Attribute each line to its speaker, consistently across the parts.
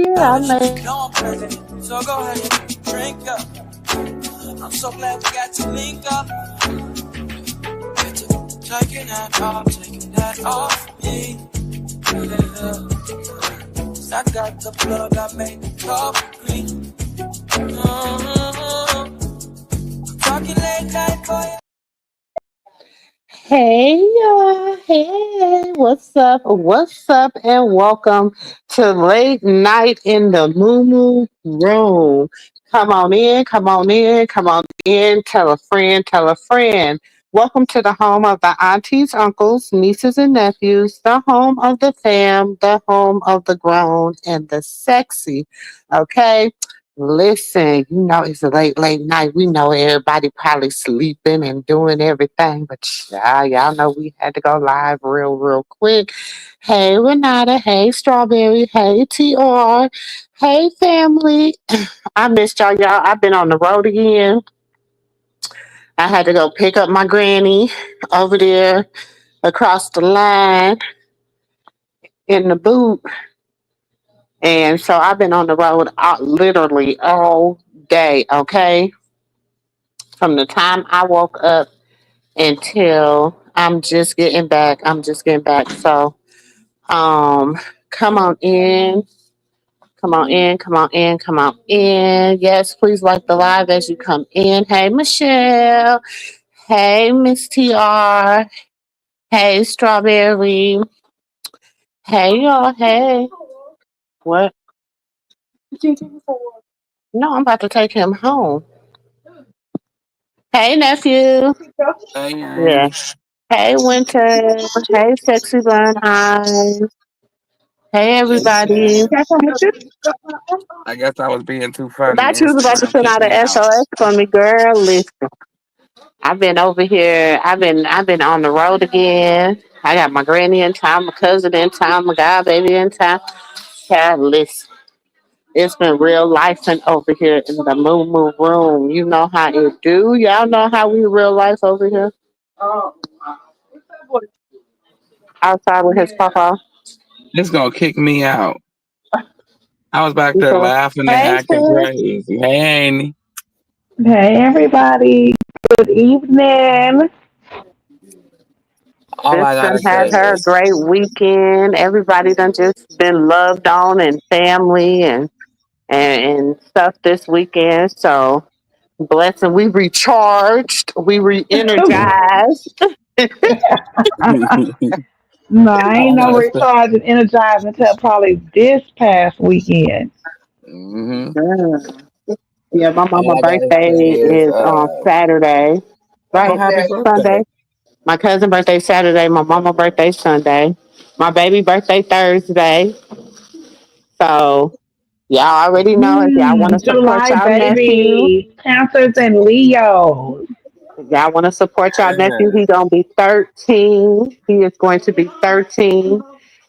Speaker 1: yeah, I know.
Speaker 2: Don't play. So go ahead and drink up. I'm so glad we got to link up. Taking that off me. I got the plug, I made the coffee. Talking late night for you.
Speaker 1: Hey, y'all. Hey, what's up? What's up? And welcome to Late Night in the Moo Room. Come on in, come on in, come on in. Tell a friend, tell a friend. Welcome to the home of the aunties, uncles, nieces, and nephews, the home of the fam, the home of the grown and the sexy. Okay? Listen, it's a late night. We know everybody probably sleeping and doing everything, but y'all know we had to go live real quick. Hey, Renata. Hey, Strawberry. Hey, TR. Hey, family. I missed y'all. I've been on the road again. I had to go pick up my granny over there across the line in the boot. And so I've been on the road literally all day, okay? From the time I woke up until I'm just getting back. I'm just getting back. So um come on in. Come on in, come on in, come on in. Yes, please like the live as you come in. Hey Michelle. Hey Miss TR. Hey Strawberry. Hey y'all. Hey. What? No, I'm about to take him home. Hey nephew.
Speaker 3: Hey,
Speaker 1: Yeah.
Speaker 3: Annie.
Speaker 1: Hey Winter. Hey Sexy Bun Eyes. Hey
Speaker 3: Hey,
Speaker 1: everybody.
Speaker 3: Sam. I guess I was being too funny.
Speaker 1: Thought you was about to
Speaker 3: Instagram
Speaker 1: send
Speaker 3: kicked
Speaker 1: out an
Speaker 3: me out.
Speaker 1: SOS for me, girl. Listen, I've been over here. I've been on the road again. I got my granny in town, my cousin in town, my god baby in town. Child, listen, it's been real life and over here in the moo room. You know how it do. Y'all know how we real life over here outside with his papa.
Speaker 3: It's gonna kick me out. I was back
Speaker 1: You
Speaker 3: there
Speaker 1: feel-
Speaker 3: laughing and
Speaker 1: Hey
Speaker 3: acting
Speaker 1: sis,
Speaker 3: crazy. Hey, Annie.
Speaker 4: Hey everybody, good evening.
Speaker 3: All
Speaker 1: sis
Speaker 3: I
Speaker 1: done
Speaker 3: gotta
Speaker 1: had
Speaker 3: say
Speaker 1: her a
Speaker 3: is,
Speaker 1: great weekend. Everybody done just been loved on and family and stuff this weekend. So blessing, we recharged, we re-energized.
Speaker 4: No, I ain't
Speaker 3: all I
Speaker 4: no
Speaker 3: gotta say.
Speaker 4: recharge and energize until probably this past weekend.
Speaker 3: hmm
Speaker 1: Mm. Yeah, my mama
Speaker 3: All I gotta
Speaker 1: birthday
Speaker 3: say is,
Speaker 1: is on Saturday.
Speaker 3: oh,
Speaker 1: Right?
Speaker 3: happy birthday.
Speaker 1: Sunday. My cousin birthday Saturday, my mama birthday Sunday. My baby birthday Thursday. So y'all already know if y'all want to support
Speaker 4: July
Speaker 1: y'all nephew.
Speaker 4: baby, Cancers and Leos.
Speaker 1: Y'all want to support y'all nephew?
Speaker 3: Yeah.
Speaker 1: He gonna be 13. He is going to be 13.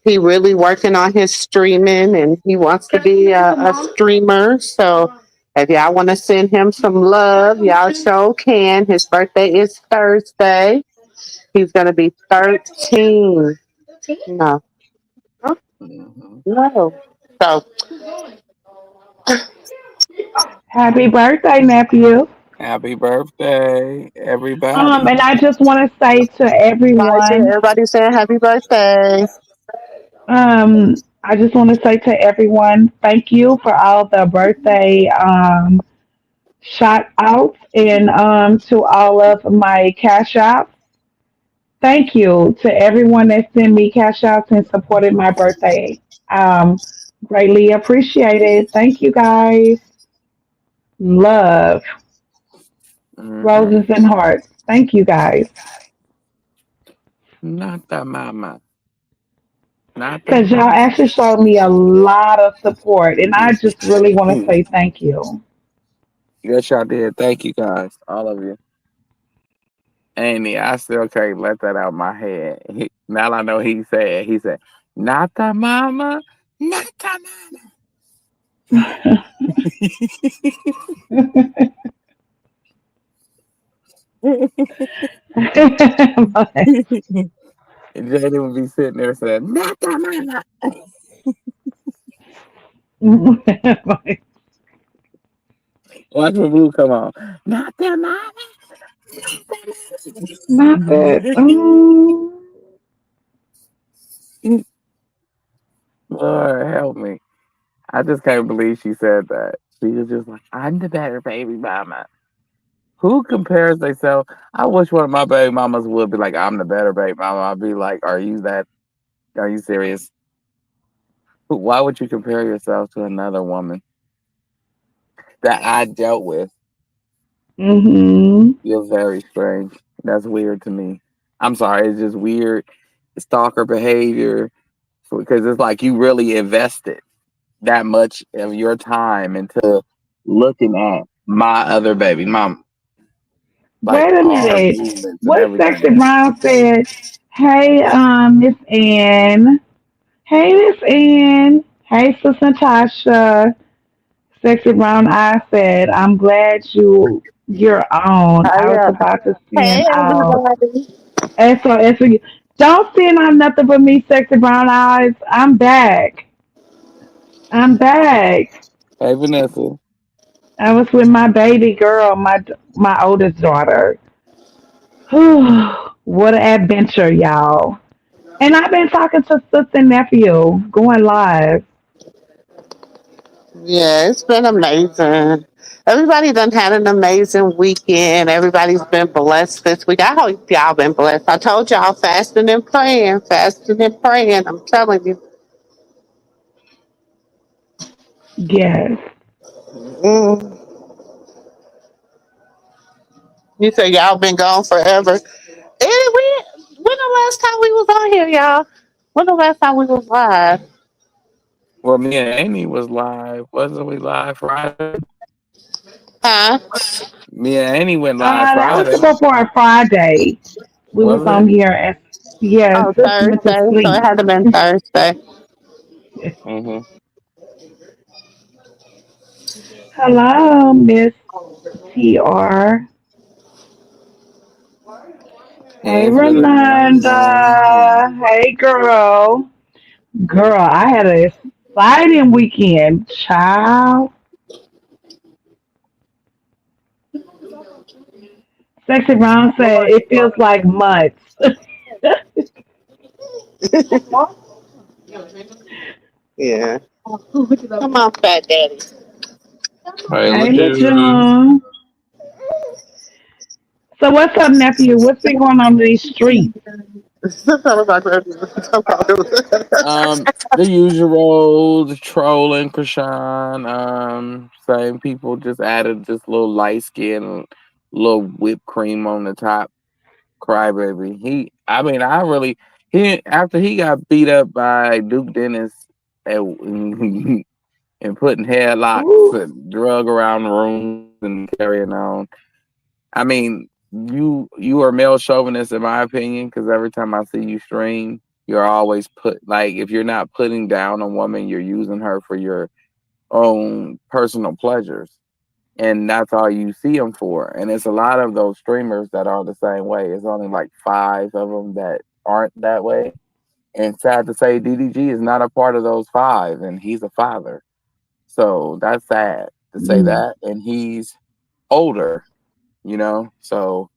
Speaker 1: He really working on his streaming, and he wants to be a streamer. So if y'all want to send him some love, y'all sure can. His birthday is Thursday. He's gonna be 13. No,
Speaker 3: hmm
Speaker 1: no. So
Speaker 4: Happy birthday, nephew.
Speaker 3: Happy birthday, everybody.
Speaker 4: And I just want to say to everyone,
Speaker 1: everybody saying happy birthday.
Speaker 4: I just want to say to everyone, thank you for all the birthday shout outs and to all of my cash outs. Thank you to everyone that sent me cash outs and supported my birthday. Um, Greatly appreciated. Thank you guys. Love,
Speaker 3: hmm
Speaker 4: roses and hearts. Thank you guys.
Speaker 3: Not the mama. Not the
Speaker 4: Because y'all
Speaker 3: mama.
Speaker 4: actually showed me a lot of support. And I just really want to say thank you.
Speaker 3: Yes, y'all did. Thank you guys, all of you. Annie, I still can't let that out my head. Now I know he said, not the mama, not the mama. And Jada would be sitting there saying, not the mama. Watch when Blue come on. Not their mama.
Speaker 4: Not that.
Speaker 3: Lord help me. I just can't believe she said that. She was just like, I'm the better baby mama. Who compares themselves? I wish one of my baby mamas would be like, I'm the better baby mama. I'd be like, are you serious? Why would you compare yourself to another woman that I dealt with?
Speaker 4: Mm-hmm.
Speaker 3: Feels very strange. That's weird to me. I'm sorry, it's just weird stalker behavior because it's like you really invested that much of your time into looking at my other baby mom, like
Speaker 4: Wait a
Speaker 3: all her
Speaker 4: minute.
Speaker 3: movements and
Speaker 4: What if
Speaker 3: everything.
Speaker 4: Sexy Brown said, "Hey, Miss Ann. Hey, Miss Ann. Hey, Sis Natasha." Sexy Brown I said, "I'm glad you're on.
Speaker 1: Oh
Speaker 4: I was
Speaker 1: yeah.
Speaker 4: about to send
Speaker 1: Hey
Speaker 4: out
Speaker 1: everybody.
Speaker 4: SOS for you. Don't send out nothing for me, Sexy Brown Eyes. I'm back. I'm back.
Speaker 3: Hey Vanessa,
Speaker 4: I was with my baby girl, my oldest daughter. Whew, what an adventure, y'all. And I've been talking to sister and nephew, going live.
Speaker 1: Yeah, it's been amazing. Everybody done had an amazing weekend. Everybody's been blessed this week. I hope y'all been blessed. I told y'all fasting and praying, fasting and praying. I'm telling you.
Speaker 4: Yes.
Speaker 1: Mm. You say y'all been gone forever. When the last time we was on here, y'all? When the last time we was live?
Speaker 3: well, me and Amy was live. Wasn't we live Friday?
Speaker 1: Huh?
Speaker 3: Me and Amy went live
Speaker 4: That was
Speaker 3: Friday.
Speaker 4: before a Friday. We was
Speaker 3: Was
Speaker 4: on
Speaker 3: it?
Speaker 4: here and yeah,
Speaker 1: Oh,
Speaker 4: sister went to
Speaker 1: Thursday. So it
Speaker 4: sleep.
Speaker 1: had to been Thursday.
Speaker 3: Mm-hmm.
Speaker 4: Hello, Miss TR. Hey,
Speaker 3: It's been a
Speaker 4: Renanda. Hey, girl. Girl, I had an exciting weekend, child. Sexy Brown said it feels like months.
Speaker 1: Yeah. Come on, fat daddy.
Speaker 3: Hey,
Speaker 4: Hey,
Speaker 3: Lejeune.
Speaker 4: LeJean. So what's up, nephew? What's been going on in these streets?
Speaker 3: The usual, the trolling, Krishan. Same people just added just a little light skin, little whipped cream on the top. Crybaby. I mean, I really, after he got beat up by Duke Dennis and, and putting headlocks
Speaker 4: Ooh,
Speaker 3: and drug around rooms and carrying on. I mean, you are male chauvinist in my opinion because every time I see you stream, you're always if you're not putting down a woman, you're using her for your own personal pleasures, and that's all you see them for. And it's a lot of those streamers that are the same way. It's only like five of them that aren't that way. And sad to say, DDG is not a part of those five, and he's a father. So that's sad to say
Speaker 4: mm,
Speaker 3: that. And he's older, So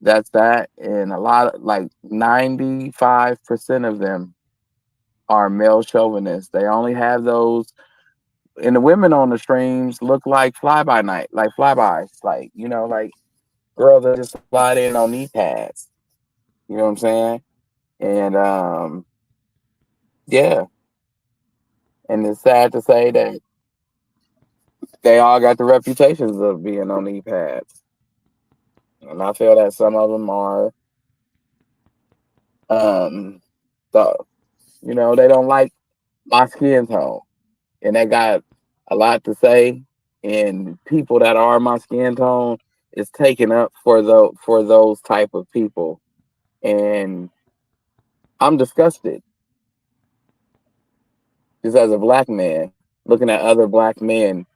Speaker 3: that's that. And a lot of 95% of them are male chauvinists. They only have those, and the women on the streams look like fly by night, like flybys, like girls that just slide in on knee pads. You know what I'm saying? And yeah, and it's sad to say that they all got the reputations of being on knee pads, and I feel that some of them are um so they don't like my skin tone, and they got a lot to say. And people that are my skin tone is taken up for those type of people, and I'm disgusted just as a black man looking at other black men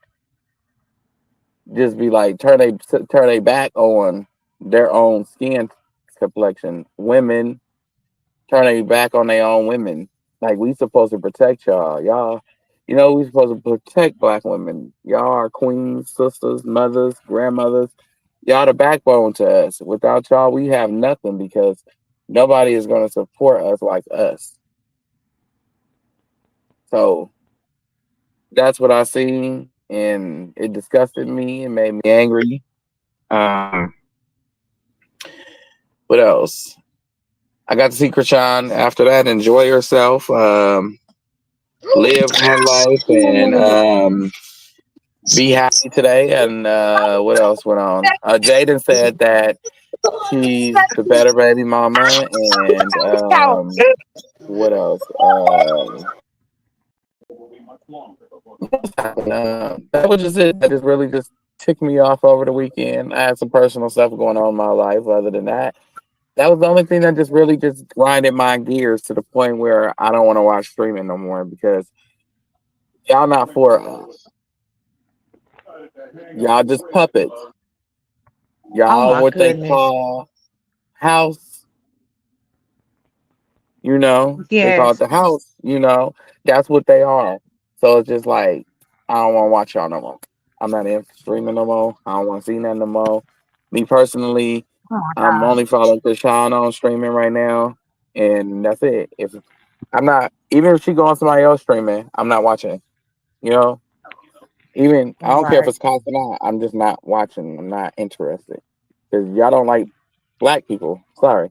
Speaker 3: just be like turn they back on their own skin complexion. Women turn their back on their own women. Like we supposed to protect y'all. Y'all We're supposed to protect black women. Y'all are queens, sisters, mothers, grandmothers. Y'all the backbone to us. Without y'all, we have nothing because nobody is going to support us like us. So that's what I seen, and it disgusted me and made me angry. Um, what else? I got to see Chrisean after that. Enjoy yourself. Live one life and be happy today. And what else went on? Jaden said that she's the better baby mama. And what else? That was just it. That just really just ticked me off over the weekend. I had some personal stuff going on in my life. Other than that, that was the only thing that just really just grinded my gears to the point where I don't want to watch streaming no more because y'all not for us. Y'all just puppets.
Speaker 5: Oh
Speaker 3: Y'all
Speaker 5: my
Speaker 3: what they
Speaker 5: goodness.
Speaker 3: call house, they call it
Speaker 5: Yes.
Speaker 3: the house. That's what they are. So it's just like I don't want to watch y'all no more. I'm not in streaming no more. I don't want to see that no more. Me personally,
Speaker 5: Oh my
Speaker 3: I'm
Speaker 5: God.
Speaker 3: only following Krishan on streaming right now, and that's it. If I'm not, even if she go on somebody else streaming, I'm not watching. You know, even I don't care if
Speaker 5: Right.
Speaker 3: it's cost or not. I'm just not watching. I'm not interested because y'all don't like black people. Sorry,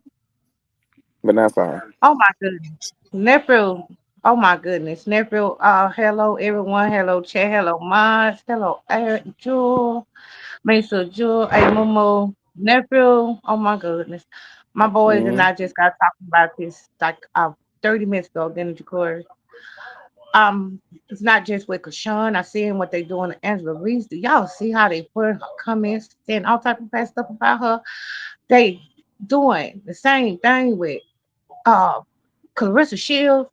Speaker 3: but that's all.
Speaker 5: Oh my goodness. Nephew. Oh my goodness. Nephew. Hello everyone. Hello Chat. Hello Mars. Hello Eric Jewel. Mesa Jewel. Hey Momo. Nephew. Oh my goodness. My boys and
Speaker 3: Hmm.
Speaker 5: I just got talking about this like 30 minutes ago, didn't you, Corey? It's not just with Kashawn. I seen what they doing to Angela Reese. Do y'all see how they put her comments, saying all type of bad stuff about her? They doing the same thing with uh Clarissa Shields.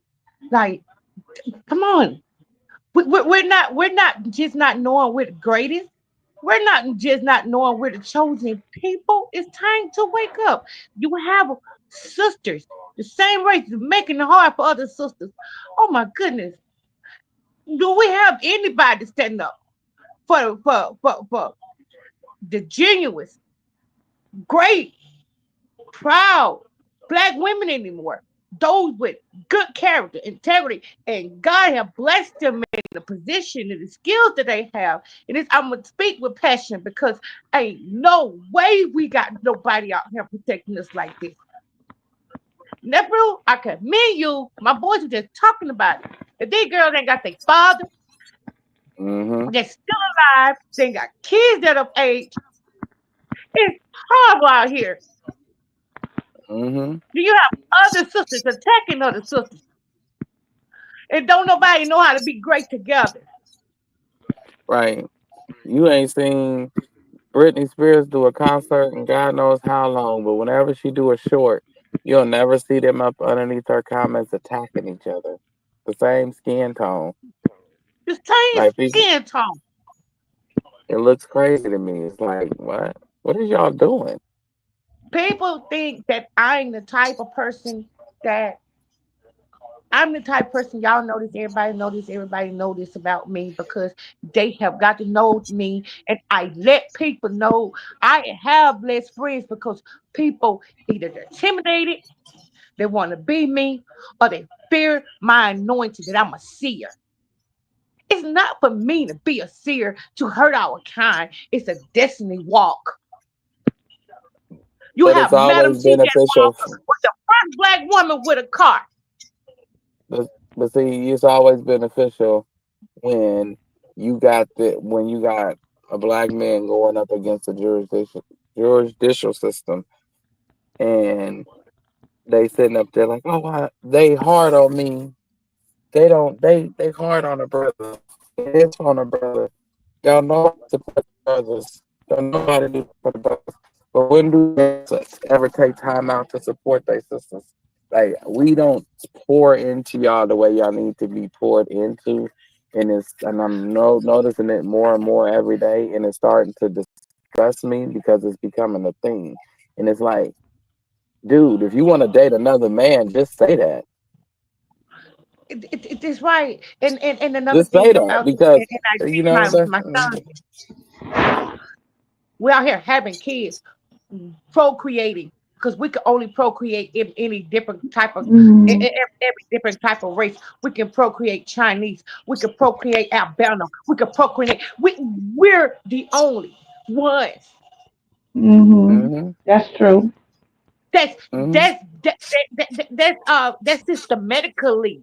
Speaker 5: Like, come on. We're not just not knowing we're the greatest. We're not just not knowing we're the chosen people. It's time to wake up. You have sisters, the same race, making it hard for other sisters. Oh my goodness. Do we have anybody stand up for the genuine, great, proud black women anymore? Those with good character, integrity, and God have blessed them in the position and the skills that they have. And it's, I'm gonna speak with passion because ain't no way we got nobody out here protecting us like this. Nephew, I commend you. My boys were just talking about it. If these girls ain't got their father,
Speaker 3: Hmm.
Speaker 5: they're still alive, they ain't got kids that of age. It's horrible out here.
Speaker 3: Hmm.
Speaker 5: Do you have other sisters attacking other sisters? And don't nobody know how to be great together.
Speaker 3: Right. You ain't seen Britney Spears do a concert in God knows how long, but whenever she do a short, you'll never see them up underneath her comments attacking each other. The same skin tone.
Speaker 5: The same
Speaker 3: Like people,
Speaker 5: skin tone.
Speaker 3: it looks crazy to me. It's like, what? What is y'all doing?
Speaker 5: People think that I'm the type of person that I'm the type of person y'all notice, everybody know this about me because they have got to know me and I let people know I have less friends because people either they're intimidated, they want to be me, or they fear my anointing that I'm a seer. It's not for me to be a seer to hurt our kind. It's a destiny walk. You
Speaker 3: But it's
Speaker 5: have Madam
Speaker 3: always
Speaker 5: T. J.
Speaker 3: beneficial.
Speaker 5: Walker was the first black woman with a car.
Speaker 3: But, but see, it's always beneficial when you got a black man going up against a judicial system, and they sitting up there like, oh, they hard on me. They don't. They hard on a brother. It is on a brother. Y'all know how to support the brothers. Y'all know how to do for the brothers. But when do they ever take time out to support their sisters? Like we don't pour into y'all the way y'all need to be poured into, and I'm noticing it more and more every day, and it's starting to disgust me because it's becoming a thing, and it's like, dude, if you want to date another man, just say that.
Speaker 5: It is right. And another
Speaker 3: Just
Speaker 5: thing
Speaker 3: say that
Speaker 5: about
Speaker 3: because
Speaker 5: and I
Speaker 3: you
Speaker 5: teach
Speaker 3: know that's
Speaker 5: my son, we out here having kids, procreating, because we can only procreate in any different type of
Speaker 4: Mm-hmm.
Speaker 5: every different type of race. We can procreate Chinese. We can procreate Albano. We can procreate. We're the only ones.
Speaker 4: Mm-hmm.
Speaker 3: hmm
Speaker 4: That's true.
Speaker 5: That's
Speaker 3: hmm
Speaker 5: that's systematically.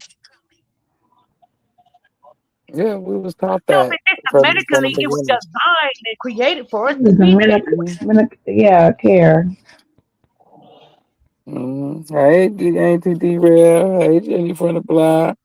Speaker 3: yeah, we was taught
Speaker 5: No,
Speaker 3: that
Speaker 5: but
Speaker 3: from the
Speaker 5: systematically it was
Speaker 3: beginning.
Speaker 5: designed and created for us
Speaker 4: It
Speaker 5: to
Speaker 4: was a
Speaker 5: be that.
Speaker 4: yeah, care.
Speaker 3: Hey, Auntie D-Rail. Hey, Jenny from the block.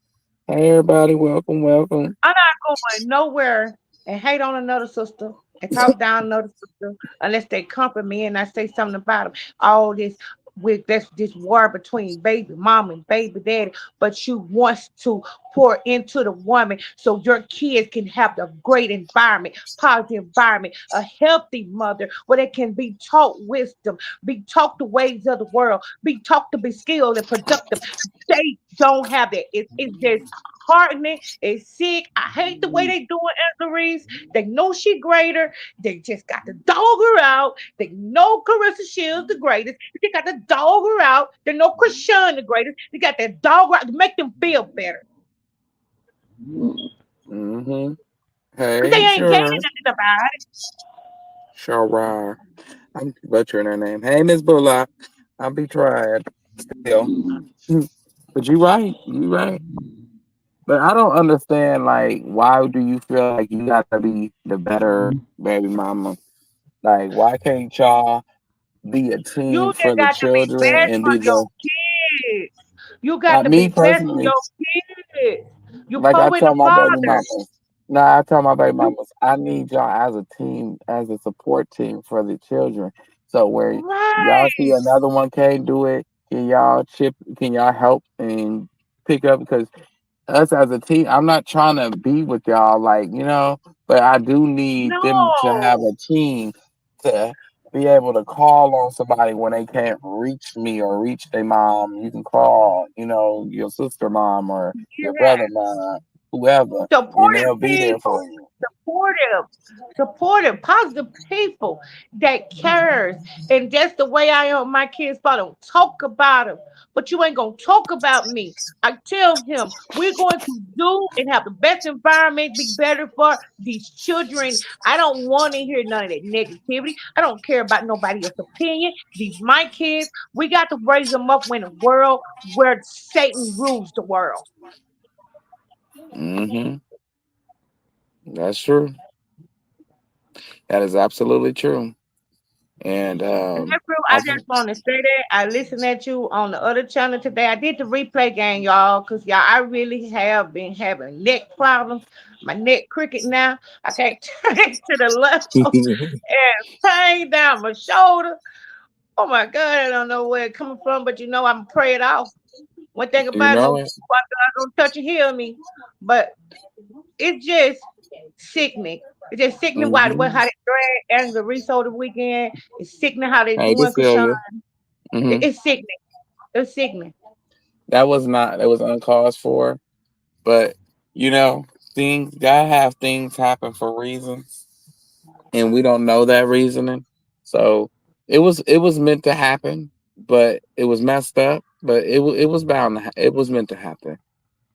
Speaker 3: Hey, everybody. Welcome, welcome.
Speaker 5: I'm not going nowhere and hate on another sister and talk down another sister unless they comfort me and I say something about them. All this with this war between baby mom and baby daddy, but you want to pour into the woman so your kids can have the great environment, positive environment, a healthy mother where they can be taught wisdom, be taught the ways of the world, be taught to be skilled and productive. They don't have that. It's just heartening. It's sick. I hate the way they doing Aunt Reese. They know she greater. They just got to dog her out. They know Carissa Shields the greatest. They got to dog her out. They know Chrisean the greatest. They got that dog her out to make them feel better.
Speaker 3: hmm
Speaker 5: Because they
Speaker 3: Hey,
Speaker 5: ain't gaining
Speaker 3: sure.
Speaker 5: nothing about it.
Speaker 3: Sure. I'm butchering her name. Hey, Miss Bullock. I'll be trying still. But you right. You right. But I don't understand, like, why do you feel like you gotta be the better baby mama? Like, why can't y'all be a
Speaker 5: You
Speaker 3: team for
Speaker 5: just
Speaker 3: the
Speaker 5: got to be
Speaker 3: children
Speaker 5: best
Speaker 3: and
Speaker 5: for
Speaker 3: be
Speaker 5: your
Speaker 3: the
Speaker 5: kids. You got
Speaker 3: like
Speaker 5: to
Speaker 3: me
Speaker 5: be best for
Speaker 3: personally?
Speaker 5: your kids. You
Speaker 3: Like I
Speaker 5: po with the
Speaker 3: tell my baby
Speaker 5: father.
Speaker 3: mamas. Nah, I tell my baby
Speaker 5: You
Speaker 3: mamas, I need y'all as a team, as a support team for the children. So where y'all see
Speaker 5: right.
Speaker 3: another one can't do it, can y'all help and pick up because us as a team, I'm not trying to be with y'all, like, but I do need them to have
Speaker 5: No.
Speaker 3: a team to be able to call on somebody when they can't reach me or reach their mom. You can call, your sister mom or your brother
Speaker 5: Yeah.
Speaker 3: mom, whoever, and
Speaker 5: Supportive
Speaker 3: they'll be there for
Speaker 5: people,
Speaker 3: you.
Speaker 5: supportive, positive people that cares. And that's the way I am with my kids. But I don't talk about them. But you ain't gonna talk about me. I tell him we're going to do and have the best environment, be better for these children. I don't want to hear none of that negativity. I don't care about nobody else's opinion. These my kids. We got to raise them up in a world where Satan rules the world.
Speaker 3: Hmm That's true. That is absolutely true. And
Speaker 5: And that's real.
Speaker 3: I
Speaker 5: I
Speaker 3: just,
Speaker 5: just want to say that I listened at you on the other channel today. I did the replay game, y'all, because y'all, I really have been having neck problems. My neck crooked now. I can't turn it to the left and pain down my shoulder. Oh my God, I don't know where it's coming from, but I'm gonna pray it off. One thing
Speaker 3: you
Speaker 5: about it, no
Speaker 3: know it.
Speaker 5: God gonna touch and heal me, but it's just sickening. It's just sickening how
Speaker 3: Hmm
Speaker 5: they drag as the Reese over the weekend. It's sickening how they
Speaker 3: Hey,
Speaker 5: doing Krishan.
Speaker 3: Cecilia. Hmm
Speaker 5: It's sickening. It's sickening.
Speaker 3: that was uncalled for. But things God have things happen for reasons, and we don't know that reasoning. So it was meant to happen, but it was messed up. But it was bound to it was meant to happen.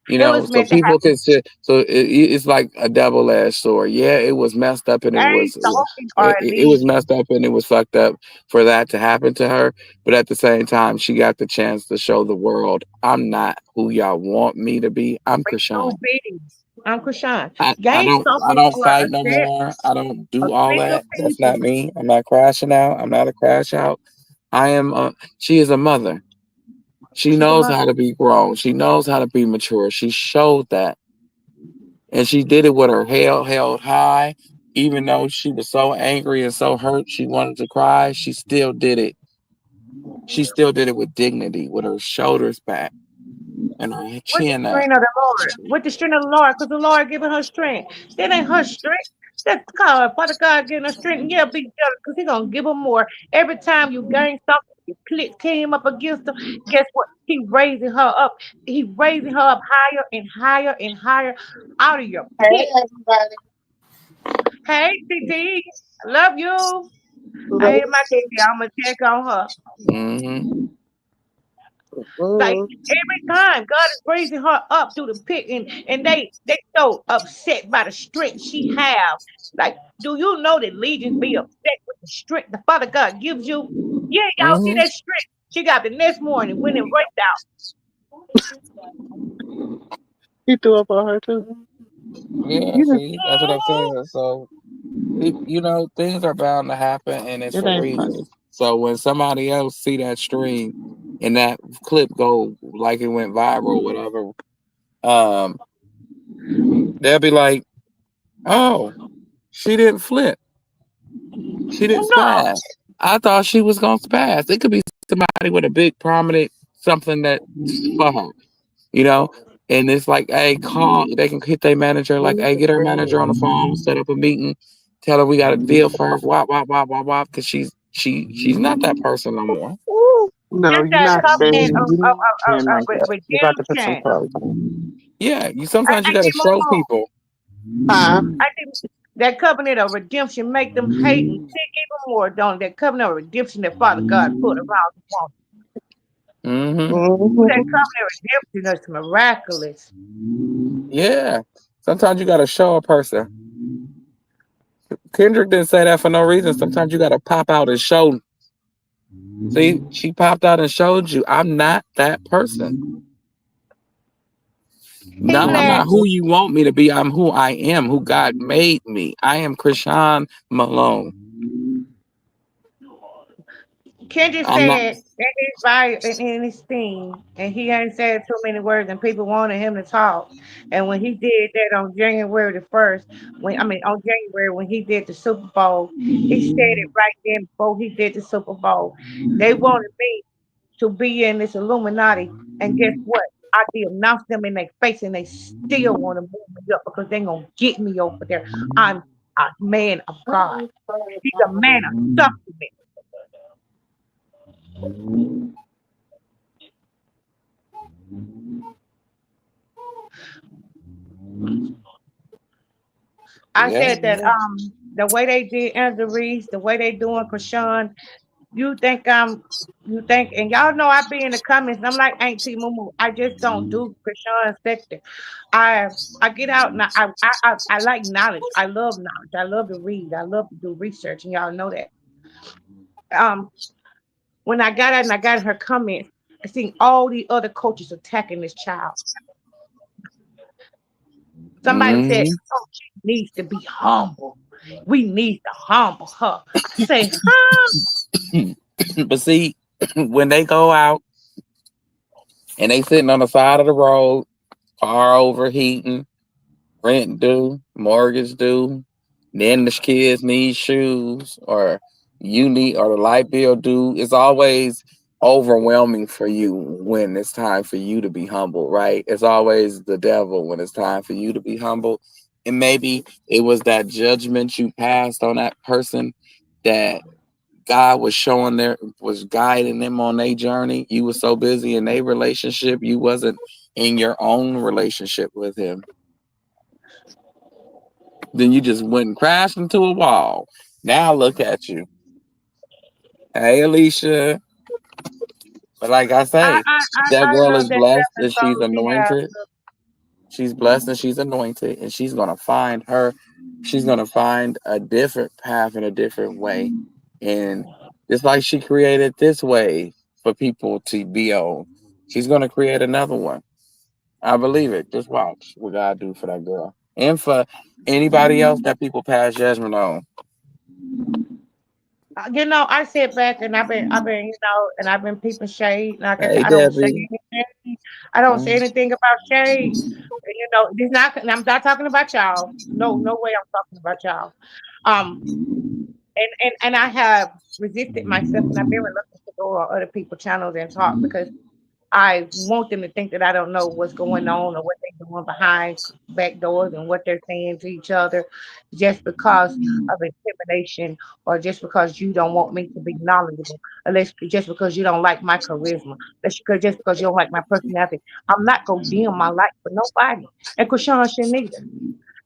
Speaker 5: It was
Speaker 3: So
Speaker 5: meant to
Speaker 3: people
Speaker 5: happen.
Speaker 3: can say so it's like a double edged sword. Yeah, it was messed up and it
Speaker 5: Hey,
Speaker 3: was
Speaker 5: talking or
Speaker 3: it was
Speaker 5: leaving.
Speaker 3: messed up and it was fucked up for that to happen to her. But at the same time, she got the chance to show the world I'm not who y'all want me to be. I'm
Speaker 5: But you
Speaker 3: Krishan.
Speaker 5: be. I'm Krishan.
Speaker 3: I
Speaker 5: Gain
Speaker 3: don't I
Speaker 5: something
Speaker 3: don't
Speaker 5: for
Speaker 3: fight no more. I don't
Speaker 5: a
Speaker 3: do all
Speaker 5: set of
Speaker 3: that. That's not
Speaker 5: people.
Speaker 3: me. I'm not crashing out. I'm not a crash out. I am. She is a mother. She
Speaker 5: She's a
Speaker 3: knows
Speaker 5: mother.
Speaker 3: how to be grown. She knows how to be mature. She showed that, and she did it with her head held high. Even though she was so angry and so hurt, she wanted to cry. She still did it. She still did it with dignity, with her shoulders back and her
Speaker 5: With the
Speaker 3: chin up.
Speaker 5: strength of the Lord. With the strength of the Lord, because the Lord giving her strength. That ain't her strength. That's God. Father God giving her strength. Yeah, be jealous because He gonna give her more. Every time you gain something, you came up against them. Guess what? He raising her up. He raising her up higher and higher and higher out of your
Speaker 1: Hey,
Speaker 5: pit.
Speaker 1: everybody.
Speaker 5: Hey, TT, I love you. I
Speaker 1: Love
Speaker 5: hate my TT. I'm gonna check on her.
Speaker 3: Mm-hmm.
Speaker 5: Like
Speaker 1: you.
Speaker 5: every time God is raising her up through the pit, and they so upset by the strength she have. Like, do you know that legions be upset with the strength the Father God gives you? Yeah, y'all see
Speaker 3: Mm-hmm.
Speaker 5: that strength she got the next morning when it worked out.
Speaker 1: He threw up on her too.
Speaker 3: Yeah,
Speaker 1: You just,
Speaker 3: see, that's what I'm saying. So, things are bound to happen, and it's
Speaker 1: it
Speaker 3: for
Speaker 1: ain't
Speaker 3: reasons.
Speaker 1: funny.
Speaker 3: So when somebody else see that stream and that clip go like it went viral, whatever, um, they'll be like, "Oh, she didn't flip. She didn't
Speaker 5: No,
Speaker 3: spaz. I thought she was gonna spaz. It could be somebody with a big prominent something that for her, you know." And it's like, hey, call. They can hit their manager, like, hey, get her manager on the phone, set up a meeting, tell her we got a deal first, wop, wop, wop, wop, wop, because she's not that person no more.
Speaker 1: No,
Speaker 5: it's
Speaker 1: you're
Speaker 5: that
Speaker 1: not
Speaker 5: covenant
Speaker 1: saying you saying like
Speaker 5: of
Speaker 1: that. You got to put some
Speaker 5: redemption.
Speaker 1: clothes on.
Speaker 3: Yeah, you
Speaker 5: I
Speaker 3: sometimes you
Speaker 5: think
Speaker 3: got to
Speaker 5: they
Speaker 3: show
Speaker 5: move.
Speaker 3: people.
Speaker 1: Huh?
Speaker 5: I think that covenant of redemption make them hate and sick even more, don't it? That covenant of redemption that Father God put around the woman.
Speaker 3: Hmm.
Speaker 5: That
Speaker 1: Mm-hmm.
Speaker 5: covenant of redemption is miraculous.
Speaker 3: Yeah, sometimes you got to show a person. Kendrick didn't say that for no reason. Sometimes you got to pop out and show. See, she popped out and showed you, I'm not that person.
Speaker 5: He
Speaker 3: No, I'm
Speaker 5: let
Speaker 3: not who you want me to be. I'm who I am, who God made me. I am Chrisean Malone.
Speaker 5: Kendrick
Speaker 3: I'm not.
Speaker 5: said in his bio in his thing, and he ain't said too many words, and people wanted him to talk. And when he did that on January the first, on January when he did the Super Bowl, he said it right then before he did the Super Bowl. They wanted me to be in this Illuminati, and guess what? I did announce them in their face, and they still want to move me up because they gonna get me over there. I'm a man of God. He's a man of substance. I
Speaker 3: Yeah,
Speaker 5: said that the way they did Angela Reese, the way they doing Krishan, you think you think and y'all know I be in the comments and I'm like Auntie Moo. I just don't do Krishan sector. I I get out and I like knowledge. I love knowledge. I love to read. I love to do research and y'all know that. Um when I got out and I got in her comments, I seen all the other coaches attacking this child. Somebody said,
Speaker 3: hmm
Speaker 5: oh, she needs to be humble. We need to humble her. I say, huh?
Speaker 3: but see, when they go out and they sitting on the side of the road, car overheating, rent due, mortgage due, then the kids need shoes, or you need, or the light bill due. It's always overwhelming for you when it's time for you to be humble, right? It's always the devil when it's time for you to be humble. And maybe it was that judgment you passed on that person that God was was guiding them on their journey. You were so busy in their relationship, you wasn't in your own relationship with him. Then you just went and crashed into a wall. Now look at you. Hey, Alicia. But like I say, that
Speaker 5: I
Speaker 3: girl
Speaker 5: love
Speaker 3: is
Speaker 5: that
Speaker 3: blessed
Speaker 5: self
Speaker 3: and she's
Speaker 5: control she has.
Speaker 3: anointed. She's blessed and she's anointed, and she's gonna find her. She's gonna find a different path in a different way, and just like she created this way for people to be on, she's gonna create another one. I believe it. Just watch what God do for that girl and for anybody else that people pass judgment on.
Speaker 5: I sit back and I've been peeping shade. Like I said,
Speaker 3: Hey,
Speaker 5: I don't say
Speaker 3: Debbie.
Speaker 5: anything. I don't say
Speaker 3: Mm,
Speaker 5: anything about shade. This not. I'm not talking about y'all. No, no way. I'm talking about y'all. Um, and I have resisted myself, and I've been reluctant to go on other people's channels and talk because I want them to think that I don't know what's going on or what they're doing behind back doors and what they're saying to each other just because of intimidation or just because you don't want me to be knowledgeable, unless just because you don't like my charisma, just because you don't like my personality. I'm not going to dim my light for nobody. And Krishan shouldn't either.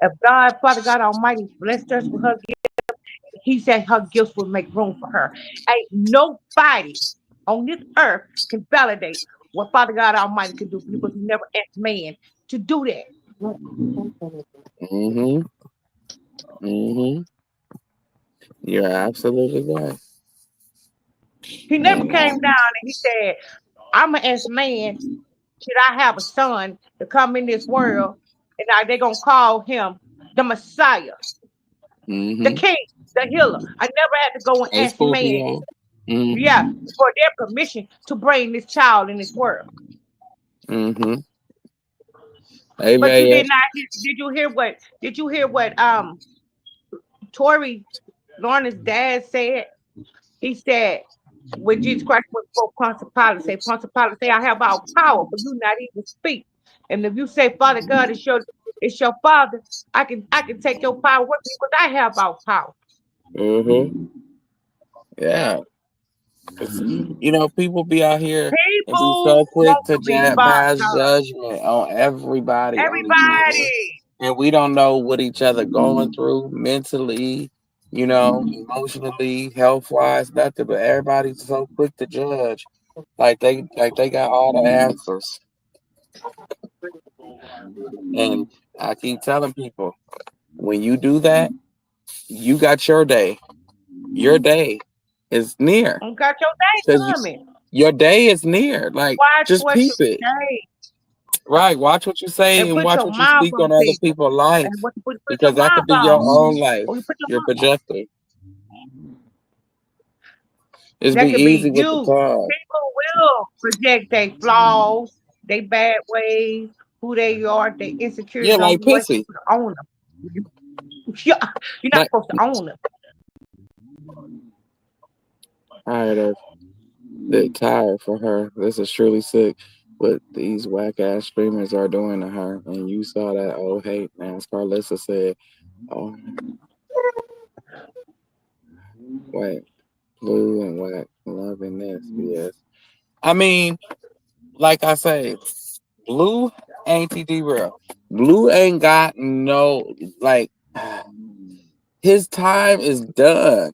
Speaker 5: If God, Father God Almighty, blessed us with her gift, He said her gifts will make room for her. Ain't nobody on this earth can validate what Father God Almighty can do for you because He never asked man to do that.
Speaker 3: Mm-hmm. Mm-hmm. You're absolutely right.
Speaker 5: He never
Speaker 3: And
Speaker 5: came down and He said, I'm going to ask man, should I have a son to come in this world? And now they're going to call him the Messiah, the
Speaker 3: mm-hmm.
Speaker 5: King, the healer. I never had to go and
Speaker 3: Hey,
Speaker 5: ask man,
Speaker 3: Scorpio. Mm-hmm.
Speaker 5: yeah, for their permission to bring this child in this world.
Speaker 3: Mm-hmm. Hey,
Speaker 5: But you
Speaker 3: Vaya.
Speaker 5: did not hear, did you hear what Tori Lorna's dad said? He said when Jesus Christ was before Pontius Pilate say, I have all power, but you not even speak. And if you say, Father God, it's your father, I can take your power with me because I have all power.
Speaker 3: Mm-hmm. Yeah. 'Cause, people be out here and be
Speaker 5: People
Speaker 3: so quick
Speaker 5: want
Speaker 3: to
Speaker 5: to be
Speaker 3: pass
Speaker 5: bossed up.
Speaker 3: judgment on everybody, on each other.
Speaker 5: Everybody.
Speaker 3: And we don't know what each other going through mentally, emotionally, health wise, nothing. But everybody's so quick to judge, like they got all the answers. And I keep telling people, when you do that, you got your day. Your day is near.
Speaker 5: You got your day
Speaker 3: Because
Speaker 5: coming.
Speaker 3: your day is near. Like,
Speaker 5: Watch
Speaker 3: just
Speaker 5: what
Speaker 3: peep
Speaker 5: you
Speaker 3: it.
Speaker 5: say
Speaker 3: Right. Watch what you say
Speaker 5: and
Speaker 3: and
Speaker 5: put
Speaker 3: watch
Speaker 5: your
Speaker 3: what you
Speaker 5: mouth
Speaker 3: speak
Speaker 5: on
Speaker 3: on other
Speaker 5: people.
Speaker 3: people's
Speaker 5: And
Speaker 3: life.
Speaker 5: what you put your
Speaker 3: Because that
Speaker 5: mouth
Speaker 3: could be your
Speaker 5: on.
Speaker 3: own life.
Speaker 5: Or you put your
Speaker 3: Your
Speaker 5: mouth on.
Speaker 3: projector. It's be
Speaker 5: That could be
Speaker 3: easy with the
Speaker 5: you.
Speaker 3: tongue.
Speaker 5: People will project their flaws, their bad ways, who they are, their
Speaker 3: Yeah,
Speaker 5: insecurities on
Speaker 3: like
Speaker 5: you. What
Speaker 3: Pissy.
Speaker 5: you own them. Yeah, you're not
Speaker 3: Like,
Speaker 5: supposed to own them.
Speaker 3: tired of tired for her. This is truly sick. What these whack ass streamers are doing to her. And you saw that old hate, man. As Karlissa said, oh, wait, blue and whack, loving this. Yes. I mean, like I say, Blue ain't TD real. Blue ain't got no, like, his time is done.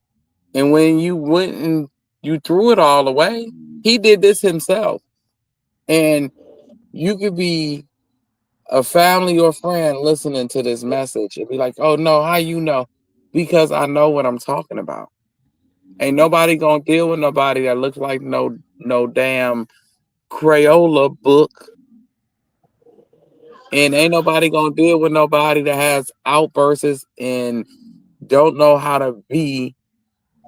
Speaker 3: And when you went and you threw it all away, he did this himself. And you could be a family or friend listening to this message and be like, oh no, how you know? Because I know what I'm talking about. Ain't nobody gonna deal with nobody that looks like no damn Crayola book. And ain't nobody gonna deal with nobody that has outbursts and don't know how to be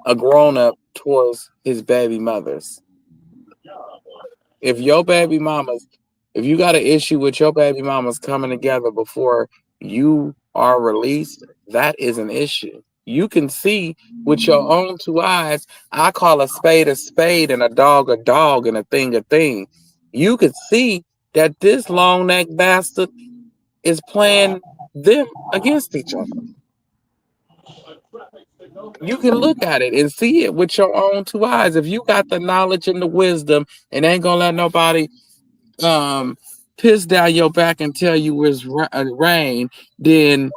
Speaker 3: a grown up towards his baby mothers. If your baby mamas, if you got an issue with your baby mamas coming together before you are released, that is an issue. You can see with your own two eyes. I call a spade and a dog and a thing a thing. You could see that this long necked bastard is playing them against each other. You can look at it and see it with your own two eyes. If you got the knowledge and the wisdom and ain't gonna let nobody um piss down your back and tell you it's rain, then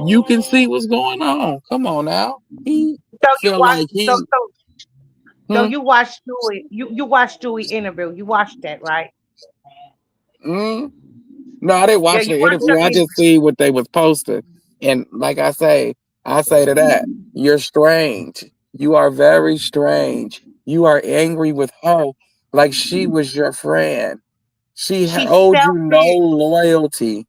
Speaker 3: you can see what's going on. Come on now. He
Speaker 5: So you
Speaker 3: feel
Speaker 5: watch
Speaker 3: like
Speaker 5: so
Speaker 3: he
Speaker 5: so so
Speaker 3: hmm,
Speaker 5: you watch Stewie. You watch Stewie interview. You watched that, right?
Speaker 3: mm, no, I didn't
Speaker 5: Yeah,
Speaker 3: watch
Speaker 5: you
Speaker 3: the
Speaker 5: watched her
Speaker 3: interview. I
Speaker 5: interview.
Speaker 3: just see what they was posting. And like I say to that, you're strange. You are very strange. You are angry with her like she was your friend. She
Speaker 5: She's
Speaker 3: owed you no
Speaker 5: selfish.
Speaker 3: loyalty.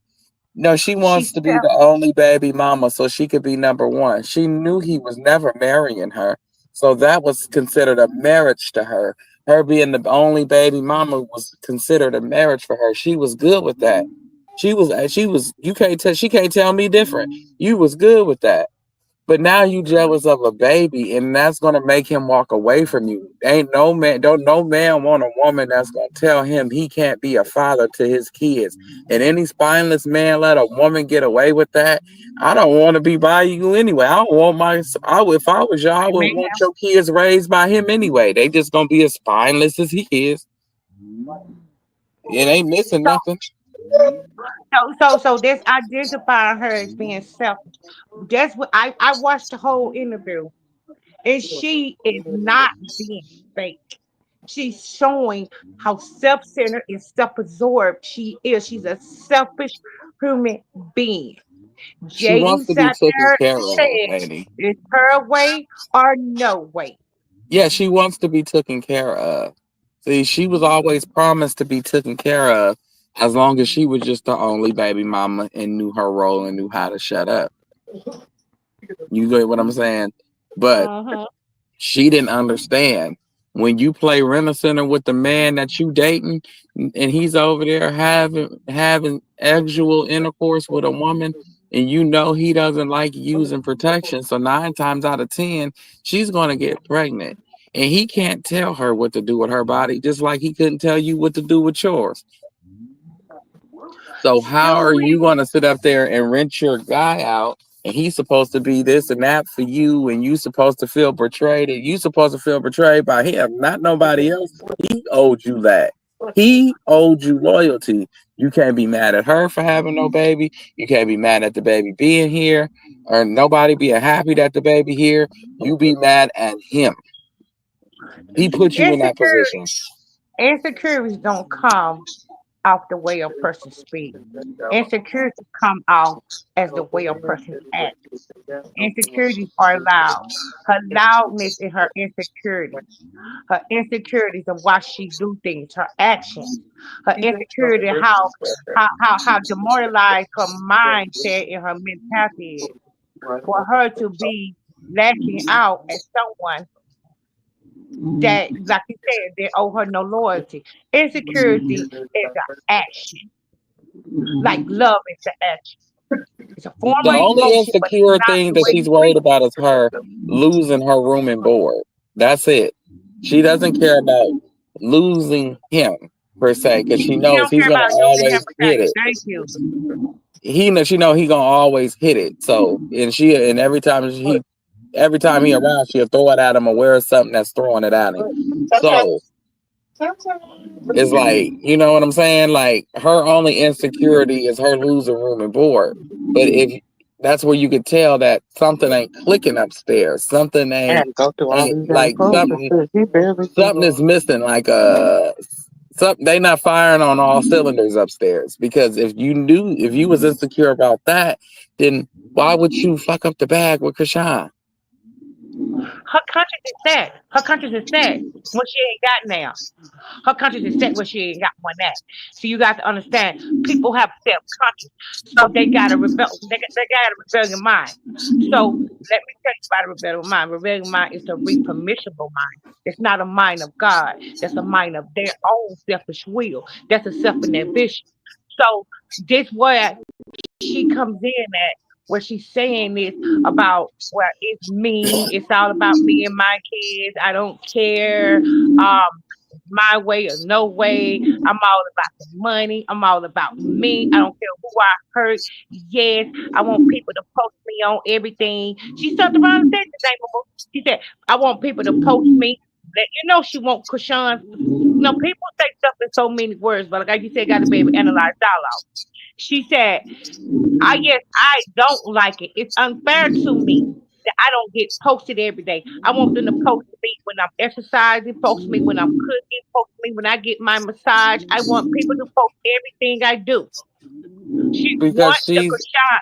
Speaker 3: No, she
Speaker 5: She's
Speaker 3: wants to be the
Speaker 5: selfish.
Speaker 3: only baby mama so she could be number one. She knew he was never marrying her. So that was considered a marriage to her. Her being the only baby mama was considered a marriage for her. She was good with that. She was, you can't tell, she can't tell me different. You was good with that. But now you jealous of a baby, and that's gonna make him walk away from you. Ain't no man, don't no man want a woman that's gonna tell him he can't be a father to his kids. And any spineless man let a woman get away with that. I don't want to be by you anyway. I don't want my. If I was y'all, I would
Speaker 5: Amen.
Speaker 3: want your kids raised by him anyway. They just gonna be as spineless as he is. It ain't missing
Speaker 5: So,
Speaker 3: nothing.
Speaker 5: so that's identifying her as being selfish. That's what I watched the whole interview, and she is not being fake. She's showing how self-centered and self-absorbed she is. She's a selfish human being.
Speaker 3: She wants
Speaker 5: Jaden
Speaker 3: to be
Speaker 5: sat
Speaker 3: taken
Speaker 5: there
Speaker 3: care
Speaker 5: and
Speaker 3: of,
Speaker 5: said,
Speaker 3: lady.
Speaker 5: "It's her way or no way."
Speaker 3: Yeah, she wants to be taken care of. See, she was always promised to be taken care of as long as she was just the only baby mama and knew her role and knew how to shut up. You get what I'm saying? But
Speaker 5: Uh-huh.
Speaker 3: she didn't understand. When you play rent a center with the man that you dating and he's over there having actual intercourse with a woman and you know he doesn't like using protection, so 9 times out of 10 she's going to get pregnant, and he can't tell her what to do with her body just like he couldn't tell you what to do with yours. So how are
Speaker 5: Stewie,
Speaker 3: you going to sit up there and rent your guy out, and he's supposed to be this and that for you, and you supposed to feel betrayed, and you supposed to feel betrayed by him, not nobody else. He owed you that. He owed you loyalty. You can't be mad at her for having no baby. You can't be mad at the baby being here, or nobody being happy that the baby here. You be mad at him. He put you in that
Speaker 5: insecurity,
Speaker 3: position.
Speaker 5: insecurities don't come off the way a person speaks. Insecurities come out as the way a person acts. Insecurities are loud. Her loudness is her insecurity. Her insecurities of why she do things, her actions, her insecurity, how demoralized her mindset and her mentality is. For her to be lashing out at someone that, like you said, they owe her no loyalty. Insecurity is an action, like love is the action. It's a form
Speaker 3: The
Speaker 5: of
Speaker 3: only
Speaker 5: emotion, but it's
Speaker 3: insecure
Speaker 5: not
Speaker 3: thing
Speaker 5: the
Speaker 3: that
Speaker 5: way
Speaker 3: she's
Speaker 5: you
Speaker 3: worried
Speaker 5: feel.
Speaker 3: about is her losing her room and board. That's it. She doesn't care about losing him per se, because she
Speaker 5: She
Speaker 3: knows
Speaker 5: don't
Speaker 3: he's
Speaker 5: care
Speaker 3: gonna
Speaker 5: about losing him
Speaker 3: always
Speaker 5: for
Speaker 3: hit
Speaker 5: nothing.
Speaker 3: it.
Speaker 5: Thank you.
Speaker 3: She know he gonna always hit it. So and every time he around, she'll throw it at him or wear something that's throwing it at him. So it's like, you know what I'm saying? Like her only insecurity is her losing room and board. But if that's where you could tell that something ain't clicking upstairs. Something
Speaker 1: I had to go through all
Speaker 3: ain't
Speaker 1: these damn
Speaker 3: like
Speaker 1: clothes and shit. He barely do
Speaker 3: something is
Speaker 1: that.
Speaker 3: missing. Like something they not firing on all cylinders upstairs. Because if you was insecure about that, then why would you fuck up the bag with Krishan?
Speaker 5: Her conscience is set. Her conscience is set when she ain't got now. Her conscience is set when she ain't got one at. So you got to understand, people have self conscious, so they got a rebel. They got a rebellion mind. So let me tell you about a rebellion mind. Rebellion mind is a repermissible mind. It's not a mind of God. That's a mind of their own selfish will. That's a self inhibition. So this where she comes in at, where she's saying this about, well, it's me, it's all about me and my kids, I don't care, my way or no way, I'm all about the money, I'm all about me, I don't care who I hurt. Yes, I want people to post me on everything. She turned around and said the name of her. She said, I want people to post me. Let you know she want Krishan. No, people say stuff in so many words, but like you said, got to be able to analyze dialogue. She said, I yes, I don't like it. It's unfair to me that I don't get posted every day. I want them to post me when I'm exercising, post me when I'm cooking, post me when I get my massage. I want people to post everything I do. She
Speaker 3: Because
Speaker 5: wants the Krishan.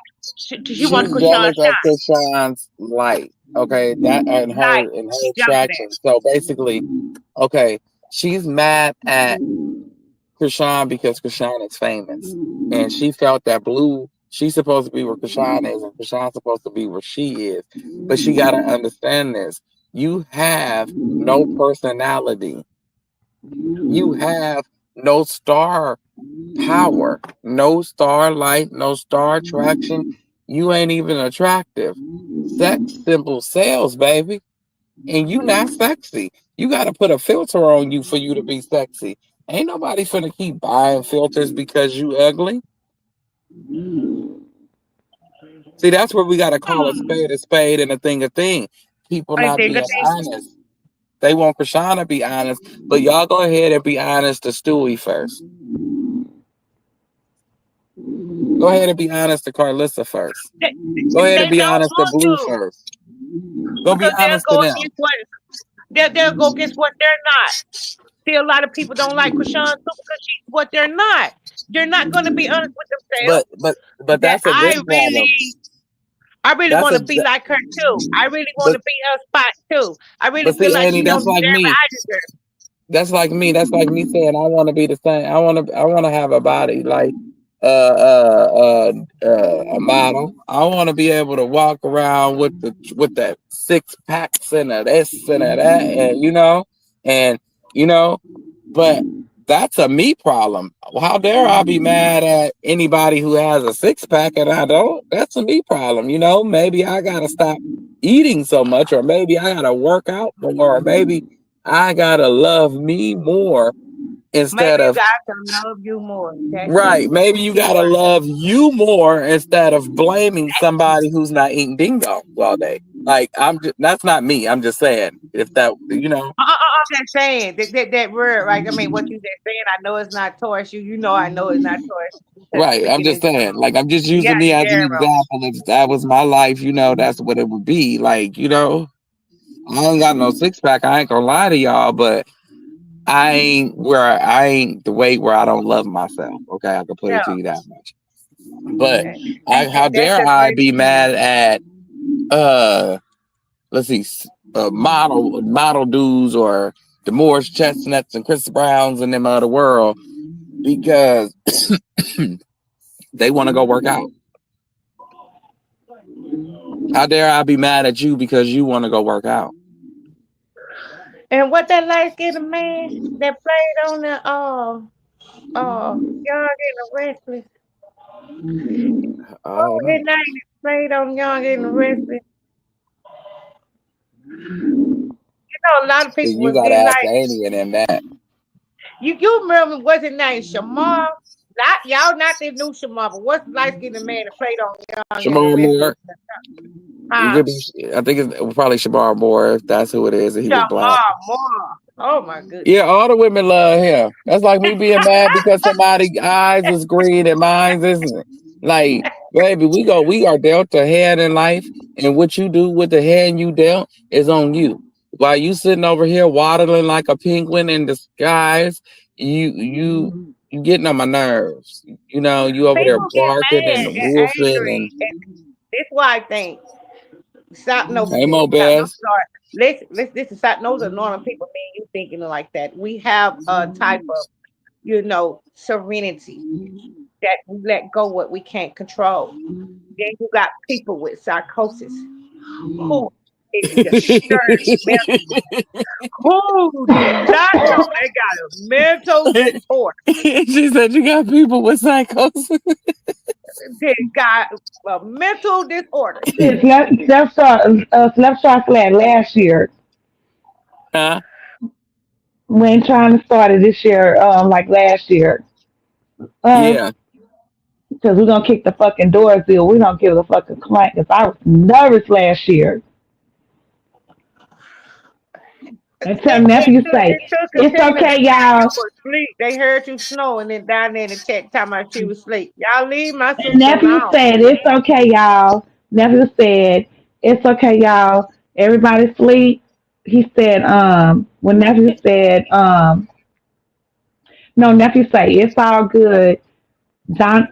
Speaker 5: She wants
Speaker 3: she's
Speaker 5: Krishan
Speaker 3: jealous of
Speaker 5: shine.
Speaker 3: Krishan's light. Okay, that
Speaker 5: Like
Speaker 3: and her
Speaker 5: she jealous of that.
Speaker 3: attraction. So basically, okay, she's mad at Krishan because Krishan is famous. And she felt that she's supposed to be where Krishan is, and Krishan's supposed to be where she is. But she got to understand this. You have no personality. You have no star power, no star light, no star attraction. You ain't even attractive. Sex simple sells, baby. And you not sexy. You gotta put a filter on you for you to be sexy. Ain't nobody finna keep buying filters because you ugly. See, that's where we gotta call a spade and a thing a thing. People
Speaker 5: I
Speaker 3: not
Speaker 5: think, I
Speaker 3: being
Speaker 5: think,
Speaker 3: honest. They want Krishana to be honest, but y'all go ahead and be honest to Stewie first. Go ahead and be honest to Karlissa first. Go ahead
Speaker 5: they
Speaker 3: and be
Speaker 5: don't
Speaker 3: honest to
Speaker 5: want
Speaker 3: Blue
Speaker 5: to
Speaker 3: first. Go be
Speaker 5: because they'll
Speaker 3: honest to
Speaker 5: go
Speaker 3: them.
Speaker 5: against what they'll go against what they're not. See, a lot of people don't like Krishan too because she's what they're not. They're not going to be honest with themselves.
Speaker 3: But
Speaker 5: That
Speaker 3: that's a good problem.
Speaker 5: I really
Speaker 3: That's
Speaker 5: want
Speaker 3: a
Speaker 5: to be like her too. I really want
Speaker 3: but
Speaker 5: to be her spot too. I really
Speaker 3: but
Speaker 5: feel
Speaker 3: see,
Speaker 5: like
Speaker 3: Annie,
Speaker 5: she don't
Speaker 3: that's like
Speaker 5: deserve what
Speaker 3: me.
Speaker 5: I deserve.
Speaker 3: That's like me. That's like me saying I want to be the same. I want to have a body like a model. I want to be able to walk around with that six packs and a this and a that, and and you know. But that's a me problem. How dare I be mad at anybody who has a six pack and I don't? That's a me problem. Maybe I gotta stop eating so much, or maybe I gotta work out more, or maybe I gotta love me more instead
Speaker 5: Maybe you
Speaker 3: of
Speaker 5: guys can love you more. That's it.
Speaker 3: right. Maybe you gotta love you more instead of blaming somebody who's not eating ding dong all day. Like that's not me. I'm just saying if
Speaker 5: I'm just saying that word, right? I mean, what you just saying, I know it's not towards you. You know, I know it's not towards you because
Speaker 3: right. I'm
Speaker 5: speaking in
Speaker 3: just saying.
Speaker 5: general.
Speaker 3: Like I'm just
Speaker 5: Yeah,
Speaker 3: using me as an
Speaker 5: general.
Speaker 3: example. If that was my life, that's what it would be. Like, I ain't got no six pack. I ain't gonna lie to y'all, but I ain't the weight where I don't love myself. Okay, I can put
Speaker 5: Yeah,
Speaker 3: it to you that much. But how
Speaker 5: that's
Speaker 3: dare
Speaker 5: the
Speaker 3: I
Speaker 5: greatest
Speaker 3: be
Speaker 5: thing.
Speaker 3: mad at let's see, model dudes or the Morris Chestnuts and Chris Browns and them of the world because they want to go work out. How dare I be mad at you because you want to go work out?
Speaker 5: And what that light skinned man that played on the Young and the Restless.
Speaker 3: I
Speaker 5: What
Speaker 3: don't
Speaker 5: was
Speaker 3: know.
Speaker 5: his name that played on Young and the Restless? A lot of
Speaker 3: See,
Speaker 5: people
Speaker 3: you
Speaker 5: was
Speaker 3: gotta
Speaker 5: getting
Speaker 3: ask
Speaker 5: like
Speaker 3: Annie and them that.
Speaker 5: you remember what's his name? Shamar? Not y'all not the new Shamar, but what's the light skinned man that played on Young and the
Speaker 3: Shamar
Speaker 5: Restless?
Speaker 3: Moore. It
Speaker 5: Huh?
Speaker 3: could be. I think it's probably Shamar Moore if that's who it is. And he was black.
Speaker 5: Shamar Moore. Oh my goodness.
Speaker 3: Yeah, all the women love him. That's like me being mad because somebody's eyes is green and mine isn't. Like, baby, we are dealt a hand in life, and what you do with the hand you dealt is on you. While you sitting over here waddling like a penguin in disguise, you getting on my nerves. You over there
Speaker 5: People get
Speaker 3: barking
Speaker 5: mad
Speaker 3: and
Speaker 5: and
Speaker 3: wolfing
Speaker 5: angry.
Speaker 3: and
Speaker 5: And this is why I think stop no
Speaker 3: hey Mo
Speaker 5: stop no
Speaker 3: Best.
Speaker 5: sorry. Listen, stop those are normal people, me and you thinking like that. We have a type of, serenity that we let go what we can't control. Then you got people with psychosis who is disturbed mentally. Who do not know they got a mental disorder.
Speaker 3: She said you got people with psychosis.
Speaker 5: They got a mental disorder.
Speaker 4: It's left chocolate last year
Speaker 3: Huh?
Speaker 4: when trying to start it this year, like last year. Uh,
Speaker 3: Yeah.
Speaker 4: because we're gonna kick the fucking doors in. We don't give a fucking clank. Cause I was nervous last year. And tell nephew say,
Speaker 5: It took
Speaker 4: it's
Speaker 5: Katrina. They
Speaker 4: okay,
Speaker 5: said you
Speaker 4: y'all.
Speaker 5: were asleep. They heard you snore and then down there in the chat talking about she was asleep. Y'all leave my
Speaker 4: And
Speaker 5: sister
Speaker 4: nephew
Speaker 5: alone.
Speaker 4: said, it's okay, y'all. Nephew said, it's okay, y'all. Everybody sleep. He said, when nephew said, no, nephew say, it's all good. Don,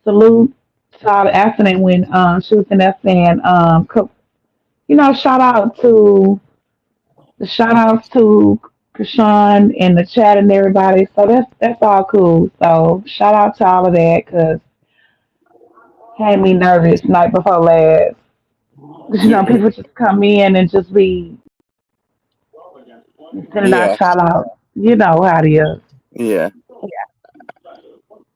Speaker 4: salute to all the accident when, she was in there saying, shout outs to Chrisean and the chat and everybody. So that's all cool. So shout out to all of that because had me nervous night before last. 'Cause, people just come in and just be sending out
Speaker 3: Yeah.
Speaker 4: shout outs. You know how it is.
Speaker 3: Yeah.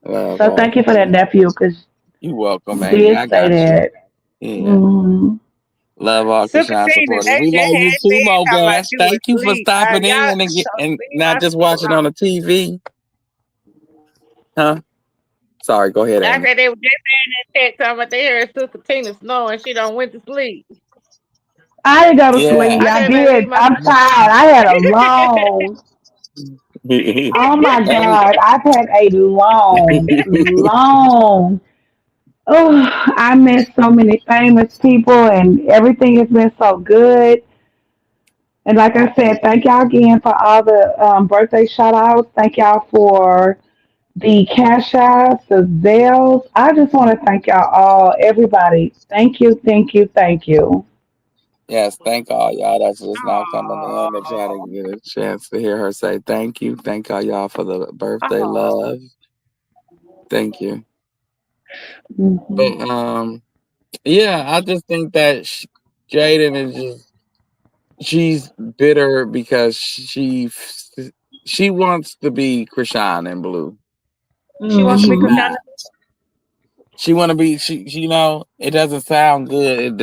Speaker 3: Well,
Speaker 4: So thank you for that, nephew, because
Speaker 3: You welcome, Amy.
Speaker 4: did
Speaker 3: I
Speaker 4: say
Speaker 3: got you.
Speaker 4: that.
Speaker 3: Yeah.
Speaker 4: Hmm.
Speaker 3: Love all
Speaker 5: Super
Speaker 3: Chrisean
Speaker 5: Tina,
Speaker 3: supporters. We
Speaker 5: they
Speaker 3: love you
Speaker 5: had
Speaker 3: too,
Speaker 5: been
Speaker 3: Mo
Speaker 5: talking about
Speaker 3: Bash.
Speaker 5: you was
Speaker 3: Thank you for
Speaker 5: asleep.
Speaker 3: stopping
Speaker 5: Y'all
Speaker 3: in and
Speaker 5: leave
Speaker 3: not
Speaker 5: my
Speaker 3: just
Speaker 5: sister
Speaker 3: watching on
Speaker 5: alone.
Speaker 3: the TV. Huh? Sorry, go ahead,
Speaker 5: I
Speaker 3: Amy.
Speaker 5: said they were just saying that text talking about they heard Sister Tina snoring. She don't went to sleep.
Speaker 4: I didn't go to
Speaker 3: Yeah.
Speaker 4: sleep.
Speaker 5: I
Speaker 4: I
Speaker 5: said, man, leave
Speaker 4: did.
Speaker 5: my
Speaker 4: I'm
Speaker 5: sister
Speaker 4: tired. I had a long. Oh my
Speaker 3: Amy.
Speaker 4: God. I've had a long, long. Oh, I met so many famous people, and everything has been so good. And like I said, thank y'all again for all the birthday shout outs. Thank y'all for the cash outs, the Zelles. I just want to thank y'all all, everybody. Thank you, thank you, thank you.
Speaker 3: Yes, thank all y'all that's just now coming in and trying to
Speaker 5: Oh,
Speaker 3: get a chance to hear her say thank you. Thank all y'all for the birthday
Speaker 5: oh.
Speaker 3: love. Thank you.
Speaker 4: Hmm.
Speaker 3: But yeah, I just think that Jaden is just she's bitter because she wants to be Krishan and Blue,
Speaker 5: She
Speaker 3: and
Speaker 5: wants to be
Speaker 3: she's
Speaker 4: Hmm.
Speaker 5: Christiana.
Speaker 3: not. She want to be you know it doesn't sound good.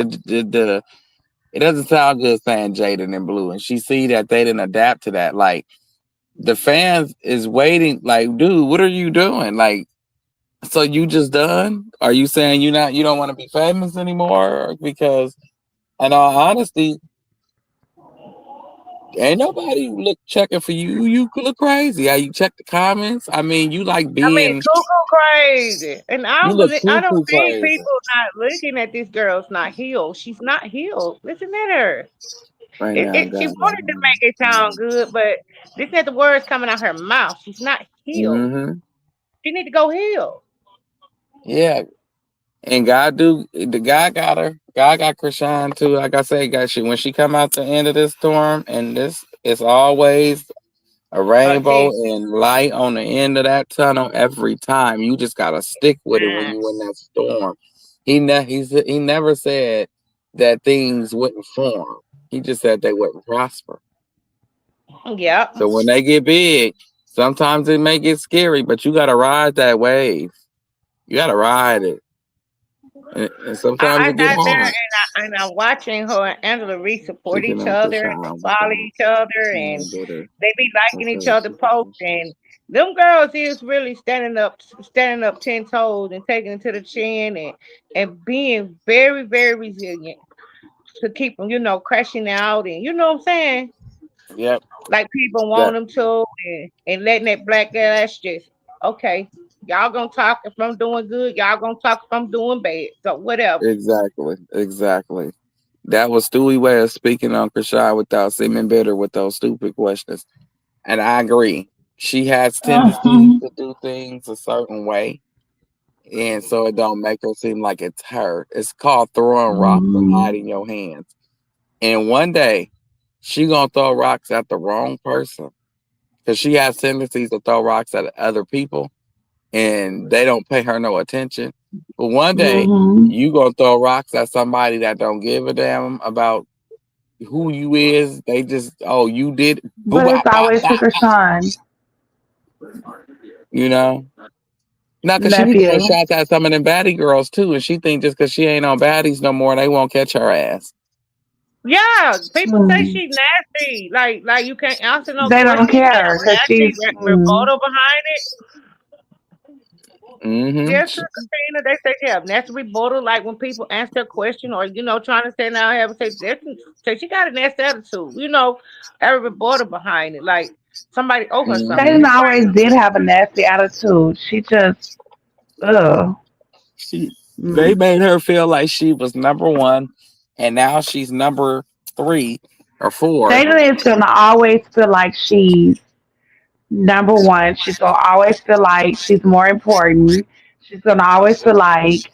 Speaker 3: It doesn't sound good saying Jaden and Blue, and she see that they didn't adapt to that. Like the fans is waiting. Like, dude, what are you doing? Like, so you just done? Are you saying you don't want to be famous anymore? Because in all honesty, ain't nobody look checking for you. You could look crazy. How you check the comments? I mean, you like
Speaker 5: I mean,
Speaker 3: being
Speaker 5: cuckoo crazy. And
Speaker 3: you look
Speaker 5: I don't
Speaker 3: cuckoo
Speaker 5: think
Speaker 3: crazy
Speaker 5: people not looking at this girl's not healed. She's not healed. Listen at her.
Speaker 3: right now,
Speaker 5: She
Speaker 3: God.
Speaker 5: wanted to make it sound good, but listen at the words coming out her mouth. She's not healed.
Speaker 3: Mm-hmm.
Speaker 5: She need to go heal.
Speaker 3: Yeah, and God do the God got her. God got Krishan too. Like I say, got she when she come out the end of this storm, and this is always a rainbow
Speaker 5: Attention.
Speaker 3: and light on the end of that tunnel every time. You just gotta stick with it when
Speaker 5: Man.
Speaker 3: you in that storm. He never said that things wouldn't form. He just said they wouldn't prosper.
Speaker 5: Yep.
Speaker 3: So when they get big, sometimes it may get scary, but you gotta ride that wave. You gotta ride it, and sometimes
Speaker 5: I
Speaker 3: it get
Speaker 5: sat there
Speaker 3: hard.
Speaker 5: and I'm watching her and Angela Reese support
Speaker 3: Speaking
Speaker 5: each
Speaker 3: of
Speaker 5: other and they
Speaker 3: Krishan, we
Speaker 5: follow
Speaker 3: don't
Speaker 5: each other and
Speaker 3: seem bitter.
Speaker 5: they be liking each
Speaker 3: Okay,
Speaker 5: other posts and them girls is really standing up 10 toes and taking it to the chin and being very, very resilient to keep them, crashing out and you know what I'm saying?
Speaker 3: yep.
Speaker 5: Like people want
Speaker 3: That
Speaker 5: them to and letting that black ass just okay. Y'all gonna talk if I'm doing good, y'all gonna talk if I'm doing bad. So whatever.
Speaker 3: exactly. That was Stewie way of speaking on Krishan without seeming bitter with those stupid questions. And I agree. She has tendencies
Speaker 4: Hmm.
Speaker 3: to do things a certain way. And so it don't make her seem like it's her. It's called throwing rocks and
Speaker 4: Hmm.
Speaker 3: hiding your hands. And one day she gonna throw rocks at the wrong person. Because she has tendencies to throw rocks at other people and they don't pay her no attention. But one day
Speaker 4: Hmm.
Speaker 3: you gonna throw rocks at somebody that don't give a damn about who you is. They just you did boo
Speaker 4: But it's
Speaker 3: bop bop
Speaker 4: always
Speaker 3: bop.
Speaker 4: took a shine,
Speaker 3: You know, now cause she be throwing
Speaker 4: nephew.
Speaker 3: shots at some of them baddie girls too, and she think just cause she ain't on baddies no more, they won't catch her ass.
Speaker 5: Yeah, people say
Speaker 4: Mm.
Speaker 5: she's nasty. Like you can't answer no
Speaker 4: They don't
Speaker 5: question. You
Speaker 4: care
Speaker 5: have
Speaker 4: because
Speaker 5: nasty
Speaker 4: she's. Mm.
Speaker 5: rebuttal behind it.
Speaker 3: Mm-hmm.
Speaker 5: Yes, Sister Tina, they say they have nasty rebuttal. Like when people answer a question or trying to say now, have say say she got a nasty attitude. Every rebuttal behind it. Like somebody owe her something.
Speaker 3: Mm-hmm.
Speaker 4: Jaden
Speaker 5: It's
Speaker 4: always
Speaker 5: crazy.
Speaker 4: did have a nasty attitude. She just, ugh.
Speaker 3: They
Speaker 4: Mm.
Speaker 3: made her feel like she was number one, and now she's number 3 or 4.
Speaker 4: Jaden is gonna always feel like she's number one. She's gonna always feel like she's more important. She's gonna always feel like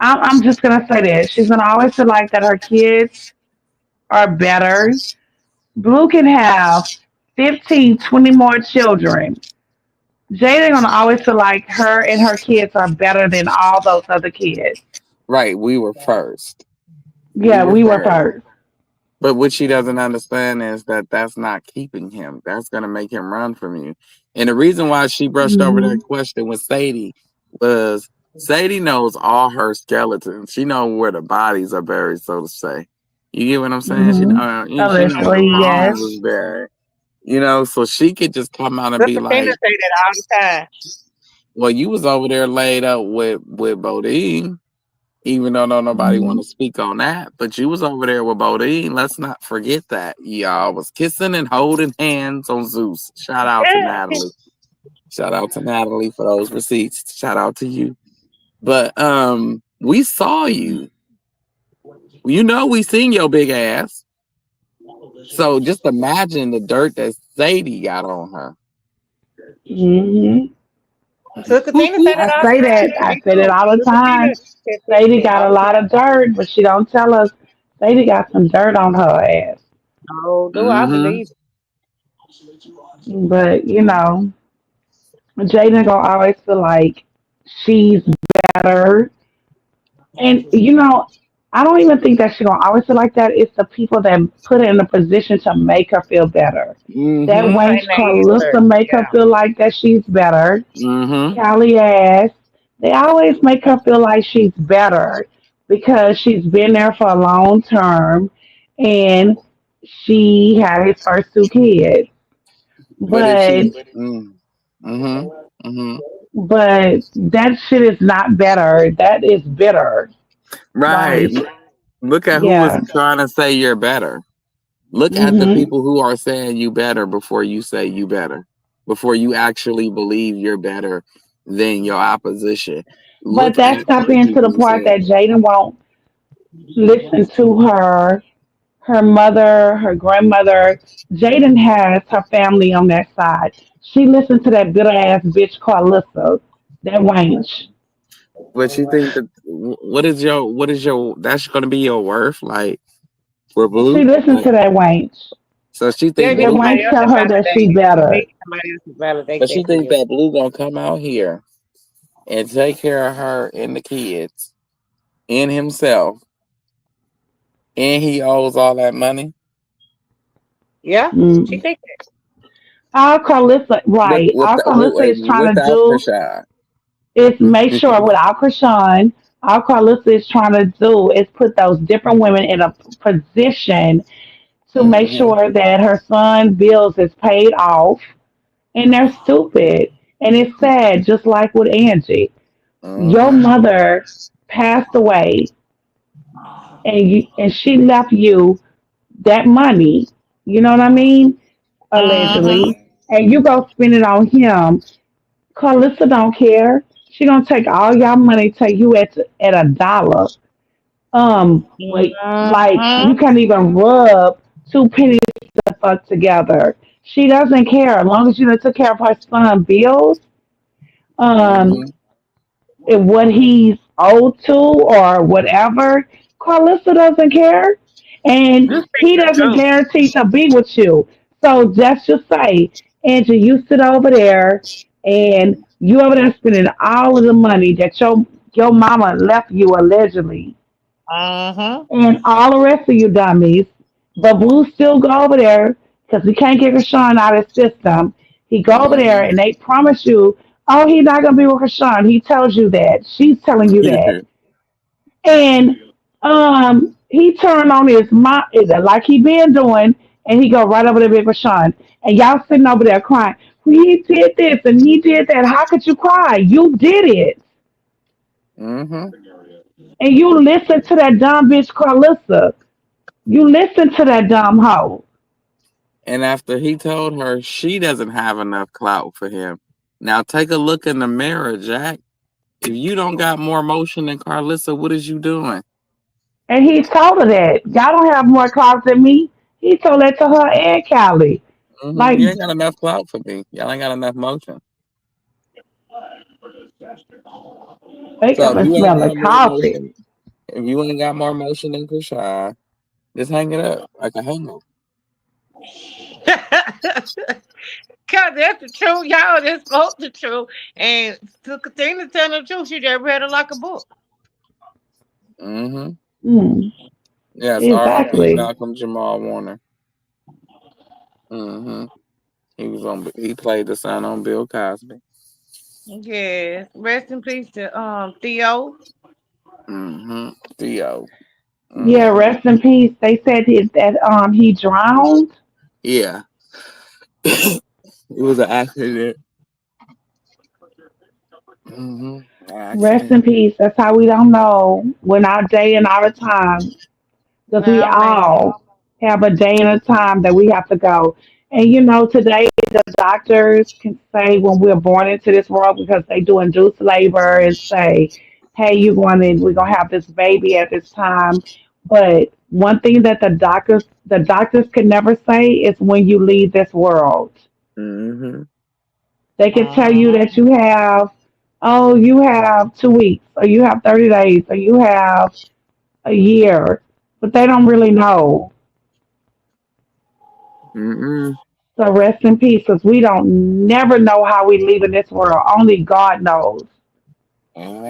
Speaker 4: I'm just gonna say this. She's gonna always feel like that her kids are better. Blue can have 15, 20 more children. Jada gonna always feel like her and her kids are better than all those other kids.
Speaker 3: Right, we were first. We
Speaker 4: Yeah,
Speaker 3: were
Speaker 4: we were
Speaker 3: first.
Speaker 4: first.
Speaker 3: But what she doesn't understand is that that's not keeping him. That's going to make him run from you. And the reason why she brushed over
Speaker 4: Hmm.
Speaker 3: that question with Sadie was Sadie knows all her skeletons. She knows where the bodies are buried, so to say. You get what I'm saying?
Speaker 4: Hmm.
Speaker 3: She know where the
Speaker 4: Allegedly,
Speaker 3: bones
Speaker 4: yes.
Speaker 3: is buried. So she could just come out and
Speaker 5: Look
Speaker 3: be
Speaker 5: at Tina
Speaker 3: like,
Speaker 5: say that all the time.
Speaker 3: "Well, you was over there laid up with Bodine." Even though no nobody want
Speaker 4: Hmm.
Speaker 3: to speak on that, but you was over there with Bodine. Let's not forget that y'all was kissing and holding hands on Zeus. Shout out to Natalie. Shout out to Natalie for those receipts. Shout out to you. But we saw you. We seen your big ass. So just imagine the dirt that Sadie got on her.
Speaker 4: Hmm.
Speaker 5: Look at Tina say that
Speaker 4: I
Speaker 5: all
Speaker 4: say
Speaker 5: the time.
Speaker 4: that.
Speaker 5: That's
Speaker 4: I
Speaker 5: me
Speaker 4: said it
Speaker 5: too.
Speaker 4: all the
Speaker 5: Look at Tina
Speaker 4: time.
Speaker 5: says
Speaker 4: Sadie
Speaker 5: that
Speaker 4: got a
Speaker 5: all the
Speaker 4: lot
Speaker 5: time.
Speaker 4: of dirt, but she don't tell us. Sadie got some dirt on her ass.
Speaker 5: Oh, do I
Speaker 3: Mm-hmm.
Speaker 5: believe
Speaker 4: But Jada gonna always feel like she's better. And I don't even think that she gonna always feel like that. It's the people that put her in a position to make her feel better. That
Speaker 5: it?
Speaker 3: Mm-hmm.
Speaker 4: wench
Speaker 5: Ain't that either?
Speaker 4: Karlissa make her
Speaker 5: Yeah.
Speaker 4: feel like that she's better.
Speaker 3: Mm-hmm.
Speaker 4: Callie ass. They always make her feel like she's better because she's been there for a long term and she had his first two kids.
Speaker 3: But if
Speaker 4: But
Speaker 3: she mm-hmm. Mm-hmm.
Speaker 4: but that shit is not better. That is bitter.
Speaker 3: Right.
Speaker 4: Like,
Speaker 3: Look at who is
Speaker 4: yeah.
Speaker 3: trying to say you're better. Look at the
Speaker 4: Mhm.
Speaker 3: people who are saying you better before you say you better. Before you actually believe you're better than your opposition.
Speaker 4: But
Speaker 3: Look
Speaker 4: that's
Speaker 3: at
Speaker 4: not
Speaker 3: the
Speaker 4: being to
Speaker 3: people
Speaker 4: the
Speaker 3: who
Speaker 4: part
Speaker 3: saying
Speaker 4: that
Speaker 3: it.
Speaker 4: Jaden won't listen to her mother, her grandmother. Jaden has her family on that side. She listened to that bitter ass bitch Karlissa, that wench.
Speaker 3: But you think that what is your that's gonna be your worth, like for
Speaker 4: She
Speaker 3: Blue?
Speaker 4: listened
Speaker 3: Like
Speaker 4: to that wench.
Speaker 3: so she
Speaker 5: They
Speaker 3: think
Speaker 5: need
Speaker 4: That
Speaker 3: Blue
Speaker 5: somebody
Speaker 4: wench
Speaker 5: else
Speaker 4: tell
Speaker 5: to
Speaker 4: her that she
Speaker 5: validate. They
Speaker 4: better.
Speaker 5: need somebody else to validate
Speaker 3: but she
Speaker 5: that for
Speaker 3: think
Speaker 5: you.
Speaker 3: that Blue gonna come out here and take care of her and the kids and himself and he owes all that money.
Speaker 5: Yeah, she
Speaker 4: Mm.
Speaker 5: think that.
Speaker 4: All Carlissa, right? All Carlissa is trying to
Speaker 3: Without
Speaker 4: do
Speaker 3: Krishan.
Speaker 4: is make sure without Krishan, all Carlissa is trying to do is put those different women in a position to make
Speaker 3: Mm-hmm.
Speaker 4: sure that her son bills is paid off, and they're stupid. And it's sad, just like with Angie. Your
Speaker 3: Mm-hmm.
Speaker 4: mother passed away, and she left you that money. You know what I mean?
Speaker 5: Mm-hmm.
Speaker 4: Allegedly, and you go spend it on him. Carlissa don't care. She gonna take all y'all money, take you at a dollar. Like
Speaker 5: Mm-hmm.
Speaker 4: you can't even rub two pennies to fuck together. She doesn't care as long as you done took care of her son bills. Um,
Speaker 3: Mm-hmm.
Speaker 4: and what he's owed to or whatever. Carlissa doesn't care,
Speaker 5: You
Speaker 4: and
Speaker 5: speak
Speaker 4: he
Speaker 5: the
Speaker 4: doesn't
Speaker 5: truth.
Speaker 4: guarantee to be with you. So let's just say, Angie, you sit over there and you over there spending all of the money that your mama left you allegedly,
Speaker 5: Mm-hmm.
Speaker 4: and all the rest of you dummies. But Blue still go over there because he can't get Rashawn out of his system. He go over there
Speaker 3: Mm-hmm.
Speaker 4: and they promise you, oh, he's not gonna be with Rashawn. He tells you that. She's telling you that. And he turned on his mom like he been doing, and he go right over there with Rashawn. And y'all sitting over there crying. He did this and he did that. How could you cry? You did it.
Speaker 3: Mm-hmm.
Speaker 4: And you listen to that dumb bitch Carlissa. You listen to that dumb hoe.
Speaker 3: And after he told her she doesn't have enough clout for him. Now take a look in the mirror, Jack. If you don't got more motion than Carlissa, what is you doing?
Speaker 4: And he told her that. Y'all don't have more clout than me. He told that to her and Callie.
Speaker 3: Mm-hmm.
Speaker 4: Like,
Speaker 3: You ain't got enough clout for me. Y'all ain't got enough motion.
Speaker 4: wake
Speaker 3: So
Speaker 4: up
Speaker 3: if
Speaker 4: and
Speaker 3: you ain't
Speaker 4: smell the
Speaker 3: got more
Speaker 4: coffee.
Speaker 3: motion, if you ain't got more motion than Krishan, just hang it up like a hanger.
Speaker 5: Cause that's the truth, y'all. That's both the truth. And to continue to tell the truth, she just read it like a book.
Speaker 3: Mm-hmm.
Speaker 4: Mm,
Speaker 3: Yes, R.I.P.
Speaker 4: exactly.
Speaker 3: Malcolm Jamal Warner. Mm-hmm. He played the son on Bill Cosby.
Speaker 5: Yes. Rest in peace to Theo.
Speaker 3: Mm-hmm. Theo.
Speaker 4: Yeah,
Speaker 3: Mm-hmm.
Speaker 4: rest in peace. They said he drowned.
Speaker 3: Yeah. It was an accident. Mm-hmm.
Speaker 4: Rest in
Speaker 3: Accident.
Speaker 4: peace. That's how we don't know when our day and our time, because we
Speaker 5: Well, man.
Speaker 4: all have a day and a time that we have to go. And today the doctors can say when we're born into this world because they do induced labor and say, "Hey, we're gonna have this baby at this time." But one thing that the doctors can never say is when you leave this world.
Speaker 3: Mm-hmm.
Speaker 4: They can tell you
Speaker 5: Uh-huh.
Speaker 4: that you have 2 weeks, or you have 30 days, or you have a year, but they don't really know.
Speaker 3: Mm-hmm.
Speaker 4: So rest in peace, because we don't never know how we leave in this world. Only God knows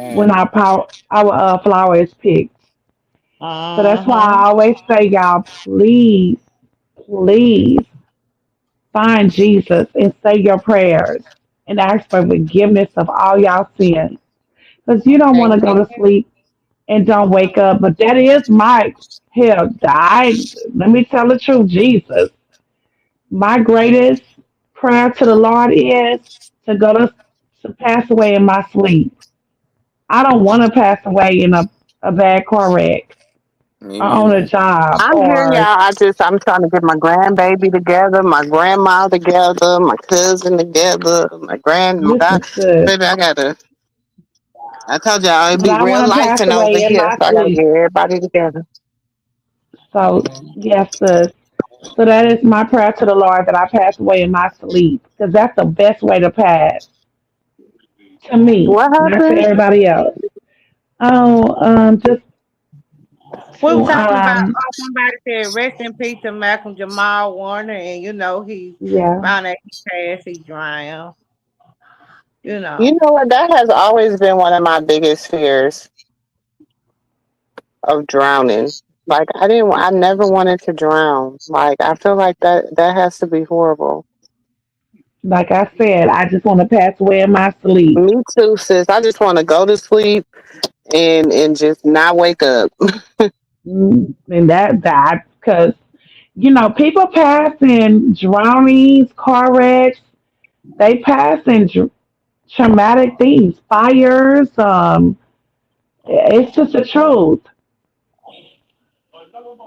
Speaker 4: when
Speaker 3: Amen.
Speaker 4: our flower is picked. So that's why
Speaker 5: Uh-huh.
Speaker 4: I always say, y'all, please, please find Jesus and say your prayers and ask for forgiveness of all y'all sins. Because you don't want to go
Speaker 5: Amen.
Speaker 4: to sleep and don't wake up. But that is my hell. Let me tell the truth, Jesus. My greatest prayer to the Lord is to to pass away in my sleep. I don't want to pass away in a bad car wreck
Speaker 3: Me
Speaker 4: or on a
Speaker 3: neither.
Speaker 4: job
Speaker 1: I'm here, y'all.
Speaker 4: or
Speaker 1: I'm trying to get my grandbaby together, my grandma together, my cousin together, my
Speaker 4: this
Speaker 1: god.
Speaker 4: is good.
Speaker 1: Baby, I told y'all it'd
Speaker 4: But
Speaker 1: be
Speaker 4: I
Speaker 1: real
Speaker 4: want to
Speaker 1: life
Speaker 4: pass
Speaker 1: and over
Speaker 4: away in
Speaker 1: here,
Speaker 4: my
Speaker 1: so I gotta
Speaker 4: sleep.
Speaker 1: get everybody together.
Speaker 4: So yes, sis. So that is my prayer to the Lord that I pass away in my sleep because that's the best way to pass to me,
Speaker 1: What
Speaker 4: not to
Speaker 1: happened?
Speaker 4: everybody else. Oh, just
Speaker 5: We were
Speaker 4: to
Speaker 5: talking about somebody said rest in peace to Malcolm Jamal Warner, and he
Speaker 4: yeah.
Speaker 5: found out he passed, he drowned. You
Speaker 1: You
Speaker 5: know,
Speaker 1: know what? That has always been one of my biggest fears of drowning. Like I never wanted to drown. Like I feel like that has to be horrible.
Speaker 4: Like I said, I just want to pass away in my sleep.
Speaker 1: Me too, sis. I just want to go to sleep and just not wake up.
Speaker 4: And that because people pass in drownings, car wrecks. They pass in traumatic things, fires. It's just the truth.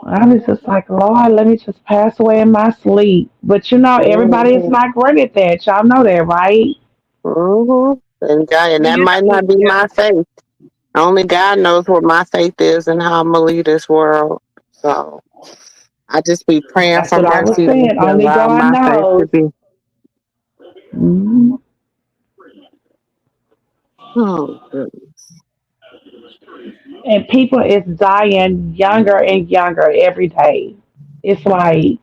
Speaker 4: I was just like, Lord, let me just pass away in my sleep. But everybody is
Speaker 1: hmm
Speaker 4: not great at that. Y'all know that, right?
Speaker 1: hmm and that
Speaker 5: you
Speaker 1: might
Speaker 5: know,
Speaker 1: not be
Speaker 5: yeah.
Speaker 1: my faith. Only God knows what my faith is and how I'm gonna lead this world. So I just be praying
Speaker 4: That's
Speaker 1: for
Speaker 4: what I was
Speaker 1: mercy
Speaker 4: saying.
Speaker 1: to
Speaker 4: Only
Speaker 1: allow
Speaker 4: God
Speaker 1: my faith to
Speaker 4: knows.
Speaker 1: be.
Speaker 4: Mhm.
Speaker 1: Oh, goodness.
Speaker 4: And people is dying younger and younger every day. It's like,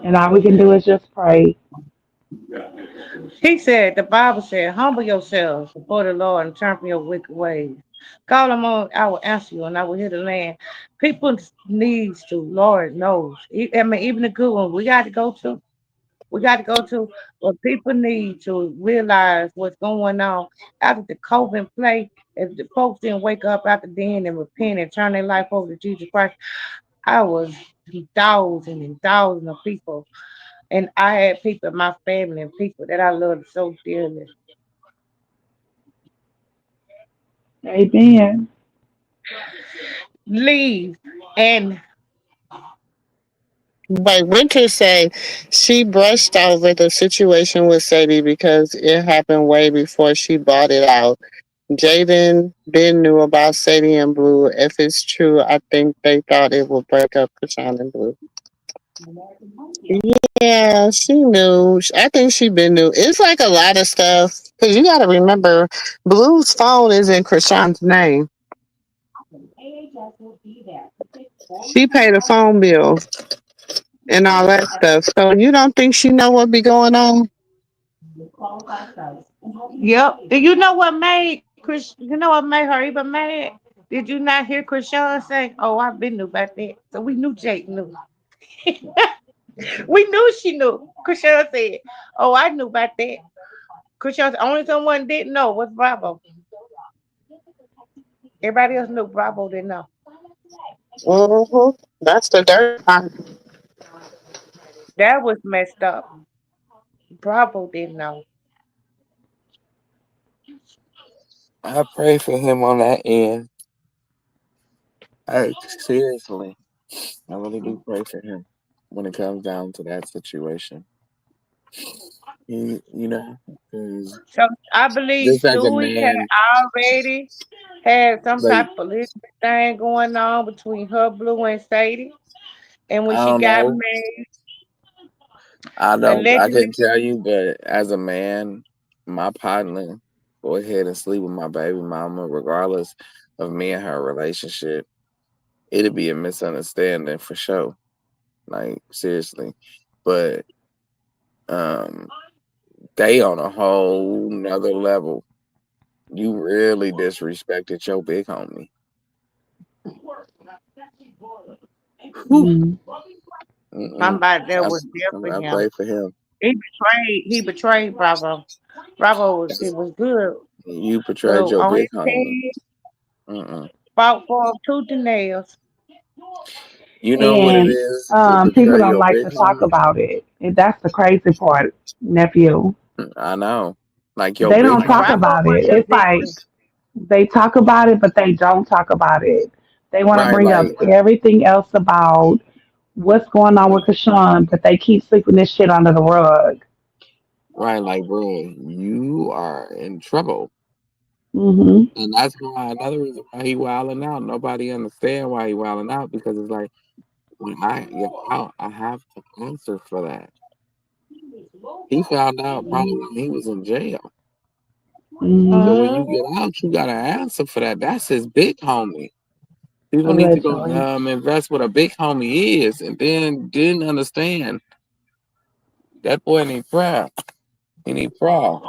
Speaker 4: and all we can do is just pray.
Speaker 5: He said, the Bible said, humble yourselves before the Lord and turn from your wicked ways. Call him on, I will answer you, and I will hear the land. People needs to, Lord knows. I mean, even the good ones, we got to go to. We got to go to, but people need to realize what's going on after the COVID play. If the folks didn't wake up after then and repent and turn their life over to Jesus Christ, I was thousands and thousands of people. And I had people in my family and people that I loved so dearly
Speaker 4: Amen.
Speaker 5: leave. And
Speaker 1: But Winter say she brushed over the situation with Sadie because it happened way before she bought it out. Jaden Ben knew about Sadie and Blue. If it's true, I think they thought it would break up Krishan and Blue. Yeah, she knew. I think she been knew. It's like a lot of stuff because you got to remember, Blue's phone is in Krishan's name. She paid a phone bill and all that stuff. So you don't think she know what be going on?
Speaker 5: yep. Do you know what made Chris? You know what made her even mad? Did you not hear Krishan say, "Oh, I've been knew about that"? So we knew Jake knew. We knew she knew. Chrisean said, "Oh, I knew about that." Chrisean, the only someone didn't know was Bravo. Everybody else knew. Bravo didn't know.
Speaker 1: Hmm. That's the dirty part.
Speaker 5: That was messed up. Bravo didn't know.
Speaker 3: I pray for him on that end. Seriously, I really do pray for him when it comes down to that situation. You know, 'cause
Speaker 5: So I believe
Speaker 3: just as a
Speaker 5: Stewie
Speaker 3: man,
Speaker 5: had already had some
Speaker 3: like
Speaker 5: type of political thing going on between her, Blue, and Sadie. And when
Speaker 3: I
Speaker 5: she
Speaker 3: don't
Speaker 5: got
Speaker 3: know,
Speaker 5: married,
Speaker 3: I
Speaker 5: allegedly,
Speaker 3: couldn't tell you, but as a man, my partner go ahead and sleep with my baby mama, regardless of me and her relationship. It'd be a misunderstanding for sure. Like seriously, but um, they on a whole nother level. You really disrespected your big homie. Whew.
Speaker 4: Mm.
Speaker 3: Mm-mm.
Speaker 5: somebody that
Speaker 3: I,
Speaker 5: was there for
Speaker 3: I
Speaker 5: him.
Speaker 3: pray for him.
Speaker 5: He betrayed Bravo. Bravo was it was good.
Speaker 3: You portrayed
Speaker 5: Well,
Speaker 3: your
Speaker 5: on
Speaker 3: big
Speaker 5: his
Speaker 3: homie.
Speaker 5: team,
Speaker 3: Mm-mm.
Speaker 5: fought for him tooth and nails.
Speaker 3: You know what it
Speaker 4: And
Speaker 3: is to
Speaker 4: people
Speaker 3: betray
Speaker 4: don't
Speaker 3: your
Speaker 4: like
Speaker 3: big
Speaker 4: to talk
Speaker 3: homie?
Speaker 4: about it. And that's the crazy part, nephew.
Speaker 3: I know. Like your
Speaker 4: They
Speaker 3: big
Speaker 4: don't talk
Speaker 3: homie.
Speaker 5: Bravo
Speaker 4: about
Speaker 5: was
Speaker 4: it.
Speaker 5: the
Speaker 4: It's like
Speaker 5: victim.
Speaker 4: they talk about it, but they don't talk about it. They want to
Speaker 3: Right,
Speaker 4: bring up
Speaker 3: like
Speaker 4: everything else about what's going on with Kashawn, but they keep sweeping this shit under the rug.
Speaker 3: right, like bro, you are in trouble.
Speaker 4: Hmm.
Speaker 3: And that's why another reason why he wilding out. Nobody understand why he wilding out because it's like when I get out, I have to answer for that. He found out probably when he was in jail.
Speaker 4: Hmm.
Speaker 3: So when
Speaker 5: Mm-hmm.
Speaker 3: you get out, you gotta answer for that. That's his big homie. People need to go
Speaker 4: Allegedly.
Speaker 3: invest what a big homie is, and then didn't understand that boy need prayer. He need prayer.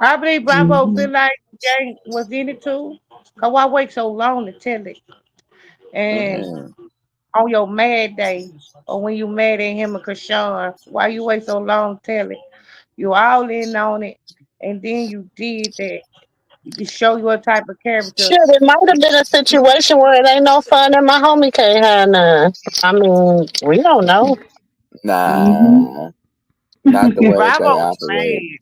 Speaker 5: I believe Bravo
Speaker 4: Hmm.
Speaker 5: feel like Jay was in it too. Cause why wait so long to tell it? And
Speaker 3: Mm-mm.
Speaker 5: on your mad day, or when you mad at him and Krishan, why you wait so long to tell it? You all in on it, and then you did that to show your type of character.
Speaker 1: Shit, it might have been a situation where it ain't no fun and my homie can't have none. I mean, we don't know.
Speaker 4: Hmm.
Speaker 3: Nah, not the way that
Speaker 5: Bravo
Speaker 3: they
Speaker 5: was
Speaker 3: operate.
Speaker 5: mad.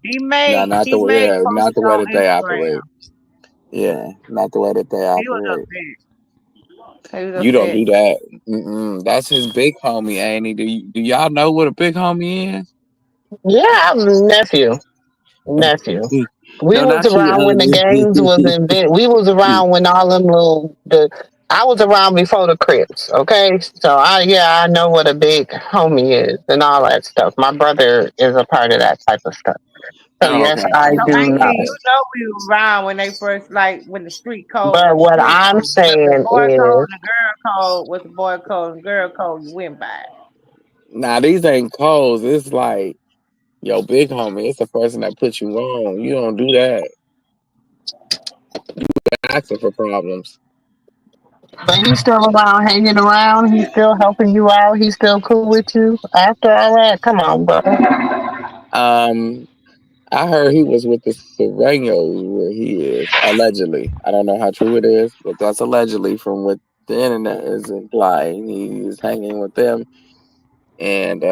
Speaker 5: He
Speaker 3: Nah,
Speaker 5: made
Speaker 3: not
Speaker 5: he
Speaker 3: the way.
Speaker 5: made
Speaker 3: Yeah, not
Speaker 5: posts
Speaker 3: the way
Speaker 5: on
Speaker 3: that they operate.
Speaker 5: Instagram.
Speaker 3: Yeah, not the way that they
Speaker 5: He was
Speaker 3: operate.
Speaker 5: upset. He was
Speaker 3: You don't
Speaker 5: upset.
Speaker 3: do that. Mm-mm. That's his big homie, ain't he? Do y'all know what a big homie is?
Speaker 1: Yeah, nephew. We
Speaker 3: No,
Speaker 1: was
Speaker 3: not you,
Speaker 1: around when the
Speaker 3: honey.
Speaker 1: gangs was invented. We was around when all them little the. I was around before the Crips. Okay, so I know what a big homie is and all that stuff. My brother is a part of that type of stuff. So
Speaker 3: Oh,
Speaker 1: yes,
Speaker 3: okay,
Speaker 1: I
Speaker 5: So
Speaker 1: do
Speaker 3: okay,
Speaker 1: know.
Speaker 5: Auntie,
Speaker 3: okay.
Speaker 5: you know we were around when they first like when the street code
Speaker 1: But
Speaker 5: was the
Speaker 1: what
Speaker 5: street
Speaker 1: I'm
Speaker 5: code. The
Speaker 1: saying
Speaker 5: boy code
Speaker 1: is,
Speaker 5: and the girl code was the boy code and girl code you went by.
Speaker 3: Nah, these ain't calls. It's like, yo, big homie. It's the person that put you on. You don't do that. Asking for problems.
Speaker 1: but he's still around, hanging around. He's still helping you out. He's still cool with you after all that. Come on, bro.
Speaker 3: Um, I heard he was with the Serenos where he is allegedly. I don't know how true it is, but that's allegedly from what the internet is implying. He's hanging with them, and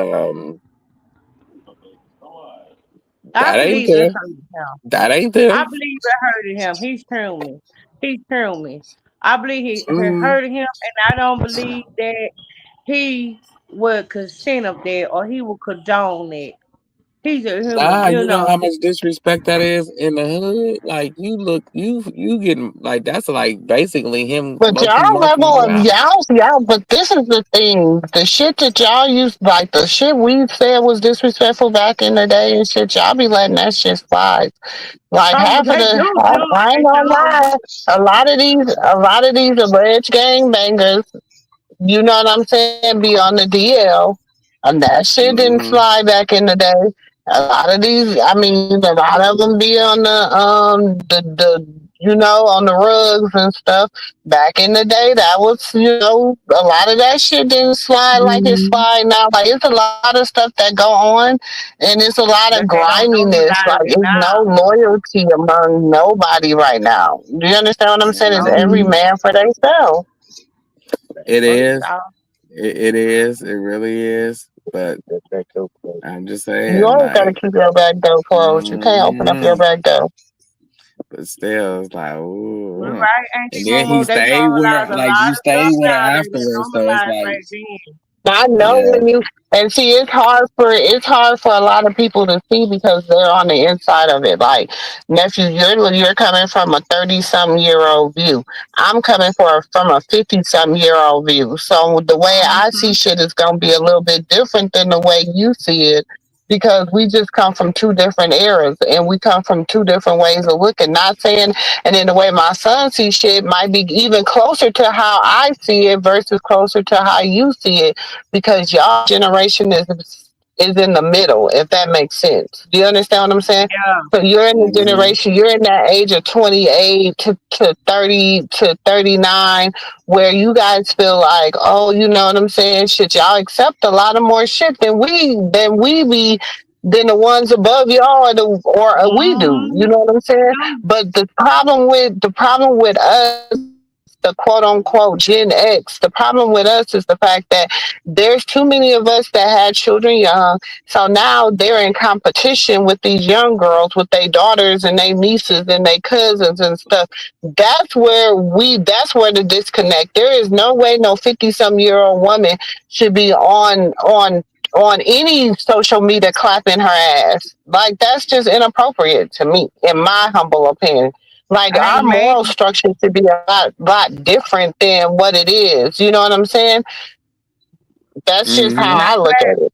Speaker 5: I
Speaker 3: that ain't
Speaker 5: believe it
Speaker 3: them.
Speaker 5: hurted him.
Speaker 3: That ain't
Speaker 5: I
Speaker 3: them.
Speaker 5: believe it hurted him. He's telling me. He's telling me. I believe he
Speaker 3: Mm,
Speaker 5: hurted him, and I don't believe that he would consent of that or he would condone it. He's a human,
Speaker 3: nah,
Speaker 5: you
Speaker 3: you know
Speaker 5: know.
Speaker 3: how much disrespect that is in the hood. Like you getting like that's like basically him
Speaker 1: But
Speaker 3: low key
Speaker 1: y'all
Speaker 3: marking
Speaker 1: level
Speaker 3: you
Speaker 1: of
Speaker 3: out.
Speaker 1: y'all. But this is the thing: the shit that y'all used, like the shit we said was disrespectful back in the day and shit. Y'all be letting that shit slide. Like
Speaker 5: But
Speaker 1: half of
Speaker 5: they
Speaker 1: the,
Speaker 5: do
Speaker 1: I ain't
Speaker 5: they
Speaker 1: gonna
Speaker 5: do.
Speaker 1: lie. A lot of these alleged gangbangers, you know what I'm saying, be on the DL, and that shit didn't
Speaker 3: Mm-hmm.
Speaker 1: fly back in the day. A lot of these, I mean, a lot of them be on the on the rugs and stuff. Back in the day, that was, a lot of that shit didn't slide like it's
Speaker 4: Mm-hmm.
Speaker 1: slide now. Like, it's a lot of stuff that go on, and it's a lot of
Speaker 5: But they don't
Speaker 1: griminess. Like,
Speaker 5: normalize it
Speaker 1: it's no
Speaker 5: now.
Speaker 1: loyalty among nobody right now. Do you understand what I'm saying? It's
Speaker 3: No,
Speaker 1: every man for themselves.
Speaker 3: it
Speaker 5: But it's
Speaker 3: is.
Speaker 5: all
Speaker 3: It is. It really is. But I'm just
Speaker 1: You
Speaker 3: saying,
Speaker 1: always got to
Speaker 3: like,
Speaker 1: keep your back door closed. You can't open up your
Speaker 3: mhm.
Speaker 1: back door.
Speaker 3: But still, it's like,
Speaker 5: we're
Speaker 3: ooh.
Speaker 5: right,
Speaker 3: And
Speaker 5: Auntie
Speaker 3: then he
Speaker 5: Momo. They
Speaker 3: stayed with
Speaker 5: normalize
Speaker 3: her.
Speaker 5: a
Speaker 3: Like,
Speaker 5: lot
Speaker 3: you
Speaker 5: of
Speaker 3: stayed
Speaker 5: stuff
Speaker 3: with her
Speaker 5: now that was
Speaker 3: afterwards. So it's
Speaker 5: normalized
Speaker 3: like,
Speaker 5: back then.
Speaker 1: I know
Speaker 3: yeah.
Speaker 1: when you and see it's hard for a lot of people to see because they're on the inside of it. Like, nephew, you're coming from a 30-something-year-old view. I'm coming from a 50-something-year-old view. So the way I see
Speaker 5: Hmm.
Speaker 1: shit is gonna be a little bit different than the way you see it because we just come from two different eras and we come from two different ways of looking. Not saying, and then the way my son sees shit might be even closer to how I see it versus closer to how you see it because y'all generation is in the middle, if that makes sense. Do you understand what I'm saying?
Speaker 5: Yeah.
Speaker 1: So you're in the
Speaker 3: Hmm.
Speaker 1: generation, you're in that age of 28 to 30 to 39 where you guys feel like, oh, you know what I'm saying? Shit, y'all accept a lot of more shit than we be than the ones above y'all or we do. You
Speaker 5: Hmm.
Speaker 1: know what I'm saying? But the problem with us, the quote unquote Gen X, the problem with us is the fact that there's too many of us that had children young. So now they're in competition with these young girls, with their daughters and their nieces and their cousins and stuff. That's where the disconnect. There is no way no 50-some-year-old woman should be on any social media clapping her ass. Like, that's just inappropriate to me, in my humble opinion. Like, our moral
Speaker 5: Amen.
Speaker 1: structure should be a lot different than what it is. You know what I'm saying? That's just how
Speaker 3: Hmm.
Speaker 5: Now,
Speaker 1: I look at it.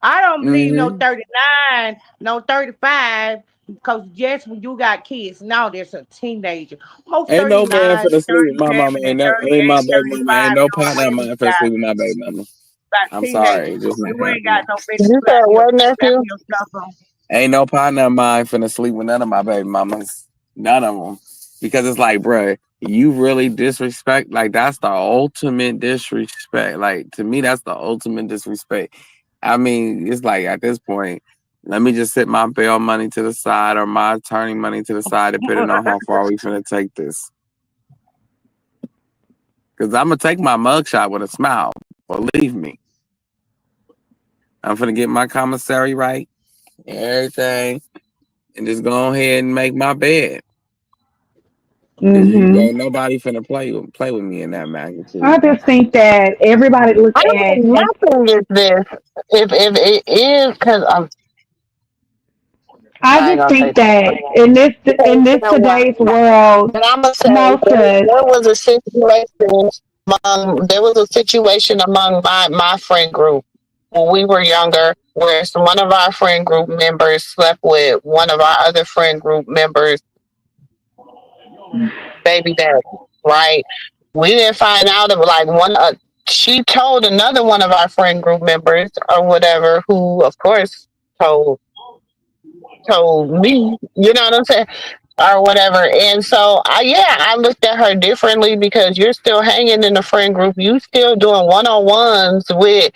Speaker 5: I don't believe no
Speaker 3: Hmm.
Speaker 5: 39, no 35, because yes, when you got kids now, there's a teenager. Most
Speaker 3: Ain't no man
Speaker 5: 39,
Speaker 3: finna sleep with my
Speaker 5: 37,
Speaker 3: mama.
Speaker 5: and
Speaker 3: Ain't no, I mean, my
Speaker 5: 38,
Speaker 3: baby mama. Ain't
Speaker 5: 35
Speaker 3: no
Speaker 5: year old
Speaker 3: partner of
Speaker 5: women
Speaker 3: mine finna sleep with my baby mama.
Speaker 5: got
Speaker 3: I'm sorry.
Speaker 5: teenagers.
Speaker 3: It's just not
Speaker 5: You ain't got
Speaker 3: happening.
Speaker 5: no business
Speaker 1: You said what,
Speaker 5: slapping
Speaker 1: nephew?
Speaker 5: your stuff on.
Speaker 3: Ain't no partner of mine finna sleep with none of my baby mamas. None of them. Because it's like, bruh, you really disrespect. Like, that's the ultimate disrespect. Like, to me, that's the ultimate disrespect. I mean, it's like at this point, let me just sit my bail money to the side or my attorney money to the side, depending on how far we finna take this. Because I'm gonna take my mugshot with a smile. Believe me. I'm finna get my commissary right, and everything, and just go ahead and make my bed. Cause you
Speaker 4: Mm-hmm.
Speaker 3: ain't nobody finna play with me in that
Speaker 4: I
Speaker 3: magnitude.
Speaker 4: just think that everybody look
Speaker 1: I
Speaker 4: at
Speaker 1: don't. My thing is this: if it is, because
Speaker 4: I
Speaker 1: I ain't
Speaker 4: just
Speaker 1: gonna say
Speaker 4: think
Speaker 1: too
Speaker 4: that
Speaker 1: much.
Speaker 4: in
Speaker 1: Because
Speaker 4: this
Speaker 1: you know what?
Speaker 4: today's world,
Speaker 1: But I'm gonna say
Speaker 4: no sis.
Speaker 1: there was a situation among my friend group when we were younger, where one of our friend group members slept with one of our other friend group members' baby daddy. Right? We didn't find out of like one. She told another one of our friend group members or whatever, who of course told told me. You know what I'm saying? Or whatever. And so I looked at her differently because you're still hanging in the friend group. You still doing one-on-ones with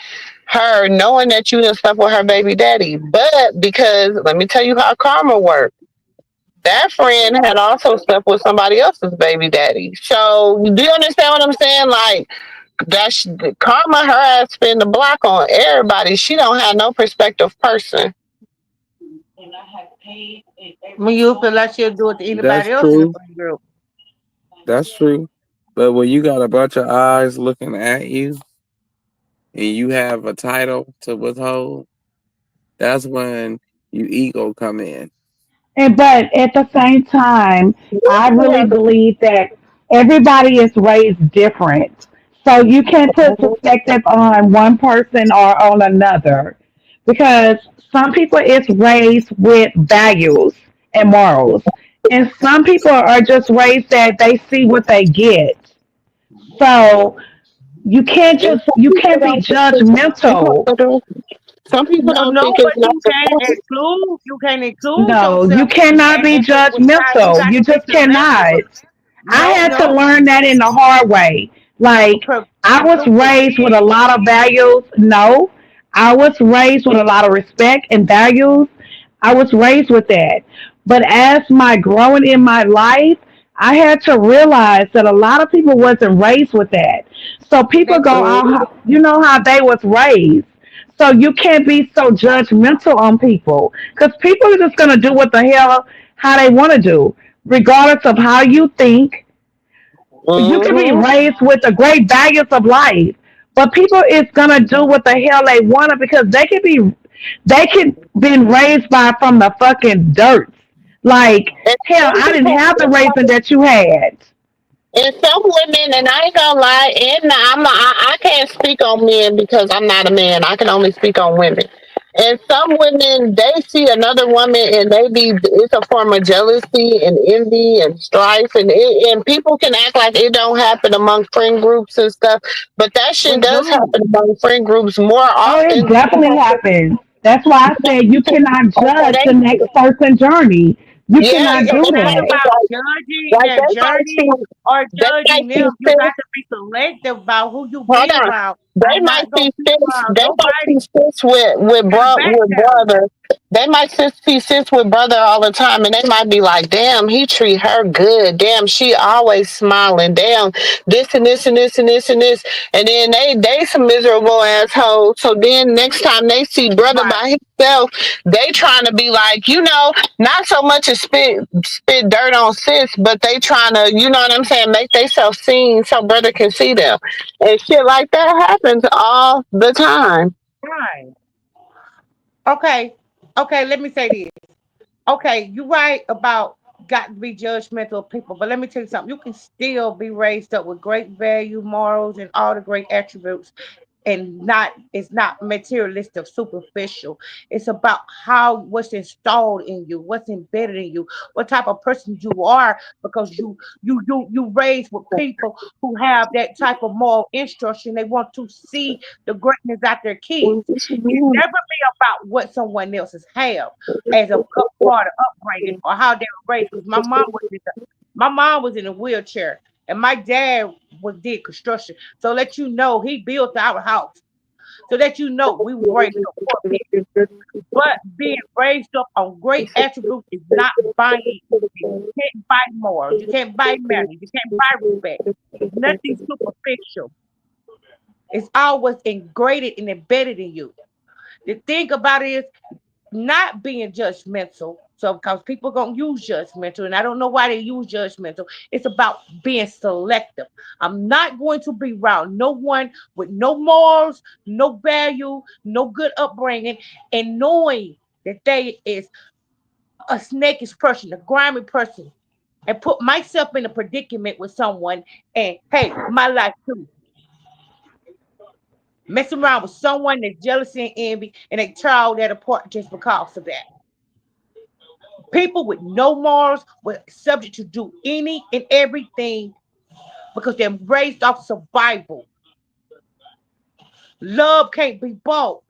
Speaker 1: her, knowing that you done slept with her baby daddy. But because let me tell you how karma works. That friend had also slept with somebody else's baby daddy. So do you understand what I'm saying? Like, that's karma. Her ass spin the block on everybody. She don't have no perspective person.
Speaker 5: When you feel like she'll do it to
Speaker 3: That's
Speaker 5: anybody else in the
Speaker 3: true.
Speaker 5: friend group.
Speaker 3: That's true. But when you got a bunch of eyes looking at you and you have a title to withhold, that's when you ego come in.
Speaker 4: And but at the same time, I really believe that everybody is raised different. So you can't put perspective on one person or on another because some people is raised with values and morals. And some people are just raised that they see what they get. So you can't be judgmental.
Speaker 1: Some people
Speaker 5: No,
Speaker 1: don't
Speaker 5: no,
Speaker 1: think
Speaker 5: but
Speaker 1: it's
Speaker 5: you can't
Speaker 1: necessary.
Speaker 5: exclude. You can't include
Speaker 4: No, you
Speaker 5: yourself
Speaker 4: cannot be
Speaker 5: in which side. You
Speaker 4: judgmental.
Speaker 5: got
Speaker 4: You
Speaker 5: to be
Speaker 4: just
Speaker 5: selective.
Speaker 4: cannot. I
Speaker 5: No,
Speaker 4: had to
Speaker 5: no,
Speaker 4: learn that in the hard way. Like, I was
Speaker 5: super
Speaker 4: raised with a
Speaker 5: big.
Speaker 4: lot of values. No, I was raised with a lot of respect and values. I was raised with that. But as my growing in my life, I had to realize that a lot of people wasn't raised with that. So people go
Speaker 5: Exactly.
Speaker 4: out, you know how they was raised. So you can't be so judgmental on people because people are just gonna do what the hell how they want to do, regardless of how you think. You can be
Speaker 1: Mm-hmm.
Speaker 4: raised with the great values of life, but people is gonna do what the hell they want to because they can been raised by from the fucking dirt. Like
Speaker 1: And
Speaker 4: hell,
Speaker 1: some
Speaker 4: I didn't
Speaker 1: people,
Speaker 4: have the raising that you had.
Speaker 1: and some women, and I ain't gonna lie, and I can't speak on men because I'm not a man. I can only speak on women. And some women, they see another woman, and it's a form of jealousy and envy and strife, and people can act like it don't happen among friend groups and stuff, but that shit
Speaker 5: We
Speaker 1: does
Speaker 5: do.
Speaker 1: happen among friend groups more
Speaker 4: Oh, it
Speaker 1: often.
Speaker 4: definitely happens. That's why I said you cannot
Speaker 1: Okay,
Speaker 4: judge the next person's journey. You
Speaker 1: yeah,
Speaker 4: cannot
Speaker 5: It's
Speaker 4: do
Speaker 5: not
Speaker 4: that.
Speaker 5: about judging
Speaker 1: like
Speaker 5: their journey or
Speaker 1: they might
Speaker 5: judging
Speaker 1: see
Speaker 5: them. You got
Speaker 1: sis.
Speaker 5: to be selective about who you
Speaker 1: Hold
Speaker 5: be
Speaker 1: on.
Speaker 5: around.
Speaker 1: They
Speaker 5: I'm
Speaker 1: might
Speaker 5: not gonna
Speaker 1: see
Speaker 5: be
Speaker 1: sis.
Speaker 5: around
Speaker 1: They might see
Speaker 5: nobody
Speaker 1: sis
Speaker 5: that back
Speaker 1: with
Speaker 5: down.
Speaker 1: brother. They might see sis with brother all the time, and they might be like, "Damn, he treat her good. Damn, she always smiling. Damn, this and this and this and this and this." And then they some miserable assholes. So then next time they see brother
Speaker 5: Right,
Speaker 1: by himself, they trying to be like, not so much as spit dirt on sis, but they trying to, you know what I'm saying, make themselves seen so brother can see them. And shit like that happens all the time.
Speaker 5: right. Okay, okay. Let me say this. Okay, you're right about got to be judgmental of people, but let me tell you something. You can still be raised up with great value, morals, and all the great attributes, and not it's not materialistic, superficial. It's about how what's installed in you, what's embedded in you, what type of person you are, because you raised with people who have that type of moral instruction. They want to see the greatness out their kids. It's never be about what someone else's have as a part of upbringing or how they were raised. Because my mom was in a wheelchair and my dad was did construction. So let you know he built our house. So that you know we was raised up poor people. But being raised up on great attributes is not buying anything. You can't buy morals. You can't buy money. You can't buy respect. It's nothing superficial. It's always ingrained and embedded in you. The thing about it is not being judgmental. So because people gonna use judgmental, and I don't know why they use judgmental. It's about being selective. I'm not going to be around no one with no morals, no value, no good upbringing, and knowing that they is a snakish person, a grimy person, and put myself in a predicament with someone. And hey, my life too. Messing around with someone that's jealousy and envy, and they tear all that apart just because of that. People with no morals were subject to do any and everything because they're raised off survival. Love can't be bought.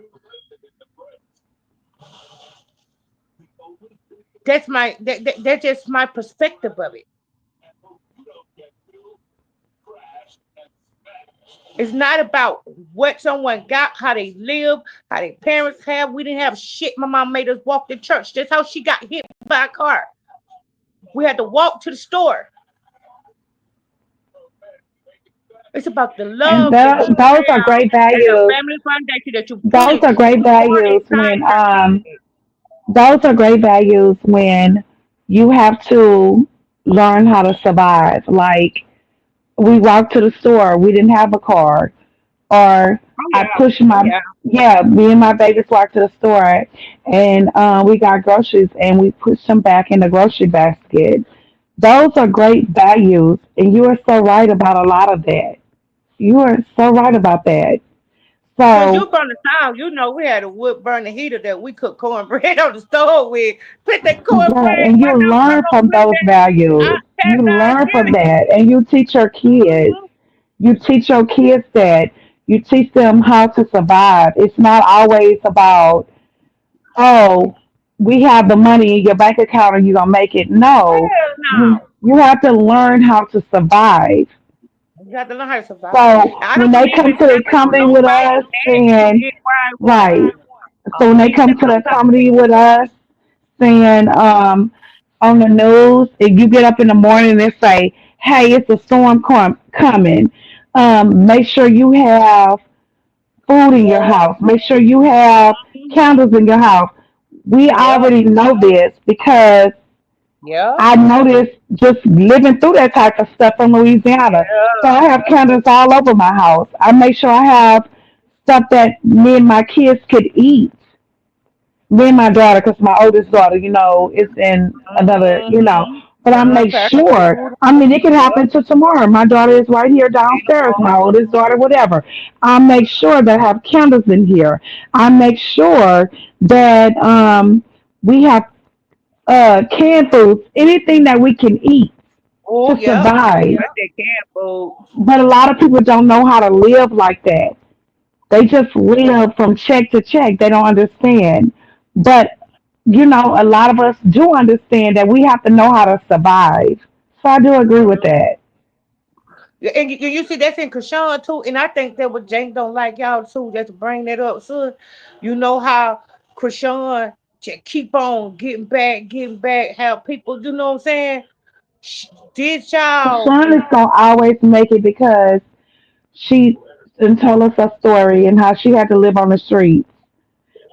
Speaker 5: That's just my perspective of it. It's not about what someone got, how they live, how their parents have. We didn't have shit. My mom made us walk to church. That's how she got hit by a car. We had to walk to the store. It's about the
Speaker 4: And
Speaker 5: love that you
Speaker 4: those are
Speaker 5: have
Speaker 4: great
Speaker 5: and the
Speaker 4: values.
Speaker 5: family foundation that you put
Speaker 4: Those
Speaker 5: in
Speaker 4: are great
Speaker 5: pour
Speaker 4: values
Speaker 5: inside your kids.
Speaker 4: those are great values when you have to learn how to survive. Like we walked to the store, we didn't have a car, or
Speaker 5: Oh
Speaker 4: I
Speaker 5: yeah,
Speaker 4: pushed
Speaker 5: oh
Speaker 4: my
Speaker 5: yeah.
Speaker 4: yeah, me and my babies walked to the store and we got groceries and we pushed them back in the grocery basket. Those are great values, and you are so right about a lot of that. You are so right about that.
Speaker 5: Cause you
Speaker 4: So,
Speaker 5: from the south, you know we had a wood burning heater that we cook cornbread on the stove with. Put that
Speaker 4: yeah,
Speaker 5: cornbread,
Speaker 4: and you
Speaker 5: what no
Speaker 4: learn
Speaker 5: no
Speaker 4: from
Speaker 5: put
Speaker 4: those
Speaker 5: that
Speaker 4: values.
Speaker 5: cast
Speaker 4: You
Speaker 5: iron
Speaker 4: learn from
Speaker 5: skillet.
Speaker 4: that, and you teach your kids.
Speaker 5: Mm-hmm.
Speaker 4: You teach your kids that. You teach them how to survive. It's not always about, oh, we have the money in your bank account and you're gonna make it. No.
Speaker 5: Hell
Speaker 4: You have to learn how to survive.
Speaker 5: no. You have to learn how to survive.
Speaker 4: So
Speaker 5: And I
Speaker 4: when
Speaker 5: don't
Speaker 4: they
Speaker 5: believe
Speaker 4: come
Speaker 5: in
Speaker 4: to the
Speaker 5: stepping on
Speaker 4: comedy with
Speaker 5: nobody's
Speaker 4: us
Speaker 5: neck to
Speaker 4: saying,
Speaker 5: get where I want.
Speaker 4: right. So when they
Speaker 5: You
Speaker 4: come
Speaker 5: step
Speaker 4: to
Speaker 5: on
Speaker 4: the
Speaker 5: something.
Speaker 4: comedy with us saying, on the news, if you get up in the morning and say, hey, it's a storm coming, make sure you have food in your house. Make sure you have candles in your house. We
Speaker 5: Yep.
Speaker 4: already know this because
Speaker 5: Yep.
Speaker 4: I noticed just living through that type of stuff in Louisiana. So I have candles all over my house. I make sure I have stuff that me and my kids could eat. Me and my daughter, because my oldest daughter, is in another,
Speaker 5: Mm-hmm.
Speaker 4: but I
Speaker 5: Uh-huh.
Speaker 4: make
Speaker 5: Pass
Speaker 4: sure.
Speaker 5: food.
Speaker 4: I mean, it can
Speaker 5: Yep.
Speaker 4: happen to tomorrow. My daughter is right here
Speaker 5: In the
Speaker 4: downstairs, my
Speaker 5: morning.
Speaker 4: oldest daughter, whatever. I make sure that I have candles in here. I make sure that we have canned foods, anything that we can eat
Speaker 5: Oh,
Speaker 4: to
Speaker 5: yep.
Speaker 4: survive.
Speaker 5: That's that can food.
Speaker 4: But a lot of people don't know how to live like that. They just live from check to check. They don't understand. But, a lot of us do understand that we have to know how to survive. So I do agree with that.
Speaker 5: Yeah, and you see that's in Krishan too, and I think that what Jane don't like y'all too, just to bring that up, so you know how Krishan just keep on getting back, how people, you know what I'm saying? Did y'all?
Speaker 4: Sean is going to always make it because she and told us a story and how she had to live on the streets,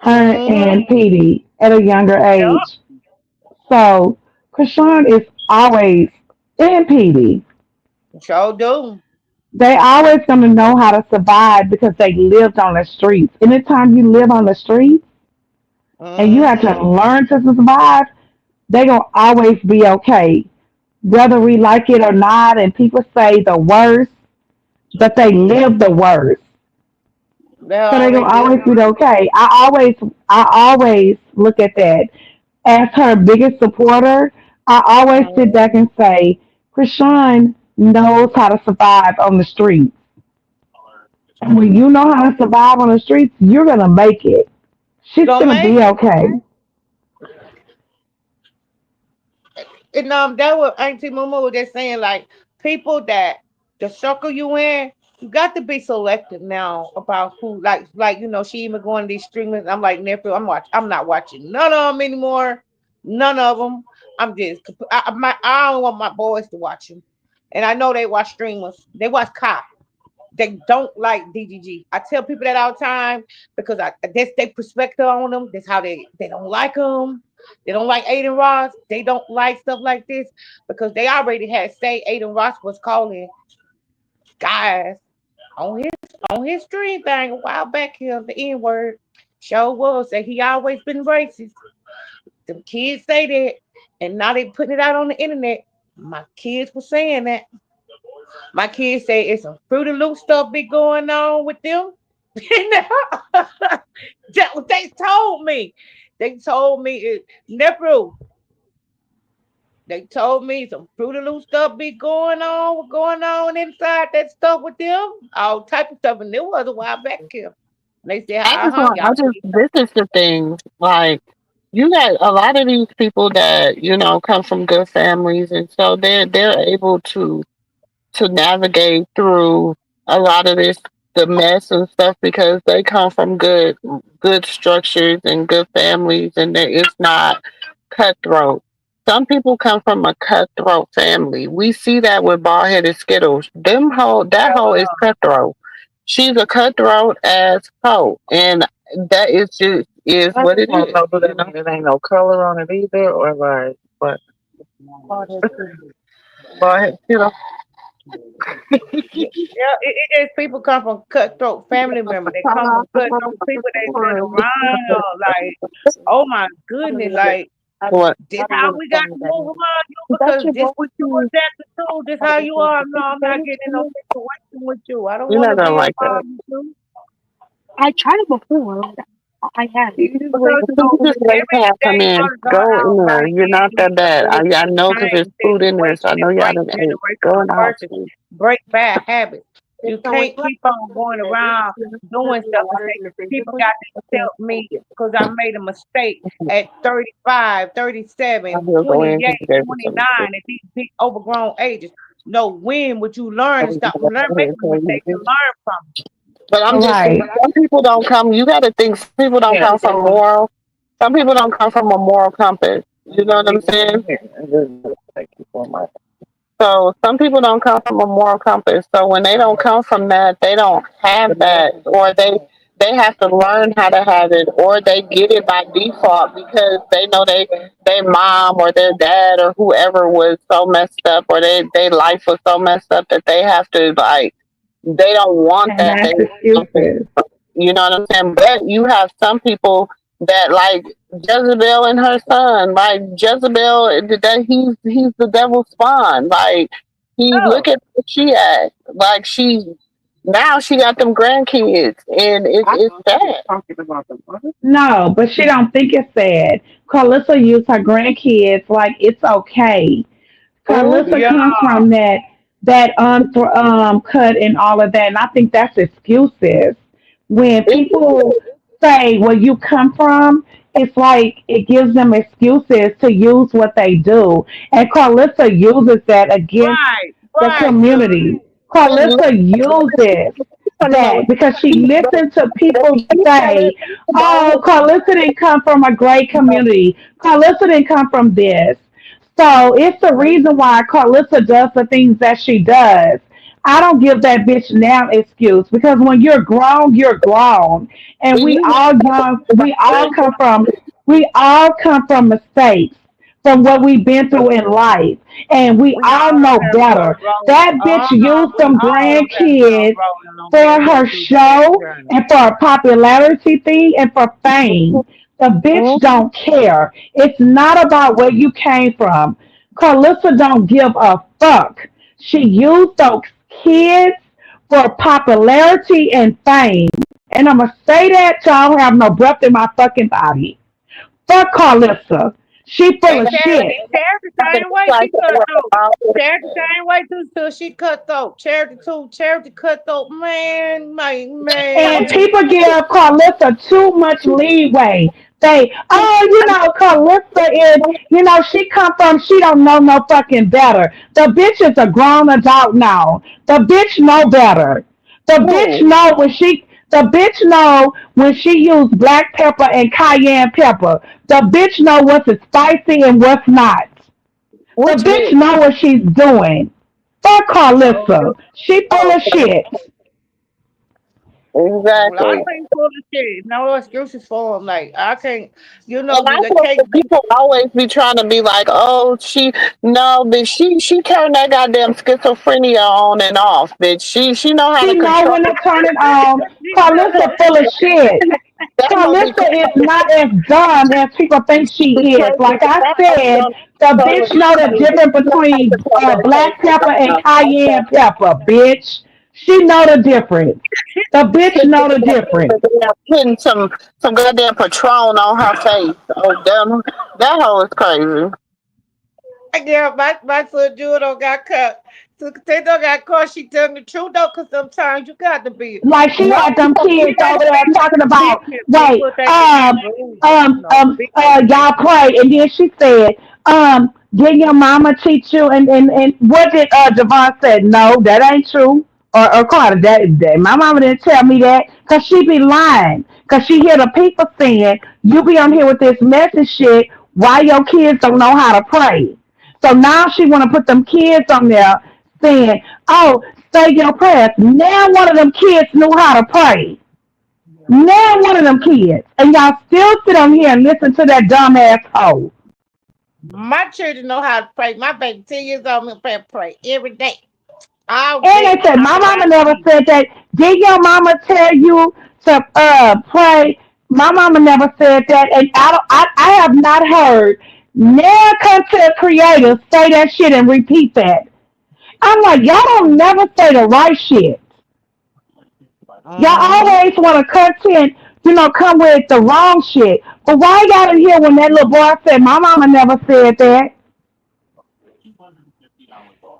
Speaker 4: her
Speaker 5: Mm-hmm.
Speaker 4: and Petey, at a younger
Speaker 5: Yep.
Speaker 4: age. So Krishan is always, and Petey,
Speaker 5: Sure do.
Speaker 4: they always going to know how to survive because they lived on the streets. Anytime you live on the streets and you have to
Speaker 5: Mm-hmm.
Speaker 4: learn to survive, they going to always be okay. Whether we like it or not, and people say the worst, but they live the worst.
Speaker 5: They
Speaker 4: So they
Speaker 5: already
Speaker 4: gonna
Speaker 5: live.
Speaker 4: always be okay. I always look at that as her biggest supporter. I always sit back
Speaker 5: Mm-hmm.
Speaker 4: and say, Krishan knows how to survive on the streets. And when you know how to survive on the streets, you're gonna make it.
Speaker 5: You
Speaker 4: She's
Speaker 5: gonna
Speaker 4: gonna
Speaker 5: make
Speaker 4: be
Speaker 5: it.
Speaker 4: okay.
Speaker 5: And that was Auntie Mumu was just saying like people that the circle you in, you got to be selective now about who like she even going to these streamers. I'm like nephew, I'm not watching none of them anymore, none of them. I'm just I don't want my boys to watch them, and I know they watch streamers. They watch Kai. They don't like DGG. I tell people that all the time because that's their perspective on them. That's how they don't like them. They don't like Aiden Ross. They don't like stuff like this because they already had say Aiden Ross was calling guys on his stream thing a while back here the N word. Show was that he always been racist. Them kids say that, and now they putting it out on the internet. My kids were saying that. My kids say it's some Fruity Loop stuff be going on with them. That's what they told me. They told me, nephew, they told me some Fruity Loop stuff be going on inside that stuff with them. All type of stuff. And it was a while back here. And they said,
Speaker 1: I just want,
Speaker 5: y'all need
Speaker 1: this is the thing. Like, you got a lot of these people that, come from good families. And so they're able to navigate through a lot of the mess and stuff because they come from good structures and good families, and it's not cutthroat. Some people come from a cutthroat family. We see that with bald headed Skittles. That hoe is cutthroat. She's a cutthroat ass hoe, and that is just is
Speaker 3: I
Speaker 1: what
Speaker 3: just
Speaker 1: it
Speaker 3: want to
Speaker 1: is.
Speaker 3: know, do they know there ain't no color on it either, or like what?
Speaker 1: Bald headed Skittles.
Speaker 5: Yeah, it is people come from cutthroat family members. They come from cutthroat people that been around. Like, oh my goodness, like
Speaker 1: What?
Speaker 5: this how we got to move around you because this what you adapted to. This how you are. No, I'm not getting in no situation with you. I don't
Speaker 1: You're
Speaker 5: want
Speaker 1: not
Speaker 5: to
Speaker 1: gonna
Speaker 5: be
Speaker 1: like that.
Speaker 5: involved with you
Speaker 1: As
Speaker 5: because
Speaker 1: soon as this late
Speaker 5: every
Speaker 1: pal come
Speaker 5: day
Speaker 1: in,
Speaker 5: gonna learn
Speaker 1: go in
Speaker 5: how
Speaker 1: there.
Speaker 5: body
Speaker 1: You're not
Speaker 5: is
Speaker 1: that bad.
Speaker 5: ability
Speaker 1: I
Speaker 5: to
Speaker 1: know because
Speaker 5: change
Speaker 1: there's food in there, so I
Speaker 5: situation
Speaker 1: know
Speaker 5: and
Speaker 1: y'all
Speaker 5: break
Speaker 1: done ate.
Speaker 5: generational
Speaker 1: Go in the house.
Speaker 5: curses, break bad habits. You can't keep on going around doing stuff and say people got to accept me because I made a mistake at 35,
Speaker 1: I
Speaker 5: 37,
Speaker 1: will go in and
Speaker 5: 28,
Speaker 1: get it to
Speaker 5: 29 at these big overgrown ages. No, when would you learn and stop learn making the mistakes and
Speaker 1: me.
Speaker 5: learn from
Speaker 1: But I'm just saying,
Speaker 4: Right.
Speaker 1: some people don't come. You got to think some people don't come from moral. Some people don't come from a moral compass. You know what I'm saying? So some people don't come from a moral compass. So when they don't come from that, they don't have that, or they have to learn how to have it, or they get it by default because they know their mom or their dad or whoever was so messed up, or they life was so messed up that they have to like they don't want
Speaker 4: And
Speaker 1: that. They
Speaker 4: that's
Speaker 1: want something.
Speaker 4: excuses.
Speaker 1: You know what I'm saying? But you have some people that like Jezebel and her son. Like Jezebel, that he's the devil's spawn. Like he look
Speaker 5: no.
Speaker 1: at where she at. Like she now she got them grandkids, and it's sad.
Speaker 4: No, but she don't think it's sad. Carlissa used her grandkids like it's okay.
Speaker 1: Mhm.
Speaker 4: Carlissa
Speaker 5: Yeah,
Speaker 4: comes from that cut and all of that, and I think that's excuses. When
Speaker 1: It,
Speaker 4: people say where you come from, it's like it gives them excuses to use what they do, and Carlissa uses that against
Speaker 5: right,
Speaker 4: the
Speaker 5: right,
Speaker 4: community.
Speaker 1: it,
Speaker 4: Carlissa uses that because she listens to people say, "Oh, Carlissa didn't come from a great community. Carlissa didn't come from this." So it's the reason why Carlissa does the things that she does. I don't give that bitch now excuse because when you're grown, and we all young, we all come from mistakes from what we've been through in life, and we
Speaker 5: we
Speaker 4: all
Speaker 5: all
Speaker 4: know
Speaker 5: don't have to
Speaker 4: better.
Speaker 5: grow.
Speaker 4: That bitch used
Speaker 5: We
Speaker 4: some
Speaker 5: all don't have to
Speaker 4: grandkids
Speaker 5: grow on
Speaker 4: for
Speaker 5: here and
Speaker 4: her
Speaker 5: go through that
Speaker 4: show
Speaker 5: journey.
Speaker 4: and for a popularity thing and for fame. The bitch don't care. It's not about where you came from. Carlissa don't give a fuck. She used those kids for popularity and fame. And I'ma say that till I don't have no breath in my fucking body. Fuck Carlissa. She full
Speaker 5: And
Speaker 4: of shit.
Speaker 5: Charity the same way she cut throat. Charity the same way too till she cut throat. Charity too. Charity cut throat. Man, my
Speaker 4: And
Speaker 5: man.
Speaker 4: people give Carlissa too much leeway. They, oh, Carlissa is, she come from, she don't know no fucking better. The bitch is a grown adult now. The bitch know better. The bitch know when she used black pepper and cayenne pepper. The bitch know what's spicy and what's not. The
Speaker 1: which
Speaker 4: bitch
Speaker 1: bit?
Speaker 4: know what she's doing. Fuck
Speaker 5: Oh,
Speaker 4: Carlissa. She full
Speaker 1: Oh,
Speaker 4: of shit.
Speaker 5: well, I
Speaker 1: exactly.
Speaker 5: can't pull the shit. No excuses for him. Like I can't,
Speaker 1: And I
Speaker 5: they
Speaker 1: feel
Speaker 5: can't
Speaker 1: like
Speaker 5: be.
Speaker 1: people always be trying to be like, oh, she no, bitch, she turned that goddamn schizophrenia on and off, bitch. She know how to
Speaker 4: She know
Speaker 1: control
Speaker 4: when to turn it on. Carlissa full of shit.
Speaker 1: that hoe be
Speaker 4: Carlissa is not as dumb as people think she is.
Speaker 1: controlling
Speaker 4: Like I
Speaker 1: that hoe be
Speaker 4: said, the bitch know the difference between
Speaker 1: control that
Speaker 4: black pepper and cayenne pepper, bitch. She know the difference. The bitch know the difference.
Speaker 1: putting some goddamn patron on her face. Oh damn, that hoe is crazy.
Speaker 5: Yeah, my son Judo got cut. So they don't got caught. She telling the truth though, cause sometimes you got to be.
Speaker 4: Like she
Speaker 1: No,
Speaker 4: had them
Speaker 5: You
Speaker 4: kids
Speaker 5: got
Speaker 4: over
Speaker 5: to
Speaker 4: there
Speaker 5: be
Speaker 4: talking about,
Speaker 5: vindictive.
Speaker 4: wait,
Speaker 5: People think that you rude. Big
Speaker 4: y'all
Speaker 5: vindictive.
Speaker 4: pray. And then she said, did your mama teach you? And what did Javon said? No, that ain't true. Or Carter, that my mama didn't tell me that because she be lying. Because she hear the people saying, you be on here with this message shit. Why your kids don't know how to pray? So now she want to put them kids on there saying, oh, say your prayers. Now one of them kids knew how to pray. Now one of them kids. And y'all still sit on here and listen to that dumb asshole.
Speaker 5: My children know how to pray. My baby 10 years old, me pray every day, all
Speaker 4: And
Speaker 5: day.
Speaker 4: they said,
Speaker 5: I'm
Speaker 4: my mama
Speaker 5: around
Speaker 4: never
Speaker 5: kids.
Speaker 4: said that. Did your mama tell you to pray? My mama never said that. And I have not heard never content creators say that shit and repeat that. I'm like, y'all don't never say the right shit. Y'all
Speaker 5: Mm-hmm.
Speaker 4: always want to content, come with the wrong shit. But why y'all in here when that little boy said, my mama never said that?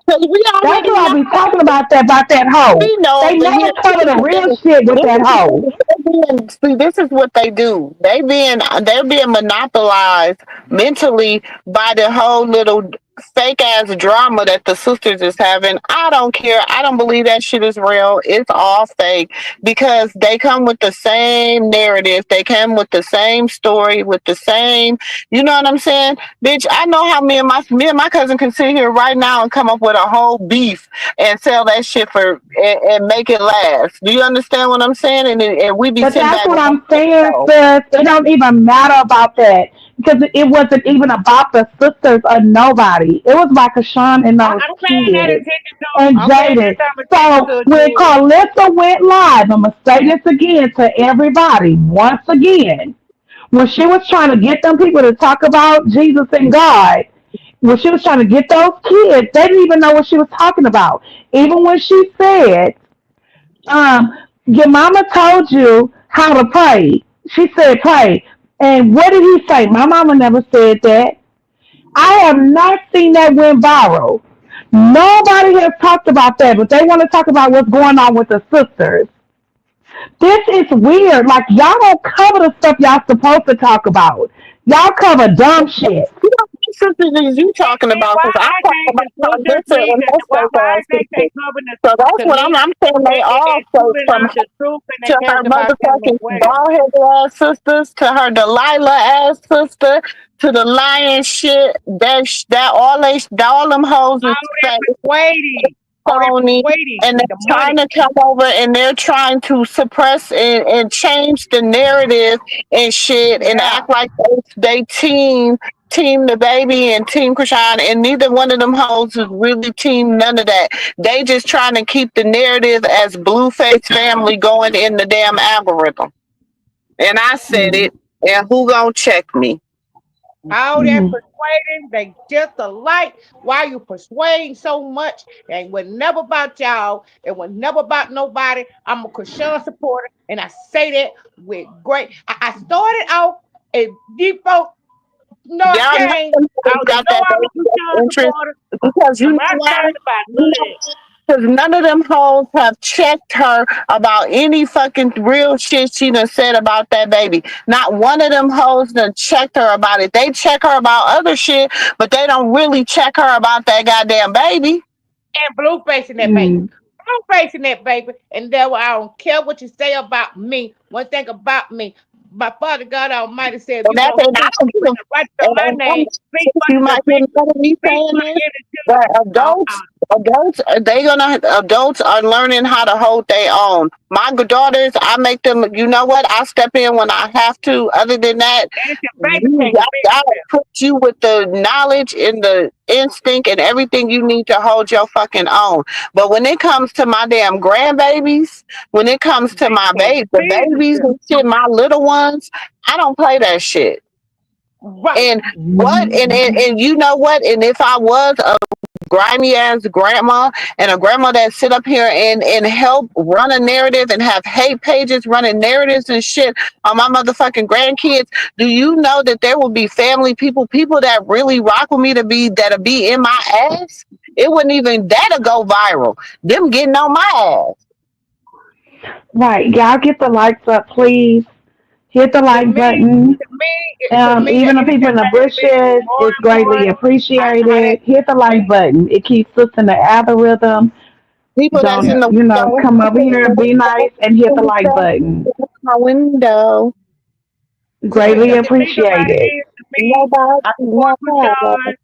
Speaker 1: Because we
Speaker 4: That's
Speaker 1: already
Speaker 4: what
Speaker 1: know
Speaker 4: I be
Speaker 1: that.
Speaker 4: talking about that hoe.
Speaker 1: We know
Speaker 4: They
Speaker 1: but here.
Speaker 4: never cover the real shit with
Speaker 1: This
Speaker 4: that
Speaker 1: is
Speaker 4: hoe.
Speaker 1: see, this is what they do. They're being monopolized mentally by the whole little fake ass drama that the sisters is having. I don't care. I don't believe that shit is real. It's all fake because they come with the same narrative. They come with the same story, with the same. You know what I'm saying, bitch? I know how me and my cousin can sit here right now and come up with a whole beef and sell that shit for and make it last. Do you understand what I'm saying? And we be
Speaker 4: But
Speaker 1: sitting
Speaker 4: that's
Speaker 1: back
Speaker 4: what
Speaker 1: like,
Speaker 4: I'm saying, sis. It don't even matter about that because it wasn't even about the sisters or nobody. It was about Kashawn and those
Speaker 5: I'm paying that
Speaker 4: kids
Speaker 5: attention to.
Speaker 4: and
Speaker 5: I'm paying
Speaker 4: Jaden.
Speaker 5: that time attention
Speaker 4: So
Speaker 5: to it
Speaker 4: when
Speaker 5: too.
Speaker 4: Karlissa went live, I'm gonna say this again to everybody once again. When she was trying to get them people to talk about Jesus and God, when she was trying to get those kids, they didn't even know what she was talking about. Even when she said um, your mama told you how to pray. She said pray. And what did he say? My mama never said that. I have not seen that went viral. Nobody has talked about that, but they want to talk about what's going on with the sisters. This is weird. Like y'all don't cover the stuff y'all supposed to talk about. Y'all cover dumb shit.
Speaker 1: you know, what sisters is you talking
Speaker 5: And
Speaker 1: about?
Speaker 5: why
Speaker 1: Because I
Speaker 5: I
Speaker 1: talk
Speaker 5: think
Speaker 1: about
Speaker 5: the sisters
Speaker 1: Carlissa
Speaker 5: need
Speaker 1: and
Speaker 5: to,
Speaker 1: her fake
Speaker 5: why I
Speaker 1: ass
Speaker 5: think they
Speaker 1: sisters.
Speaker 5: covering the
Speaker 1: So that's
Speaker 5: to
Speaker 1: what
Speaker 5: me,
Speaker 1: I'm saying. They all
Speaker 5: they
Speaker 1: fake
Speaker 5: pulling
Speaker 1: from
Speaker 5: out the truth and they
Speaker 1: to her
Speaker 5: telling about them as
Speaker 1: motherfucking
Speaker 5: well.
Speaker 1: bald headed ass sisters, to her Delilah ass sister, to the lion shit. That all them hoes is
Speaker 5: All that
Speaker 1: fake,
Speaker 5: persuading, all that
Speaker 1: phony,
Speaker 5: persuading
Speaker 1: and
Speaker 5: with the
Speaker 1: they're trying
Speaker 5: money.
Speaker 1: to come over and they're trying to suppress and change the narrative and shit and
Speaker 5: Yeah.
Speaker 1: act like they team the baby and team Krishan, and neither one of them hoes is really team none of that. They just trying to keep the narrative as Blueface family going in the damn algorithm. And I said
Speaker 4: Mm,
Speaker 1: it, and who gonna check me?
Speaker 5: All that
Speaker 4: mm.
Speaker 5: persuading, they just alike. Why you persuading so much? It was never about y'all. It was never about nobody. I'm a Chrisean supporter, and I say that with great. I started off a Depot North
Speaker 1: Y'all know
Speaker 5: Kane.
Speaker 1: them
Speaker 5: I
Speaker 1: hoes
Speaker 5: you
Speaker 1: got
Speaker 5: know
Speaker 1: that
Speaker 5: I'm a
Speaker 1: best
Speaker 5: Chrisean
Speaker 1: interest
Speaker 5: supporter.
Speaker 1: because you
Speaker 5: I'm
Speaker 1: know
Speaker 5: not
Speaker 1: why?
Speaker 5: scared about none of that.
Speaker 1: Because none of them hoes have checked her about any fucking real shit she done said about that baby. Not one of them hoes done checked her about it. They check her about other shit, but they don't really check her about that goddamn baby.
Speaker 5: And blue facing that baby.
Speaker 4: Mm.
Speaker 5: Blue facing that baby. And that I don't care what you say about me. One thing about me, my Father God Almighty said, if
Speaker 1: And
Speaker 5: you
Speaker 1: that's
Speaker 5: gonna
Speaker 1: and I
Speaker 5: speak,
Speaker 1: don't give
Speaker 5: put
Speaker 1: a
Speaker 5: the right to my name,
Speaker 1: and
Speaker 5: speak for
Speaker 1: you
Speaker 5: the
Speaker 1: might get
Speaker 5: people,
Speaker 1: mad at me
Speaker 5: speak
Speaker 1: saying
Speaker 5: for
Speaker 1: this,
Speaker 5: the children.
Speaker 1: but adults adults are learning how to hold their own. My daughters, I make them. You know what? I step in when I have to. Other than that,
Speaker 5: And it's your baby
Speaker 1: you
Speaker 5: taking big
Speaker 1: I
Speaker 5: step.
Speaker 1: put you with the knowledge and the instinct and everything you need to hold your fucking own. But when it comes to my damn grandbabies, when it comes to
Speaker 5: They
Speaker 1: my
Speaker 5: take
Speaker 1: the
Speaker 5: big
Speaker 1: babies
Speaker 5: step.
Speaker 1: and shit, my little ones, I don't play that shit.
Speaker 5: Right.
Speaker 1: And what?
Speaker 4: Mhm.
Speaker 1: And you know what? And if I was a grimy ass grandma and a grandma that sit up here and help run a narrative and have hate pages running narratives and shit on my motherfucking grandkids, do you know that there will be family people that really rock with me that'll be in my ass? It wouldn't even that'll go viral. Them getting on my ass.
Speaker 4: Right. Y'all get the likes up, please. Hit the
Speaker 5: To
Speaker 4: like
Speaker 5: me,
Speaker 4: button.
Speaker 5: the
Speaker 4: Even the people in
Speaker 5: innocent
Speaker 4: the
Speaker 5: baby is
Speaker 4: bushes
Speaker 5: more
Speaker 4: is greatly
Speaker 5: important. How that
Speaker 4: appreciated. Hit the like button. It keeps us in the algorithm.
Speaker 1: People that's in
Speaker 5: yeah.
Speaker 1: the
Speaker 4: Come over
Speaker 1: window,
Speaker 4: here and be nice and hit the like button.
Speaker 1: my window.
Speaker 5: Yeah.
Speaker 4: Greatly
Speaker 5: The thing about it
Speaker 4: appreciated.
Speaker 5: is, to me,
Speaker 1: Nobody,
Speaker 5: I support
Speaker 1: no.
Speaker 5: Krishan.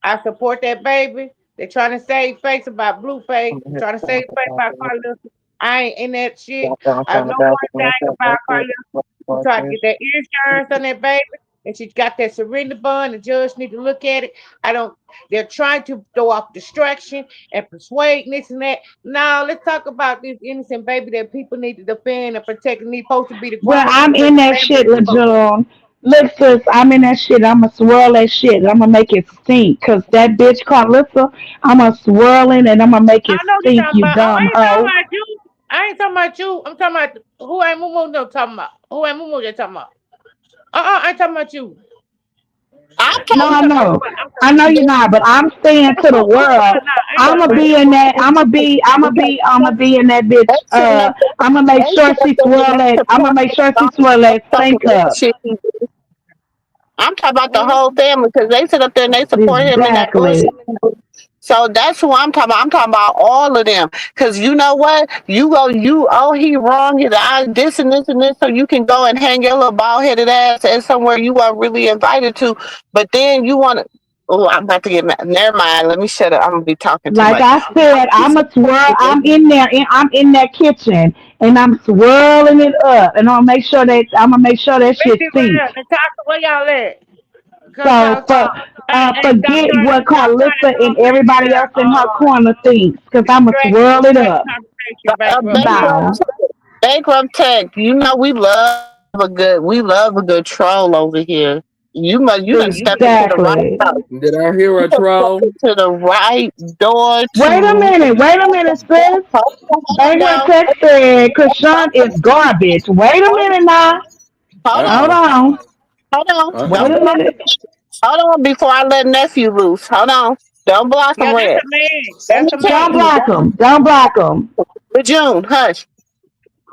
Speaker 5: I support that baby. They're trying to save face about Blueface. They're trying to save face about Karlissa. I ain't in that shit. I know one thing about Karlissa. She tried to get that insurance on that baby, and she got that surrender bond. The judge need to look at it. I don't. They're trying to throw off distraction and persuade this and that. Now let's talk about this innocent baby that people need to defend and protect. And he's supposed to be the
Speaker 4: Well,
Speaker 5: grown
Speaker 4: I'm
Speaker 5: people in
Speaker 4: in
Speaker 5: the
Speaker 4: that
Speaker 5: family.
Speaker 4: shit, LeJean. Look, sis, I'm in that shit. I'ma swirl that shit. I'ma make it stink. Cause that bitch Carlissa, I'ma swirl it and I'ma make
Speaker 5: I
Speaker 4: it
Speaker 5: know you
Speaker 4: stink,
Speaker 5: talking
Speaker 4: you
Speaker 5: about. I
Speaker 4: dumb
Speaker 5: ain't talking
Speaker 4: hoe.
Speaker 5: about you. I ain't talking about you. I'm talking about who ain't Mumu no talking about. Who ain't Mumu they talking about? I ain't talking about you.
Speaker 1: I'm
Speaker 4: No,
Speaker 5: You
Speaker 1: talking
Speaker 4: I
Speaker 5: talking about
Speaker 4: know.
Speaker 5: what? I'm
Speaker 4: I
Speaker 5: talking
Speaker 4: know
Speaker 5: about
Speaker 4: you're not, but I'm saying to the world,
Speaker 5: no, I ain't
Speaker 4: I'ma
Speaker 5: talking about
Speaker 4: be
Speaker 5: that.
Speaker 4: in that. I'ma be in that bitch.
Speaker 1: they sitting up there,
Speaker 4: I'ma make
Speaker 1: they
Speaker 4: sure
Speaker 1: sitting up
Speaker 4: she
Speaker 1: there and
Speaker 4: swirl
Speaker 1: they
Speaker 4: that. I'ma
Speaker 1: support
Speaker 4: make
Speaker 1: him
Speaker 4: sure she
Speaker 1: about
Speaker 4: swirl that
Speaker 1: some
Speaker 4: stink up.
Speaker 1: bullshit. I'm talking about the
Speaker 5: Mm,
Speaker 1: whole family because they sit up there and they support him in that bullshit.
Speaker 4: Exactly.
Speaker 1: So that's who I'm talking about. I'm talking about all of them. Cause you know what? You go, you oh he wrong, he I this and this and this, so you can go and hang your little bald headed ass at somewhere you weren't really invited to. But then you want to. Oh, I'm about to get mad. Never mind. Let me shut up. I'm gonna be talking too
Speaker 4: Like
Speaker 1: much.
Speaker 4: I said, I'm a swirl. I'm in there. I'm in that kitchen, and I'm swirling it up, and I'm gonna make sure that shit
Speaker 5: Bitchy,
Speaker 4: stink.
Speaker 5: Natasha, where y'all at? Cause
Speaker 4: So
Speaker 5: and
Speaker 4: forget what
Speaker 5: Doctor
Speaker 4: Karlissa and
Speaker 5: bring me
Speaker 4: everybody else in her corner thinks, because I'm going to swirl it
Speaker 5: distract the
Speaker 4: up.
Speaker 5: conversation bankrupt tech.
Speaker 1: Bankrupt,
Speaker 4: Bow.
Speaker 1: bankrupt tech. You know we love a good troll over here. You done stepped into the right
Speaker 4: Exactly.
Speaker 1: house.
Speaker 3: Did I hear
Speaker 1: You
Speaker 3: a
Speaker 1: done stepped
Speaker 3: troll?
Speaker 1: into the right door
Speaker 4: Wait a
Speaker 1: to.
Speaker 4: minute. Wait a minute, sis.
Speaker 1: Hold
Speaker 4: Bankrupt
Speaker 1: on,
Speaker 4: Tech said Chrisean is garbage. Wait a minute now.
Speaker 1: hold
Speaker 3: Uh
Speaker 1: on,
Speaker 4: Hold
Speaker 3: oh.
Speaker 4: on.
Speaker 1: hold on.
Speaker 3: Uh
Speaker 4: Wait
Speaker 1: Don't
Speaker 3: oh.
Speaker 4: a
Speaker 1: block him.
Speaker 4: minute.
Speaker 1: Hold on before I let nephew loose. Hold on. Don't block him,
Speaker 5: Yeah, that's
Speaker 1: Red.
Speaker 5: a man.
Speaker 1: Let me
Speaker 5: That's a
Speaker 1: tell
Speaker 4: Don't
Speaker 5: man.
Speaker 1: you.
Speaker 4: block them. Don't block them.
Speaker 1: June, hush.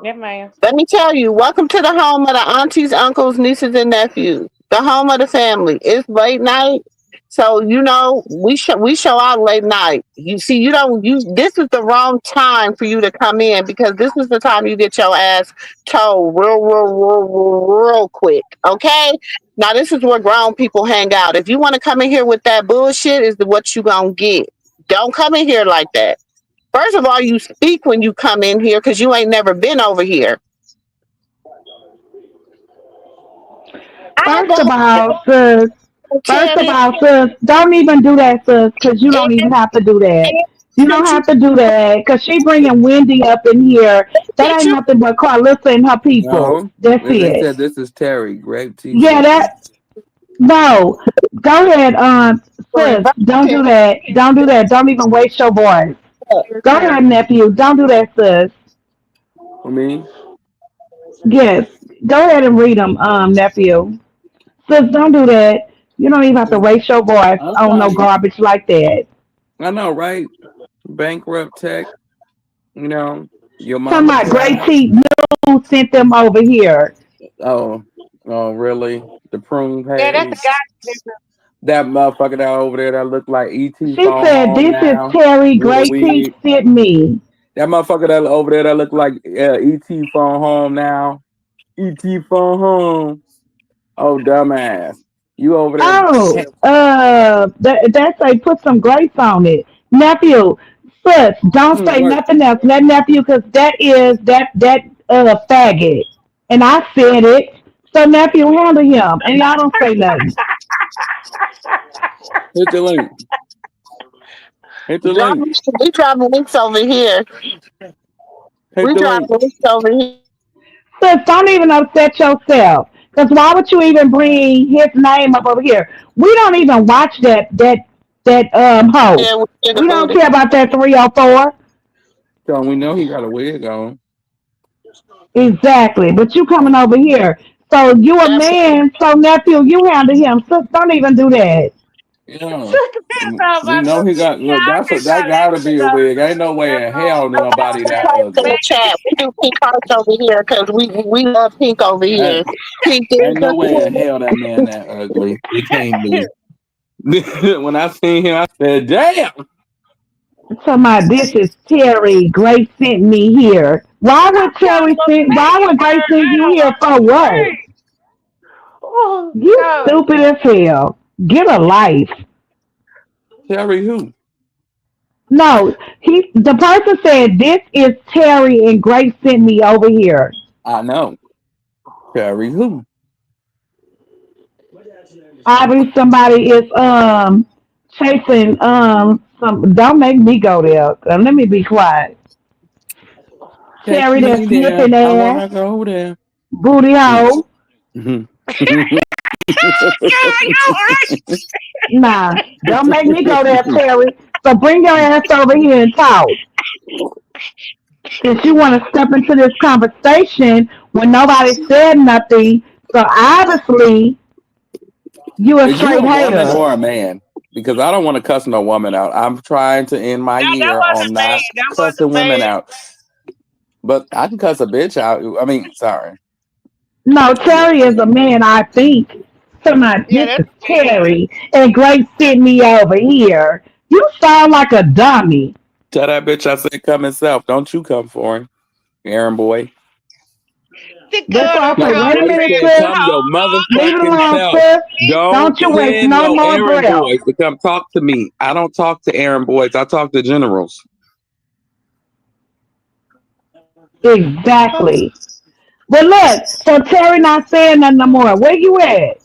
Speaker 5: Yeah, man.
Speaker 1: Let me tell you, welcome to the home of the aunties, uncles, nieces, and nephews. The home of the family. It's late night. So you know, we show out late night. You see, you don't you this is the wrong time for you to come in because this is the time you get your ass told real quick. Okay? Now this is where grown people hang out. If you want to come in here with that bullshit, is what you gonna get. Don't come in here like that. First of all, you speak when you come in here because you ain't never been over here. I
Speaker 4: First of
Speaker 1: don't
Speaker 4: all, sis, First of
Speaker 1: Terry.
Speaker 4: all, sis, don't even do that, sis, because you don't even
Speaker 1: And,
Speaker 4: have to do that.
Speaker 1: and
Speaker 4: You don't
Speaker 1: since you
Speaker 4: have to do that, because she bringing Wendy up in here. That
Speaker 1: since
Speaker 4: ain't
Speaker 1: you
Speaker 4: nothing but Carlissa and her people.
Speaker 3: No.
Speaker 4: That's
Speaker 3: They
Speaker 4: it.
Speaker 3: said this is Terry. Grape tea
Speaker 4: Yeah,
Speaker 3: sent
Speaker 4: that,
Speaker 3: me.
Speaker 4: no. Go ahead, sis.
Speaker 1: invite
Speaker 4: Don't
Speaker 1: him
Speaker 4: do that. Don't do that. Don't even waste your voice.
Speaker 1: up.
Speaker 5: You're
Speaker 4: Go ahead,
Speaker 5: terrible.
Speaker 4: nephew. Don't do that, sis.
Speaker 3: For me?
Speaker 4: Yes. Go ahead and read them, nephew. Sis, don't do that. You don't even have to waste your voice
Speaker 3: I'm
Speaker 4: on no
Speaker 3: trying to.
Speaker 4: garbage like that.
Speaker 3: I know, right? Bankrupt tech. You know, your
Speaker 4: Talking
Speaker 3: mama
Speaker 4: about Great
Speaker 3: cried.
Speaker 4: Teeth News sent them over here.
Speaker 3: Oh, oh, really? The prune
Speaker 5: Yeah, that's a
Speaker 3: page.
Speaker 5: guy.
Speaker 3: That motherfucker that over there that looked like ET
Speaker 4: She
Speaker 3: phone
Speaker 4: said,
Speaker 3: home
Speaker 4: "This is
Speaker 3: now
Speaker 4: Terry
Speaker 3: with a
Speaker 4: Great Teeth
Speaker 3: wig.
Speaker 4: sent me."
Speaker 3: That motherfucker that over there that looked like ET phone home now. ET phone home. Oh, dumbass. You over there?
Speaker 4: Oh, that's like put some grace on it, nephew. Sis, don't say
Speaker 3: What?
Speaker 4: nothing else. That nephew, because that faggot, and I said it. So nephew, handle him, and y'all don't say nothing.
Speaker 3: Hit the link. Hit the
Speaker 1: Drop,
Speaker 3: link.
Speaker 1: we dropping links over here.
Speaker 3: Hit
Speaker 1: We
Speaker 3: the link.
Speaker 1: dropping links over here.
Speaker 4: Sis, don't even upset yourself. Because why would you even bring his name up over here? We don't even watch that hoe.
Speaker 1: Yeah, we get the
Speaker 4: We don't
Speaker 1: booty.
Speaker 4: care about that 304.
Speaker 3: So we know he got a wig on.
Speaker 4: Exactly. But you coming over here. So you a
Speaker 1: That
Speaker 4: man, so nephew, you handle him. Sis, don't even do that.
Speaker 3: Yeah.
Speaker 5: Check this out,
Speaker 3: We
Speaker 5: my
Speaker 3: know he got
Speaker 5: yeah,
Speaker 3: look,
Speaker 5: I
Speaker 3: that's a
Speaker 5: just
Speaker 3: that
Speaker 5: got
Speaker 3: gotta be a
Speaker 5: that.
Speaker 3: wig. Ain't no way in hell nobody
Speaker 1: pink
Speaker 3: that
Speaker 1: hearts in the
Speaker 3: ugly.
Speaker 1: chat. We do pink hearts over here because we love pink over here.
Speaker 3: Ain't,
Speaker 1: Pink is
Speaker 3: ain't no way in
Speaker 1: the
Speaker 3: hell that man that ugly. He can't be. When I seen him, I said, damn.
Speaker 4: Talking about this is Terry. Grace sent me here.
Speaker 5: I'm trying to
Speaker 4: Why
Speaker 5: make it,
Speaker 4: would Grace
Speaker 5: girl.
Speaker 4: send
Speaker 5: I
Speaker 4: you
Speaker 5: don't
Speaker 4: here for what?
Speaker 5: understand. Oh
Speaker 4: You
Speaker 5: God.
Speaker 4: stupid as hell. Get a life.
Speaker 3: Terry who?
Speaker 4: No, the person said this is Terry and Grace sent me over here.
Speaker 3: I know. Terry who?
Speaker 4: Obviously somebody is chasing some don't make me go there. Let me be quiet.
Speaker 3: Take
Speaker 4: Terry
Speaker 3: me
Speaker 4: that's
Speaker 3: there.
Speaker 4: sniffing
Speaker 3: I
Speaker 4: ass,
Speaker 3: wanna go there.
Speaker 4: booty hole.
Speaker 3: Mhm.
Speaker 5: Yeah, you're right.
Speaker 4: Nah, don't make me go there, Terry. So bring your ass over here and talk. Since you want to step into this conversation when nobody said nothing, so obviously You a
Speaker 3: Is you
Speaker 4: straight
Speaker 3: a woman
Speaker 4: hater.
Speaker 3: or a man? Because I don't want to cuss no woman out. I'm trying to end my
Speaker 5: No, that
Speaker 3: year
Speaker 5: wasn't
Speaker 3: on
Speaker 5: bad.
Speaker 3: not
Speaker 5: That
Speaker 3: cussing
Speaker 5: wasn't
Speaker 3: women
Speaker 5: bad.
Speaker 3: out. But I can cuss a bitch out. I mean, sorry.
Speaker 4: No,
Speaker 3: Yeah.
Speaker 4: Terry is a man, I think. Come on,
Speaker 5: Yeah,
Speaker 4: this
Speaker 5: that's
Speaker 4: is
Speaker 5: bad.
Speaker 4: Terry, and Grace sent me over here. You sound like a dummy.
Speaker 3: Tell that bitch I said come himself. Don't you come for him, Aaron boy.
Speaker 5: The
Speaker 4: That's
Speaker 5: girl
Speaker 4: why I
Speaker 5: don't
Speaker 4: say,
Speaker 3: No,
Speaker 5: call
Speaker 4: wait a
Speaker 5: the
Speaker 3: Grace
Speaker 4: minute,
Speaker 3: said
Speaker 5: man.
Speaker 4: sis.
Speaker 3: come your
Speaker 4: Leave it
Speaker 3: motherfucking
Speaker 4: alone,
Speaker 3: self.
Speaker 4: sis.
Speaker 3: Don't
Speaker 4: Don't you waste
Speaker 3: send
Speaker 4: no
Speaker 3: no
Speaker 4: more
Speaker 3: Aaron
Speaker 4: breath.
Speaker 3: boys to come talk to me. I don't talk to Aaron boys. I talk to generals.
Speaker 4: Exactly. But look, so Terry not saying nothing no more. Where you at?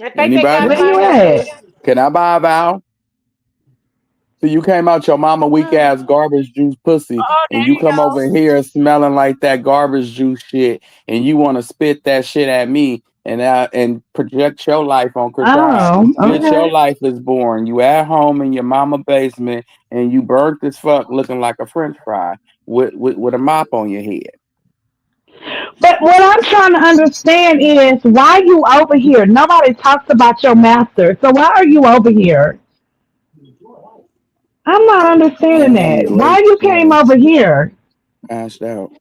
Speaker 5: I think they got
Speaker 3: Anybody?
Speaker 4: Where
Speaker 5: him out
Speaker 4: you
Speaker 5: of here
Speaker 4: at?
Speaker 5: too.
Speaker 3: Can I buy a vowel? So you came out your mama weak
Speaker 5: Mm.
Speaker 3: ass garbage juice pussy,
Speaker 5: Oh,
Speaker 3: and
Speaker 5: there
Speaker 3: you
Speaker 5: you
Speaker 3: come over
Speaker 5: go.
Speaker 3: here smelling like that garbage juice shit, and you want to spit that shit at me and project your life on Krishan.
Speaker 4: Oh,
Speaker 3: Bitch, your
Speaker 4: okay.
Speaker 3: life is boring. You at home in your mama basement, and you burnt as fuck, looking like a French fry with a mop on your head.
Speaker 4: But what I'm trying to understand is why you over here? Nobody talks about your master. So why are you over here? I'm not understanding
Speaker 3: Man,
Speaker 4: that.
Speaker 3: you
Speaker 4: Why
Speaker 3: late,
Speaker 4: you came
Speaker 3: man.
Speaker 4: over here?
Speaker 3: Ashed out.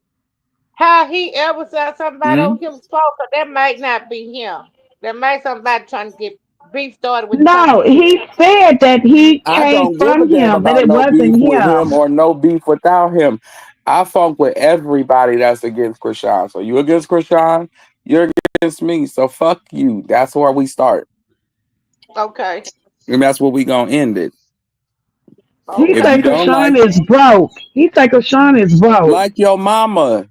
Speaker 5: How he ever said something about
Speaker 3: Hmm?
Speaker 5: over him spoke, that might not be him. That might somebody trying to get beef started with
Speaker 4: No,
Speaker 5: something.
Speaker 4: he said that he
Speaker 3: I
Speaker 4: came
Speaker 3: don't give a
Speaker 4: from
Speaker 3: damn
Speaker 4: him, that
Speaker 3: about
Speaker 4: it
Speaker 3: no beef
Speaker 4: wasn't
Speaker 3: with him
Speaker 4: him.
Speaker 3: or no beef without him. I funk with everybody that's against Krishan. So you against Krishan, you're against me. So fuck you. That's where we start.
Speaker 5: Okay.
Speaker 3: And that's where we gonna end it.
Speaker 4: He
Speaker 3: If
Speaker 5: Okay.
Speaker 4: said
Speaker 3: you don't
Speaker 4: Krishan
Speaker 3: like
Speaker 4: is broke. He said Krishan is broke.
Speaker 3: like your mama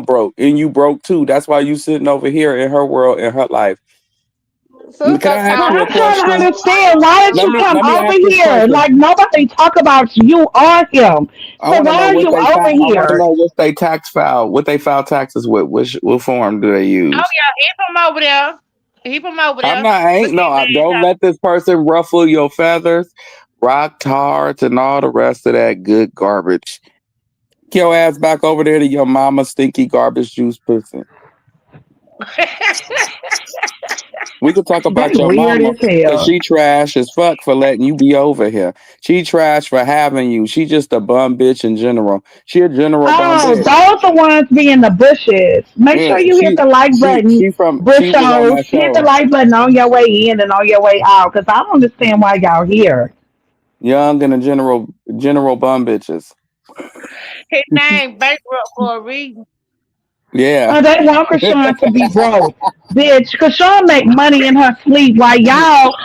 Speaker 3: broke and you broke too. That's why you sitting over here in her world, in her life.
Speaker 5: So
Speaker 3: Can I
Speaker 5: stop
Speaker 3: ask
Speaker 4: But
Speaker 5: calling
Speaker 3: you a
Speaker 4: I'm
Speaker 5: him
Speaker 4: trying to
Speaker 3: question?
Speaker 5: broke. I
Speaker 4: understand
Speaker 5: don't
Speaker 4: why
Speaker 5: know
Speaker 4: did
Speaker 3: Let
Speaker 4: you
Speaker 3: me
Speaker 4: come
Speaker 3: let me
Speaker 4: over
Speaker 3: ask this
Speaker 4: here?
Speaker 3: question.
Speaker 4: Like nobody talk about you or him.
Speaker 3: I
Speaker 4: So
Speaker 3: want to
Speaker 4: why
Speaker 3: know
Speaker 4: are
Speaker 3: what
Speaker 4: you
Speaker 3: they
Speaker 4: over
Speaker 3: file. I want to
Speaker 4: here?
Speaker 3: know what they tax file, what they file taxes with. What form do they
Speaker 5: Oh
Speaker 3: use?
Speaker 5: yeah, he from over there. He from over
Speaker 3: I'm
Speaker 5: there.
Speaker 3: not. I
Speaker 5: Look
Speaker 3: ain't no.
Speaker 5: at
Speaker 3: I don't
Speaker 5: that.
Speaker 3: let this person ruffle your feathers, rock tarts, and all the rest of that good garbage. Get your ass back over there to your mama stinky garbage juice pussy. We could talk
Speaker 4: They
Speaker 3: about your
Speaker 4: weird
Speaker 3: mama
Speaker 4: as
Speaker 3: because
Speaker 4: hell.
Speaker 3: she trash as fuck for letting you be over here. She trash for having you. She just a bum bitch in general. She a general bum
Speaker 4: Oh,
Speaker 3: bitch.
Speaker 4: those the ones be in the bushes. Make
Speaker 3: Yeah,
Speaker 4: sure you hit the like button,
Speaker 3: she was on
Speaker 4: bushos.
Speaker 3: that
Speaker 4: Hit the
Speaker 3: show.
Speaker 4: like button on your way in and on your way out. Cause I don't understand why y'all here.
Speaker 3: Young and a general bum bitches.
Speaker 5: His name bankrupt for a reason.
Speaker 3: Yeah.
Speaker 4: They want Krishan to be broke. Bitch, Krishan make money in her sleep while y'all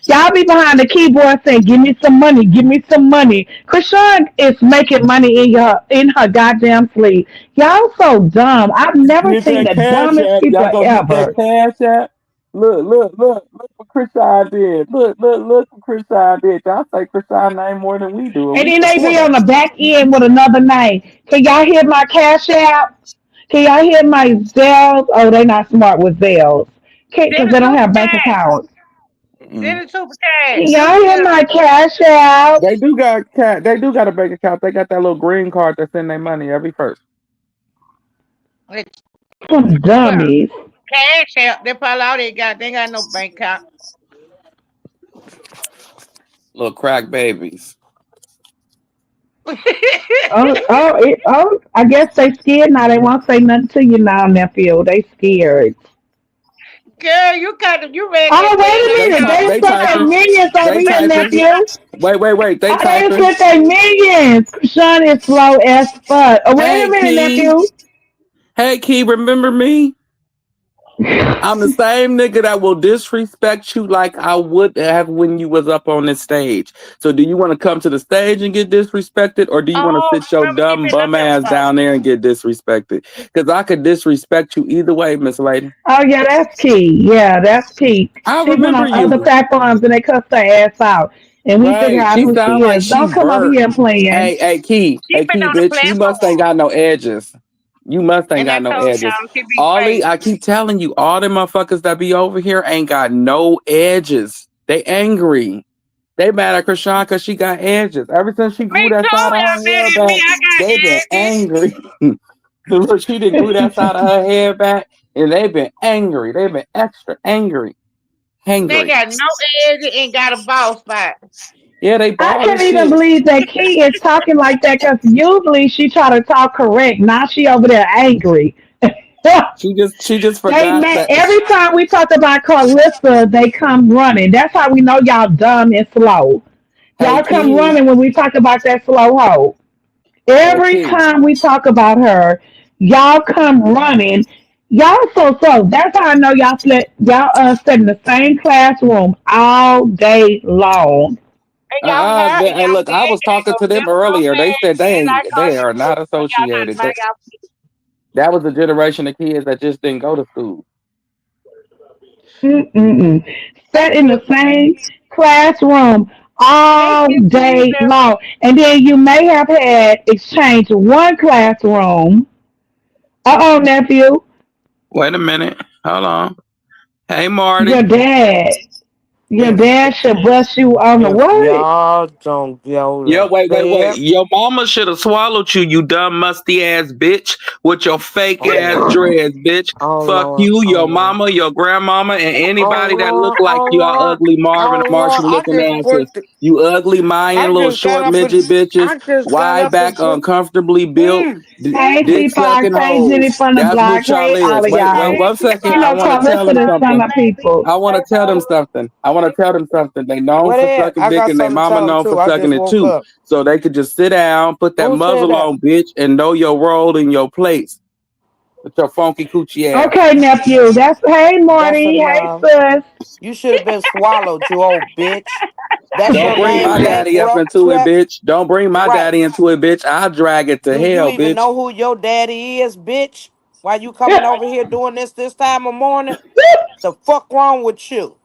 Speaker 4: y'all be behind the keyboard saying, give me some money, give me some money. Krishan is making money in her goddamn sleep. Y'all so dumb. I've never
Speaker 3: Get
Speaker 4: seen
Speaker 3: that
Speaker 4: the
Speaker 3: cash
Speaker 4: dumbest
Speaker 3: app. Y'all
Speaker 4: people
Speaker 3: gonna get that
Speaker 4: ever.
Speaker 3: cash app. Look what Chrisean did. Look what Chrisean did. Y'all say Chrisean name more than we do, and
Speaker 4: And
Speaker 3: we
Speaker 4: then they
Speaker 3: support
Speaker 4: be
Speaker 3: her.
Speaker 4: on the back end with another name. Can y'all hear my cash app? Can y'all hear my Zelles? Oh, they not smart with Zelles.
Speaker 5: Send
Speaker 4: Because
Speaker 5: a
Speaker 4: they don't
Speaker 5: super
Speaker 4: have bank
Speaker 5: chat.
Speaker 4: accounts.
Speaker 3: Mm.
Speaker 5: Send a super chat.
Speaker 4: Can
Speaker 5: Let
Speaker 4: y'all
Speaker 5: me
Speaker 4: hear
Speaker 5: hear.
Speaker 4: my cash app?
Speaker 3: They do got a bank account. They got that little green card that send their money every first.
Speaker 5: It's,
Speaker 4: Some
Speaker 5: well,
Speaker 4: dummies.
Speaker 5: cash out. They probably all they got. They ain't got no bank account.
Speaker 3: Little crack babies.
Speaker 4: I guess they scared now. They won't say nothing to you now, nephew. They scared.
Speaker 5: Girl, you kind of you read
Speaker 4: Oh,
Speaker 5: that
Speaker 4: wait
Speaker 5: man
Speaker 4: a
Speaker 5: out
Speaker 3: They
Speaker 4: minute.
Speaker 5: there.
Speaker 3: type.
Speaker 4: They
Speaker 3: They
Speaker 4: sent their
Speaker 3: typing.
Speaker 4: minions over
Speaker 3: They
Speaker 4: here,
Speaker 3: typing.
Speaker 4: nephew.
Speaker 3: Wait. They
Speaker 4: Oh, they
Speaker 3: typing.
Speaker 4: sent their minions. Krishan is slow as fuck. Oh, wait a
Speaker 3: Hey
Speaker 4: minute,
Speaker 3: Key.
Speaker 4: nephew.
Speaker 3: Hey Key. Remember me? I'm the same nigga that will disrespect you like I would have when you was up on this stage. So do you want to come to the stage and get disrespected, or do you want to
Speaker 5: Oh,
Speaker 3: sit your
Speaker 5: remember he
Speaker 3: dumb
Speaker 5: been up
Speaker 3: bum
Speaker 5: here
Speaker 3: ass
Speaker 5: before.
Speaker 3: down there and get disrespected? Because I could disrespect you either way, Miss Lady.
Speaker 4: Oh, yeah, that's Key. Yeah, that's Key.
Speaker 3: I
Speaker 4: She's been
Speaker 3: remember
Speaker 4: on other
Speaker 3: you.
Speaker 4: platforms and they cussed her ass out. And we figure
Speaker 3: Right.
Speaker 4: out
Speaker 3: She
Speaker 4: who she
Speaker 3: sound like
Speaker 4: is.
Speaker 3: she
Speaker 4: Don't come over
Speaker 3: burnt.
Speaker 4: here playing.
Speaker 5: She
Speaker 3: Hey
Speaker 5: been
Speaker 3: Key,
Speaker 5: on the
Speaker 3: bitch. You must ain't
Speaker 5: platform.
Speaker 3: got no edges. You must ain't
Speaker 5: And I
Speaker 3: got no
Speaker 5: told
Speaker 3: edges.
Speaker 5: y'all she be fake.
Speaker 3: I keep telling you, all them motherfuckers that be over here ain't got no edges. They angry. They mad at Krishan because she got edges. Ever since she
Speaker 5: Me
Speaker 3: grew that
Speaker 5: too.
Speaker 3: side of
Speaker 5: Y'all
Speaker 3: her
Speaker 5: mad
Speaker 3: hair
Speaker 5: at me.
Speaker 3: back,
Speaker 5: I got
Speaker 3: they been
Speaker 5: edges.
Speaker 3: angry. Look, she done grew that side of her head back, and they've been angry. They've been extra angry,
Speaker 5: They
Speaker 3: hangry.
Speaker 5: got no edge and got a ball spot.
Speaker 3: Yeah, they
Speaker 4: I
Speaker 3: bald
Speaker 4: can't
Speaker 3: as
Speaker 4: even
Speaker 3: shit.
Speaker 4: believe that Key is talking like that because usually she try to talk correct. Now she over there angry.
Speaker 3: She just
Speaker 4: They
Speaker 3: forgot
Speaker 4: met
Speaker 3: that.
Speaker 4: every time we talk about Karlissa, they come running. That's how we know y'all dumb and slow.
Speaker 3: Hey,
Speaker 4: Y'all come
Speaker 3: Key.
Speaker 4: running when we talk about that slow hoe.
Speaker 3: Hey,
Speaker 4: Every
Speaker 3: Key.
Speaker 4: time we talk about her, y'all come running. Y'all so slow. That's how I know y'all sit in the same classroom all day long.
Speaker 5: And y'all have and
Speaker 3: Hey,
Speaker 5: y'all
Speaker 3: look, I
Speaker 5: dad
Speaker 3: was talking
Speaker 5: gave
Speaker 3: to
Speaker 5: up
Speaker 3: them
Speaker 5: them so
Speaker 3: earlier. They
Speaker 5: fast
Speaker 3: said they
Speaker 5: and I
Speaker 3: ain't,
Speaker 5: call
Speaker 3: they
Speaker 5: you
Speaker 3: are not
Speaker 5: so y'all got to
Speaker 3: associated.
Speaker 5: mind y'all
Speaker 3: That was the generation of kids that just didn't go to school.
Speaker 4: Mm-mm-mm. Sat
Speaker 5: thank
Speaker 4: in
Speaker 5: you.
Speaker 4: the same classroom
Speaker 5: Thank
Speaker 4: all
Speaker 5: you,
Speaker 4: day
Speaker 5: Jesus.
Speaker 4: long. And then you may have had exchange one classroom. Uh-oh, nephew.
Speaker 3: Wait a minute. Hold on. Hey, Marty.
Speaker 4: Your dad. Your
Speaker 6: If
Speaker 4: dad should bust you on the
Speaker 6: if
Speaker 4: what?
Speaker 6: y'all don't go
Speaker 3: Yeah,
Speaker 6: to
Speaker 3: wait.
Speaker 6: bed,
Speaker 3: Your mama should have swallowed you, you dumb musty ass bitch, with your fake
Speaker 6: oh
Speaker 3: ass
Speaker 6: Lord,
Speaker 3: dreads, bitch.
Speaker 6: oh
Speaker 3: Fuck
Speaker 6: Lord,
Speaker 3: you,
Speaker 6: oh
Speaker 3: your
Speaker 6: Lord,
Speaker 3: mama, your grandmama, and
Speaker 6: oh
Speaker 3: anybody that look
Speaker 6: Lord,
Speaker 3: like
Speaker 6: oh
Speaker 3: y'all
Speaker 6: Lord,
Speaker 3: ugly Marvin
Speaker 6: oh
Speaker 3: and Marshall
Speaker 6: Lord.
Speaker 3: looking asses. You ugly
Speaker 6: I
Speaker 3: Mayan little
Speaker 6: just got
Speaker 3: short
Speaker 6: up and
Speaker 3: midget bitches,
Speaker 6: I just got
Speaker 3: wide
Speaker 6: up and
Speaker 3: back,
Speaker 6: put.
Speaker 3: uncomfortably built,
Speaker 6: Mm,
Speaker 4: Hey,
Speaker 3: dick
Speaker 4: T-Fox.
Speaker 3: sucking
Speaker 4: Hey,
Speaker 3: hoes.
Speaker 4: Jenny from the
Speaker 3: That's
Speaker 4: block.
Speaker 3: what y'all
Speaker 4: Hey,
Speaker 3: is.
Speaker 4: all of
Speaker 3: Wait
Speaker 4: y'all.
Speaker 3: one second.
Speaker 4: You
Speaker 3: I
Speaker 4: know,
Speaker 3: want to tell
Speaker 4: Carlissa
Speaker 3: them
Speaker 4: the son
Speaker 3: something.
Speaker 4: of people.
Speaker 3: I want to tell them something. I want to tell them something. They known
Speaker 6: where
Speaker 3: for
Speaker 6: they at?
Speaker 3: sucking
Speaker 6: I
Speaker 3: dick,
Speaker 6: got
Speaker 3: and they
Speaker 6: something to
Speaker 3: mama
Speaker 6: tell them
Speaker 3: known for
Speaker 6: too. I
Speaker 3: sucking
Speaker 6: just
Speaker 3: it
Speaker 6: woke
Speaker 3: too.
Speaker 6: up.
Speaker 3: So they could just sit down, put that
Speaker 6: Who said
Speaker 3: muzzle
Speaker 6: that?
Speaker 3: on, bitch, and know your role in your place with your funky coochie ass.
Speaker 4: Okay, nephew. That's hey,
Speaker 6: That's
Speaker 4: Marty. Hey,
Speaker 6: enough.
Speaker 4: sis.
Speaker 6: You should have been swallowed, you old bitch. That's
Speaker 3: Don't
Speaker 6: your
Speaker 3: bring
Speaker 6: name,
Speaker 3: my daddy up into it,
Speaker 6: Bankrupt.
Speaker 3: bitch. Don't bring my
Speaker 6: Right.
Speaker 3: daddy into it, bitch. I'll drag it to
Speaker 6: Do you
Speaker 3: hell,
Speaker 6: even
Speaker 3: bitch.
Speaker 6: know who your daddy is, bitch? Why you coming over here doing this time of morning? The fuck wrong with you?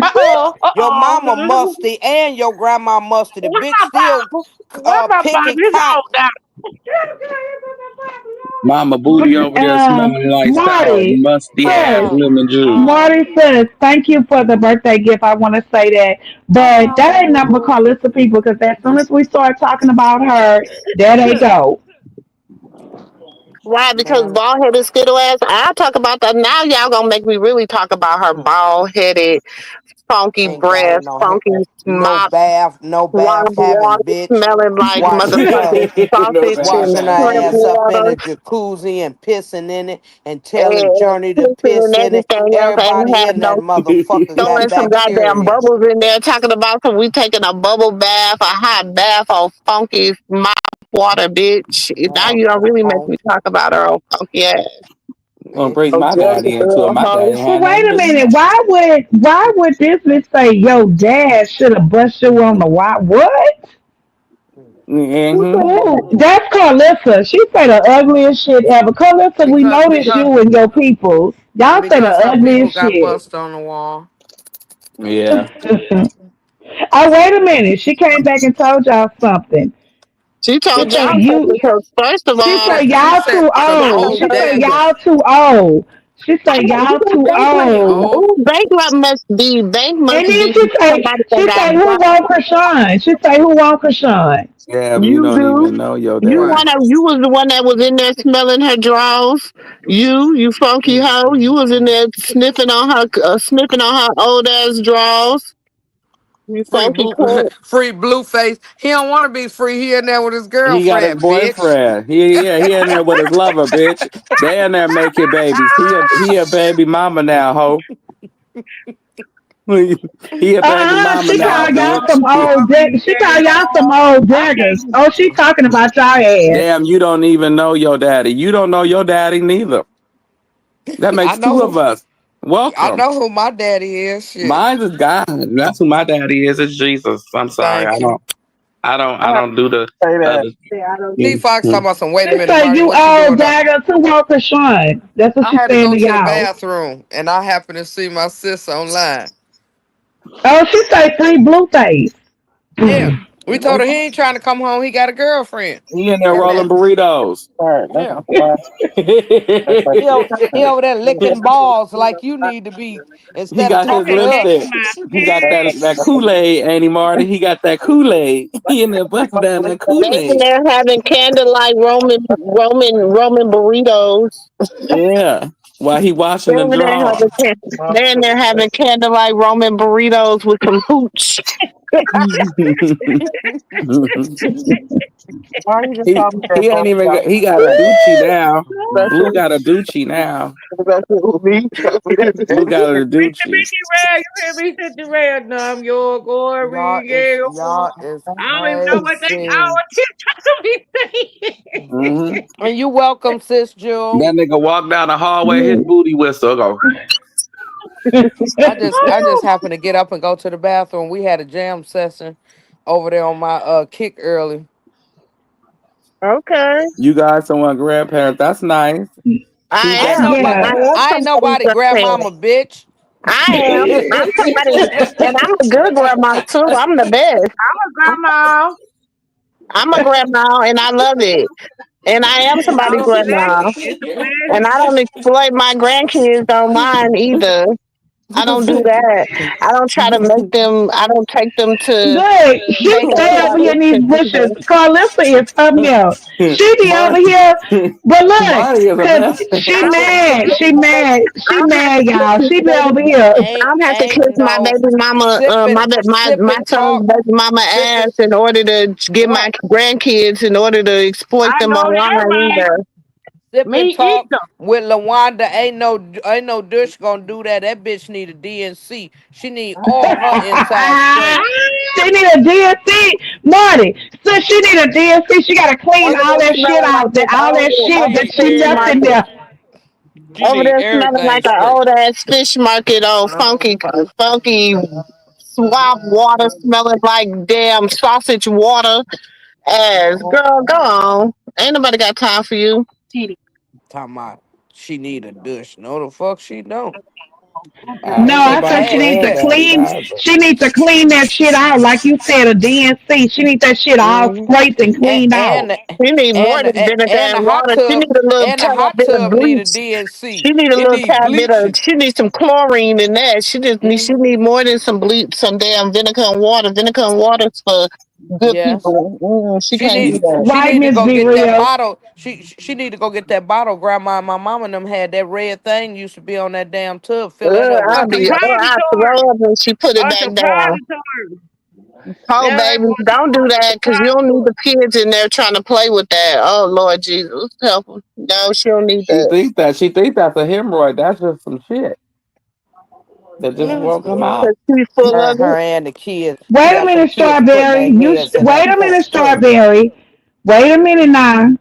Speaker 5: Uh-oh.
Speaker 6: Your
Speaker 5: Uh-oh.
Speaker 6: mama musty and your grandma musty. The
Speaker 5: What
Speaker 6: bitch
Speaker 5: my
Speaker 6: still
Speaker 5: Bible? What my
Speaker 6: picking
Speaker 5: Bible? It's
Speaker 6: cotton.
Speaker 5: all down.
Speaker 3: Mama booty over there smelling like sour,
Speaker 4: Marty,
Speaker 3: musty ass
Speaker 4: sis.
Speaker 6: Uh,
Speaker 3: lemon juice.
Speaker 6: uh,
Speaker 4: Marty says, thank you for the birthday gift. I want to say that. But that ain't nothing but Carlissa people because as soon as we start talking about her, there they go.
Speaker 1: Why? Because
Speaker 6: man,
Speaker 1: bald headed skittle ass. I'll talk about that. Now y'all gonna make me really talk about her bald headed, funky
Speaker 6: ain't got
Speaker 1: breath,
Speaker 6: no
Speaker 1: funky mop,
Speaker 6: no
Speaker 1: water,
Speaker 6: bath having
Speaker 1: water
Speaker 6: bitch.
Speaker 1: smelling like
Speaker 6: Washing her
Speaker 1: motherfucking
Speaker 3: No
Speaker 1: sausage
Speaker 3: bad
Speaker 1: and
Speaker 6: washing her
Speaker 1: shrimp
Speaker 6: ass up in
Speaker 1: water
Speaker 6: the jacuzzi and pissing in it and telling
Speaker 1: and
Speaker 6: Journey to
Speaker 1: pissing and
Speaker 6: piss in it.
Speaker 1: everything else. Ain't
Speaker 6: Everybody
Speaker 1: have
Speaker 6: in that
Speaker 1: no
Speaker 6: motherfucker got
Speaker 1: throwing some goddamn
Speaker 6: bacteria.
Speaker 1: bubbles in there, talking about some we taking a bubble bath, a hot bath on funky mop water, bitch. Now you don't really make
Speaker 6: Oh,
Speaker 1: me talk about her old funky ass.
Speaker 3: Gonna bring
Speaker 6: bitch.
Speaker 1: Oh,
Speaker 3: my
Speaker 1: Jessica,
Speaker 3: daddy into it.
Speaker 1: girl,
Speaker 3: My
Speaker 1: hoe.
Speaker 3: daddy
Speaker 4: But
Speaker 3: had
Speaker 4: wait
Speaker 3: nothing
Speaker 4: a
Speaker 3: to do with
Speaker 4: minute.
Speaker 3: that.
Speaker 4: Why would this bitch say your dad should have bust you on the why? What?
Speaker 1: Who
Speaker 3: Mm-hmm.
Speaker 1: said
Speaker 4: Ooh,
Speaker 1: that?
Speaker 4: that's Carlissa. She say the ugliest shit ever. Carlissa, we
Speaker 6: Because
Speaker 4: noticed
Speaker 6: because
Speaker 4: you and your peoples. Y'all say the
Speaker 6: because her people
Speaker 4: ugliest
Speaker 6: got
Speaker 4: shit.
Speaker 6: bust on the wall.
Speaker 3: Yeah.
Speaker 4: Oh, wait a minute. She came back and told y'all something.
Speaker 1: She
Speaker 4: She
Speaker 1: told
Speaker 4: say
Speaker 1: y'all something
Speaker 4: you.
Speaker 1: because first of
Speaker 6: She
Speaker 4: She
Speaker 1: all,
Speaker 4: say
Speaker 6: said she
Speaker 4: y'all
Speaker 6: said
Speaker 4: too
Speaker 6: some
Speaker 1: y'all
Speaker 4: old.
Speaker 6: old
Speaker 4: She
Speaker 1: heard
Speaker 4: say
Speaker 6: daggers.
Speaker 4: y'all too old. She say
Speaker 1: you
Speaker 4: y'all
Speaker 1: know
Speaker 4: too old.
Speaker 1: Bankrupt must be Bank must
Speaker 4: And then
Speaker 1: be
Speaker 4: she say
Speaker 1: somebody that
Speaker 4: she
Speaker 1: got
Speaker 4: say who
Speaker 1: blocked.
Speaker 4: want Krishan? She say who want Krishan?
Speaker 3: Damn, you
Speaker 1: You
Speaker 3: don't
Speaker 1: do.
Speaker 3: even know your
Speaker 1: You
Speaker 6: Right.
Speaker 3: daddy.
Speaker 1: you was the one that was in there smelling her drawers. You funky
Speaker 6: Mm,
Speaker 1: hoe. You
Speaker 6: mm,
Speaker 1: was in
Speaker 6: mm.
Speaker 1: there sniffing on her old ass drawers. You
Speaker 6: Free
Speaker 1: funky
Speaker 6: blue,
Speaker 1: cunt.
Speaker 6: free blue face. He don't want to be free. He in there with his
Speaker 3: He got his
Speaker 6: girlfriend, bitch.
Speaker 3: boyfriend. He in there with his lover, bitch. They in there making babies. He a baby mama now, ho. He a baby mama
Speaker 4: She
Speaker 3: now,
Speaker 4: call y'all
Speaker 3: bitch.
Speaker 4: some old She call y'all some old
Speaker 5: I
Speaker 4: daggers.
Speaker 5: can't.
Speaker 4: Oh, she talking about y'all ass.
Speaker 3: Damn, you don't even know your daddy. You don't know your daddy neither. That
Speaker 6: I
Speaker 3: makes
Speaker 6: know
Speaker 3: two of
Speaker 6: who
Speaker 3: us.
Speaker 6: I
Speaker 3: Welcome.
Speaker 6: know who my daddy is. Shit.
Speaker 3: Mine is God. That's who my daddy is. It's Jesus. I'm sorry.
Speaker 6: Thank you.
Speaker 3: I don't do the
Speaker 1: Say that.
Speaker 3: other.
Speaker 6: T Fox talking about some. Wait a
Speaker 4: She
Speaker 6: minute,
Speaker 4: say
Speaker 6: Marty.
Speaker 4: you
Speaker 6: What you
Speaker 4: old
Speaker 6: doing up?
Speaker 4: daggers. Who want Krishan? That's what
Speaker 6: I
Speaker 4: she
Speaker 6: had to
Speaker 4: saying
Speaker 6: go
Speaker 4: to
Speaker 6: to the
Speaker 4: y'all.
Speaker 6: bathroom, and I happened to see my sis online.
Speaker 4: Oh, she say free blue face.
Speaker 6: Yeah. We told her he ain't trying to come home. He got a girlfriend.
Speaker 3: He in there
Speaker 6: And
Speaker 3: rolling
Speaker 6: that,
Speaker 3: burritos.
Speaker 6: yeah.
Speaker 3: he
Speaker 6: He over there licking balls like you need to be instead of
Speaker 3: got his
Speaker 6: talking to
Speaker 3: lipstick.
Speaker 6: us.
Speaker 3: He got that Kool Aid, Annie Marty. He got that Kool Aid. He in there busting down that Kool
Speaker 1: They in
Speaker 3: Aid.
Speaker 1: there having candlelight Roman burritos.
Speaker 3: Yeah. While he washing
Speaker 1: They're
Speaker 3: the
Speaker 1: in there
Speaker 3: drawer.
Speaker 1: having they're in there having candlelight Roman burritos with some hooch. Why you just
Speaker 3: he
Speaker 1: call me that,
Speaker 3: he ain't even got, he got a Doochie now. Blue got a Doochie now. Blue got a Doochie.
Speaker 5: Red, you hear me, Sister Red? No, I'm your
Speaker 6: Y'all
Speaker 5: glory.
Speaker 6: is
Speaker 5: Yeah.
Speaker 6: y'all is
Speaker 5: I don't even know what they
Speaker 6: crazy.
Speaker 5: our TikTok to be saying.
Speaker 3: Hmm
Speaker 6: And you welcome, sis Jewel.
Speaker 3: That nigga walk down the hallway, his
Speaker 4: You-
Speaker 3: booty whistle go.
Speaker 6: I just happened to get up and go to the bathroom. We had a jam session over there on my kick early.
Speaker 1: Okay.
Speaker 3: You got someone grandparents. That's nice. Keep
Speaker 6: I ain't
Speaker 3: that.
Speaker 6: nobody
Speaker 1: I
Speaker 4: yeah.
Speaker 1: am
Speaker 6: I ain't
Speaker 1: somebody's
Speaker 6: nobody
Speaker 1: grandparent.
Speaker 6: grandmama, bitch.
Speaker 1: I am. I'm somebody, and I'm a good grandma too. I'm the best.
Speaker 5: I'm a grandma.
Speaker 1: I'm a grandma, and I love it. And I am somebody's
Speaker 5: So
Speaker 1: grandma.
Speaker 5: it's a pleasure.
Speaker 1: And I don't exploit my grandkids online either. I don't do that. I don't try to make them. I don't take them to
Speaker 4: Look, she
Speaker 1: pay
Speaker 4: stay over here
Speaker 1: haircuts
Speaker 4: in these bushes.
Speaker 1: either.
Speaker 4: Carlissa is something else. She be over
Speaker 3: Marty,
Speaker 4: here, but look,
Speaker 3: Marty is a
Speaker 4: cause
Speaker 3: mess.
Speaker 4: she
Speaker 1: I don't,
Speaker 4: mad, she mad, she
Speaker 1: I don't have
Speaker 4: mad,
Speaker 1: to kiss
Speaker 4: y'all.
Speaker 1: my
Speaker 4: She be over
Speaker 1: baby.
Speaker 4: here.
Speaker 1: I
Speaker 6: ain't
Speaker 1: don't have to
Speaker 6: ain't
Speaker 1: kiss my
Speaker 6: no
Speaker 1: baby mama,
Speaker 6: sip
Speaker 1: my
Speaker 6: and
Speaker 1: son's
Speaker 6: talk,
Speaker 1: baby mama
Speaker 6: sip and
Speaker 1: ass in order to get my
Speaker 6: right.
Speaker 1: grandkids in order to exploit
Speaker 5: I
Speaker 1: them
Speaker 5: know that
Speaker 1: online
Speaker 5: right.
Speaker 1: either.
Speaker 6: Sip and
Speaker 5: Me
Speaker 6: talk
Speaker 5: either.
Speaker 6: with Lawanda. Ain't no douche gonna do that. That bitch need a DNC. She need all her inside strength.
Speaker 4: She need a DNC, Marty. Since she need a DNC, she gotta clean
Speaker 1: Over
Speaker 4: all
Speaker 1: there
Speaker 4: that shit
Speaker 1: smelling like
Speaker 4: out.
Speaker 1: this
Speaker 4: All that
Speaker 1: old,
Speaker 4: shit
Speaker 1: old
Speaker 4: that
Speaker 6: She
Speaker 4: she
Speaker 1: fish
Speaker 4: left in
Speaker 1: market.
Speaker 4: there.
Speaker 6: she
Speaker 1: Over
Speaker 6: need
Speaker 1: there smelling
Speaker 6: everything
Speaker 1: like an
Speaker 6: straight.
Speaker 1: old ass fish market on funky swamp water smelling like damn sausage water ass. Girl, go on. Ain't nobody got time for you.
Speaker 6: Talking about she need a douche. No, the fuck she don't.
Speaker 3: I
Speaker 4: No,
Speaker 3: ain't
Speaker 4: I
Speaker 3: nobody
Speaker 4: said she
Speaker 6: Bad
Speaker 3: for
Speaker 4: needs to
Speaker 3: everybody,
Speaker 4: clean.
Speaker 3: guys.
Speaker 4: She needs to clean that shit out, like you said, a DNC. She needs that shit all
Speaker 6: hmm
Speaker 4: scraped and
Speaker 6: And
Speaker 4: cleaned out.
Speaker 6: and
Speaker 1: She need more
Speaker 6: and
Speaker 1: than vinegar
Speaker 6: and the
Speaker 1: and
Speaker 6: hot
Speaker 1: water. She
Speaker 6: tub
Speaker 1: need a little
Speaker 6: and the
Speaker 1: tad
Speaker 6: hot
Speaker 1: bit of
Speaker 6: tub need a
Speaker 1: bleach.
Speaker 6: DNC.
Speaker 1: She need a
Speaker 6: It
Speaker 1: little
Speaker 6: need
Speaker 1: tad bit of.
Speaker 6: bleaching.
Speaker 1: She needs some chlorine in that. She
Speaker 6: Mm,
Speaker 1: need more than some bleach, some damn vinegar and water. Vinegar and water's for good
Speaker 6: yes.
Speaker 1: people. She
Speaker 6: She
Speaker 1: can't do
Speaker 6: need
Speaker 1: that.
Speaker 6: she
Speaker 4: Right,
Speaker 6: need to
Speaker 4: Miss
Speaker 6: go
Speaker 4: Be
Speaker 6: get that
Speaker 4: Real.
Speaker 6: bottle. She need to go get that bottle. Grandma and my mama and them had that red thing used to be on that damn tub. Fill that up with
Speaker 5: A
Speaker 6: bleach.
Speaker 1: I
Speaker 5: suppository.
Speaker 1: throw up and she put it
Speaker 5: A
Speaker 1: back down.
Speaker 5: suppository.
Speaker 1: Oh,
Speaker 5: Yeah, they
Speaker 1: baby,
Speaker 5: want to
Speaker 1: don't do
Speaker 5: call it a
Speaker 1: that because you don't need
Speaker 5: suppository.
Speaker 1: the kids in there trying to play with that. Oh, Lord Jesus, help 'em. No, she don't need
Speaker 3: She
Speaker 1: that.
Speaker 3: think that she think that's a hemorrhoid. That's just some shit that just
Speaker 6: Mm,
Speaker 3: won't come
Speaker 6: girl.
Speaker 3: out.
Speaker 1: Because she's full
Speaker 6: Her
Speaker 1: of it.
Speaker 6: her and the kids. She
Speaker 4: Wait a
Speaker 6: got them
Speaker 4: minute,
Speaker 6: kids putting
Speaker 4: Strawberry.
Speaker 6: their heads in that
Speaker 4: Wait a minute,
Speaker 6: tub.
Speaker 4: Strawberry. Wait a minute now.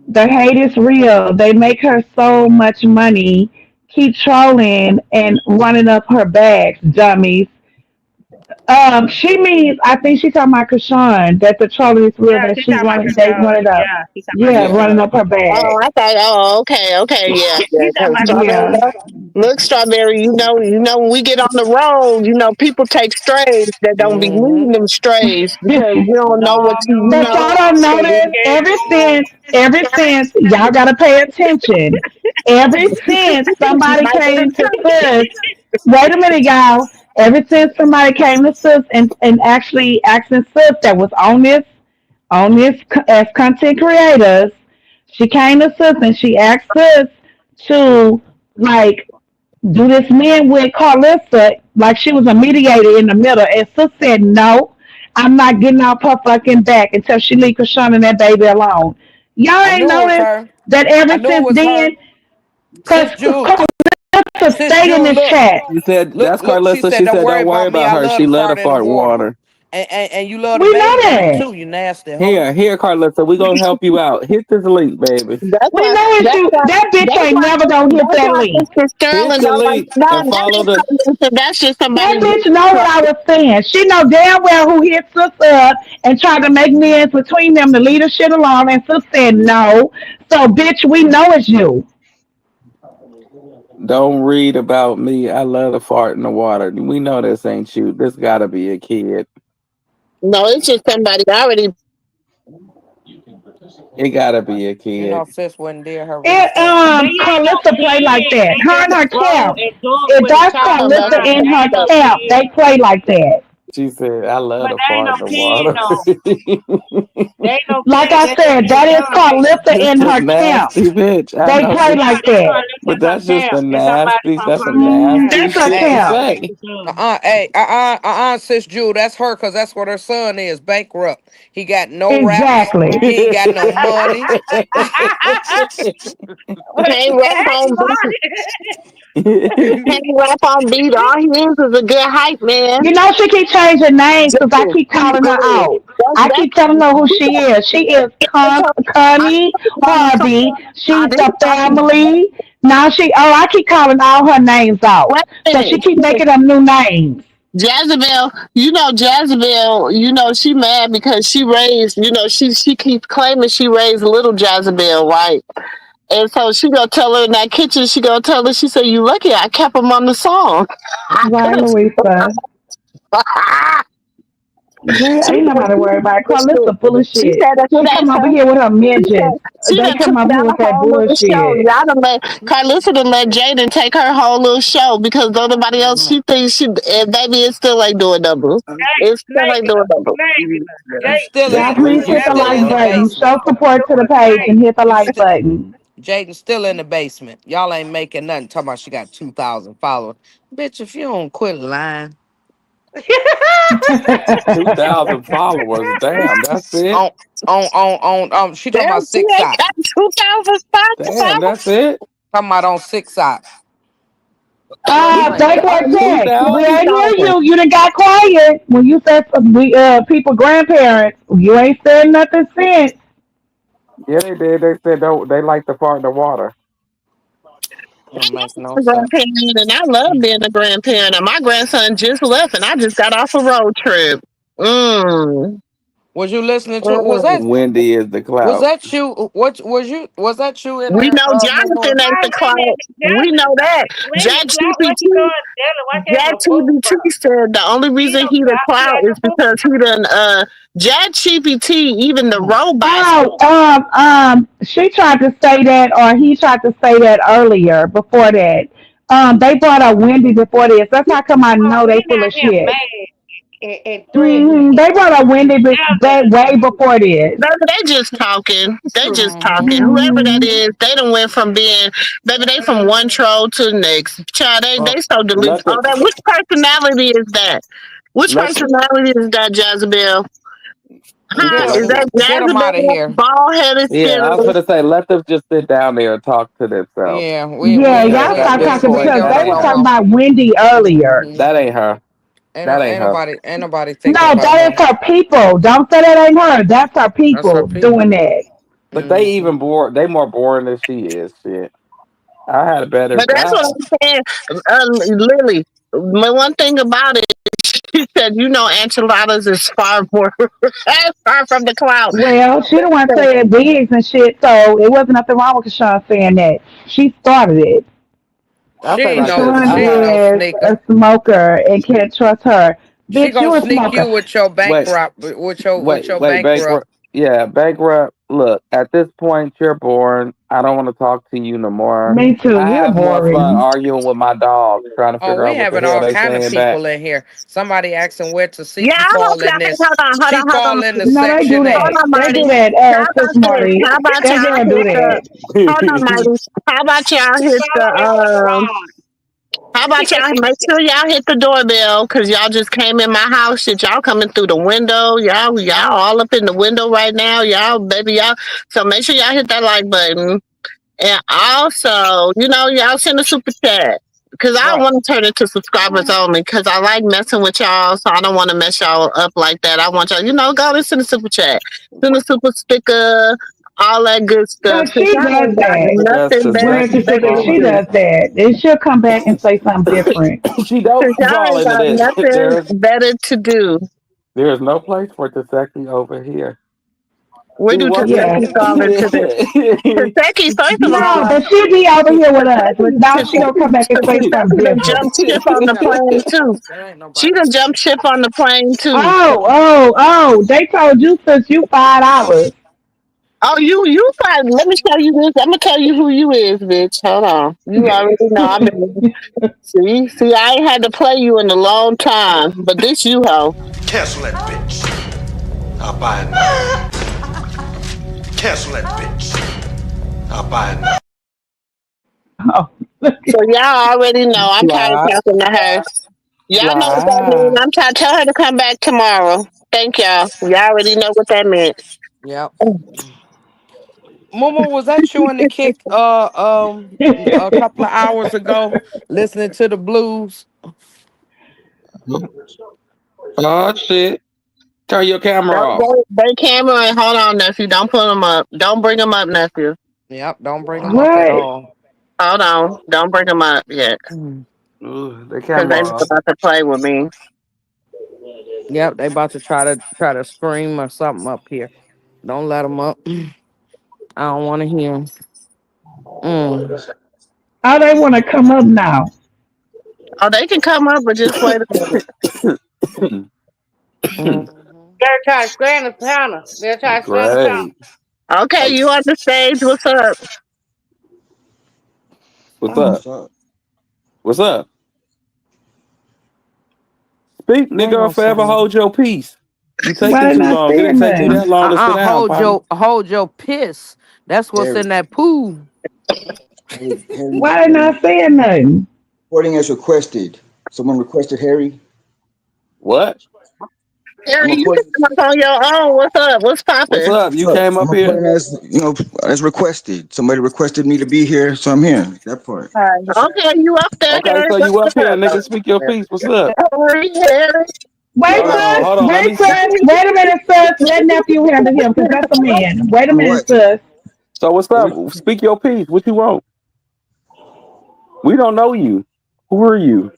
Speaker 4: The hate is real. They make her so much money. Keep trolling and running up her bags, dummies. She means I think she's talking about Krishan, that the trolling is real,
Speaker 5: Yeah,
Speaker 4: that
Speaker 5: she
Speaker 4: she
Speaker 5: talking about
Speaker 4: running they run
Speaker 5: Krishan.
Speaker 4: it up.
Speaker 5: Yeah, she talking about
Speaker 4: Yeah,
Speaker 3: Yeah.
Speaker 4: running
Speaker 5: Krishan.
Speaker 4: up her bag.
Speaker 1: Oh, I thought, oh, okay, yeah, yeah.
Speaker 5: She talking
Speaker 1: Because
Speaker 5: about
Speaker 1: strawberry,
Speaker 4: Yeah.
Speaker 5: Krishan.
Speaker 1: look, strawberry, when we get on the road, people take strays that don't be
Speaker 6: Mm-hmm.
Speaker 1: needing them strays because you don't
Speaker 5: No,
Speaker 1: know what
Speaker 5: no,
Speaker 4: But y'all don't
Speaker 5: she be
Speaker 4: notice
Speaker 5: scared.
Speaker 4: every since y'all gotta pay attention. Ever since somebody came to sis, wait a minute, y'all. Ever since somebody came to sis and actually asking sis that was as content creators, she came to sis and she asked sis to like do this man with Karlissa like she was a mediator in the middle. And Sis said, no, I'm not getting off her fucking back until she leave Krishan and that baby alone. Y'all
Speaker 6: I
Speaker 4: ain't
Speaker 6: knew it was
Speaker 4: noticed
Speaker 6: her.
Speaker 4: that
Speaker 6: I
Speaker 4: ever
Speaker 6: knew it
Speaker 4: since
Speaker 6: was
Speaker 4: then,
Speaker 6: her.
Speaker 4: because
Speaker 6: Sis Jewel.
Speaker 4: Karlissa
Speaker 6: Sis
Speaker 4: stayed in
Speaker 6: Jewel,
Speaker 4: this
Speaker 6: look.
Speaker 4: chat.
Speaker 3: She said
Speaker 6: Look,
Speaker 3: that's
Speaker 6: look, she
Speaker 3: Carlissa.
Speaker 6: said,
Speaker 3: She
Speaker 6: don't
Speaker 3: said
Speaker 6: worry
Speaker 3: don't worry
Speaker 6: about me.
Speaker 3: about
Speaker 6: I
Speaker 3: her.
Speaker 6: love
Speaker 3: She
Speaker 6: to
Speaker 3: let her
Speaker 6: fart in the
Speaker 3: fart
Speaker 6: water.
Speaker 3: water.
Speaker 6: And you love the
Speaker 4: We know
Speaker 6: babies in it
Speaker 4: that.
Speaker 6: too, you nasty hoe.
Speaker 3: Here, Carlissa. We gonna help you out. Hit this link, baby.
Speaker 1: that's
Speaker 4: We
Speaker 1: why,
Speaker 4: know it's
Speaker 1: that's
Speaker 4: you.
Speaker 1: why,
Speaker 4: That bitch
Speaker 1: that's
Speaker 4: ain't
Speaker 1: why,
Speaker 4: never gonna hit
Speaker 1: that's
Speaker 4: that
Speaker 1: why
Speaker 4: link.
Speaker 1: Mr.
Speaker 3: Hit
Speaker 1: Sterling
Speaker 3: the
Speaker 1: don't like,
Speaker 3: link
Speaker 1: no,
Speaker 3: and
Speaker 1: that
Speaker 3: follow
Speaker 1: ain't
Speaker 3: the.
Speaker 1: Carlissa. That's just
Speaker 4: That
Speaker 1: somebody
Speaker 4: bitch know what I was saying. She know damn well who hit sis up and tried to make amends between them to leave the shit alone. And sis said no. So, bitch, we know it's you.
Speaker 3: Don't read about me. I love to fart in the water. We know this ain't you. This gotta be a kid.
Speaker 1: No, it's just somebody already.
Speaker 3: It gotta be a
Speaker 6: You know,
Speaker 3: kid.
Speaker 6: sis wasn't there. Her
Speaker 4: It
Speaker 6: reset.
Speaker 5: They ain't no
Speaker 4: Carlissa play like
Speaker 5: kids.
Speaker 4: that.
Speaker 5: They
Speaker 4: Her and
Speaker 5: just
Speaker 4: her
Speaker 5: grown
Speaker 4: camp.
Speaker 5: adults
Speaker 4: If
Speaker 5: with a
Speaker 4: that's
Speaker 1: Oh
Speaker 5: child's
Speaker 1: no,
Speaker 4: Carlissa
Speaker 5: mind.
Speaker 4: in
Speaker 5: They
Speaker 4: her
Speaker 5: ain't no
Speaker 4: camp,
Speaker 5: kids.
Speaker 4: they play like that.
Speaker 3: She said, "I love
Speaker 5: But
Speaker 3: to
Speaker 5: they ain't
Speaker 3: fart
Speaker 5: no
Speaker 3: in the
Speaker 5: kids
Speaker 3: water."
Speaker 5: though. They ain't no
Speaker 4: Like
Speaker 5: kids.
Speaker 4: I
Speaker 5: They just
Speaker 4: said,
Speaker 5: little
Speaker 4: that is
Speaker 5: young babies.
Speaker 4: Carlissa
Speaker 3: Just
Speaker 4: in
Speaker 3: a
Speaker 4: her camp.
Speaker 3: nasty bitch. I
Speaker 4: They
Speaker 3: know
Speaker 4: play
Speaker 3: she,
Speaker 5: Yeah,
Speaker 4: like
Speaker 5: that's
Speaker 4: that.
Speaker 5: Carlissa
Speaker 3: but
Speaker 5: in her
Speaker 3: that's just
Speaker 5: camp.
Speaker 3: a
Speaker 5: It's somebody
Speaker 3: nasty.
Speaker 5: from
Speaker 3: That's a
Speaker 5: Carlissa's
Speaker 3: nasty
Speaker 4: That's
Speaker 5: camp.
Speaker 4: her
Speaker 3: shit to
Speaker 6: Hey,
Speaker 4: camp.
Speaker 3: say.
Speaker 5: For sure.
Speaker 6: hey, sis Jude, that's her, cause that's what her son is, bankrupt. He got no raps.
Speaker 4: Exactly.
Speaker 6: He ain't got no money.
Speaker 5: Well,
Speaker 1: can't
Speaker 5: she
Speaker 1: rap
Speaker 5: can
Speaker 1: on beat.
Speaker 5: money.
Speaker 1: Can't rap on beat. All he is a good hype man.
Speaker 4: You know she keep changing names because I
Speaker 1: Just
Speaker 4: keep calling her
Speaker 1: good.
Speaker 4: out. I
Speaker 1: That's
Speaker 4: keep telling her who she is. She is
Speaker 1: I
Speaker 4: Connie Harvey.
Speaker 1: I
Speaker 4: She's
Speaker 1: didn't
Speaker 4: the family. Now I keep calling all her names out.
Speaker 1: wait a
Speaker 4: So she
Speaker 1: minute.
Speaker 4: keep making up new names.
Speaker 1: Jezebel, Jezebel, she mad because she raised, she keeps claiming she raised little Jezebel, right? And so she gonna tell her in that kitchen, she gonna tell her, she said, "You lucky I kept him on the song."
Speaker 4: Right, Louisa? Girl,
Speaker 1: she
Speaker 4: ain't
Speaker 1: said,
Speaker 4: nobody worried about it. Carlissa full of
Speaker 1: she
Speaker 4: shit.
Speaker 1: said if it
Speaker 4: She come
Speaker 1: ain't
Speaker 4: over
Speaker 1: her,
Speaker 4: here with her
Speaker 1: she
Speaker 4: midgets.
Speaker 1: said she
Speaker 4: They
Speaker 1: done
Speaker 4: come
Speaker 1: took
Speaker 4: over here
Speaker 1: down
Speaker 4: with
Speaker 1: a
Speaker 4: that
Speaker 1: whole little show.
Speaker 4: bullshit.
Speaker 1: Y'all done let Carlissa done let Jaden take her whole little show because though nobody else she thinks she and baby it still ain't doing numbers.
Speaker 5: Hey,
Speaker 1: It still ain't doing
Speaker 5: Nebula,
Speaker 1: numbers.
Speaker 5: Nebula,
Speaker 6: You
Speaker 5: Jay,
Speaker 6: still
Speaker 3: The
Speaker 4: Y'all
Speaker 6: in
Speaker 4: please
Speaker 3: freaky
Speaker 6: you
Speaker 4: hit the
Speaker 6: still
Speaker 3: show,
Speaker 6: in
Speaker 4: like
Speaker 6: the
Speaker 3: huh?
Speaker 4: button. Show
Speaker 6: basement.
Speaker 4: support to the page
Speaker 5: Jay.
Speaker 4: and hit the
Speaker 6: You
Speaker 4: like
Speaker 6: still
Speaker 4: button.
Speaker 6: Jaden still in the basement. Y'all ain't making nothing. Talking about she got 2,000 followers. Bitch, if you don't quit lying.
Speaker 3: 2,000 followers. Damn, that's it.
Speaker 6: On she talking
Speaker 1: Damn,
Speaker 6: about
Speaker 1: she
Speaker 6: six
Speaker 1: ain't
Speaker 6: eye.
Speaker 1: got 2,000
Speaker 3: Damn,
Speaker 1: spots.
Speaker 3: that's it.
Speaker 6: Talking about on six eye. Girl, you ain't
Speaker 4: Thank
Speaker 6: got
Speaker 4: like that. We
Speaker 3: 2,000.
Speaker 4: ain't hear
Speaker 1: 50,000.
Speaker 4: you. You done got quiet when you said we people grandparents. You ain't said nothing since.
Speaker 3: Yeah, they did. They said they like to fart in the water.
Speaker 6: don't make no sense.
Speaker 1: Grandparent, and I love being a grandparent. And my grandson just left, and I just got off a road trip. Mm.
Speaker 6: Was you listening to was
Speaker 1: Mm.
Speaker 3: Wendy is the clout.
Speaker 6: that you what was that you in
Speaker 1: We
Speaker 6: there,
Speaker 1: know
Speaker 6: Moo?
Speaker 1: Jonathan ain't the
Speaker 5: Why
Speaker 1: cloud. We
Speaker 5: Jalen?
Speaker 1: know that.
Speaker 5: Jalen,
Speaker 1: Jack
Speaker 5: Cloud, what you
Speaker 1: GPT,
Speaker 5: doing, Jalen? Why can't
Speaker 1: Jack
Speaker 5: a fool
Speaker 1: GPT
Speaker 5: for?
Speaker 1: said the only
Speaker 5: He
Speaker 1: reason
Speaker 5: don't
Speaker 1: he the
Speaker 5: cloud, he
Speaker 1: cloud
Speaker 5: ain't
Speaker 1: is
Speaker 5: a fool.
Speaker 1: because he done Jack GPT, even the robots.
Speaker 4: Oh, she tried to say that, or he tried to say that earlier. Before that, they brought up Wendy before this. That's how come I
Speaker 5: Oh,
Speaker 4: know
Speaker 5: he
Speaker 4: they full
Speaker 5: not
Speaker 4: of
Speaker 5: here
Speaker 4: shit.
Speaker 5: mad and threatening me.
Speaker 4: They brought up Wendy
Speaker 5: Now
Speaker 4: way before this.
Speaker 1: Baby, they just talking. They just
Speaker 6: Mm-hmm.
Speaker 1: talking. Whoever that
Speaker 4: hmm
Speaker 1: is, they done went from being, baby, they from one troll to the next. Child,
Speaker 3: Uh,
Speaker 1: they so delusional.
Speaker 3: let
Speaker 1: Oh,
Speaker 3: the
Speaker 1: that, which personality is that? Which
Speaker 3: let the
Speaker 1: personality is that, Jezebel?
Speaker 3: he
Speaker 1: Huh?
Speaker 3: said
Speaker 6: Get
Speaker 3: let
Speaker 1: Is
Speaker 3: the
Speaker 1: that
Speaker 6: get them out of
Speaker 1: Jezebel?
Speaker 6: here.
Speaker 1: Bald headed
Speaker 3: yeah. I was
Speaker 1: fearless.
Speaker 3: gonna say let them just sit down there and talk to themselves.
Speaker 6: Yeah,
Speaker 4: Yeah, y'all
Speaker 6: we ain't
Speaker 4: start
Speaker 6: finna
Speaker 4: talking
Speaker 6: go in
Speaker 4: because
Speaker 6: there
Speaker 3: That
Speaker 4: they
Speaker 6: with
Speaker 3: ain't
Speaker 4: were
Speaker 6: no
Speaker 3: her.
Speaker 4: talking
Speaker 6: more.
Speaker 4: about Wendy earlier.
Speaker 6: Hmm.
Speaker 3: That ain't her. That ain't her.
Speaker 6: Ain't nobody thinking
Speaker 4: No,
Speaker 6: about
Speaker 4: that
Speaker 6: her.
Speaker 4: is her people. Don't say that ain't her. That's her
Speaker 6: That's her
Speaker 4: people doing
Speaker 6: people.
Speaker 4: that.
Speaker 3: But they
Speaker 6: Hmm.
Speaker 3: even bored. They more boring than she is. Shit. I had a better.
Speaker 1: But that's what I'm saying. Lily, one thing about it, she said, enchiladas is far more far from the cloud.
Speaker 4: Well, she the one saying wigs and shit, so it wasn't nothing wrong with Kashawn saying that. She started it.
Speaker 3: I say like this.
Speaker 4: Kashawn
Speaker 3: I
Speaker 6: She ain't
Speaker 3: have.
Speaker 6: no
Speaker 4: is
Speaker 6: sneaker.
Speaker 4: a smoker and can't trust her.
Speaker 6: She
Speaker 4: Bitch,
Speaker 6: gonna
Speaker 4: you a
Speaker 6: sneak
Speaker 4: smoker.
Speaker 6: you with your
Speaker 3: Wait.
Speaker 6: bankrupt with your bankrupt.
Speaker 3: Bankrupt. Yeah, bankrupt. Look, at this point, you're boring. I don't want to talk to you no more.
Speaker 4: Me too.
Speaker 3: I
Speaker 4: You're
Speaker 3: have more fun
Speaker 4: boring.
Speaker 3: arguing with my dogs, trying to
Speaker 6: Oh,
Speaker 3: figure
Speaker 6: we
Speaker 3: out what the
Speaker 6: having
Speaker 3: hell
Speaker 6: all
Speaker 3: they
Speaker 6: kind of
Speaker 3: saying back.
Speaker 6: people in here. Somebody asking where to see.
Speaker 1: Yeah,
Speaker 6: She
Speaker 1: I hope
Speaker 6: fall
Speaker 1: y'all.
Speaker 6: in
Speaker 1: Hey,
Speaker 6: this. She
Speaker 1: hold on,
Speaker 6: fall in the
Speaker 4: No, they do
Speaker 6: section that
Speaker 1: hold
Speaker 4: that.
Speaker 1: on,
Speaker 4: They do
Speaker 1: Marty.
Speaker 4: that,
Speaker 1: How
Speaker 4: Sis
Speaker 1: about this?
Speaker 4: Marty.
Speaker 1: How about
Speaker 4: That
Speaker 1: y'all
Speaker 4: girl do
Speaker 1: hit the?
Speaker 4: that.
Speaker 1: Hold on, Marty. How about y'all hit the?
Speaker 5: follow me on
Speaker 1: How about y'all make sure y'all hit the doorbell because y'all just came in my house. Shit, y'all coming through the window. Y'all all up in the window right now. Y'all, baby, y'all. So make sure y'all hit that like button. And also, y'all send a super chat. Because I don't
Speaker 6: right.
Speaker 1: want to turn it to subscribers only because I like messing with y'all. So I don't want to mess y'all up like that. I want y'all, go and send a super chat. Send a super sticker, all that good stuff.
Speaker 4: But
Speaker 1: Because
Speaker 4: she
Speaker 1: y'all
Speaker 4: does
Speaker 1: ain't got
Speaker 4: that.
Speaker 3: That's
Speaker 1: nothing
Speaker 3: the
Speaker 1: better,
Speaker 4: When
Speaker 3: second she
Speaker 4: Pacific,
Speaker 1: better to
Speaker 3: fall
Speaker 4: she
Speaker 3: into.
Speaker 1: do.
Speaker 4: does that. And she'll come back and say something different.
Speaker 3: She
Speaker 1: Because
Speaker 3: don't
Speaker 1: y'all
Speaker 3: fall
Speaker 1: ain't
Speaker 3: into
Speaker 1: got
Speaker 3: this.
Speaker 1: nothing better to do.
Speaker 3: There's no place for the sexy over here.
Speaker 1: Where
Speaker 3: Do
Speaker 1: do
Speaker 3: what?
Speaker 1: Taseki
Speaker 4: Yes.
Speaker 1: fall into this? Taseki, first of
Speaker 4: No,
Speaker 1: all,
Speaker 4: but she be over here with us. But now she gonna come back and say something
Speaker 1: Taseki done
Speaker 4: different.
Speaker 1: jumped ship on the plane too.
Speaker 6: That ain't
Speaker 1: She
Speaker 6: nobody.
Speaker 1: done jumped ship on the plane too.
Speaker 4: Oh! They told you since you $5.
Speaker 1: Oh, you fine. Let me tell you this. I'm gonna tell you who you is, bitch. Hold on. You already know. I'm in. See, I ain't had to play you in a long time, but this you hoe.
Speaker 2: Cancel that bitch. I'll buy it now. Cancel that bitch. I'll buy it now.
Speaker 4: Oh,
Speaker 1: So y'all already know. I'm tired of
Speaker 3: Slide,
Speaker 1: talking to her. Y'all know what that means.
Speaker 3: slide.
Speaker 1: I'm tired. Tell her to come back tomorrow. Thank y'all. Y'all already know what that meant.
Speaker 6: Yep. Momo, was that you in the kick a couple of hours ago listening to the blues?
Speaker 3: Oh shit! Turn your camera
Speaker 1: Don't
Speaker 3: off.
Speaker 1: they Cameron. Hold on, nephew. Don't pull them up. Don't bring them up, nephew.
Speaker 6: Yep, don't bring them up at
Speaker 4: what?
Speaker 6: all.
Speaker 1: Hold on. Don't bring them up yet,
Speaker 6: Mm.
Speaker 3: Ooh, the
Speaker 1: because they
Speaker 3: camera
Speaker 1: not
Speaker 3: off.
Speaker 1: about to play with me.
Speaker 6: Yep, they about to try to scream or something up here. Don't let them up. I don't want to hear 'em. Mm.
Speaker 4: Oh, they want to come up now.
Speaker 1: Oh, they can come up, but just wait a minute.
Speaker 6: Mhm.
Speaker 5: They're trying to stand the panel. They're trying to stand the panel.
Speaker 3: Great.
Speaker 1: Okay, you on the stage. What's up?
Speaker 3: What's
Speaker 4: Oh,
Speaker 3: up? What's up? Speak,
Speaker 6: They ain't
Speaker 3: nigga, or
Speaker 6: gonna
Speaker 3: forever
Speaker 6: say.
Speaker 3: hold your peace. You taking
Speaker 4: why they
Speaker 3: too
Speaker 4: not
Speaker 3: long. It
Speaker 4: saying
Speaker 3: didn't take you that
Speaker 4: nothing?
Speaker 3: long to sit down, partner.
Speaker 6: Hold your piss. That's what's
Speaker 7: Harry,
Speaker 6: in that pool.
Speaker 7: Harry's
Speaker 4: Why they not saying nothing?
Speaker 7: recording as requested. Someone requested Harry.
Speaker 3: What?
Speaker 7: I'm
Speaker 1: Harry, you can
Speaker 7: recording.
Speaker 1: come up on your own. What's up? What's
Speaker 3: What's
Speaker 1: poppin'?
Speaker 3: up? You
Speaker 7: Look,
Speaker 3: came
Speaker 7: I'm
Speaker 3: up here.
Speaker 7: recording as as requested. Somebody requested me to be here, so I'm here. That part.
Speaker 1: Okay, you up there,
Speaker 3: Okay,
Speaker 1: Harry?
Speaker 3: so
Speaker 1: What's
Speaker 3: you up here,
Speaker 1: up?
Speaker 3: nigga. Speak your piece. What's up?
Speaker 1: Harry, Harry.
Speaker 4: Wait, sis.
Speaker 3: Hold on. Let me.
Speaker 4: Wait, sis. Wait a minute, sis. Let nephew handle him because that's a man. Wait a
Speaker 7: On
Speaker 4: minute,
Speaker 7: what?
Speaker 4: sis.
Speaker 3: So what's
Speaker 7: What
Speaker 3: up? Speak your piece. What you want? We don't know you. Who are you?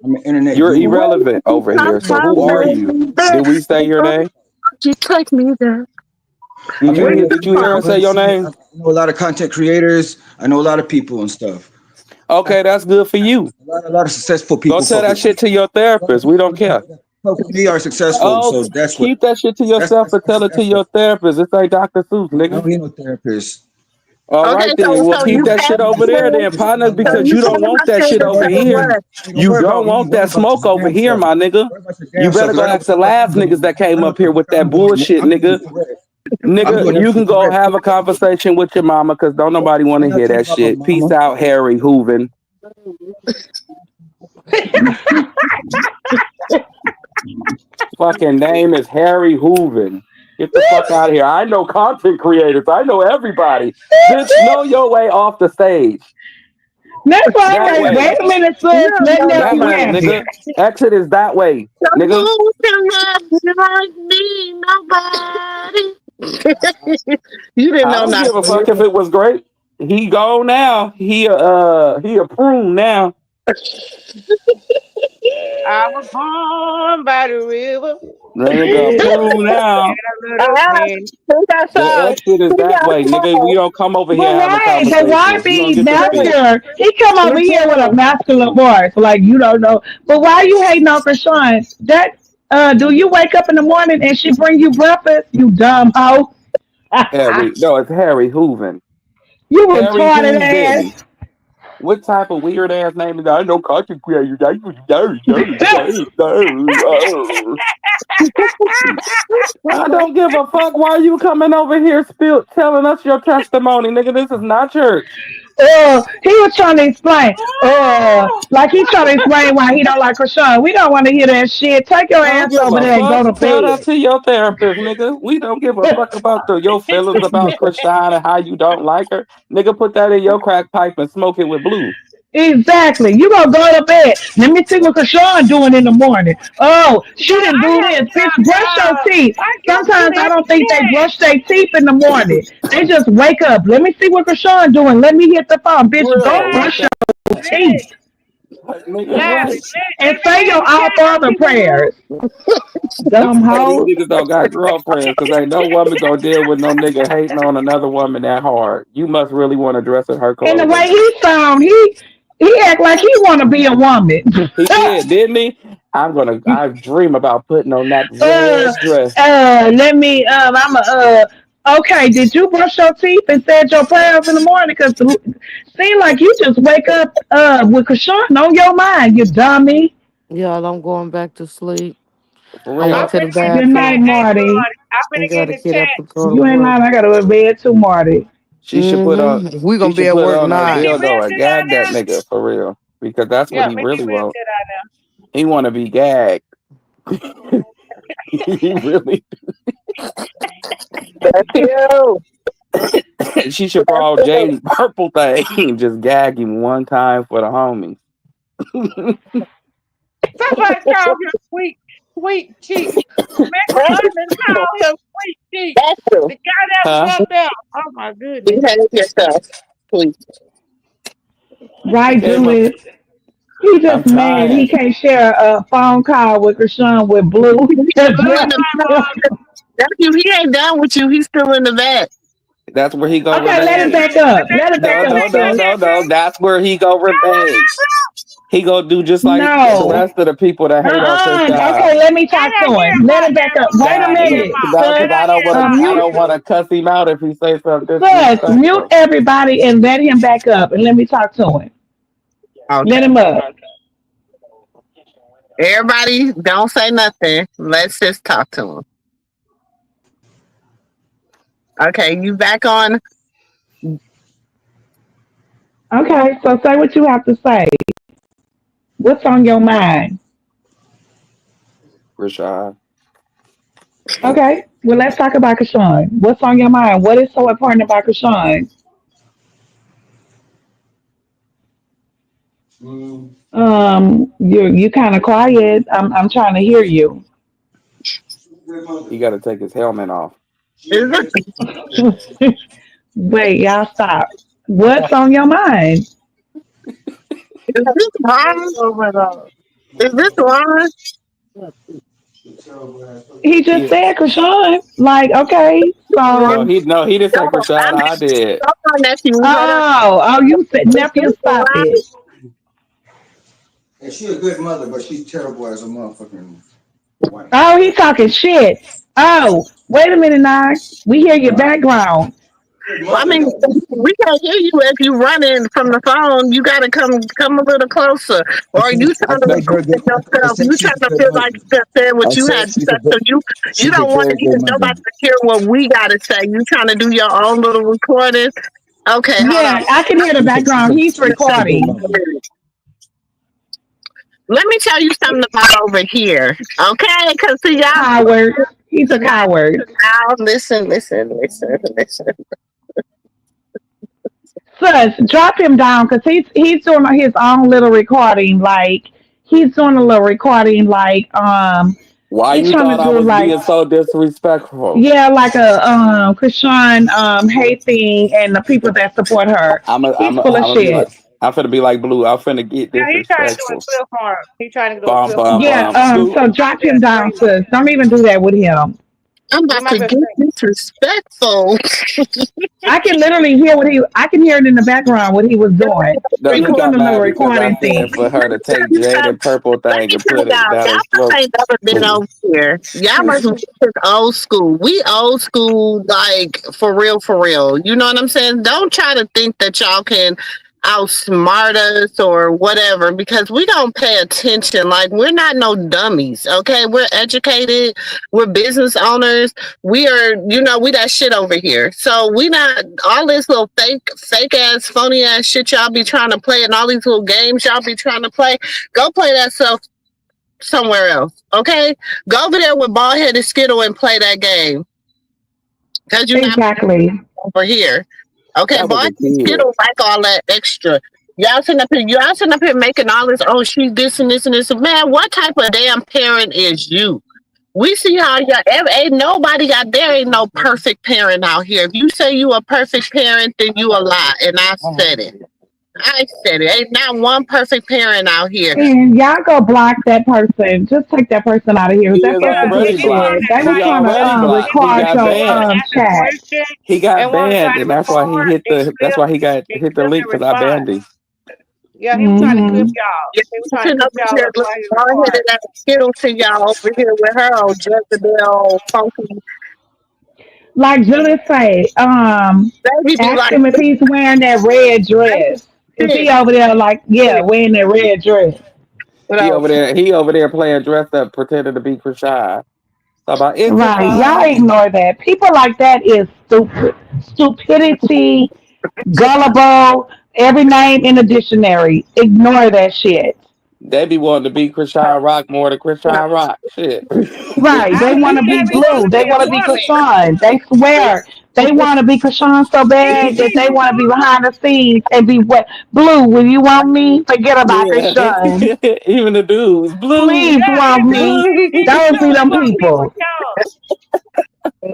Speaker 7: I'm an internet
Speaker 3: You're
Speaker 7: guru.
Speaker 1: When
Speaker 3: irrelevant
Speaker 1: you
Speaker 3: over
Speaker 1: come
Speaker 3: here. So
Speaker 7: Internet
Speaker 1: home,
Speaker 3: who are
Speaker 7: guru.
Speaker 3: you?
Speaker 1: baby,
Speaker 3: Did we say your name?
Speaker 1: you take me there.
Speaker 3: Did
Speaker 7: I'm an
Speaker 3: you
Speaker 1: Where
Speaker 3: hear?
Speaker 1: you
Speaker 7: internet
Speaker 3: Did
Speaker 1: come
Speaker 3: you
Speaker 7: guru.
Speaker 3: hear
Speaker 1: from?
Speaker 3: her
Speaker 7: I'm
Speaker 3: say
Speaker 7: going to
Speaker 3: your
Speaker 7: say
Speaker 3: name?
Speaker 7: I know a lot of content creators. I know a lot of people and stuff.
Speaker 3: Okay, that's good for you.
Speaker 7: A lot of successful
Speaker 3: Go
Speaker 7: people
Speaker 3: tell
Speaker 7: fuck
Speaker 3: that
Speaker 7: with me.
Speaker 3: shit to your
Speaker 7: A lot of
Speaker 3: therapist. We
Speaker 7: people
Speaker 3: don't care.
Speaker 7: that fuck with me are successful,
Speaker 3: Oh,
Speaker 7: so that's what.
Speaker 3: keep that shit to
Speaker 7: That's
Speaker 3: yourself
Speaker 7: that's
Speaker 3: and
Speaker 7: that's,
Speaker 3: tell it to
Speaker 7: that's what.
Speaker 3: your therapist. This ain't Dr. Seuss,
Speaker 7: I
Speaker 3: nigga.
Speaker 7: don't need no therapist.
Speaker 3: All
Speaker 1: Okay,
Speaker 3: right then. Well,
Speaker 1: so
Speaker 3: keep
Speaker 1: you
Speaker 3: that
Speaker 1: came
Speaker 3: shit over
Speaker 1: up
Speaker 3: there
Speaker 1: here,
Speaker 3: then, partner,
Speaker 1: so
Speaker 3: because
Speaker 1: you
Speaker 3: you don't
Speaker 1: came
Speaker 3: want
Speaker 1: up
Speaker 3: that
Speaker 1: here
Speaker 3: shit
Speaker 1: to
Speaker 3: over
Speaker 1: say
Speaker 3: here.
Speaker 1: what?
Speaker 7: Don't
Speaker 3: You
Speaker 7: worry
Speaker 3: don't
Speaker 7: about me.
Speaker 3: want
Speaker 7: Worry
Speaker 3: that
Speaker 7: about
Speaker 3: smoke
Speaker 7: your
Speaker 3: over
Speaker 7: damn
Speaker 3: here,
Speaker 7: self.
Speaker 3: my nigga.
Speaker 7: Worry about your
Speaker 3: You
Speaker 7: damn self,
Speaker 3: better
Speaker 7: because
Speaker 3: go
Speaker 7: I know
Speaker 3: ask
Speaker 7: what the
Speaker 3: the
Speaker 7: fuck I'm
Speaker 3: last niggas
Speaker 7: doing.
Speaker 3: that came
Speaker 7: I know
Speaker 3: up
Speaker 7: what the
Speaker 3: here with
Speaker 7: fuck
Speaker 3: that
Speaker 7: I'm doing.
Speaker 3: bullshit,
Speaker 7: I'm doing
Speaker 3: nigga.
Speaker 7: it correct. I'm
Speaker 3: Nigga,
Speaker 7: doing
Speaker 3: you can
Speaker 7: everything
Speaker 3: go
Speaker 7: correct.
Speaker 3: have a conversation with your mama because don't nobody want
Speaker 7: I
Speaker 3: to
Speaker 7: ain't got
Speaker 3: hear
Speaker 7: time
Speaker 3: that
Speaker 7: about my
Speaker 3: shit. Peace
Speaker 7: mama.
Speaker 3: out, Harry Hooven. Fucking name is Harry Hooven. Get the fuck out of here. I know content creators. I know everybody. Bitch, know your way off the stage.
Speaker 4: That's why I
Speaker 3: That
Speaker 4: say,
Speaker 3: way.
Speaker 4: wait a minute,
Speaker 1: You
Speaker 4: sis.
Speaker 1: don't
Speaker 4: Let
Speaker 1: know
Speaker 3: That
Speaker 4: nephew
Speaker 3: way,
Speaker 1: nobody.
Speaker 4: handle
Speaker 3: nigga.
Speaker 4: it.
Speaker 3: Exit is that way,
Speaker 1: So
Speaker 3: nigga.
Speaker 1: who can love you like me? Nobody. You didn't
Speaker 3: I
Speaker 1: know
Speaker 3: don't give a
Speaker 1: nothing.
Speaker 3: fuck if it was great. He gone now. He a prune now.
Speaker 5: I was born by the river.
Speaker 3: That nigga a
Speaker 5: Yeah,
Speaker 3: prune now.
Speaker 5: a little
Speaker 1: Ah,
Speaker 5: thing.
Speaker 1: sing that
Speaker 3: The
Speaker 1: song.
Speaker 3: exit is
Speaker 1: Sing
Speaker 3: that
Speaker 1: that
Speaker 3: way, nigga. We
Speaker 1: song.
Speaker 3: don't come over here having
Speaker 4: But why
Speaker 3: conversations. You don't
Speaker 4: be
Speaker 3: get to speak.
Speaker 4: masculine? He come over here with a
Speaker 1: Listen,
Speaker 4: masculine voice, like you don't know. But why you hating on Krishan? That do you wake up in the morning and she bring you breakfast? You dumb hoe.
Speaker 3: Harry, no, it's Harry Hooven.
Speaker 4: You
Speaker 3: Harry
Speaker 4: retarded
Speaker 3: Hooven.
Speaker 4: ass.
Speaker 3: What type of weird ass name is that? I know content creators. I don't give a fuck why you coming over here telling us your testimony, nigga. This is not church.
Speaker 4: He was trying to explain. Like he trying to explain why he don't like Krishan. We don't want to hear that shit. Take your
Speaker 3: I don't
Speaker 4: ass
Speaker 3: give
Speaker 4: over
Speaker 3: a
Speaker 4: there and go
Speaker 3: fuck.
Speaker 4: to
Speaker 3: Tell that
Speaker 4: bed.
Speaker 3: to your therapist, nigga. We don't give a fuck about your feelings about Krishan and how you don't like her. Nigga, put that in your crack pipe and smoke it with blue.
Speaker 4: Exactly. You gonna go to bed. Let me see what Krishan doing in the morning. Oh, she
Speaker 5: Girl,
Speaker 4: didn't
Speaker 5: I
Speaker 4: do
Speaker 5: had
Speaker 4: this. Bitch,
Speaker 5: some
Speaker 4: brush your teeth.
Speaker 5: I just do
Speaker 4: Sometimes I
Speaker 5: that
Speaker 4: don't think they
Speaker 5: shit.
Speaker 4: brush their teeth in the morning. They just wake up. Let me see what Krishan doing. Let me hit the phone. Bitch, go
Speaker 3: Real.
Speaker 4: brush
Speaker 3: Like
Speaker 4: your
Speaker 3: that.
Speaker 4: teeth.
Speaker 3: Nigga,
Speaker 5: Now,
Speaker 3: what?
Speaker 4: And
Speaker 5: let me
Speaker 4: say
Speaker 5: read
Speaker 4: your
Speaker 5: the
Speaker 4: all
Speaker 5: chat out
Speaker 4: father
Speaker 5: to you.
Speaker 4: prayers. Dumb
Speaker 3: Hey, these
Speaker 4: hoe.
Speaker 3: niggas don't got girlfriends because ain't no woman gonna deal with no nigga hating on another woman that hard. You must really want to dress in her
Speaker 4: And the way
Speaker 3: clothing.
Speaker 4: he sound, he act like he want to be a woman.
Speaker 3: He did, didn't he? I dream about putting on that
Speaker 4: uh,
Speaker 3: red dress.
Speaker 4: let me. I'm a. Okay, did you brush your teeth and said your prayers in the morning? Cause seem like you just wake up with Krishan on your mind. You dummy.
Speaker 6: Y'all, I'm going back to sleep.
Speaker 3: For
Speaker 6: I
Speaker 5: I'm
Speaker 6: went
Speaker 3: real.
Speaker 6: to the
Speaker 5: finna get
Speaker 4: Good
Speaker 5: the chat.
Speaker 4: night,
Speaker 6: bathroom.
Speaker 5: Hey,
Speaker 4: Marty.
Speaker 5: Marty, I'm
Speaker 6: I
Speaker 5: finna get
Speaker 6: gotta
Speaker 5: the
Speaker 6: get up
Speaker 5: chat.
Speaker 6: and go to
Speaker 4: You ain't
Speaker 6: work.
Speaker 4: lying. I gotta go to bed too, Marty.
Speaker 3: She should
Speaker 6: We
Speaker 3: she
Speaker 6: gonna be
Speaker 3: should
Speaker 6: at
Speaker 3: put
Speaker 6: work
Speaker 3: on a
Speaker 6: nine.
Speaker 5: She
Speaker 3: dildo and
Speaker 5: messing down
Speaker 3: gag that
Speaker 5: there?
Speaker 3: nigga for real. Because that's what
Speaker 5: Yeah,
Speaker 3: he
Speaker 5: make
Speaker 3: really
Speaker 5: it real
Speaker 3: wants.
Speaker 5: shit out there.
Speaker 3: He wanna be gagged. He really
Speaker 1: That's you.
Speaker 3: she should borrow James purple thing and just gag him one time for the homies.
Speaker 5: Somebody called him sweet, sweet cheeks. Miss London called him sweet cheeks.
Speaker 1: That's you.
Speaker 5: The guy that was
Speaker 3: Huh?
Speaker 5: up there. Oh my goodness.
Speaker 1: Behave yourself, please.
Speaker 3: He
Speaker 4: Right,
Speaker 3: came up.
Speaker 4: Julius? He
Speaker 3: I'm
Speaker 4: just mad he
Speaker 3: trying.
Speaker 4: can't share a phone call with Krishan with Blue.
Speaker 1: He's still in
Speaker 5: Blue
Speaker 1: the
Speaker 5: mama.
Speaker 1: That's you. He ain't done with you. He's still in the vet.
Speaker 3: That's where he go
Speaker 4: Okay, let him
Speaker 3: remain.
Speaker 4: back up.
Speaker 5: Let
Speaker 4: Let
Speaker 5: the
Speaker 4: him back
Speaker 3: No,
Speaker 5: girl
Speaker 4: up,
Speaker 3: no,
Speaker 5: back up
Speaker 3: no,
Speaker 4: sis.
Speaker 3: no,
Speaker 5: there,
Speaker 3: no.
Speaker 5: Blue.
Speaker 3: That's where he go remain. He go do just like the
Speaker 4: No.
Speaker 3: rest of the people that hate on Chrisean.
Speaker 4: Okay, let me
Speaker 5: Let
Speaker 4: talk
Speaker 5: her
Speaker 4: to
Speaker 5: hear
Speaker 4: him. Let
Speaker 5: about
Speaker 4: him back
Speaker 5: that,
Speaker 4: up.
Speaker 5: Blue.
Speaker 4: Wait
Speaker 5: Let
Speaker 4: a
Speaker 5: her hear
Speaker 4: minute,
Speaker 5: about it.
Speaker 3: No,
Speaker 5: Let
Speaker 3: because
Speaker 4: sus.
Speaker 5: her hear about
Speaker 3: I
Speaker 5: it.
Speaker 4: Mute,
Speaker 3: don't want to cuss him out if he say something
Speaker 4: sus. Mute
Speaker 3: disrespectful.
Speaker 4: everybody and let him back up and let me talk to him. Let
Speaker 1: Okay.
Speaker 4: him up.
Speaker 1: Everybody, don't say nothing. Let's just talk to him. Okay, you back on?
Speaker 4: Okay, so say what you have to say. What's on your mind?
Speaker 3: Rashad.
Speaker 4: Okay, well, let's talk about Kashawn. What's on your mind? What is so important about Kashawn? You kind of quiet. I'm trying to hear you.
Speaker 3: He got to take his helmet off.
Speaker 1: Is this,
Speaker 4: Wait, y'all stop. What's on your mind?
Speaker 1: is this Ron? Is this Ron?
Speaker 4: He just
Speaker 3: He
Speaker 4: said Krishan. Like, okay,
Speaker 1: Ron,
Speaker 4: so
Speaker 3: no, he didn't say Rashad.
Speaker 1: I'm
Speaker 3: I did.
Speaker 1: my nephew. Hold on.
Speaker 4: oh, you said
Speaker 1: Is
Speaker 4: nephew,
Speaker 1: this
Speaker 4: stop
Speaker 1: Ron?
Speaker 4: it.
Speaker 7: And she a good mother, but she's terrible as a motherfucking wife.
Speaker 4: Oh, he talking shit. Oh, wait a minute now. We hear your background.
Speaker 7: Good
Speaker 1: Well, I
Speaker 7: mother
Speaker 1: mean,
Speaker 7: though.
Speaker 1: we can't hear you if you running from the phone. You got to come a little closer, or you
Speaker 7: I
Speaker 1: trying to
Speaker 7: said
Speaker 1: record
Speaker 7: good. I
Speaker 1: yourself.
Speaker 7: said
Speaker 1: You
Speaker 7: she's
Speaker 1: trying
Speaker 7: a
Speaker 1: to
Speaker 7: good
Speaker 1: feel like
Speaker 7: mother.
Speaker 1: you said
Speaker 7: I
Speaker 1: what you
Speaker 7: said
Speaker 1: had to say. So you
Speaker 7: she's a
Speaker 1: don't want
Speaker 7: very
Speaker 1: to
Speaker 7: good
Speaker 1: even
Speaker 7: mother.
Speaker 1: nobody to hear what we got to say. You trying to do your own little recording. Okay, hold on.
Speaker 4: Yeah, I can hear the background. He's
Speaker 7: She's a good
Speaker 4: recording.
Speaker 7: mother.
Speaker 1: Let me tell you something about over here, okay? Because see, y'all,
Speaker 4: Coward. He's a
Speaker 1: now,
Speaker 4: coward.
Speaker 1: listen.
Speaker 4: Sus, drop him down because he's doing his own little recording. Like he's doing a little recording. Like
Speaker 3: Why
Speaker 4: he's
Speaker 3: you
Speaker 4: trying to
Speaker 3: thought I
Speaker 4: do
Speaker 3: was
Speaker 4: like
Speaker 3: being so disrespectful?
Speaker 4: yeah, like a Krishan hate thing and the people that support her. He's full of
Speaker 3: Be like,
Speaker 4: shit.
Speaker 3: I'm finna be like Blue. I'm finna get
Speaker 5: Yeah, he trying to do a
Speaker 3: disrespectful.
Speaker 5: clip for him. He trying to do a
Speaker 3: Bum,
Speaker 5: clip for
Speaker 3: bum,
Speaker 5: him.
Speaker 4: Yeah,
Speaker 3: bum. Scoop.
Speaker 4: so
Speaker 5: He might
Speaker 4: drop
Speaker 5: be
Speaker 4: him down,
Speaker 5: asleep.
Speaker 4: sis. Don't even do that with him.
Speaker 1: I'm
Speaker 5: He
Speaker 1: about
Speaker 5: might
Speaker 1: to
Speaker 5: be
Speaker 1: get
Speaker 5: asleep.
Speaker 1: disrespectful.
Speaker 4: I can literally hear I can hear it in the background what he was doing.
Speaker 3: No,
Speaker 4: He
Speaker 3: he
Speaker 4: was
Speaker 3: got
Speaker 4: doing a little
Speaker 3: mad because I
Speaker 4: recording
Speaker 3: said
Speaker 4: thing.
Speaker 3: for her to
Speaker 1: Tell
Speaker 3: take
Speaker 1: you
Speaker 3: Jade
Speaker 1: something.
Speaker 3: and Purple
Speaker 1: Let
Speaker 3: thing
Speaker 1: me
Speaker 3: and
Speaker 1: tell
Speaker 3: put it
Speaker 1: y'all,
Speaker 3: down
Speaker 1: y'all
Speaker 3: his
Speaker 1: must
Speaker 3: throat.
Speaker 1: ain't never been over here. Y'all must this old school. We old school, like for real, for real. You know what I'm saying? Don't try to think that y'all can outsmart us or whatever because we don't pay attention. Like we're not no dummies. Okay, we're educated. We're business owners. We are, we that shit over here. So we not all this little fake ass, phony ass shit y'all be trying to play and all these little games y'all be trying to play. Go play that stuff somewhere else. Okay? Go over there with bald headed Skittle and play that game. Because you're not
Speaker 4: Exactly.
Speaker 1: over here. Okay,
Speaker 3: That was
Speaker 1: bald
Speaker 3: a
Speaker 1: headed
Speaker 3: kid.
Speaker 1: Skittle like all that extra. Y'all sitting up here making all this, oh, she's this and this and this. Man, what type of damn parent is you? We see how y'all, ain't nobody got, there ain't no perfect parent out here. If you say you a perfect parent, then you a lie. And I said it. I said it. Ain't not one perfect parent out here.
Speaker 4: And y'all go block that person. Just take that person out of here.
Speaker 3: He
Speaker 4: That
Speaker 3: is
Speaker 4: person
Speaker 5: Yeah,
Speaker 4: full
Speaker 3: already
Speaker 4: of
Speaker 5: and then want
Speaker 3: blocked.
Speaker 4: shit.
Speaker 5: to
Speaker 4: They was
Speaker 3: He
Speaker 5: claim
Speaker 4: trying to
Speaker 3: already blocked.
Speaker 5: they
Speaker 3: He
Speaker 5: want
Speaker 4: record
Speaker 5: to
Speaker 3: got
Speaker 4: your
Speaker 5: claim
Speaker 3: banned.
Speaker 5: as a
Speaker 4: chat.
Speaker 5: Christian
Speaker 3: He got
Speaker 5: and want to try
Speaker 3: banned,
Speaker 5: to
Speaker 3: and that's why he
Speaker 5: record
Speaker 3: hit
Speaker 5: and
Speaker 3: the. That's
Speaker 5: clip
Speaker 3: why he got
Speaker 5: and
Speaker 3: hit the
Speaker 5: clip
Speaker 3: link
Speaker 5: the
Speaker 3: because I banned
Speaker 5: response.
Speaker 3: him.
Speaker 5: Yeah, he was trying to clip
Speaker 4: Hmm.
Speaker 5: y'all.
Speaker 1: Yeah,
Speaker 5: He was
Speaker 1: I'm
Speaker 5: trying to
Speaker 1: sitting
Speaker 5: clip
Speaker 1: over
Speaker 5: y'all
Speaker 1: here
Speaker 5: up
Speaker 1: looking
Speaker 5: while he
Speaker 1: hard
Speaker 5: recorded.
Speaker 1: headed at Skittle to y'all over here with her old Jezebel funky
Speaker 4: Like Judith say,
Speaker 1: baby be
Speaker 4: ask
Speaker 1: like
Speaker 4: him if he's wearing that red
Speaker 1: baby
Speaker 4: dress. Is he
Speaker 1: shit.
Speaker 4: over there like, yeah, wearing that red dress?
Speaker 1: What
Speaker 3: He
Speaker 1: else?
Speaker 3: over there. He over there playing dressed up, pretending to be Krishan. Talk about it's a
Speaker 4: Right. Y'all
Speaker 3: vibe.
Speaker 4: ignore that. People like that is stupid. Stupidity, gullible, every name in the dictionary. Ignore that shit.
Speaker 3: They be wanting to be Krishan Rock more than Krishan Rock. Shit.
Speaker 4: Right.
Speaker 5: I
Speaker 4: They want
Speaker 5: believe
Speaker 4: to be
Speaker 5: they be want
Speaker 4: blue.
Speaker 5: to
Speaker 4: They
Speaker 5: be a
Speaker 4: want to be
Speaker 5: woman.
Speaker 4: Kashawn. They swear they want to be Kashawn so bad that they want to be behind the scenes and be what blue. Will you want me? Forget about
Speaker 3: Yeah.
Speaker 4: Kashawn.
Speaker 3: Even the dudes. Blue.
Speaker 4: Please
Speaker 5: Yeah,
Speaker 4: want me.
Speaker 5: even
Speaker 3: Blue.
Speaker 4: Those be
Speaker 5: Sean, he
Speaker 4: them
Speaker 5: want to be
Speaker 4: people.
Speaker 5: with Sean.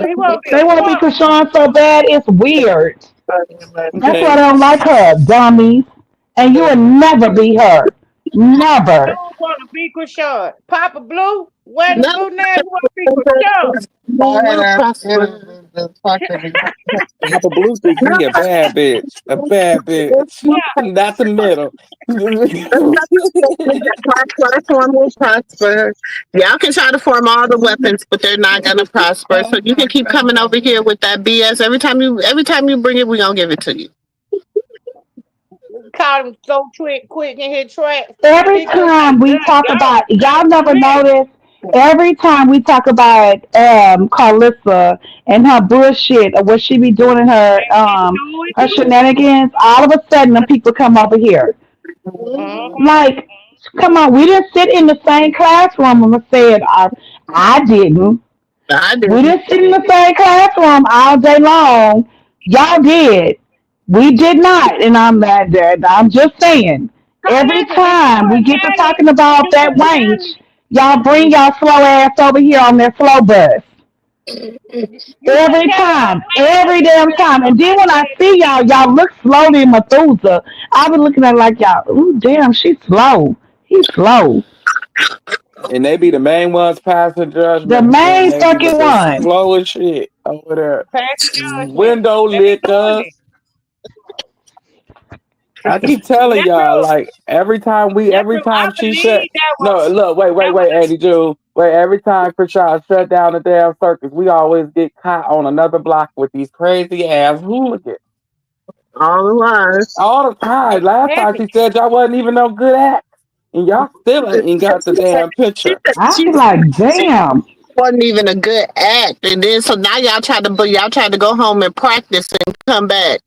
Speaker 5: He want to be
Speaker 4: They
Speaker 5: a
Speaker 4: want to be
Speaker 5: woman.
Speaker 4: Kashawn so bad it's weird. That's why
Speaker 3: Okay.
Speaker 4: I don't like her, dummies. And you will never be her. Never.
Speaker 5: Sean want to be Krishan. Papa Blue, wear the
Speaker 1: None
Speaker 5: blue
Speaker 1: of
Speaker 5: now. You want to be Krishan.
Speaker 1: will prosper.
Speaker 3: Papa Blue think
Speaker 1: None
Speaker 3: he a bad bitch. A bad bitch. Not the middle.
Speaker 1: our platform will prosper. Y'all can try to form all the weapons, but they're not gonna prosper. So you can keep coming over here with that BS. Every time you bring it, we gonna give it to you.
Speaker 5: Caught him so quick in his tracks.
Speaker 4: Every
Speaker 5: He just like,
Speaker 4: time we
Speaker 5: God,
Speaker 4: talk
Speaker 5: y'all
Speaker 4: about, y'all
Speaker 5: sound
Speaker 4: never
Speaker 5: quick.
Speaker 4: notice, every time we talk about Karlissa and her bullshit or what she be doing in
Speaker 5: They do it
Speaker 4: her
Speaker 5: too.
Speaker 4: shenanigans, all of a sudden the people come over here.
Speaker 5: Mm-hmm.
Speaker 4: Like, come on, we didn't sit in the same classroom and said, I didn't.
Speaker 1: I
Speaker 4: We
Speaker 1: didn't.
Speaker 4: didn't sit in the same classroom all day long. Y'all did. We did not. And I'm just saying, every
Speaker 5: Listen, did you
Speaker 4: time we
Speaker 5: and
Speaker 4: get to
Speaker 5: Natalie,
Speaker 4: talking
Speaker 5: did
Speaker 4: about
Speaker 5: you
Speaker 4: that
Speaker 5: and
Speaker 4: wench,
Speaker 5: Natalie,
Speaker 4: y'all bring y'all slow ass over here on that slow bus.
Speaker 5: you and
Speaker 4: Every
Speaker 5: Natalie
Speaker 4: time.
Speaker 5: unpacked
Speaker 4: Every damn time. And then when I see y'all, y'all look slowly in Methuselah. I be looking at it like y'all, ooh, damn, she's slow. He's slow.
Speaker 3: And they be the main ones passing
Speaker 4: The
Speaker 3: judgment, and
Speaker 4: main
Speaker 3: they be
Speaker 4: fucking
Speaker 3: looking
Speaker 4: one.
Speaker 3: slow as shit over there.
Speaker 5: passed judgment.
Speaker 3: Window
Speaker 5: They be doing
Speaker 3: liquor.
Speaker 5: it.
Speaker 3: I keep telling
Speaker 5: That's
Speaker 3: y'all,
Speaker 5: true.
Speaker 3: like
Speaker 5: That's
Speaker 3: every
Speaker 5: true. I
Speaker 3: time she shut.
Speaker 5: believe that
Speaker 3: No,
Speaker 5: was
Speaker 3: look,
Speaker 5: that was
Speaker 3: wait, Andy Jew. Wait, every time Krishan shut down the damn circus, we always get caught on another block with these crazy ass hooligans.
Speaker 1: All the lies.
Speaker 3: All the time. Last time
Speaker 5: happened.
Speaker 3: she said y'all wasn't even no good acts. And y'all still ain't got the damn
Speaker 1: She
Speaker 3: picture.
Speaker 1: said
Speaker 4: I
Speaker 1: she
Speaker 4: be like, damn,
Speaker 1: wasn't even a good act, and then so now y'all tried to go home and practice and come back.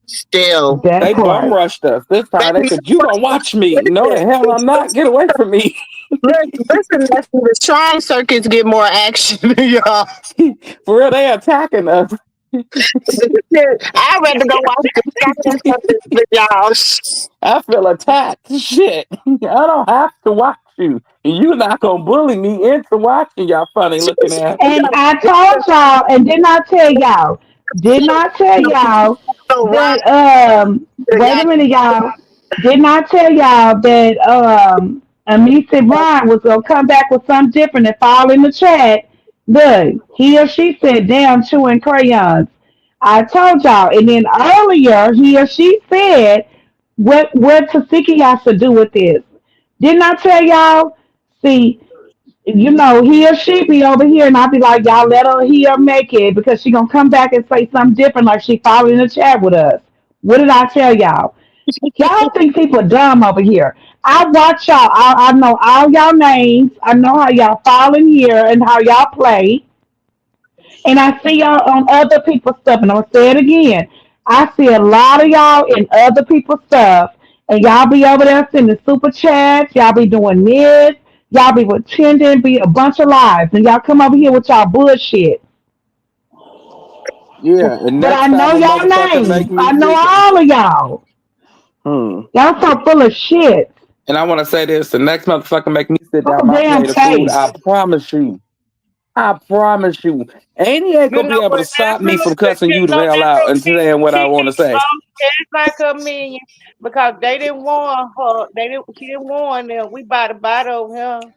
Speaker 1: Still,
Speaker 4: that
Speaker 3: They bum
Speaker 4: part.
Speaker 3: rushed us this time. They
Speaker 1: baby,
Speaker 3: said, you gonna watch me. No the hell I'm not. Get away from me.
Speaker 1: listen, the shrine circuits get more action than y'all.
Speaker 3: For real, they attacking us.
Speaker 1: I'd rather go watch the shrine circuits than y'all.
Speaker 3: I feel attacked. Shit. I don't have to watch you. And you not gonna bully me into watching y'all funny looking ass.
Speaker 4: And I told y'all, and did not tell y'all
Speaker 1: So Ryan,
Speaker 4: that wait a
Speaker 1: got
Speaker 4: minute, y'all. Did not tell y'all that Amisa Brian was gonna come back with something different and fall in the chat. Look, he or she said, damn, chewing crayons. I told y'all, and then earlier he or she said what Tasiki has to do with this. Didn't I tell y'all? See, he or she be over here, and I'll be like, y'all let her here make it because she gonna come back and say something different, like she followed in the chat with us. What did I tell y'all? Y'all think people dumb over here. I watch y'all. I know all y'all names. I know how y'all fall in here and how y'all play. And I see y'all on other people's stuff. And I'm gonna say it again. I see a lot of y'all in other people's stuff, and y'all be over there sending super chats. Y'all be doing this. Y'all be pretending be a bunch of lies, and y'all come over here with y'all bullshit.
Speaker 3: Yeah, and
Speaker 4: But I
Speaker 3: next
Speaker 4: know
Speaker 3: time a
Speaker 4: y'all
Speaker 3: motherfucker
Speaker 4: names.
Speaker 3: make me
Speaker 4: I know
Speaker 3: sit
Speaker 4: all of y'all.
Speaker 3: hmm.
Speaker 4: Y'all so full of shit.
Speaker 3: And I wanna say this, the next motherfucker make me sit down
Speaker 4: Whole
Speaker 3: my
Speaker 4: damn
Speaker 3: plate of food,
Speaker 4: taste.
Speaker 3: I promise you. I promise you, Annie ain't
Speaker 5: You
Speaker 3: gonna
Speaker 5: know
Speaker 3: be able to
Speaker 5: what?
Speaker 3: stop
Speaker 5: That
Speaker 3: me
Speaker 5: little
Speaker 3: from
Speaker 5: good
Speaker 3: cussing
Speaker 5: chick,
Speaker 3: you the
Speaker 5: no,
Speaker 3: hell
Speaker 5: that
Speaker 3: out
Speaker 5: little
Speaker 3: and
Speaker 5: chick,
Speaker 3: saying what I
Speaker 5: she
Speaker 3: want to
Speaker 5: needs
Speaker 3: say.
Speaker 5: just like a million because they didn't warn her. She didn't warn them. We about to bite over here.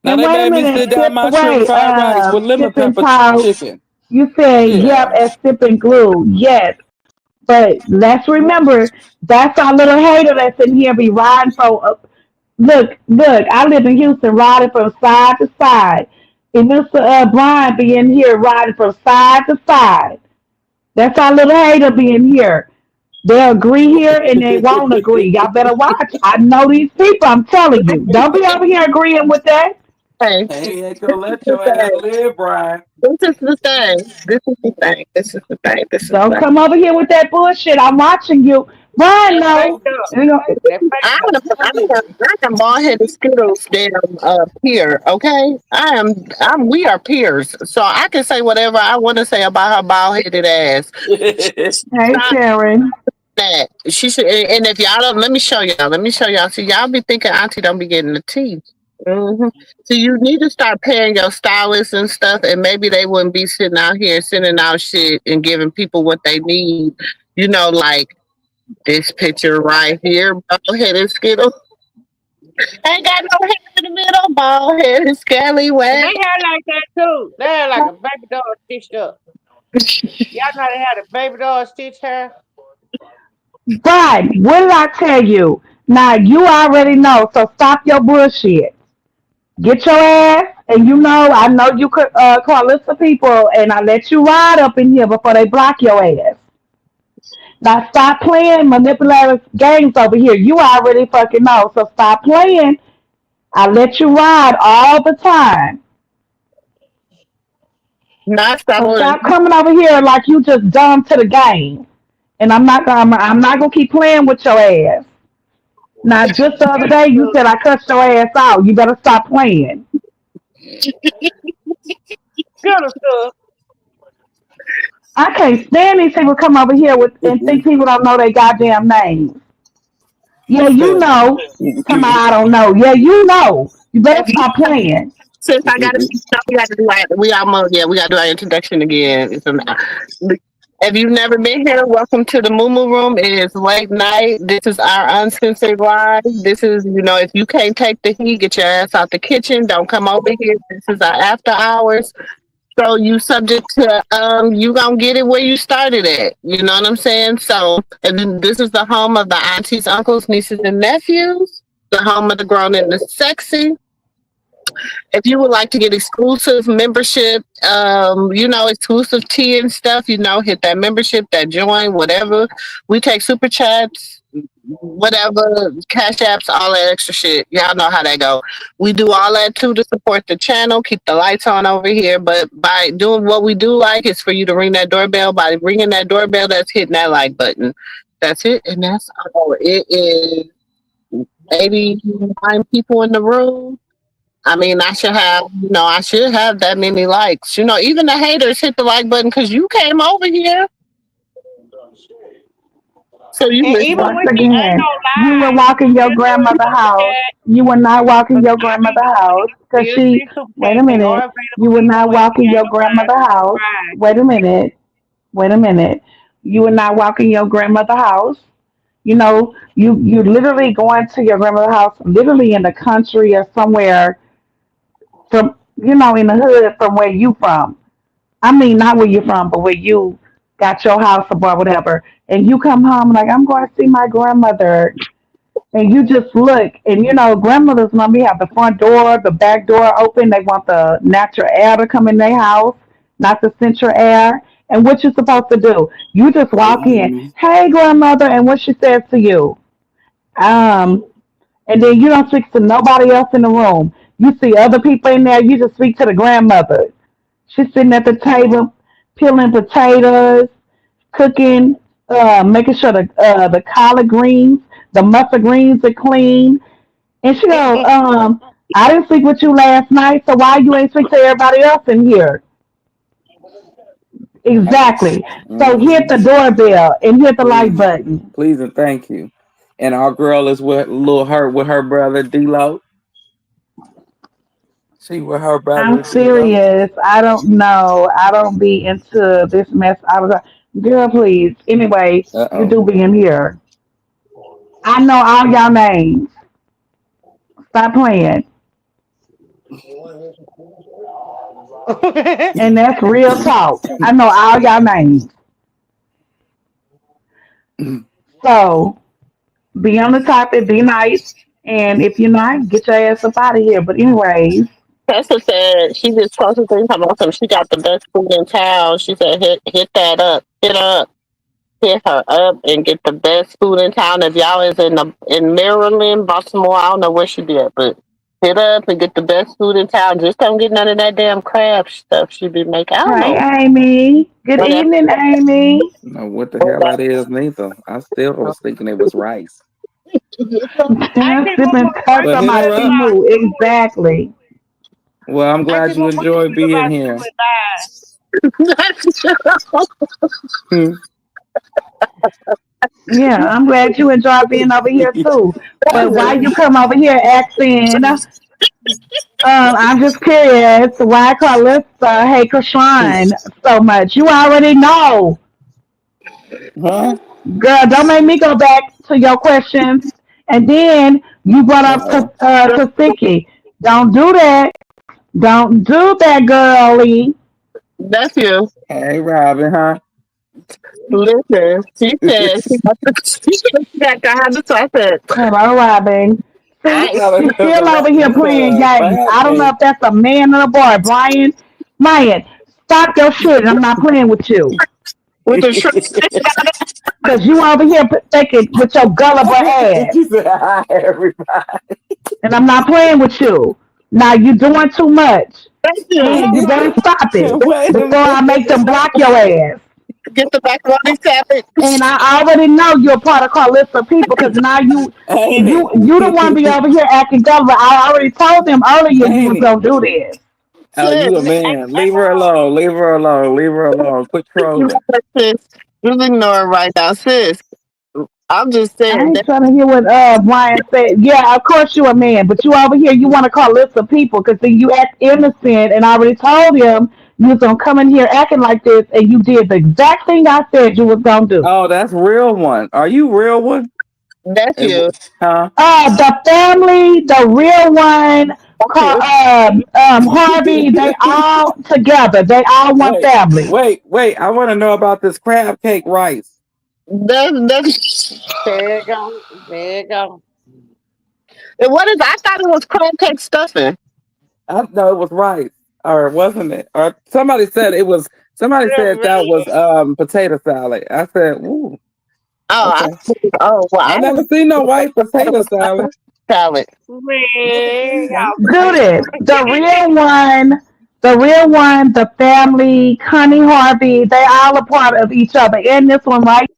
Speaker 3: Now
Speaker 4: And
Speaker 3: they
Speaker 4: wait a
Speaker 3: made me
Speaker 4: minute,
Speaker 3: sit down
Speaker 4: sip
Speaker 3: my shrimp
Speaker 4: away.
Speaker 3: fried rice with lemon
Speaker 4: Sipping
Speaker 3: pepper
Speaker 4: talk.
Speaker 3: chicken.
Speaker 4: You said yep
Speaker 3: Yeah.
Speaker 4: as sipping glue. Yes. But let's remember that's our little hater that's in here be riding for look, I live in Houston riding from side to side. And Mr. Brian be in here riding from side to side. That's our little hater being here. They agree here and they won't agree. Y'all better watch. I know these people, I'm telling you. Don't be over here agreeing with that.
Speaker 1: Hey,
Speaker 3: Annie ain't
Speaker 1: this
Speaker 3: gonna
Speaker 1: is
Speaker 3: let
Speaker 1: the
Speaker 3: your ass
Speaker 1: thing.
Speaker 3: live, Brian.
Speaker 1: This is the thing. This is the thing. This is the thing. This is
Speaker 4: Don't
Speaker 1: the
Speaker 4: come over here with that bullshit. I'm watching you. Brian,
Speaker 5: That
Speaker 4: no.
Speaker 5: faked up.
Speaker 4: You know,
Speaker 5: That
Speaker 1: I
Speaker 5: faked up.
Speaker 1: am I am bald headed Skittles damn peer, okay? We are peers. So I can say whatever I want to say about her bald headed ass.
Speaker 4: hey,
Speaker 1: Stop
Speaker 4: Sharon.
Speaker 1: that. She should and if y'all don't let me show y'all. See y'all be thinking Auntie don't be getting the tea. hmm So you need to start paying your stylists and stuff, and maybe they wouldn't be sitting out here sending out shit and giving people what they need. You know, like this picture right here, bald headed Skittles. Ain't got no hair in the middle, bald headed
Speaker 5: They
Speaker 1: scallywag.
Speaker 5: had like that too. They had like a baby doll stitched up. Y'all know they had a baby doll stitched hair.
Speaker 4: But what did I tell you? Now, you already know, so stop your bullshit. Get your ass, and you know, I know you could call list of people, and I let you ride up in here before they block your ass. Now, stop playing manipulative games over here. You already fucking know, so stop playing. I let you ride all the time.
Speaker 1: Not stop
Speaker 4: So
Speaker 1: on
Speaker 4: stop coming over here like you just dumb to the game. And I'm not gonna keep playing with your ass. Now just the other day you said I cussed your ass out. You better stop playing.
Speaker 5: Good stuff.
Speaker 4: I can't stand these people come over here with and think people don't know their goddamn names. Yeah, you know. Tell me I don't know. Yeah, you know. You better
Speaker 1: if you
Speaker 4: stop playing.
Speaker 1: since I gotta we gotta do our we gotta do our introduction again. If you've never been here, welcome to the Moo Room. It is late night. This is our uncensored live. This is, if you can't take the heat, get your ass out the kitchen. Don't come over here. This is our after hours. So you subject to you gonna get it where you started at. You know what I'm saying? So and then this is the home of the aunties, uncles, nieces, and nephews. The home of the grown and the sexy. If you would like to get exclusive membership, exclusive tea and stuff, hit that membership, that join, whatever. We take super chats, whatever, cash apps, all that extra shit. Y'all know how that go. We do all that too to support the channel, keep the lights on over here. But by doing what we do like is for you to ring that doorbell. By ringing that doorbell, that's hitting that like button. That's it, and that's all. It is 89 people in the room. I mean, I should have that many likes. Even the haters hit the like button because you came over here. So you
Speaker 5: And
Speaker 1: listen.
Speaker 5: even
Speaker 4: Once
Speaker 5: when she ain't
Speaker 4: again,
Speaker 5: no
Speaker 4: you were
Speaker 5: lie,
Speaker 4: walking your
Speaker 5: just so it's
Speaker 4: grandmother
Speaker 5: on the
Speaker 4: house.
Speaker 5: chat,
Speaker 4: You were not walking
Speaker 5: because
Speaker 4: your
Speaker 5: I be
Speaker 4: grandmother
Speaker 5: doing
Speaker 4: house
Speaker 5: it.
Speaker 4: because
Speaker 5: Still
Speaker 4: she,
Speaker 5: see super
Speaker 4: wait a
Speaker 5: chats. They are
Speaker 4: minute, you
Speaker 5: available
Speaker 4: were
Speaker 5: even
Speaker 4: not
Speaker 5: when she
Speaker 4: walking
Speaker 5: ain't
Speaker 4: your
Speaker 5: no lie.
Speaker 4: grandmother house.
Speaker 5: Right.
Speaker 4: Wait a minute, wait a minute. You were not walking your grandmother house. You know, you literally going to your grandmother house, literally in the country or somewhere from, in the hood from where you from. I mean, not where you're from, but where you got your house or whatever. And you come home like, I'm going to see my grandmother, and you just look, and grandmothers normally have the front door, the back door open. They want the natural air to come in their house, not the central air. And what you supposed to do? You just walk in, hey grandmother, and what she says to you, um, and then you don't speak to nobody else in the room. You see other people in there, you just speak to the grandmother. She's sitting at the table, peeling potatoes, cooking, making sure the collard greens, the mustard greens are clean, and she go, I didn't speak with you last night, so why you ain't speak to everybody else in here? Exactly. So hit the doorbell and hit the like
Speaker 3: Please,
Speaker 4: button.
Speaker 3: please, and thank you. And our girl is with little hurt with her brother D-Lo. She with her brother.
Speaker 4: I'm
Speaker 3: She loves.
Speaker 4: serious. I don't know. I don't be into this mess. I was like, girl, please. Anyway,
Speaker 3: Uh
Speaker 4: you
Speaker 3: oh.
Speaker 4: do be in here. I know all y'all names. Stop playing. And that's real talk. I know all y'all names. So be on the topic, be nice. And if you're not, get your ass up out of here. But anyways,
Speaker 1: Tessa said she just posted things about some. She got the best food in town. She said hit that up, hit her up, and get the best food in town. If y'all is in Maryland, Baltimore, I don't know where she be at, but hit up and get the best food in town. Just don't get none of that damn crab stuff she be making. I don't
Speaker 4: hey
Speaker 1: know
Speaker 4: Amy. Good
Speaker 1: whatever.
Speaker 4: evening, Amy.
Speaker 3: Know what the hell that is, neither. I still was thinking it was rice.
Speaker 5: I think
Speaker 4: Sipping
Speaker 5: Mama
Speaker 4: cups
Speaker 3: But
Speaker 5: working
Speaker 4: on
Speaker 3: hit
Speaker 4: my
Speaker 3: her
Speaker 5: with
Speaker 3: up.
Speaker 4: Timu. Exactly.
Speaker 3: Well, I'm
Speaker 5: I
Speaker 3: glad
Speaker 5: think
Speaker 3: you
Speaker 5: Mama
Speaker 3: enjoy
Speaker 5: working
Speaker 3: being
Speaker 5: about
Speaker 3: here.
Speaker 5: doing live.
Speaker 3: Hmm.
Speaker 4: Yeah, I'm glad you enjoy being over here too. But why you come over here asking? I'm just curious why Karlissa hate Chrisean so much. You already know,
Speaker 3: Huh?
Speaker 4: girl. Don't make me go back to your questions. And then you brought up
Speaker 3: Uh-oh.
Speaker 4: Kasiki. Don't do that. Don't do that, girlie.
Speaker 1: Nephew,
Speaker 3: Hey, Robin, huh?
Speaker 1: listen. She said she got the habit. So I said,
Speaker 4: Hello, Robin.
Speaker 3: She
Speaker 4: See,
Speaker 1: I
Speaker 3: got
Speaker 4: she's still
Speaker 3: a,
Speaker 4: over here
Speaker 3: you got
Speaker 4: playing
Speaker 3: a
Speaker 4: games.
Speaker 3: crab
Speaker 4: I don't know
Speaker 3: cake.
Speaker 4: if that's a man or a boy. Brian, stop your shit. I'm not playing with you.
Speaker 1: with the shrimp.
Speaker 4: Because you over here thinking with your gullible ass.
Speaker 3: She said, hi, everybody.
Speaker 4: And I'm not playing with you. Now you doing too much.
Speaker 1: Thank you.
Speaker 4: And you better stop it
Speaker 3: Wait a
Speaker 4: before I make them
Speaker 3: minute.
Speaker 4: block your ass.
Speaker 1: Get the macaroni salad.
Speaker 4: And I already know you're part of Carlissa people because now
Speaker 3: Ain't
Speaker 4: you the one be
Speaker 3: it?
Speaker 4: over here acting gullible. I already told them earlier you
Speaker 3: Ain't
Speaker 4: was
Speaker 3: it?
Speaker 4: gonna do this.
Speaker 3: Oh,
Speaker 1: Sis,
Speaker 3: you a man. Leave her alone. Leave her alone. Leave her alone. Quit trolling.
Speaker 1: sis, just ignore it right now, sis. I'm just
Speaker 4: I
Speaker 1: saying
Speaker 4: ain't
Speaker 1: that
Speaker 4: trying to hear what Brian said. Yeah, of course you a man, but you over here you want to call lists of people because then you act innocent, and I already told him you was gonna come in here acting like this, and you did the exact thing I said you was gonna do.
Speaker 3: Oh, that's real one. Are you real one? It,
Speaker 1: nephew,
Speaker 3: huh?
Speaker 4: The family, the real one, call
Speaker 1: nephew,
Speaker 4: Harvey. They all together. They all one
Speaker 3: Wait,
Speaker 4: family.
Speaker 3: wait. I want to know about this crab cake rice.
Speaker 1: that's
Speaker 5: There you go. There you go.
Speaker 1: what is. I thought it was crab cake stuffing.
Speaker 3: I know it was rice, or wasn't it? Or somebody said it was. Somebody said that was potato salad. I said, ooh,
Speaker 1: Oh,
Speaker 3: okay. I
Speaker 1: I
Speaker 3: never
Speaker 1: didn't
Speaker 3: seen no white
Speaker 1: thought it
Speaker 3: potato
Speaker 1: was
Speaker 3: salad.
Speaker 1: salad.
Speaker 3: Never
Speaker 5: Man,
Speaker 3: seen white
Speaker 4: Do
Speaker 3: potato
Speaker 4: this.
Speaker 3: salad.
Speaker 4: The real one, the family, Connie Harvey. They all a part of each other. And this one right.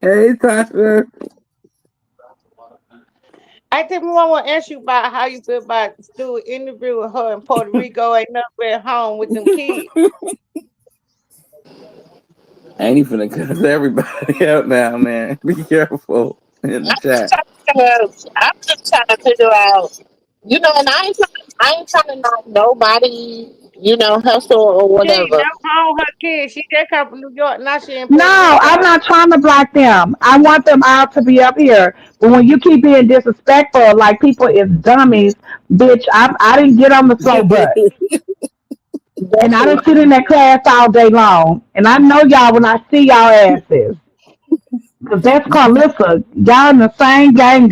Speaker 3: Hey, Tasha.
Speaker 5: I think Mama want to ask you about how you feel about doing an interview with her in Puerto Rico. Ain't nothing at home with them kids.
Speaker 3: Ain't even gonna cuss everybody out now, man. Be careful in the
Speaker 1: I'm
Speaker 3: chat.
Speaker 1: I'm just trying to figure out, and I ain't trying to knock nobody, hustle or
Speaker 5: She ain't
Speaker 1: whatever.
Speaker 5: never home her kids. She just come from New York. Now she in Puerto
Speaker 4: No, I'm
Speaker 5: Rico.
Speaker 4: not trying to block them. I want them all to be up here. But when you keep being disrespectful, like people is dummies, bitch, I didn't get on the slow bus. And
Speaker 1: That's
Speaker 4: I
Speaker 1: it.
Speaker 4: didn't sit in that class all day long. And I know y'all when I see y'all asses. Because that's Carlissa. Y'all in the same gang.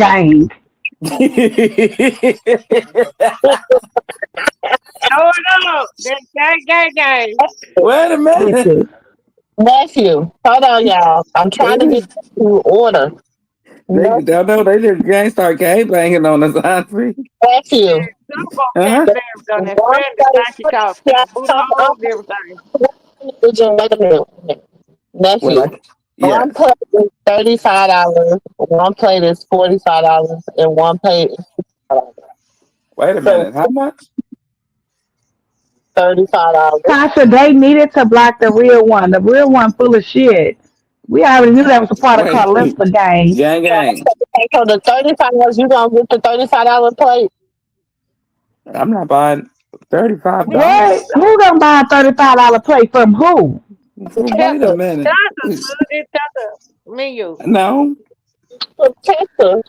Speaker 5: No, no. That gang.
Speaker 3: Wait a minute.
Speaker 4: Bitches.
Speaker 1: Nephew, hold on, y'all. I'm
Speaker 3: They
Speaker 1: trying to get
Speaker 3: just
Speaker 1: to order.
Speaker 3: they
Speaker 1: Nephew,
Speaker 3: don't know they just gang start gang banging on us, auntie.
Speaker 1: nephew.
Speaker 5: Some folks
Speaker 3: Huh?
Speaker 5: can't believe done that.
Speaker 1: One
Speaker 5: Spanish
Speaker 1: plate
Speaker 5: like
Speaker 1: is
Speaker 5: she called
Speaker 1: yeah,
Speaker 5: people booty holes and everything.
Speaker 1: wait a minute.
Speaker 3: What
Speaker 1: Nephew,
Speaker 3: I
Speaker 1: one
Speaker 3: yes.
Speaker 1: plate is $35. One plate is $45, and one plate is $55.
Speaker 3: Wait a
Speaker 1: So
Speaker 3: minute. How much?
Speaker 1: $35.
Speaker 4: Tasha, they needed to block the real one. The real one full of shit. We already knew that was a part of
Speaker 3: Wait.
Speaker 4: Carlissa gang.
Speaker 3: Gang gang.
Speaker 1: Okay, so the $35, you gonna get the $35 plate?
Speaker 3: I'm not buying
Speaker 5: We
Speaker 3: $35.
Speaker 4: What? Who gonna buy a $35 plate from who?
Speaker 3: Wait a
Speaker 5: Tessa.
Speaker 3: minute.
Speaker 5: Tessa, good. It's Tessa menu.
Speaker 3: No.
Speaker 1: Texas.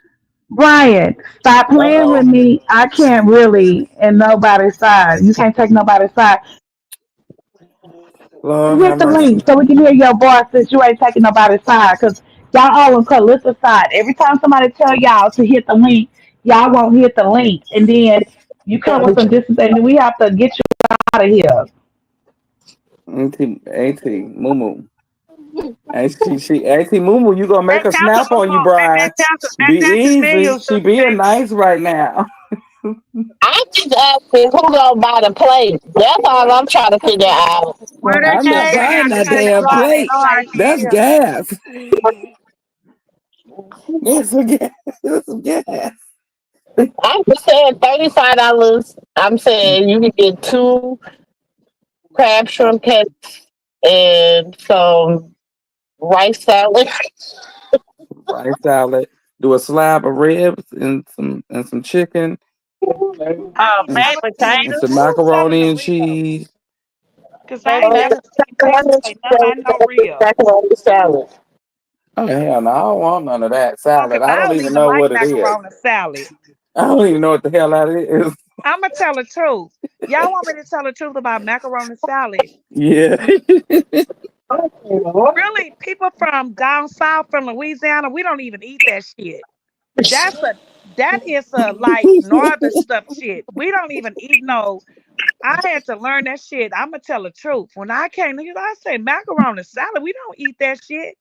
Speaker 4: Brian, stop
Speaker 3: Uh
Speaker 4: playing with
Speaker 3: oh.
Speaker 4: me. I can't really in nobody's side. You can't take nobody's side.
Speaker 3: Lord
Speaker 4: Hit
Speaker 3: have
Speaker 4: the link
Speaker 3: mercy.
Speaker 4: so we can hear your voice since you ain't taking nobody's side. Cause y'all all on Karlissa's side. Every time somebody tell y'all to hit the link, y'all won't hit the link, and then you come with some distance, and then we have to get you out of here.
Speaker 3: Auntie Moo. Auntie Moo, you gonna make
Speaker 5: That
Speaker 3: a
Speaker 5: Tessa,
Speaker 3: snap on you,
Speaker 5: that
Speaker 3: Brian.
Speaker 5: Tessa, that
Speaker 3: Be
Speaker 5: Tessa's
Speaker 3: easy.
Speaker 5: menu.
Speaker 3: She being nice right now.
Speaker 1: I just asking who gonna buy the plate. That's all I'm trying to figure out.
Speaker 5: Where they
Speaker 3: I'm not
Speaker 5: came in,
Speaker 3: buying
Speaker 5: I
Speaker 3: that
Speaker 5: can't
Speaker 3: damn
Speaker 5: know.
Speaker 3: plate.
Speaker 5: No
Speaker 3: That's
Speaker 5: idea.
Speaker 3: gas. That's a gas. That's a gas.
Speaker 1: I'm just saying $35. I'm saying you can get two crab shrimp cakes and some rice salad.
Speaker 3: Rice salad. Do a slab of ribs and some chicken
Speaker 5: Uh,
Speaker 3: and,
Speaker 5: baked
Speaker 3: and
Speaker 5: potatoes,
Speaker 3: some
Speaker 8: Who's selling the
Speaker 3: macaroni and
Speaker 8: ribs?
Speaker 3: cheese.
Speaker 8: Cause I
Speaker 5: baked
Speaker 8: ain't never
Speaker 5: potatoes.
Speaker 8: seen Texas say nothing about no ribs.
Speaker 1: Macaroni salad.
Speaker 3: Oh hell no, I don't want none of that
Speaker 8: Cause
Speaker 3: salad. I
Speaker 8: I
Speaker 3: don't
Speaker 8: don't
Speaker 3: even
Speaker 8: even
Speaker 3: know
Speaker 8: like
Speaker 3: what it is.
Speaker 8: macaroni salad.
Speaker 3: I don't even know what the hell that is.
Speaker 8: I'ma tell the truth. Y'all want me to tell the truth about macaroni salad?
Speaker 3: Yeah.
Speaker 8: Really, people from down south from Louisiana, we don't even eat that shit. That's a that is a like northern stuff shit. We don't even eat no. I had to learn that shit. I'ma tell the truth. When I came here, I say macaroni salad. We don't eat that shit.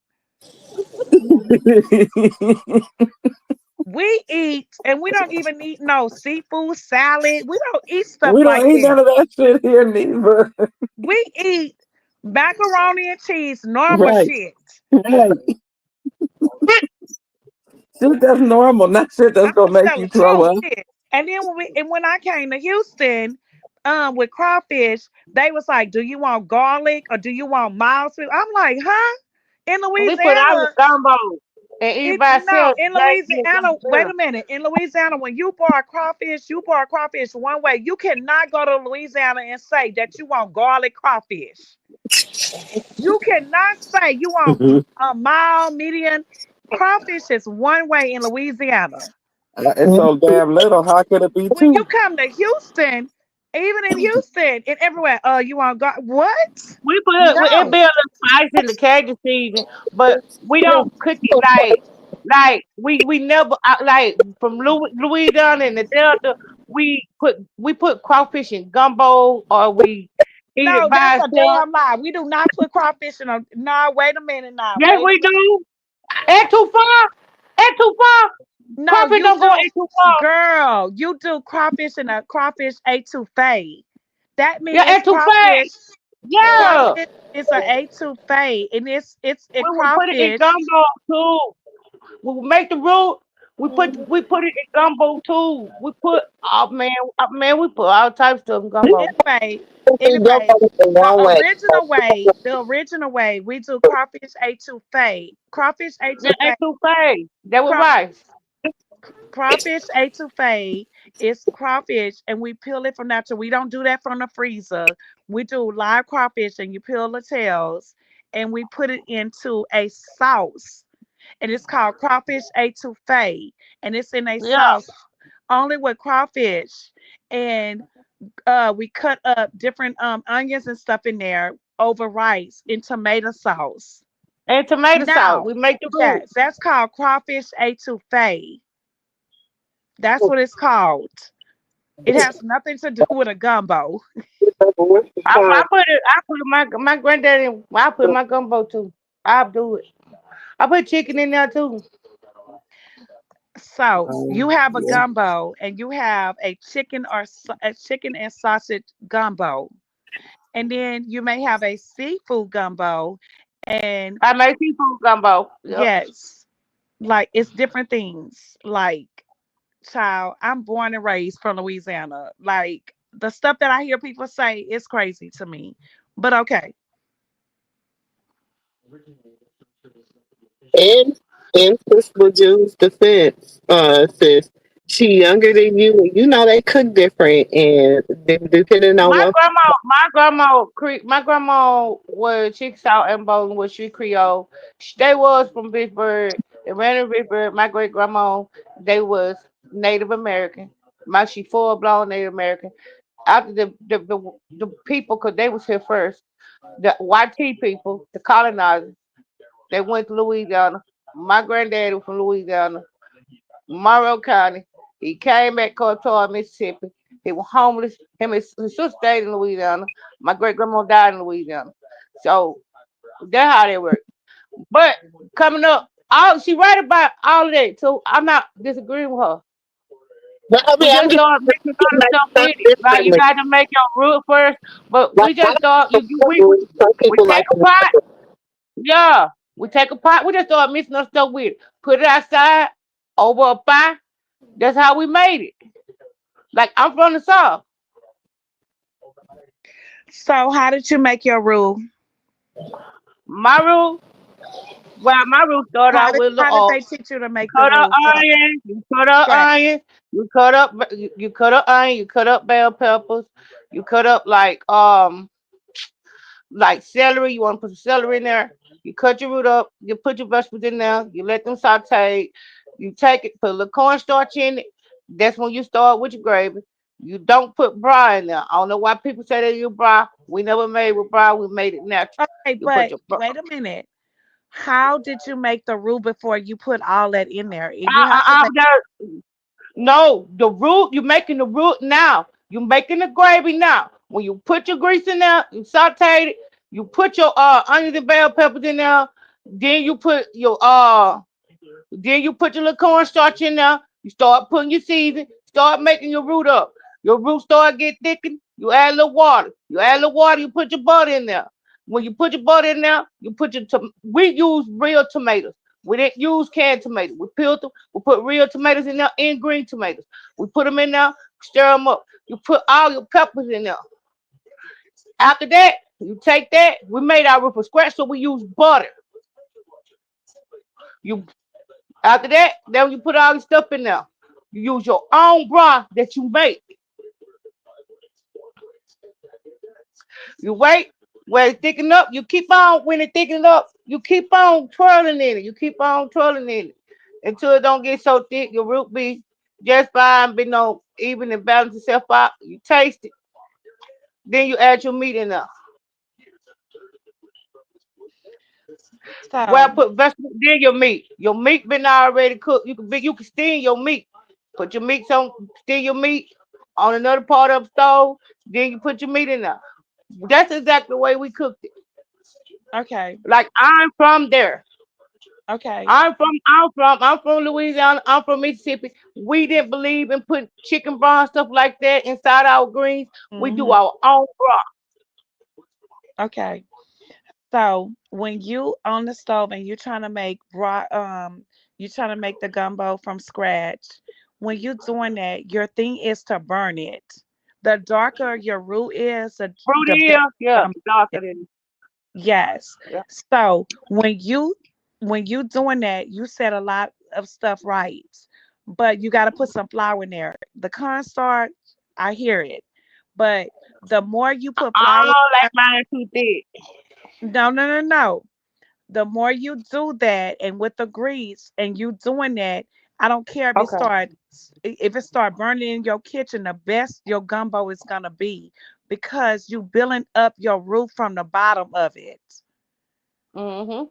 Speaker 8: We eat, and we don't even eat no seafood salad. We don't eat stuff
Speaker 3: We
Speaker 8: like
Speaker 3: don't eat
Speaker 8: that.
Speaker 3: none of that shit here neither.
Speaker 8: We eat macaroni and cheese, normal
Speaker 3: Right.
Speaker 8: shit.
Speaker 3: Right. Shit that's normal, not shit that's
Speaker 8: I'm
Speaker 3: gonna
Speaker 8: gonna
Speaker 3: make
Speaker 8: tell
Speaker 3: you
Speaker 8: the
Speaker 3: throw
Speaker 8: truth.
Speaker 3: up.
Speaker 8: Shit. And then when I came to Houston, with crawfish, they was like, "Do you want garlic or do you want mild sweet?" I'm like, "Huh?" In
Speaker 5: We put out the
Speaker 8: Louisiana,
Speaker 5: gumbo and eat
Speaker 8: it
Speaker 5: by
Speaker 8: no,
Speaker 5: itself.
Speaker 8: in
Speaker 5: They get
Speaker 8: Louisiana, wait
Speaker 5: something.
Speaker 8: a minute. In Louisiana, when you bar crawfish one way. You cannot go to Louisiana and say that you want garlic crawfish. You cannot say you want a mild, medium. Crawfish is one way in Louisiana.
Speaker 3: It's so damn little. How could it be
Speaker 8: When you
Speaker 3: two?
Speaker 8: come to Houston, even in Houston and everywhere, you want God? What?
Speaker 5: We put it
Speaker 8: No,
Speaker 5: be a little spice in the Cajun season, but we don't cook it like we never like from Louisiana and the Delta. We put crawfish in gumbo or we eat it
Speaker 8: no, that's
Speaker 5: by
Speaker 8: a
Speaker 5: itself.
Speaker 8: damn lie. We do not put crawfish in a. No, wait a minute. Now,
Speaker 5: Yes,
Speaker 8: wait a
Speaker 5: we
Speaker 8: minute.
Speaker 5: do. Ain't too far. Ain't too far.
Speaker 8: No,
Speaker 5: Crawfish
Speaker 8: you
Speaker 5: don't go
Speaker 8: do,
Speaker 5: ain't too far.
Speaker 8: girl. You do crawfish in a crawfish etouffee. That
Speaker 5: Yeah,
Speaker 8: means
Speaker 5: ain't too fast.
Speaker 8: crawfish.
Speaker 5: Yeah.
Speaker 8: Crawfish is a etouffee, and it's a
Speaker 5: We will put it in
Speaker 8: crawfish.
Speaker 5: gumbo too. We will make the roux. We put it in gumbo too. We put man, we put all types of stuff in gumbo.
Speaker 8: Anyway,
Speaker 1: Go
Speaker 8: anyway,
Speaker 1: the wrong way.
Speaker 8: the original way, we do crawfish etouffee.
Speaker 5: Yeah, ain't too fast. That was
Speaker 8: Craw,
Speaker 5: right.
Speaker 8: crawfish etouffee is crawfish, and we peel it from natural. We don't do that from the freezer. We do live crawfish, and you peel the tails, and we put it into a sauce, and it's called crawfish etouffee, and it's in a
Speaker 5: Yeah,
Speaker 8: sauce only with crawfish, and we cut up different onions and stuff in there over rice in tomato sauce.
Speaker 5: and tomato sauce.
Speaker 8: Now,
Speaker 5: We make the roux.
Speaker 8: yes, that's called crawfish etouffee. That's what it's called. It has nothing to do with a gumbo.
Speaker 5: I put my granddaddy. I put my gumbo too. I'll do it. I put chicken in there too.
Speaker 8: So you have a
Speaker 3: Yeah.
Speaker 8: gumbo, and you have a a chicken and sausage gumbo, and then you may have a seafood gumbo, and
Speaker 5: I make seafood gumbo. Yep.
Speaker 8: yes, like it's different things. Like, child, I'm born and raised from Louisiana. Like the stuff that I hear people say is crazy to me. But okay.
Speaker 1: And in Sister June's defense, sis, she younger than you, and you know they cook different, and depending on what.
Speaker 5: My grandma was Chickasaw and Bowling was she Creole. They was from Pittsburgh. They ran in Pittsburgh. My great grandma, they was Native American. She full blown Native American. After the people, cause they was here first. The YT people, the colonizers, they went to Louisiana. My granddad was from Louisiana. Monroe County. He came back to Mississippi. He was homeless. Him and his sister stayed in Louisiana. My great grandma died in Louisiana. So that's how they work. But coming up, all she right about all of that. So I'm not disagreeing with her.
Speaker 1: But I
Speaker 5: We
Speaker 1: mean, I'm
Speaker 5: just
Speaker 1: just
Speaker 5: start mixing other
Speaker 1: like
Speaker 5: stuff
Speaker 1: stuff
Speaker 5: with it. Like you
Speaker 1: differently.
Speaker 5: got to make your root first, but
Speaker 1: Like
Speaker 5: we
Speaker 1: I
Speaker 5: just start.
Speaker 1: like some
Speaker 5: We
Speaker 1: people
Speaker 5: take
Speaker 1: like
Speaker 5: a pot. Yeah, we take a pot. We just start mixing up stuff with it. Put it outside over a fire. That's how we made it. Like I'm from the south.
Speaker 8: So how did you make your rule?
Speaker 5: My rule, well, my rule started out with the
Speaker 8: How did they teach you to make the
Speaker 5: cut up
Speaker 8: rule from
Speaker 5: onion. You cut up
Speaker 8: scratch?
Speaker 5: onion. You cut up onion. You cut up bell peppers. You cut up like celery. You want to put some celery in there. You cut your root up. You put your vegetables in there. You let them saute. You take it, put a little cornstarch in it. That's when you start with your gravy. You don't put brine in there. I don't know why people say they use brine. We never made with brine. We made it natural.
Speaker 8: Okay,
Speaker 5: You put
Speaker 8: but
Speaker 5: your
Speaker 8: wait a minute. How did you make the rule before you put all that in there? You
Speaker 5: I,
Speaker 8: have to make
Speaker 5: no, the root, you're making the root now. You're making the gravy now. When you put your grease in there, you saute it, you put your onions and bell peppers in there, then you put your then you put your little cornstarch in there. You start putting your season. Start making your root up. Your root start get thickened. You add a little water. You add a little water. You put your butter in there. When you put your butter in there, you put your we use real tomatoes. We didn't use canned tomatoes. We peeled them. We put real tomatoes in there and green tomatoes. We put them in there. Stir them up. You put all your peppers in there. After that, you take that. We made our root from scratch, so we use butter. You After that, then you put all your stuff in there. You use your own broth that you make. You wait. When it thicken up, you keep on. When it thicken up, you keep on twirling in it. You keep on twirling in it until it don't get so thick. Your root be just fine, be no even and balance itself out. You taste it. Then you add your meat in there. Well,
Speaker 8: so
Speaker 5: put vegetables. Then your meat. Your meat been already cooked. You can steam your meat. Put your meat on. Steam your meat on another part of the stove. Then you put your meat in there. That's exactly the way we cooked it.
Speaker 8: okay,
Speaker 5: Like I'm from there.
Speaker 8: okay.
Speaker 5: I'm from Louisiana. I'm from Mississippi. We didn't believe in putting chicken broth stuff like that inside our greens. We do
Speaker 8: Hmm.
Speaker 5: our own broth.
Speaker 8: Okay. So when you on the stove and you're trying to make you're trying to make the gumbo from scratch, when you're doing that, your thing is to burn it. The darker your roux is, the
Speaker 5: Fruity
Speaker 8: better
Speaker 5: here, yeah,
Speaker 8: gumbo is.
Speaker 5: darker than
Speaker 8: Yes.
Speaker 5: yeah.
Speaker 8: So when you doing that, you said a lot of stuff right. But you gotta put some flour in there. The cornstarch, I hear it. But the more you put
Speaker 5: I
Speaker 8: flour,
Speaker 5: don't like mine too thick.
Speaker 8: no, no, no, no. The more you do that and with the grease and you doing that, I don't care
Speaker 5: Okay.
Speaker 8: if it start burning in your kitchen, the best your gumbo is gonna be because you building up your roof from the bottom of it.
Speaker 5: Mhm.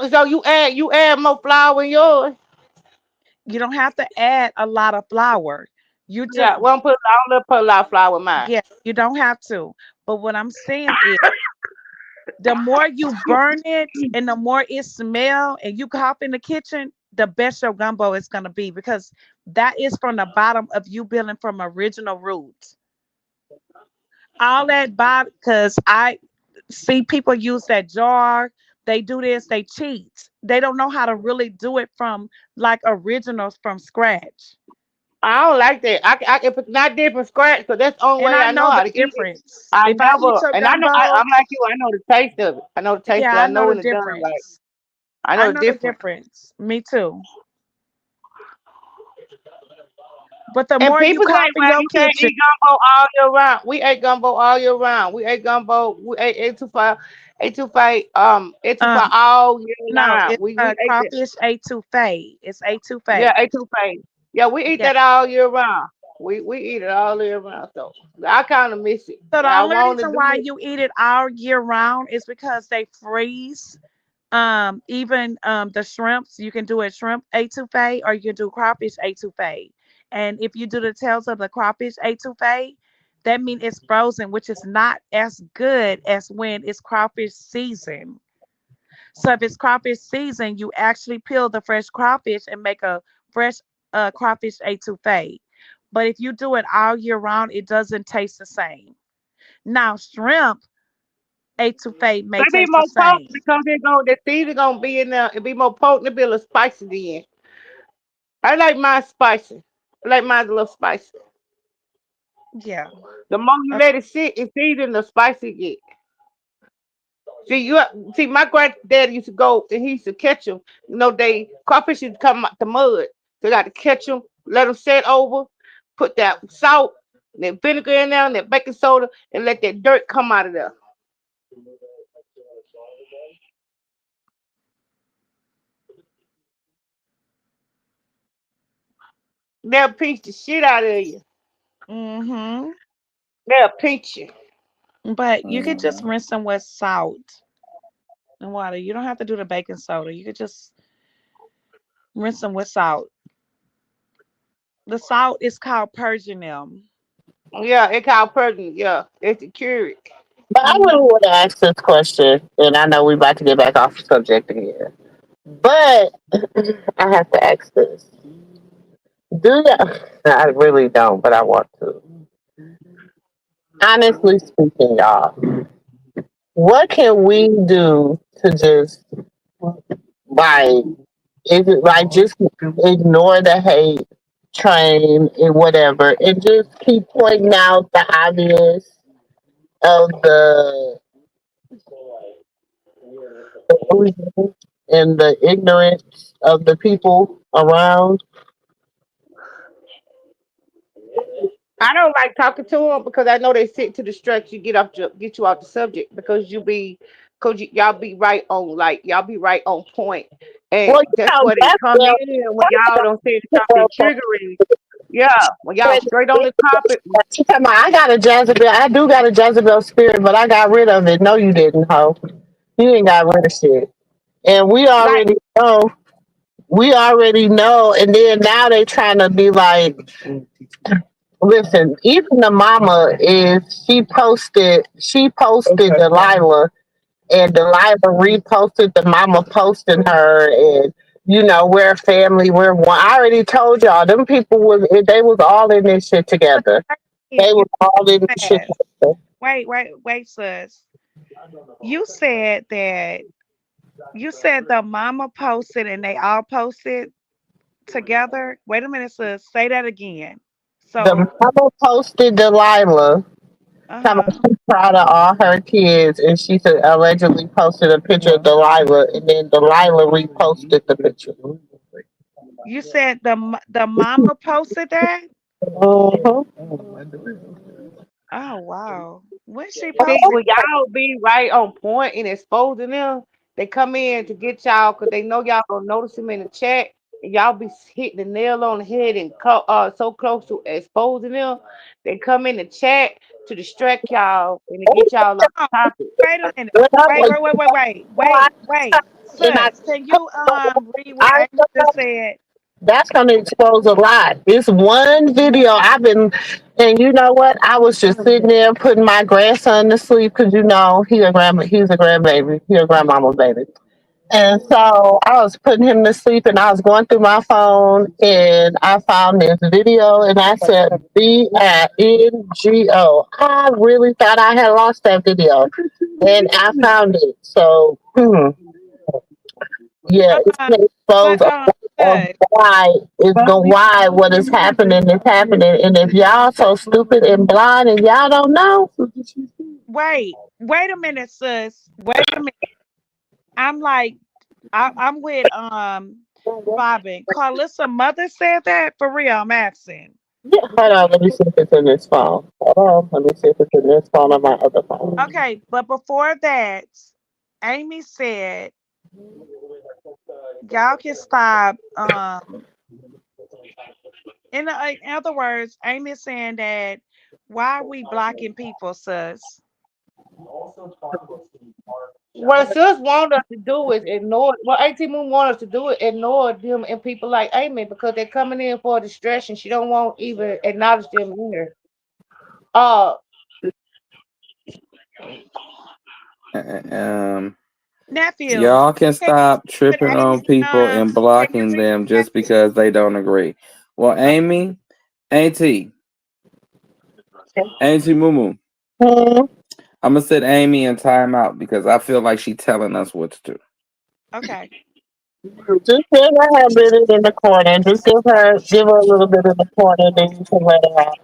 Speaker 5: So you add more flour in yours.
Speaker 8: You don't have to add a lot of flour. You just
Speaker 5: Yeah, well, I don't put a lot of flour in mine.
Speaker 8: yeah, you don't have to. But what I'm saying is the more you burn it and the more it smell and you hop in the kitchen, the best your gumbo is gonna be because that is from the bottom of you building from original roots. All that bottom because I see people use that jar, they do this, they cheat. They don't know how to really do it from like originals from scratch.
Speaker 5: I don't like that. If it's not different scratch, because that's the only
Speaker 8: And
Speaker 5: way
Speaker 8: I
Speaker 5: I know
Speaker 8: know the
Speaker 5: how to eat it.
Speaker 8: difference.
Speaker 5: I
Speaker 8: If I eat
Speaker 5: never,
Speaker 8: your
Speaker 5: and I know
Speaker 8: gumbo,
Speaker 5: I'm like you. I know the taste of it. I know the taste of
Speaker 8: yeah,
Speaker 5: it.
Speaker 8: I
Speaker 5: I
Speaker 8: know
Speaker 5: know
Speaker 8: the
Speaker 5: when it's done right.
Speaker 8: difference.
Speaker 5: I
Speaker 8: I
Speaker 5: know the
Speaker 8: know the
Speaker 5: difference.
Speaker 8: difference. Me too. But the
Speaker 5: And
Speaker 8: more you
Speaker 5: people say,
Speaker 8: clean
Speaker 5: well,
Speaker 8: your
Speaker 5: you can't
Speaker 8: kitchen,
Speaker 5: eat gumbo all year round. We ate gumbo all year round. We ate gumbo. We ate 825
Speaker 8: um,
Speaker 5: all year
Speaker 8: no,
Speaker 5: round.
Speaker 8: it's
Speaker 5: We ate that.
Speaker 8: crawfish etouffee. It's
Speaker 5: Yeah,
Speaker 8: etouffee.
Speaker 5: 825. Yeah, we eat
Speaker 8: Yeah.
Speaker 5: that all year round. We eat it all year round. So I kind of miss it.
Speaker 8: So the
Speaker 5: I
Speaker 8: only
Speaker 5: want to
Speaker 8: reason
Speaker 5: do
Speaker 8: why
Speaker 5: it.
Speaker 8: you eat it all year round is because they freeze. Even the shrimps, you can do a shrimp etouffee or you can do crawfish etouffee. And if you do the tails of the crawfish etouffee, that means it's frozen, which is not as good as when it's crawfish season. So if it's crawfish season, you actually peel the fresh crawfish and make a fresh crawfish etouffee. But if you do it all year round, it doesn't taste the same. Now, shrimp etouffee may
Speaker 5: It be
Speaker 8: taste the
Speaker 5: more potent
Speaker 8: same.
Speaker 5: because the season gonna be in there. It be more potent. It be a little spicy then. I like mine spicy. I like mine a little spicy.
Speaker 8: Yeah.
Speaker 5: The more you
Speaker 8: Okay.
Speaker 5: let it sit and season, the spicy it get. See, my granddad used to go and he used to catch them. They crawfish used to come out the mud. So you got to catch them, let them set over, put that salt, and then vinegar in there, and then baking soda, and let that dirt come out of there. They'll pinch the shit out of you.
Speaker 8: Mm-hmm.
Speaker 5: They'll pinch you.
Speaker 8: But you could just
Speaker 7: Mm.
Speaker 8: rinse them with salt and water. You don't have to do the baking soda. You could just rinse them with salt. The salt is called purging them.
Speaker 5: Yeah, it called purging. Yeah, it's a cure.
Speaker 1: But I
Speaker 8: Mm-hmm.
Speaker 1: really want to ask this question, and I know we're about to get back off the subject again. But I have to ask this. Do you? I really don't, but I want to. Honestly speaking, y'all, what can we do to just like? Is it like just ignore the hate train and whatever, and just keep pointing out the obvious of the illusion and the ignorance of the people around?
Speaker 5: I don't like talking to them because I know they sit to distract you, get you off the subject because y'all be right on, like y'all be right on point, and
Speaker 1: Well,
Speaker 5: that's what it
Speaker 1: that's
Speaker 5: come
Speaker 1: well,
Speaker 5: in when
Speaker 1: first of
Speaker 5: y'all don't say something
Speaker 1: all,
Speaker 5: triggering. Yeah, when y'all straight on the topic.
Speaker 1: she talking about, I got a Jezebel. I do got a Jezebel spirit, but I got rid of it. No, you didn't, ho. You ain't got rid of shit. And we
Speaker 5: Like
Speaker 1: already know. We already know. And then now they trying to be like, listen, even the mama is, she posted Delilah, and Delilah reposted the mama posting her, and we're family, we're one. I already told y'all, them people they was all in this shit
Speaker 8: So
Speaker 1: together.
Speaker 8: wait,
Speaker 1: They
Speaker 8: you
Speaker 1: was all in this shit
Speaker 8: said,
Speaker 1: together.
Speaker 8: wait, sis. You said that you said the mama posted and they all posted together. Wait a minute, sis. Say that again.
Speaker 1: The
Speaker 8: So,
Speaker 1: mama posted Delilah, talking about
Speaker 8: uh-huh.
Speaker 1: she's proud of all her kids, and she said allegedly posted a picture of Delilah, and then Delilah reposted the picture.
Speaker 8: You said the mama posted that?
Speaker 1: Uh-huh.
Speaker 8: Oh wow. When she
Speaker 5: see,
Speaker 8: posted
Speaker 5: when
Speaker 8: that?
Speaker 5: y'all be right on point and exposing them, they come in to get y'all because they know y'all gonna notice them in the chat, and y'all be hitting the nail on the head and so close to exposing them. They come in the chat to distract y'all and to get y'all off
Speaker 8: Oh,
Speaker 5: the topic.
Speaker 8: wait a minute. Wait.
Speaker 1: And I,
Speaker 8: Sis, can you read what
Speaker 1: I
Speaker 8: Angel just said?
Speaker 1: that's gonna expose a lot. It's one video I've been, and you know what? I was just sitting there putting my grandson to sleep because he's a grandbaby, he's a grandmama's baby. And so I was putting him to sleep, and I was going through my phone, and I found this video, and I said, BINGO. I really thought I had lost that video, and I found it. So, yeah, it's
Speaker 8: Uh,
Speaker 1: going to expose
Speaker 8: but
Speaker 1: of
Speaker 8: sis,
Speaker 1: why what is happening. And if y'all so stupid and blind and y'all don't know,
Speaker 8: wait a minute, sis. Wait a minute. I'm like, I'm with Robin. Carlissa mother said that for real. I'm asking.
Speaker 1: Yeah, hold on. Let me see if it's in this phone. Hold on. Let me see if it's in this phone or my other phone.
Speaker 8: Okay, but before that, Amy said y'all can stop. In other words, Amy is saying that why are we blocking people, sus?
Speaker 5: What sis want us to do is ignore. What AT Moon want us to do is ignore them and people like Amy because they're coming in for a distraction. She don't want even acknowledge them here. Uh,
Speaker 3: Um,
Speaker 8: Nephew,
Speaker 3: y'all can
Speaker 8: can
Speaker 3: stop
Speaker 8: you
Speaker 3: tripping
Speaker 8: put
Speaker 3: on people and
Speaker 8: can you
Speaker 3: blocking
Speaker 8: read
Speaker 3: them
Speaker 8: that?
Speaker 3: just because they don't agree. Well, Amy, Auntie, Auntie Moo,
Speaker 1: Hmm.
Speaker 3: I'm gonna set Amy in timeout because I feel like she telling us what to do.
Speaker 8: Okay.
Speaker 1: Just give her a minute in the corner. Just give her a little bit in the corner, then you can let her out.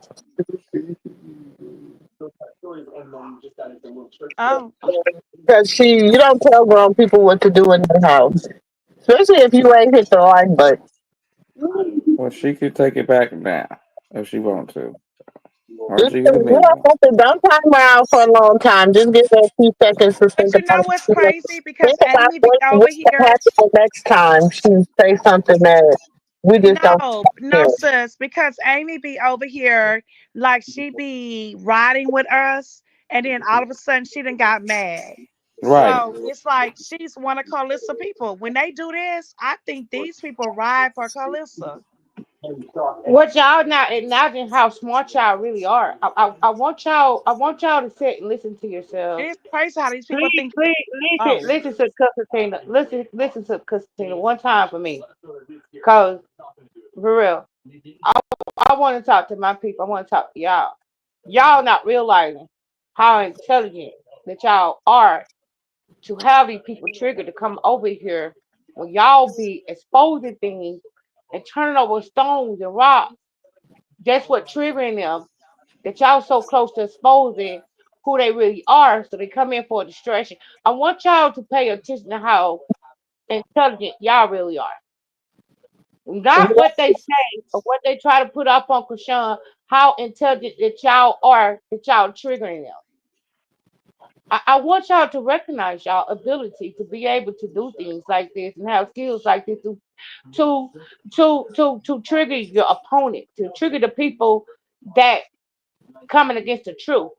Speaker 8: Oh,
Speaker 1: Because you don't tell grown people what to do in their house, especially if you ain't hit the like button.
Speaker 3: Well, she could take it back now if she want to, or
Speaker 1: Just
Speaker 3: she could
Speaker 1: you
Speaker 3: leave
Speaker 1: don't
Speaker 3: it.
Speaker 1: have to don't time her out for a long time. Just give her a few seconds to
Speaker 8: but
Speaker 1: think
Speaker 8: you know
Speaker 1: about it.
Speaker 8: what's crazy? Because
Speaker 1: Think about
Speaker 8: Amy be over
Speaker 1: what can
Speaker 8: here.
Speaker 1: happen the next time she say something that we just don't
Speaker 8: No, no,
Speaker 1: hear.
Speaker 8: sis, because Amy be over here like she be riding with us, and then all of a sudden she done got mad.
Speaker 3: Right.
Speaker 8: So it's like she's one of Carlissa people. When they do this, I think these people ride for Carlissa.
Speaker 5: what y'all not acknowledging how smart y'all really are. I want y'all. I want y'all to sit and listen to yourselves.
Speaker 8: It's crazy how these people
Speaker 5: Please,
Speaker 8: think
Speaker 5: please,
Speaker 8: oh.
Speaker 5: listen to Constantine. Listen to Constantine one time for me, cause for real, I want to talk to my people. I want to talk to y'all. Y'all not realizing how intelligent that y'all are to have these people triggered to come over here when y'all be exposing things and turning over stones and rocks. That's what triggering them. That y'all so close to exposing who they really are, so they come in for a distraction. I want y'all to pay attention to how intelligent y'all really are. Not what they say or what they try to put up on Krishan, how intelligent that y'all are, that y'all triggering them. I want y'all to recognize y'all ability to be able to do things like this and have skills like this to to trigger your opponent, to trigger the people that coming against the truth.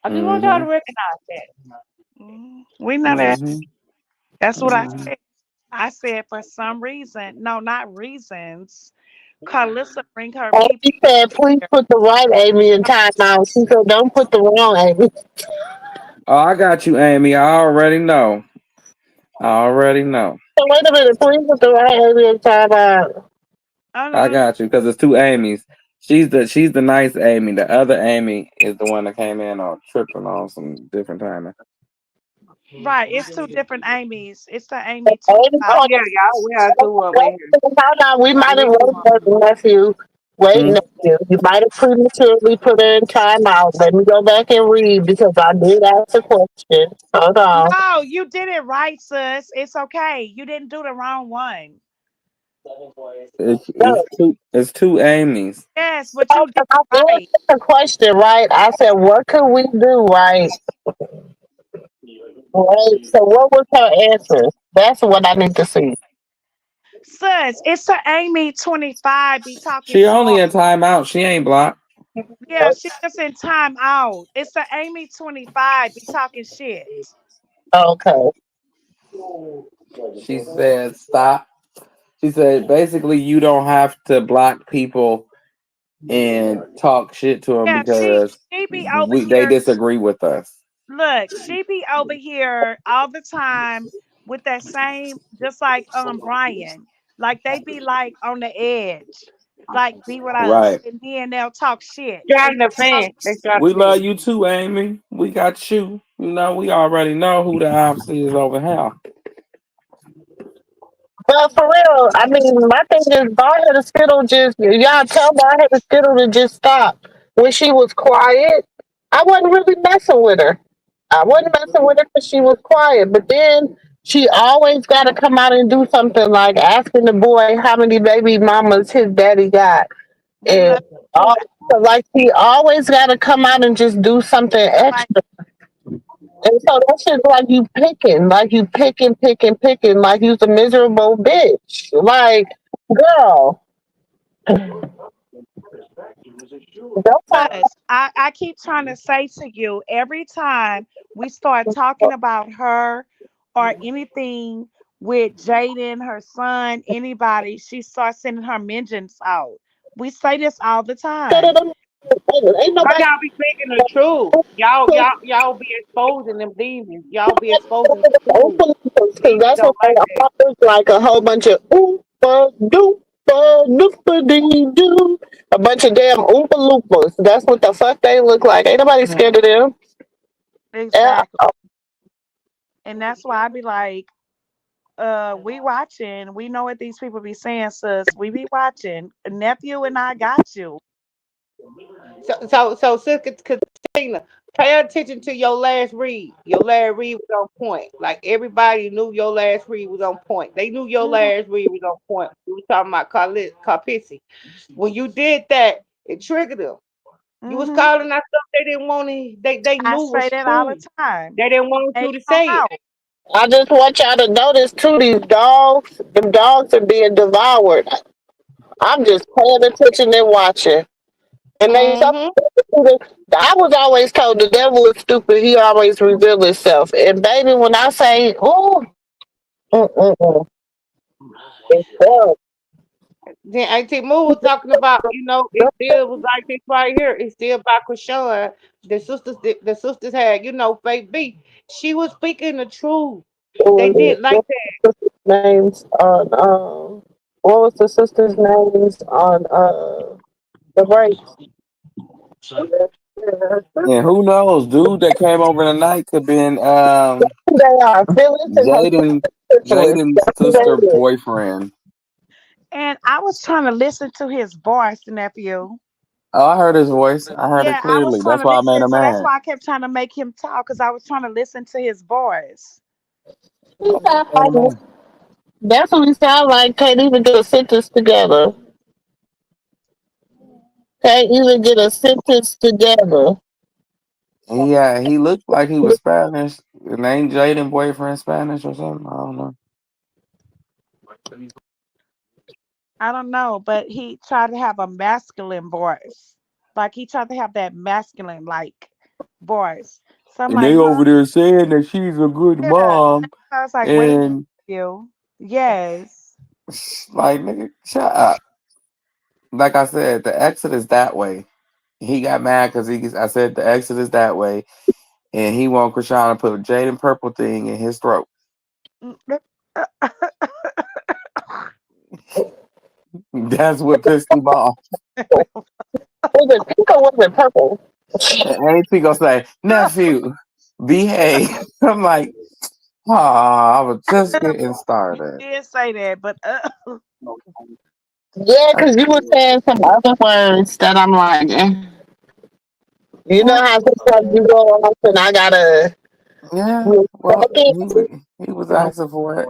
Speaker 5: I just want y'all to
Speaker 3: Mm-hmm.
Speaker 5: recognize that.
Speaker 8: We know that.
Speaker 3: Mm-hmm.
Speaker 8: That's what I
Speaker 3: Mm-hmm.
Speaker 8: said. I said for some reason, no, not reasons. Carlissa bring her
Speaker 1: And
Speaker 8: people
Speaker 1: she said, please
Speaker 8: here.
Speaker 1: put the right Amy in timeout. She said, don't put the wrong Amy.
Speaker 3: Oh, I got you, Amy. I already know. I already know.
Speaker 1: So wait a minute, please put the right Amy in timeout.
Speaker 8: Oh
Speaker 3: I
Speaker 8: no,
Speaker 3: got you because it's two Amy's. She's the nice Amy. The other Amy is the one that came in on tripping on some different timing.
Speaker 8: right. It's two different Amy's. It's the Amy
Speaker 1: Amy
Speaker 8: 25.
Speaker 5: Oh
Speaker 1: told
Speaker 5: yeah, y'all, we are two of them in here.
Speaker 1: hold on, we might have
Speaker 5: We two of
Speaker 1: waited
Speaker 5: them.
Speaker 1: nephew. Wait,
Speaker 3: Hmm?
Speaker 1: nephew. You might have prematurely put her in timeout. Let me go back and read because I did ask a question. Hold on.
Speaker 8: No, you did it right, sis. It's okay. You didn't do the wrong one.
Speaker 3: It's
Speaker 1: No,
Speaker 3: two Amy's.
Speaker 8: Yes, but
Speaker 1: no,
Speaker 8: you did
Speaker 1: I
Speaker 8: it right.
Speaker 1: asked the question, right? I said, what could we do, right? Right. So what was her answer? That's what I need to see.
Speaker 8: Sis, it's the Amy 25 be talking
Speaker 3: She only
Speaker 8: smart.
Speaker 3: in timeout. She ain't blocked.
Speaker 8: Yeah, she just in time out. It's the Amy 25 be talking shit.
Speaker 1: Okay.
Speaker 3: She said stop. She said basically you don't have to block people and talk shit to them
Speaker 8: Yeah, she
Speaker 3: because
Speaker 8: she be over
Speaker 3: they
Speaker 8: here.
Speaker 3: disagree with us.
Speaker 8: Look, she be over here all the time with that same, just like Brian. Like they be like on the edge, like be with us,
Speaker 3: Right.
Speaker 8: and then they'll talk shit. They
Speaker 5: Trying to fan. They trying to
Speaker 3: We
Speaker 5: fan.
Speaker 3: love you too, Amy. We got you. You know, we already know who the ops is over here.
Speaker 1: But for real, I mean, my thing is, Barhead Skittle just, y'all tell Barhead Skittle to just stop. When she was quiet, I wasn't really messing with her. I wasn't messing with her because she was quiet. But then she always got to come out and do something like asking the boy how many baby mamas his daddy got.
Speaker 8: We
Speaker 1: And
Speaker 8: love to
Speaker 1: all, like he always got to come out and just do something
Speaker 8: like
Speaker 1: extra. And so that shit's like you picking, like you's a miserable bitch. Like, girl, don't talk
Speaker 8: us. I keep trying to say to you every time we start talking about her or anything with Jaden, her son, anybody, she starts sending her mentions out. We say this all the
Speaker 1: to
Speaker 8: time.
Speaker 1: them. Ain't
Speaker 5: Cause
Speaker 1: nobody
Speaker 5: y'all be speaking the truth. Y'all be exposing them demons. Y'all be exposing the truth.
Speaker 1: because
Speaker 5: Demons
Speaker 1: that's what
Speaker 5: don't
Speaker 1: they
Speaker 5: like that.
Speaker 1: are. It's like a whole bunch of oompa doompa doompa dee doo. A bunch of damn oompa loompas. That's what the fuck they look like. Ain't nobody scared of them. Yeah.
Speaker 8: Exactly. And that's why I be like, we watching. We know what these people be saying, sis. We be watching. Nephew and I got you.
Speaker 5: So Sister Katina, pay attention to your last read. Your last read was on point. Like everybody knew your last read was on point. They knew your
Speaker 8: Hmm.
Speaker 5: last read was on point. We were talking about Carpisi. When you did that, it triggered them. You was
Speaker 8: Hmm.
Speaker 5: calling that stuff they didn't want to. They
Speaker 8: I
Speaker 5: knew
Speaker 8: say
Speaker 5: was
Speaker 8: that all the
Speaker 5: true.
Speaker 8: time.
Speaker 5: They didn't want
Speaker 8: Hey,
Speaker 5: you to
Speaker 8: come
Speaker 5: say it.
Speaker 8: out.
Speaker 1: I just want y'all to notice too, these dogs, them dogs are being devoured. I'm just paying attention and watching. And they so
Speaker 5: Mm-hmm.
Speaker 1: I was always told the devil is stupid. He always reveal himself. And baby, when I say, oh, it's done.
Speaker 5: Then Auntie Moo was talking about, it still was like this right here. It's still by Chrisean. The sisters had, Faith B. She was speaking the truth. They did like that.
Speaker 1: Names on what was the sisters' names on the breaks?
Speaker 3: And who knows, dude that came over tonight could have been
Speaker 1: They are Phyllis and her
Speaker 3: Jaden
Speaker 1: sister.
Speaker 3: Jaden's
Speaker 1: That's who
Speaker 3: sister
Speaker 1: they is.
Speaker 3: boyfriend.
Speaker 8: And I was trying to listen to his voice, nephew.
Speaker 3: Oh, I heard his voice. I heard it
Speaker 8: Yeah, I was
Speaker 3: clearly.
Speaker 8: trying
Speaker 3: That's
Speaker 8: to
Speaker 3: why I made
Speaker 8: listen.
Speaker 3: him
Speaker 8: So that's
Speaker 3: mad.
Speaker 8: why I kept trying to make him talk because I was trying to listen to his voice.
Speaker 1: He
Speaker 3: That's why
Speaker 1: sound
Speaker 3: I made him
Speaker 1: like
Speaker 3: mad.
Speaker 1: that's what he sound like. Can't even get a sentence together. Can't even get a sentence together.
Speaker 3: Yeah, he looked like he was Spanish. And ain't Jaden boyfriend Spanish or something? I don't know.
Speaker 8: I don't know, but he tried to have a masculine voice. Like he tried to have that masculine like voice. So I'm
Speaker 3: And
Speaker 8: like,
Speaker 3: they
Speaker 8: huh?
Speaker 3: over there saying that she's a good
Speaker 8: Yeah.
Speaker 3: mom.
Speaker 8: I was like, wait,
Speaker 3: And
Speaker 8: you. Yes.
Speaker 3: like, nigga, shut up. Like I said, the exit is that way. He got mad because I said the exit is that way. And he want Krishan to put a Jaden Purple thing in his throat.
Speaker 8: Mm,
Speaker 3: That's what pissed him off.
Speaker 1: Was it pink or was it purple?
Speaker 3: And AP gonna say, nephew, behave. I'm like, oh, I was just getting
Speaker 8: You
Speaker 3: started.
Speaker 8: did say that, but
Speaker 1: Yeah,
Speaker 3: I-
Speaker 1: because you were saying some other words that I'm like, you know
Speaker 8: mm,
Speaker 1: how sometimes you go off and I gotta
Speaker 3: yeah,
Speaker 1: you
Speaker 3: well,
Speaker 1: second.
Speaker 3: he was asking for it.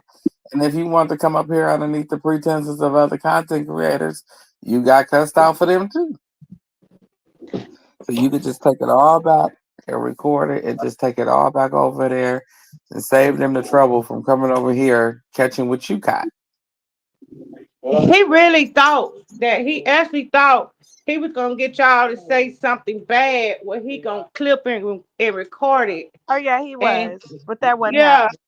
Speaker 3: And if you want to come up here underneath the pretenses of other content creators, you got cussed out for them too. So you could just take it all back and record it and just take it all back over there and save them the trouble from coming over here catching what you caught.
Speaker 5: He really thought that he actually thought he was gonna get y'all to say something bad where he gonna clip and record it.
Speaker 8: oh yeah, he
Speaker 5: And
Speaker 8: was. But that wasn't
Speaker 5: yeah,
Speaker 8: happening.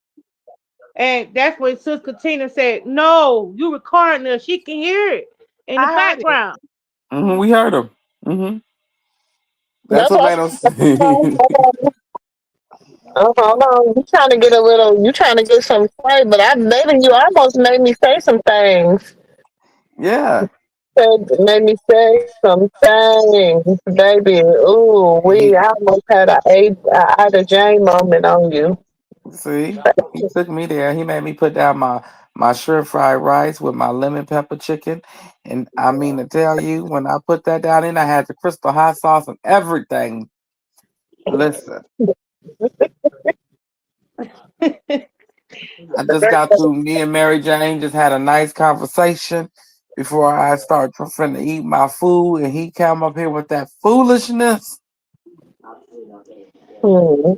Speaker 5: and that's when Sister Tina said, no, you recording her. She can hear it in the
Speaker 8: I heard it.
Speaker 5: background.
Speaker 3: We heard him. That's
Speaker 1: That's
Speaker 3: what
Speaker 1: what
Speaker 3: made him.
Speaker 1: hold on. You trying to get a little you trying to get some play, but I baby you almost made me say some things.
Speaker 3: Yeah,
Speaker 1: Made me say some things, baby. Ooh,
Speaker 3: he
Speaker 1: I almost had a Ida Jane moment on you.
Speaker 3: see he took me there. He made me put down my stir fried rice with my lemon pepper chicken, and I mean to tell you, when I put that down in, I had the crystal hot sauce and everything. Listen. I just got through. Me and Mary Jane just had a nice conversation before I start finna eat my food, and he came up here with that foolishness.
Speaker 1: Hmm.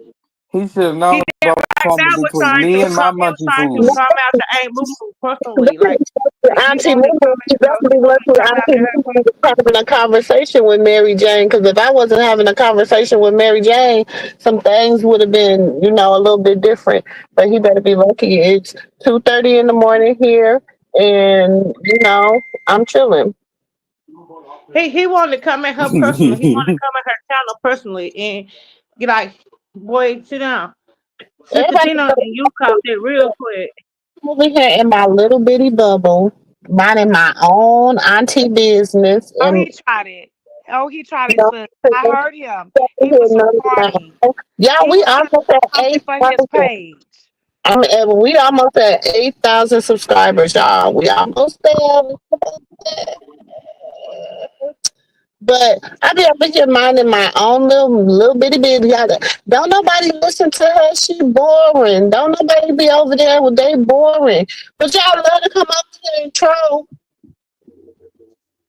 Speaker 3: He should have
Speaker 8: He
Speaker 3: known
Speaker 8: did
Speaker 3: what was
Speaker 8: right
Speaker 3: coming
Speaker 8: now was
Speaker 3: between
Speaker 8: trying
Speaker 3: me
Speaker 8: to
Speaker 3: and
Speaker 8: come.
Speaker 3: my
Speaker 8: He was
Speaker 3: munchie
Speaker 8: trying to
Speaker 3: food.
Speaker 8: come after Aunt Moo personally. Like if he
Speaker 1: Auntie
Speaker 8: wanted to
Speaker 1: Lulu,
Speaker 8: come
Speaker 1: she
Speaker 8: at her,
Speaker 1: definitely
Speaker 8: he
Speaker 1: must
Speaker 8: was
Speaker 1: be
Speaker 8: coming
Speaker 1: Auntie
Speaker 8: after her
Speaker 1: Lulu
Speaker 8: personally.
Speaker 1: was having a conversation with Mary Jane. Because if I wasn't having a conversation with Mary Jane, some things would have been, a little bit different. But he better be lucky. It's 2:30 in the morning here, and I'm chilling.
Speaker 5: He wanted to come at her personally. He wanted to come at her channel personally and get like, boy, sit down. Sister
Speaker 1: Everybody
Speaker 5: Tina and you caught it real quick.
Speaker 1: over here in my little bitty bubble, minding my own auntie business,
Speaker 8: Oh,
Speaker 1: and
Speaker 8: he tried it. Oh, he tried
Speaker 1: you
Speaker 8: it,
Speaker 1: know,
Speaker 8: sis. I heard him. He
Speaker 1: here
Speaker 8: was
Speaker 1: none of my
Speaker 8: recording.
Speaker 1: own. Y'all,
Speaker 8: He
Speaker 1: we
Speaker 8: was trying
Speaker 1: almost
Speaker 8: to do
Speaker 1: at
Speaker 8: something
Speaker 1: eight
Speaker 8: for his
Speaker 1: thousand.
Speaker 8: page.
Speaker 1: We almost at 8,000 subscribers, y'all. We almost there. But I be over here minding my own little bitty bitty. Don't nobody listen to her. She boring. Don't nobody be over there with they boring. But y'all love to come over here and troll.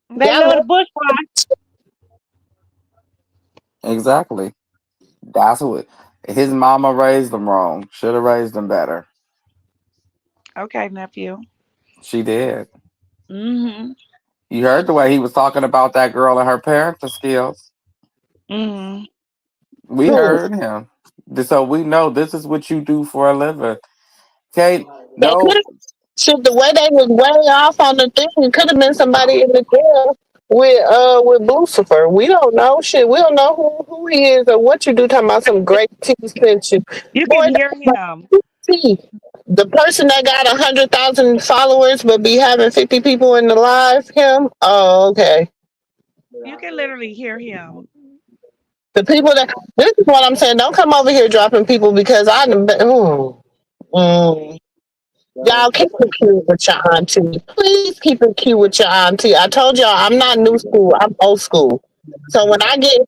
Speaker 5: They
Speaker 1: Y'all
Speaker 5: love the
Speaker 1: love.
Speaker 5: bushwhack.
Speaker 3: Exactly. That's what his mama raised him wrong. Should have raised him better.
Speaker 8: Okay, nephew.
Speaker 3: She did.
Speaker 8: Mm-hmm.
Speaker 3: You heard the way he was talking about that girl and her parenting skills.
Speaker 8: Mm-hmm.
Speaker 3: We
Speaker 1: Who?
Speaker 3: heard him. So we know this is what you do for a living. Kate,
Speaker 1: They could
Speaker 3: no,
Speaker 1: have. Shoot, the way they was way off on the thing, it could have been somebody in the jail with Lucifer. We don't know shit. We don't know who he is or what you do. Talking about some great tea sent you,
Speaker 8: You
Speaker 1: boy.
Speaker 8: can hear him.
Speaker 1: See, the person that got 100,000 followers but be having 50 people in the live. Him. Oh, okay.
Speaker 8: You can literally hear him.
Speaker 1: The people that this is what I'm saying. Don't come over here dropping people because I. Mm. Y'all keep it cute with your auntie. Please keep it cute with your auntie. I told y'all I'm not new school. I'm old school. So when I get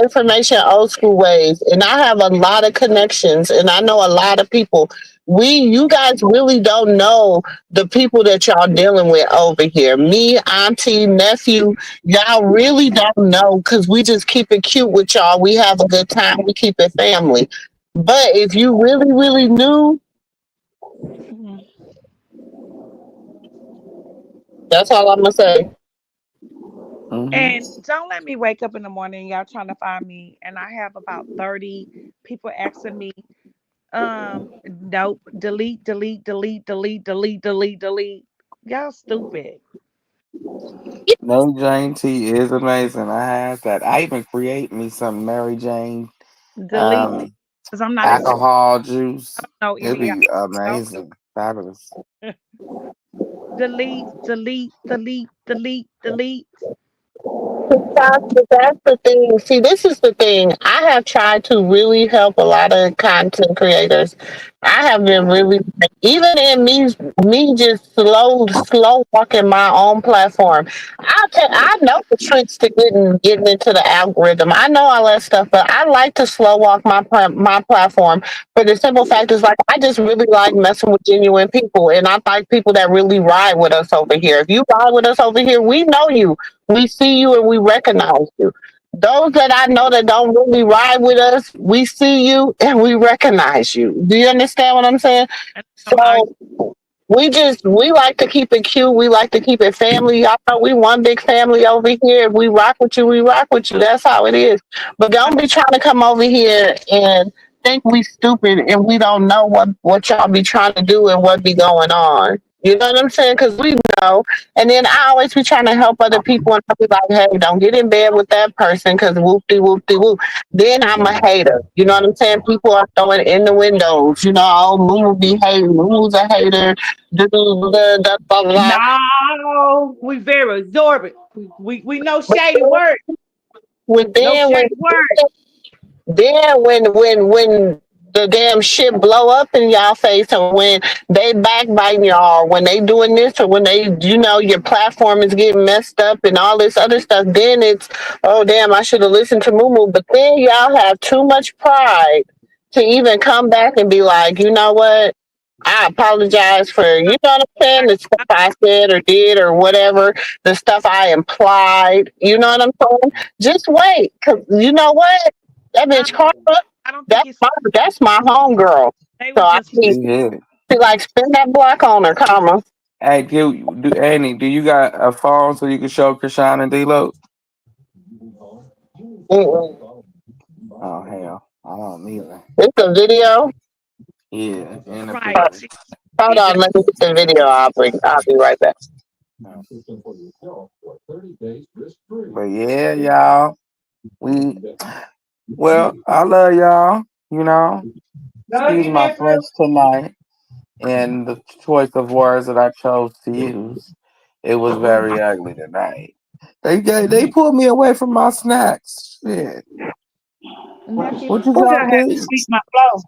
Speaker 1: information old school ways, and I have a lot of connections, and I know a lot of people. You guys really don't know the people that y'all dealing with over here. Me, auntie, nephew, y'all really don't know because we just keep it cute with y'all. We have a good time. We keep it family. But if you really, really knew,
Speaker 8: Mhm.
Speaker 1: that's all I'm gonna say.
Speaker 3: hmm
Speaker 8: And don't let me wake up in the morning, y'all trying to find me, and I have about 30 people asking me, nope, delete, delete, delete, delete, delete, delete, delete. Y'all stupid.
Speaker 3: Mary Jane tea is amazing. I had that. I even create me some Mary Jane
Speaker 8: Delete,
Speaker 3: um
Speaker 8: because I'm not even
Speaker 3: alcohol juice.
Speaker 8: know
Speaker 3: It'd
Speaker 8: any of
Speaker 3: be
Speaker 8: y'all. Don't do
Speaker 3: amazing. Fabulous.
Speaker 8: it. Delete, delete, delete, delete, delete.
Speaker 1: That's the thing. See, this is the thing. I have tried to really help a lot of content creators. I have been really, even in me just slow walking my own platform. I know the tricks to getting into the algorithm. I know all that stuff, but I like to slow walk my platform for the simple fact is like I just really like messing with genuine people, and I like people that really ride with us over here. If you ride with us over here, we know you. We see you and we recognize you. Those that I know that don't really ride with us, we see you and we recognize you. Do you understand what I'm saying?
Speaker 8: And I
Speaker 1: So we like to keep it cute. We like to keep it family. Y'all know we one big family over here. If we rock with you, we rock with you. That's how it is. But don't be trying to come over here and think we stupid and we don't know what y'all be trying to do and what be going on. You know what I'm saying? Because we know. And then I always be trying to help other people and I be like, hey, don't get in bed with that person because whoop de whoop de whoop. Then I'm a hater. You know what I'm saying? People are throwing in the windows. Oh, Lulu be hating. Lulu's a hater. Blah, blah, blah.
Speaker 5: No, we very absorbent. We know
Speaker 1: But
Speaker 5: shady words.
Speaker 1: when
Speaker 5: No
Speaker 1: then when
Speaker 5: shady words.
Speaker 1: then when the damn shit blow up in y'all face, and when they backbiting y'all, when they doing this, or when they, your platform is getting messed up and all this other stuff, then it's, oh damn, I should have listened to Moo. But then y'all have too much pride to even come back and be like, you know what? I apologize for, what I'm saying, the stuff I said or did or whatever, the stuff I implied. You know what I'm saying? Just wait, cause you know what? That
Speaker 8: I
Speaker 1: bitch
Speaker 8: don't.
Speaker 1: Carla,
Speaker 8: I don't think
Speaker 1: that's
Speaker 8: it's.
Speaker 1: my that's my homegirl.
Speaker 8: They
Speaker 1: So
Speaker 8: were
Speaker 1: I
Speaker 8: just.
Speaker 1: see
Speaker 3: Yeah.
Speaker 1: she like spin that block on her, comma.
Speaker 3: Hey, Annie, do you got a phone so you can show Krishan and D-Lo?
Speaker 1: Mm-mm.
Speaker 3: Oh hell, I don't either.
Speaker 1: It's a video.
Speaker 3: Yeah, and a
Speaker 8: Right.
Speaker 3: picture.
Speaker 1: Hold
Speaker 8: Just
Speaker 1: on, let me get the video. I'll be right back.
Speaker 3: Oh. But yeah, y'all. We I love y'all. You know, excuse my French tonight and the choice of words that I chose to use. It was very ugly tonight. They pulled me away from my snacks. Shit.
Speaker 8: nephew.
Speaker 3: What did
Speaker 5: Who
Speaker 3: y'all
Speaker 5: just had to
Speaker 3: think?
Speaker 5: speak my flow?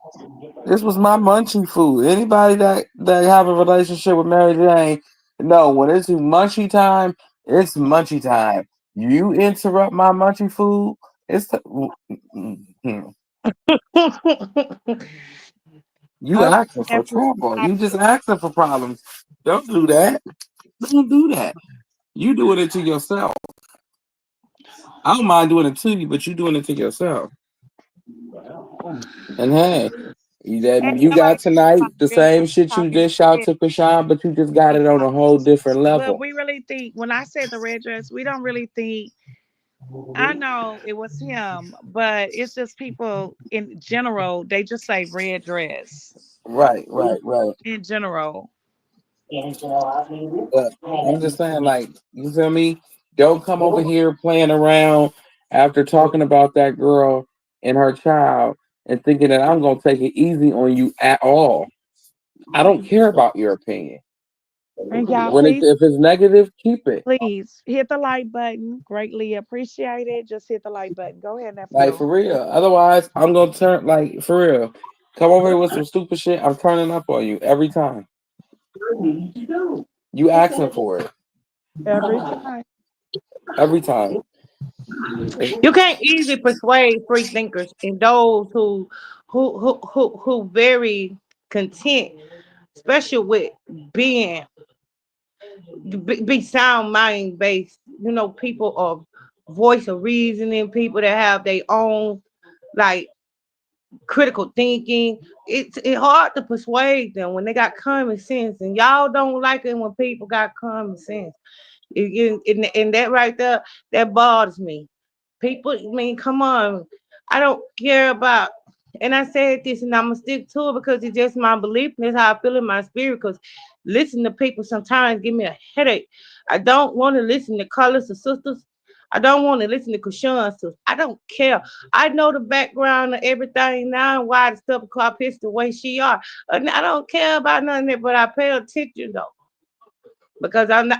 Speaker 3: This was my munchie food. Anybody that have a relationship with Mary Jane, no, when it's munchie time, it's munchie time. You interrupt my munchie food, it's you
Speaker 8: Okay,
Speaker 3: asking for
Speaker 8: nephew.
Speaker 3: trouble. You just asking for problems. Don't do that. Don't do that. You doing it to yourself. I don't mind doing it to you, but you doing it to yourself. And hey,
Speaker 8: And
Speaker 3: you
Speaker 8: nobody
Speaker 3: got tonight
Speaker 8: about
Speaker 3: the
Speaker 8: red dress
Speaker 3: same shit you
Speaker 8: talking
Speaker 3: dish out
Speaker 8: shit.
Speaker 3: to Krishan, but you just got it on a whole different
Speaker 8: But
Speaker 3: level.
Speaker 8: we really think when I said the red dress, we don't really think. I know it was him, but it's just people in general. They just say red dress
Speaker 3: Right, right, right.
Speaker 8: in general.
Speaker 3: But I'm just saying, like, you feel me? Don't come over here playing around after talking about that girl and her child and thinking that I'm gonna take it easy on you at all. I don't care about your opinion.
Speaker 8: And y'all,
Speaker 3: When
Speaker 8: please,
Speaker 3: if it's negative, keep it.
Speaker 8: please hit the like button. Greatly appreciate it. Just hit the like button. Go ahead,
Speaker 3: Like
Speaker 8: nephew.
Speaker 3: for real. Otherwise, I'm gonna turn like for real. Come over here with some stupid shit. I'm turning up on you every time. You asking for it
Speaker 8: Every time.
Speaker 3: every time.
Speaker 5: You can't easily persuade free thinkers and those who very content, especially with being be sound mind based. People of voice of reasoning, people that have their own like critical thinking. It's hard to persuade them when they got common sense, and y'all don't like it when people got common sense. And that right there, that bothers me. People, I mean, come on. I don't care about, and I said this, and I'm gonna stick to it because it's just my belief, and that's how I feel in my spirit. Because listen to people sometimes give me a headache. I don't want to listen to Karlissa sisters. I don't want to listen to Chrisean sisters. I don't care. I know the background of everything now and why the stuff called pissed the way she are. And I don't care about none of that, but I pay attention though because I'm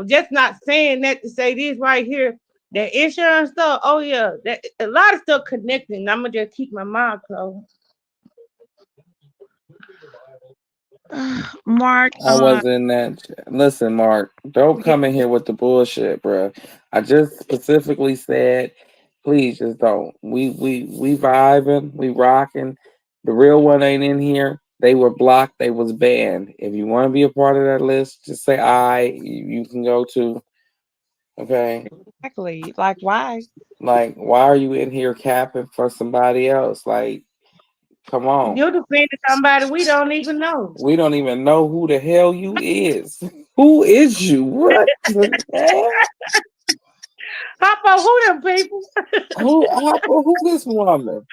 Speaker 5: just not saying that to say this right here. That insurance stuff, oh yeah, that a lot of stuff connecting. I'm gonna just keep my mind closed.
Speaker 8: Mark,
Speaker 3: I was in that. Listen, Mark, don't
Speaker 8: yeah,
Speaker 3: come in here with the bullshit, bro. I just specifically said, please just don't. We vibing, we rocking. The real one ain't in here. They were blocked. They was banned. If you want to be a part of that list, just say I. You can go to. Okay.
Speaker 8: exactly. Like why?
Speaker 3: Like, why are you in here capping for somebody else? Like, come on.
Speaker 5: You're defending somebody we don't even know.
Speaker 3: We don't even know who the hell you is. Who is you? What the hell?
Speaker 5: How about who them people?
Speaker 3: Who this woman?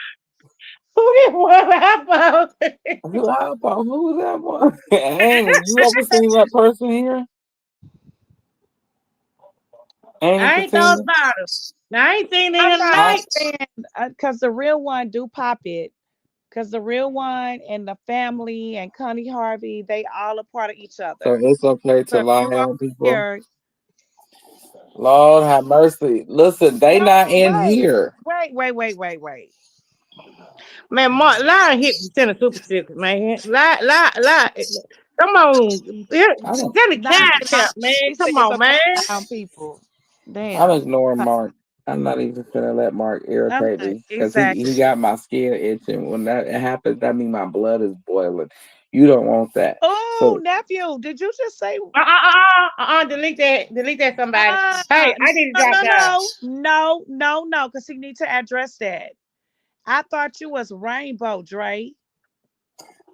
Speaker 5: Who this one? How about?
Speaker 3: Who that woman? Annie, you ever seen that person here? Annie
Speaker 5: I ain't thought
Speaker 3: Katina?
Speaker 5: about it. I ain't seen it
Speaker 8: I'm
Speaker 5: here
Speaker 8: not
Speaker 3: I
Speaker 5: tonight.
Speaker 8: saying because the real one do pop it. Because the real one and the family and Connie Harvey, they all a part of each
Speaker 3: so
Speaker 8: other.
Speaker 3: it's okay to
Speaker 8: So
Speaker 3: lie
Speaker 8: you over
Speaker 3: on people.
Speaker 8: here,
Speaker 3: Lord have mercy. Listen, they
Speaker 8: no,
Speaker 3: not in
Speaker 8: wait,
Speaker 3: here.
Speaker 8: wait.
Speaker 5: Man, Mark, lie hit send a super sticker, man. Lie. Come on,
Speaker 3: I don't.
Speaker 5: send the
Speaker 8: Not
Speaker 5: cash out, man.
Speaker 8: he said
Speaker 5: Come
Speaker 8: it's
Speaker 5: on,
Speaker 8: okay
Speaker 5: man.
Speaker 8: to lie on people.
Speaker 3: I'm
Speaker 8: Damn.
Speaker 3: ignoring Mark. I'm not even gonna let Mark
Speaker 8: I'm
Speaker 3: irritate
Speaker 8: not
Speaker 3: me because he
Speaker 8: exactly.
Speaker 3: got my skin itching. When that happens, that means my blood is boiling. You don't want that.
Speaker 8: Oh,
Speaker 3: So
Speaker 8: nephew, did you just say
Speaker 5: Delete that, somebody.
Speaker 8: no,
Speaker 5: Hey, I need to
Speaker 8: no,
Speaker 5: drop
Speaker 8: no,
Speaker 5: down.
Speaker 8: no, no, no, no, because he need to address that. I thought you was Rainbow, Dre.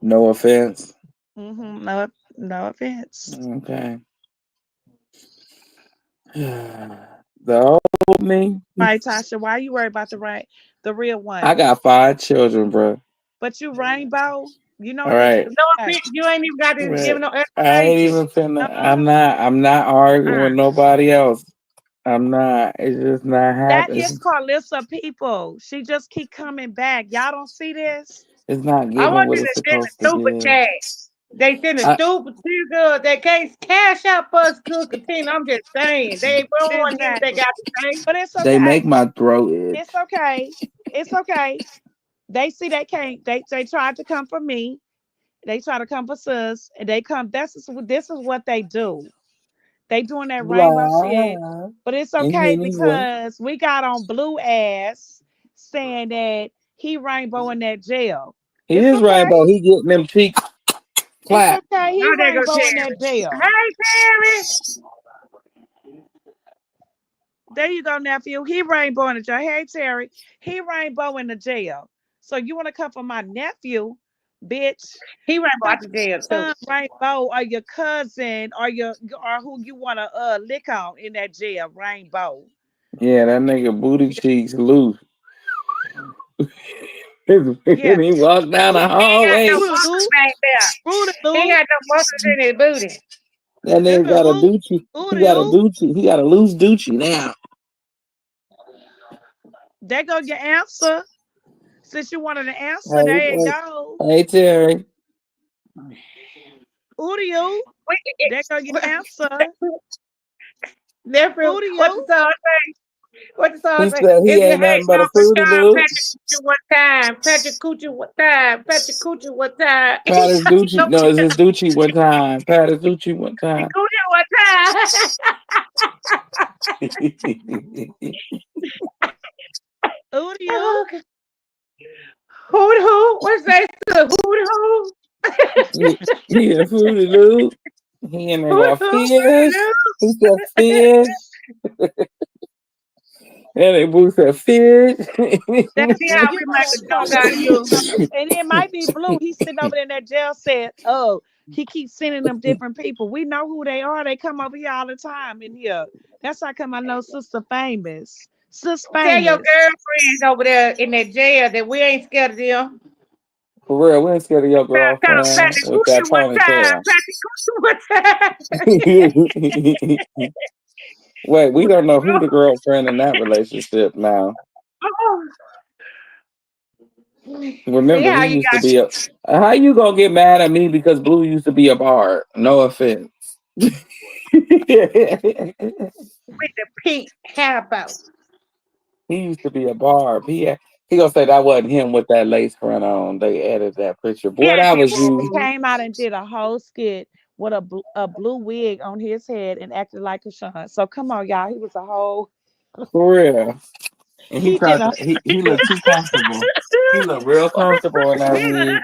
Speaker 3: no offense.
Speaker 8: No, no offense.
Speaker 3: Okay. The old me.
Speaker 8: Right, Tasha. Why you worry about the real
Speaker 3: I
Speaker 8: one?
Speaker 3: got 5 children, bro.
Speaker 8: But you Rainbow, you know
Speaker 3: All
Speaker 8: what they
Speaker 3: right.
Speaker 8: say.
Speaker 5: No, you ain't even got to give
Speaker 3: But
Speaker 5: no
Speaker 3: I ain't
Speaker 5: explanation.
Speaker 3: even finna.
Speaker 8: No,
Speaker 3: I'm not arguing
Speaker 5: Uh,
Speaker 3: with nobody else. I'm not. It's just not
Speaker 8: that
Speaker 3: happening.
Speaker 8: is Karlissa people. She just keep coming back. Y'all don't see this?
Speaker 3: It's not
Speaker 5: I
Speaker 3: giving
Speaker 5: want
Speaker 3: what
Speaker 5: you
Speaker 3: it's
Speaker 5: to send a
Speaker 3: supposed to
Speaker 5: stupid
Speaker 3: give.
Speaker 5: cash. They send a
Speaker 3: I,
Speaker 5: stupid sticker. They can't cash out for us to continue. I'm just saying. They don't want to hear what they
Speaker 8: Exactly.
Speaker 5: got to say.
Speaker 8: But it's
Speaker 3: they
Speaker 8: okay.
Speaker 3: make my throat
Speaker 8: It's
Speaker 3: itch.
Speaker 8: okay. It's okay. They see they can't. They tried to come for me. They try to come for sus, and they come. This is what they do. They doing that rainbow shit,
Speaker 3: Blah.
Speaker 8: but it's
Speaker 3: And
Speaker 8: okay
Speaker 3: anyway,
Speaker 8: because we got on blue ass saying that he rainbow in that jail.
Speaker 3: he
Speaker 8: It's
Speaker 3: is
Speaker 8: okay.
Speaker 3: rainbow. He getting them cheeks
Speaker 8: It's
Speaker 3: clapped.
Speaker 8: okay. He
Speaker 5: Now they go
Speaker 8: rainbow in that
Speaker 5: Terry.
Speaker 8: jail.
Speaker 5: Hey, Terry.
Speaker 8: There you go, nephew. He rainbow in the jail. Hey Terry, he rainbow in the jail. So you want to come for my nephew, bitch?
Speaker 5: He ran
Speaker 8: Come
Speaker 5: out the jail,
Speaker 8: for
Speaker 5: too.
Speaker 8: son rainbow or your cousin or who you want to lick on in that jail, rainbow.
Speaker 3: Yeah, that nigga booty cheeks loose. When
Speaker 8: Yeah,
Speaker 3: he walked down the
Speaker 5: He ain't got no
Speaker 3: hallway,
Speaker 8: Boogaloo,
Speaker 5: muscles back there. He ain't
Speaker 8: Boogaloo,
Speaker 5: got no muscles in his booty.
Speaker 3: that nigga got a
Speaker 8: Boogaloo,
Speaker 3: doochie. He got a
Speaker 8: Boogaloo.
Speaker 3: doochie. He got a loose doochie now.
Speaker 8: There go your answer. Since you wanted an answer,
Speaker 3: Hey,
Speaker 8: there you
Speaker 3: hey,
Speaker 8: go.
Speaker 3: hey, Terry.
Speaker 8: Who do you? There go your answer.
Speaker 5: Nephew,
Speaker 8: Who do
Speaker 5: what
Speaker 8: you?
Speaker 5: the song say? What the song
Speaker 3: He
Speaker 5: say?
Speaker 3: said he
Speaker 5: If you
Speaker 3: ain't
Speaker 5: hate
Speaker 3: nothing but a
Speaker 5: Uncle
Speaker 3: fruity
Speaker 5: Sean,
Speaker 3: loop.
Speaker 5: pat your coochie one time. Pat your coochie one time. Pat your coochie one time.
Speaker 3: Pat his
Speaker 5: Pat
Speaker 3: Gucci. No, it's his Gucci one time. Pat his Gucci one
Speaker 5: your
Speaker 3: time.
Speaker 5: coochie one time.
Speaker 8: Who do you?
Speaker 5: Oh, hoot hoot. What's that? Hoot hoot.
Speaker 3: He a fruity loop. He in there
Speaker 5: Hoot
Speaker 3: going
Speaker 5: hoot.
Speaker 3: fish. He said fish. And they boo said fish.
Speaker 8: That
Speaker 5: See
Speaker 8: well,
Speaker 5: how
Speaker 8: you
Speaker 5: we
Speaker 8: know
Speaker 5: make a
Speaker 8: that's
Speaker 5: joke out of
Speaker 8: Carlissa.
Speaker 5: you.
Speaker 8: And it might be blue. He's sitting over there in that jail said, oh, he keeps sending them different people. We know who they are. They come over here all the time in here. That's how come I know Sister Famous. Sis
Speaker 5: Tell your
Speaker 8: Famous.
Speaker 5: girlfriends over there in that jail that we ain't scared of them.
Speaker 3: For real, we ain't scared of your
Speaker 5: Tell them pat
Speaker 3: girlfriend
Speaker 5: the
Speaker 3: with that
Speaker 5: coochie one time.
Speaker 3: ponytail.
Speaker 5: Pat the coochie one time.
Speaker 3: Wait, we don't know who the girlfriend in that relationship now.
Speaker 5: See
Speaker 3: Remember,
Speaker 5: how
Speaker 3: he
Speaker 5: you
Speaker 3: used to
Speaker 5: got
Speaker 3: be a. How you gonna get mad at me because Blue used to be a bard? No offense.
Speaker 5: with the pink hair bow.
Speaker 3: He used to be a barb. He gonna say that wasn't him with that lace front on. They edited that picture. Boy,
Speaker 5: Yes,
Speaker 3: that
Speaker 5: it
Speaker 3: was you.
Speaker 8: He
Speaker 5: was.
Speaker 8: came out and did a whole skit with a blue wig on his head and acted like a Sean. So come on, y'all. He was a whole.
Speaker 3: For real. And he
Speaker 8: He did
Speaker 3: tried
Speaker 8: a
Speaker 3: to he looked too comfortable. He looked real comfortable in that wig.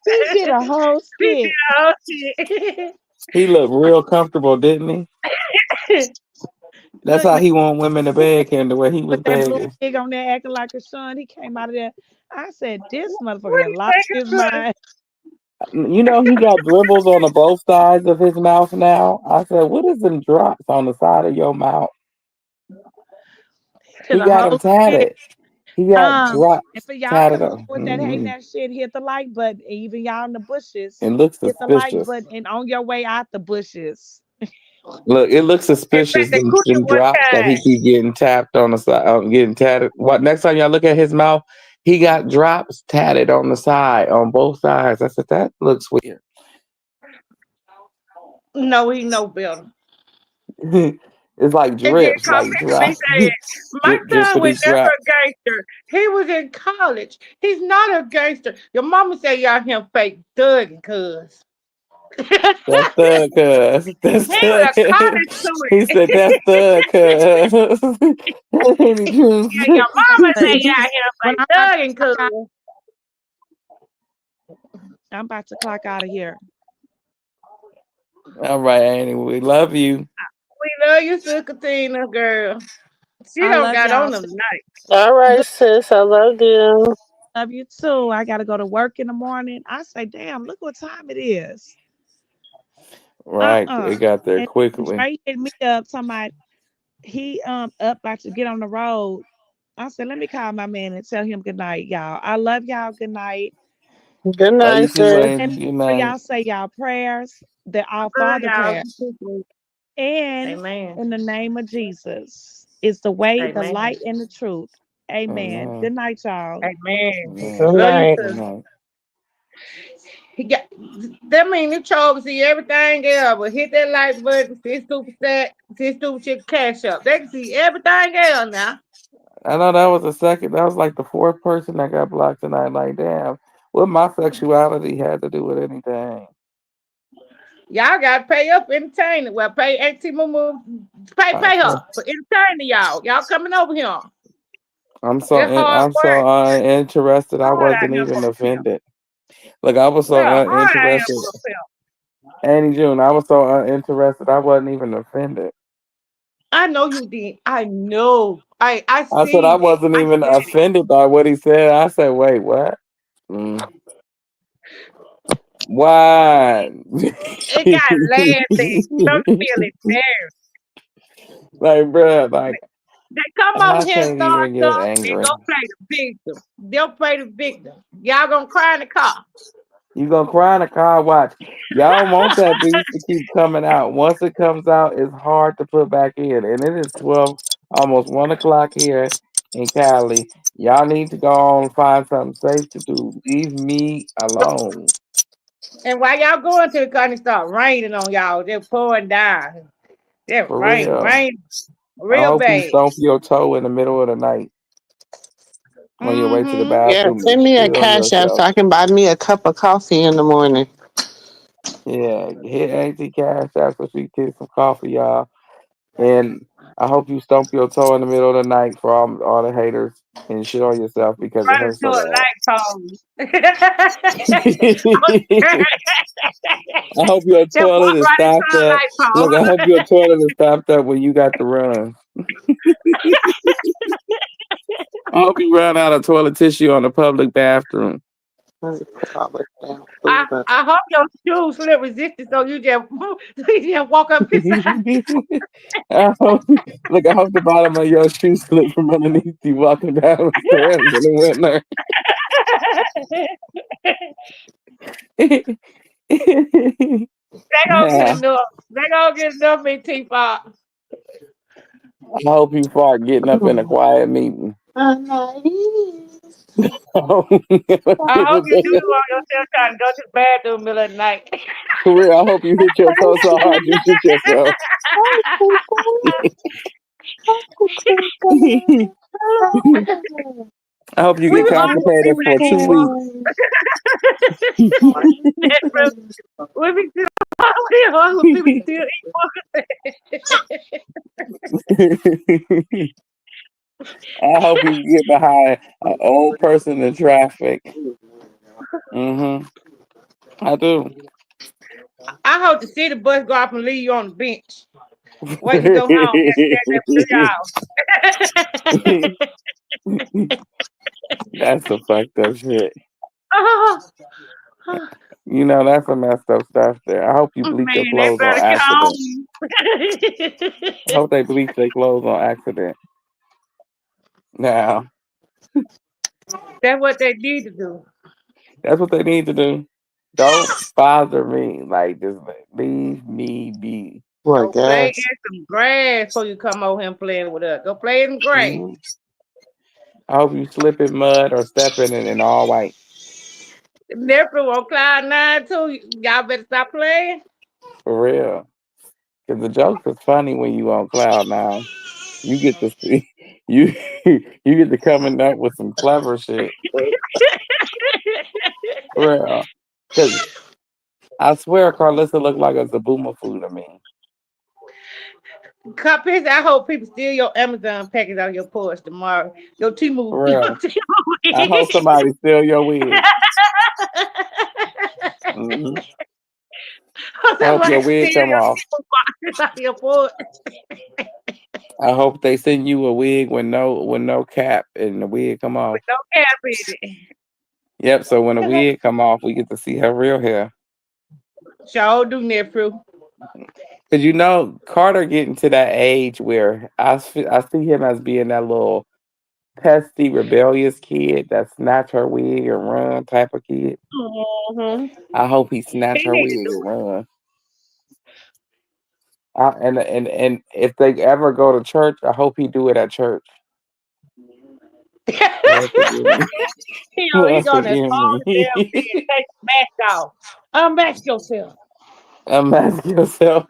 Speaker 8: he did a whole skit.
Speaker 5: Oh, shit.
Speaker 3: He looked real comfortable, didn't he? That's
Speaker 8: Look,
Speaker 3: how
Speaker 8: man,
Speaker 3: he want women to beg him the way he was
Speaker 8: with that blue
Speaker 3: begging.
Speaker 8: wig on there acting like a Sean. He came out of there. I said, this
Speaker 5: What
Speaker 8: motherfucker
Speaker 5: do
Speaker 8: done
Speaker 5: you
Speaker 8: lost
Speaker 5: think
Speaker 8: his
Speaker 5: it was?
Speaker 8: mind.
Speaker 3: You know he got dribbles on the both sides of his mouth now. I said, what is them drops on the side of your mouth?
Speaker 8: He did
Speaker 3: He
Speaker 8: a
Speaker 3: got them
Speaker 8: whole skit.
Speaker 3: tatted. He got
Speaker 8: And
Speaker 3: drops
Speaker 8: for y'all
Speaker 3: tatted
Speaker 8: coming
Speaker 3: on.
Speaker 8: with that hating that shit, hit the like button. Even y'all in the bushes,
Speaker 3: It looks
Speaker 8: hit the like
Speaker 3: suspicious.
Speaker 8: button and on your way out the bushes.
Speaker 3: Look, it looks
Speaker 5: And pat
Speaker 3: suspicious.
Speaker 5: the coochie
Speaker 3: Them
Speaker 5: one
Speaker 3: drops that he
Speaker 5: time.
Speaker 3: keep getting tapped on the side, getting tatted. What next time y'all look at his mouth, he got drops tatted on the side, on both sides. I said that looks
Speaker 5: No, he know better.
Speaker 3: weird. It's like
Speaker 5: And then
Speaker 3: drips,
Speaker 5: come
Speaker 3: like
Speaker 5: back to me
Speaker 3: drop,
Speaker 5: saying, my
Speaker 3: drip,
Speaker 5: son was
Speaker 3: drippity
Speaker 5: never
Speaker 3: drop.
Speaker 5: a gangster. He was in college. He's not a gangster. Your mama say y'all him fake thugging, cuz. He
Speaker 3: That's thug, cuz. That's
Speaker 5: was
Speaker 3: thug.
Speaker 5: a college
Speaker 3: He said
Speaker 5: student.
Speaker 3: that's thug, cuz. Any juice.
Speaker 5: Yeah, your mama
Speaker 8: But
Speaker 5: say
Speaker 8: he,
Speaker 5: y'all him
Speaker 8: when
Speaker 5: fake
Speaker 8: I'm about to
Speaker 5: thugging,
Speaker 8: clock out,
Speaker 5: cuz.
Speaker 8: I'm about to clock out of here.
Speaker 3: All right, Annie, we love you.
Speaker 5: We love you, Sister Katina, girl. She
Speaker 8: I
Speaker 5: don't
Speaker 8: love
Speaker 5: got
Speaker 8: y'all
Speaker 5: on
Speaker 8: too.
Speaker 5: them tonight.
Speaker 1: All right,
Speaker 8: Look,
Speaker 1: sis. I love you.
Speaker 8: love you too. I gotta go to work in the morning. I say, damn, look what time it is.
Speaker 3: Right,
Speaker 8: Uh-uh.
Speaker 3: it got there
Speaker 8: And
Speaker 3: quickly.
Speaker 8: Dre hit me up talking about he up about to get on the road. I said, let me call my man and tell him good night, y'all. I love y'all. Good night.
Speaker 1: Good
Speaker 3: Love you
Speaker 1: night,
Speaker 3: too,
Speaker 1: sis.
Speaker 8: And
Speaker 3: Angie. Good
Speaker 8: so
Speaker 3: night.
Speaker 8: y'all say y'all prayers, the our
Speaker 5: Love
Speaker 8: Father
Speaker 5: y'all.
Speaker 8: prayer. And
Speaker 5: Amen.
Speaker 8: in the name of Jesus is the way, the
Speaker 5: Amen.
Speaker 8: light, and the truth. Amen.
Speaker 3: Amen.
Speaker 8: Good night, y'all.
Speaker 5: Amen.
Speaker 1: Good
Speaker 3: Amen.
Speaker 5: Love you,
Speaker 1: night.
Speaker 3: Good
Speaker 5: too.
Speaker 3: night.
Speaker 5: He got that mean you chose to see everything else, but hit that like button, see super stat, see super chick cash up. They can see everything else now.
Speaker 3: I know that was the second. That was like the fourth person that got blocked tonight. Like, damn, what my sexuality had to do with anything?
Speaker 5: Y'all gotta pay up for entertainment. Well, pay Auntie Moo,
Speaker 3: I,
Speaker 5: pay her for entertaining y'all. Y'all coming over here. It's hard
Speaker 3: I'm
Speaker 5: work.
Speaker 3: so uninterested. I
Speaker 5: Hard out
Speaker 3: wasn't
Speaker 5: here
Speaker 3: even
Speaker 5: for a pimp.
Speaker 3: offended. Look, I was so
Speaker 5: Yeah, hard out here
Speaker 3: uninterested.
Speaker 5: for a pimp.
Speaker 3: Annie June, I was so uninterested. I wasn't even offended.
Speaker 5: I know you did. I know. I
Speaker 3: I said I
Speaker 5: seen it.
Speaker 3: wasn't
Speaker 5: I
Speaker 3: even
Speaker 5: get it.
Speaker 3: offended by what he said. I said, wait, what? Mm. Why?
Speaker 5: It got land things. Don't feel embarrassed.
Speaker 3: Like, bruh, like,
Speaker 5: They come over
Speaker 3: I
Speaker 5: here and
Speaker 3: can't
Speaker 5: start
Speaker 3: even get
Speaker 5: stuff and
Speaker 3: angry.
Speaker 5: go play the victim. They'll play the victim. Y'all gonna cry in the car.
Speaker 3: You gonna cry in a car watch. Y'all want that beef to keep coming out. Once it comes out, it's hard to put back in. And it is 12, almost 1 o'clock here in Cali. Y'all need to go on and find something safe to do. Leave me alone.
Speaker 5: And while y'all going to the car and start raining on y'all, they're pouring down. They're
Speaker 3: For real.
Speaker 5: rain
Speaker 3: I
Speaker 5: real
Speaker 3: hope you
Speaker 5: bad.
Speaker 3: stomp your toe in the middle of the night on your way to the
Speaker 5: Mm-hmm.
Speaker 1: Yeah,
Speaker 3: bathroom to
Speaker 1: send me a
Speaker 3: chill
Speaker 1: cash app so
Speaker 3: yourself.
Speaker 1: I can buy me a cup of coffee in the morning.
Speaker 3: Yeah, hit Auntie Cash after she gets some coffee, y'all. And I hope you stomp your toe in the middle of the night for all the haters and shit on yourself because it
Speaker 5: Running
Speaker 3: hurts
Speaker 5: to
Speaker 3: so
Speaker 5: a
Speaker 3: bad.
Speaker 5: light pole.
Speaker 3: I hope your
Speaker 5: Just
Speaker 3: toilet
Speaker 5: walk
Speaker 3: is
Speaker 5: right into
Speaker 3: stopped
Speaker 5: a
Speaker 3: up.
Speaker 5: light
Speaker 3: Look, I hope
Speaker 5: pole.
Speaker 3: your toilet is stopped up when you got to run. I hope you run out of toilet tissue on the public bathroom.
Speaker 1: Let me put all this damn
Speaker 5: I,
Speaker 1: food up.
Speaker 5: I hope your shoes slip resistant so you just you just walk up beside.
Speaker 3: I hope, look, I hope the bottom of your shoe slip from underneath you walking down the stairs in the winter.
Speaker 5: They gonna get
Speaker 3: Nah,
Speaker 5: enough. They gonna get enough in T-Pop.
Speaker 3: I hope you fart getting up in a quiet meeting.
Speaker 5: I hope you do it on yourself trying to go to the bathroom in the middle of the night.
Speaker 3: For real, I hope you hit your toe so hard you shoot yourself. I hope you
Speaker 5: We
Speaker 3: get
Speaker 5: was on the
Speaker 3: constipated
Speaker 5: people
Speaker 3: for
Speaker 5: that need
Speaker 3: 2 weeks.
Speaker 5: that bro. We be still we on with people still eat.
Speaker 3: I hope you get behind an old person in traffic. I do.
Speaker 5: I hope the city bus go off and leave you on the bench. Wait to go home. Just stand there for 3
Speaker 3: That's some fucked up shit.
Speaker 5: hours. Oh,
Speaker 3: You know, that's some messed up stuff there. I hope you bleach your
Speaker 5: man, they
Speaker 3: clothes on
Speaker 5: better get
Speaker 3: accident.
Speaker 5: home.
Speaker 3: I hope they bleach their clothes on accident. Now,
Speaker 5: That's what they need to do.
Speaker 3: that's what they need to do. Don't bother me. Like, just leave me be.
Speaker 1: What
Speaker 5: Go play
Speaker 1: gas?
Speaker 5: in some grass before you come over here and playing with us. Go play in the grass.
Speaker 3: Mhm. I hope you slip in mud or step in it in all white.
Speaker 5: Nephew on cloud nine too. Y'all better stop playing.
Speaker 3: For real. Because the jokes is funny when you on cloud nine. You get to see you you get to coming up with some clever shit. Real. Cause I swear Karlissa looked like a Zabuma food to me.
Speaker 5: Cupheads, I hope people steal your Amazon package on your porch tomorrow. Your Timu,
Speaker 3: For
Speaker 5: your
Speaker 3: real. I hope
Speaker 5: Timu.
Speaker 3: somebody steal your wig. Hmm. I hope your
Speaker 5: Somebody
Speaker 3: wig
Speaker 5: steal
Speaker 3: come
Speaker 5: your
Speaker 3: off.
Speaker 5: Timu boxes on your porch
Speaker 3: I hope they send you a wig with no cap and the wig come off.
Speaker 5: with no cap in it.
Speaker 3: Yep. So when the wig come off, we get to see her real hair.
Speaker 5: Sure do, nephew.
Speaker 3: Cause Carter getting to that age where I see him as being that little pesty, rebellious kid that snatch her wig and run type of kid.
Speaker 5: Mm-hmm.
Speaker 3: I hope he snatch
Speaker 5: He
Speaker 3: her
Speaker 5: need to
Speaker 3: wig
Speaker 5: do
Speaker 3: and run. And if they ever go to church, I hope he do it at church. Lord forgive
Speaker 5: it.
Speaker 3: me.
Speaker 5: He
Speaker 3: Lord
Speaker 5: gonna
Speaker 3: forgive
Speaker 5: install
Speaker 3: me.
Speaker 5: the damn bed. Take the mask off. Unmask yourself.
Speaker 3: Unmask yourself.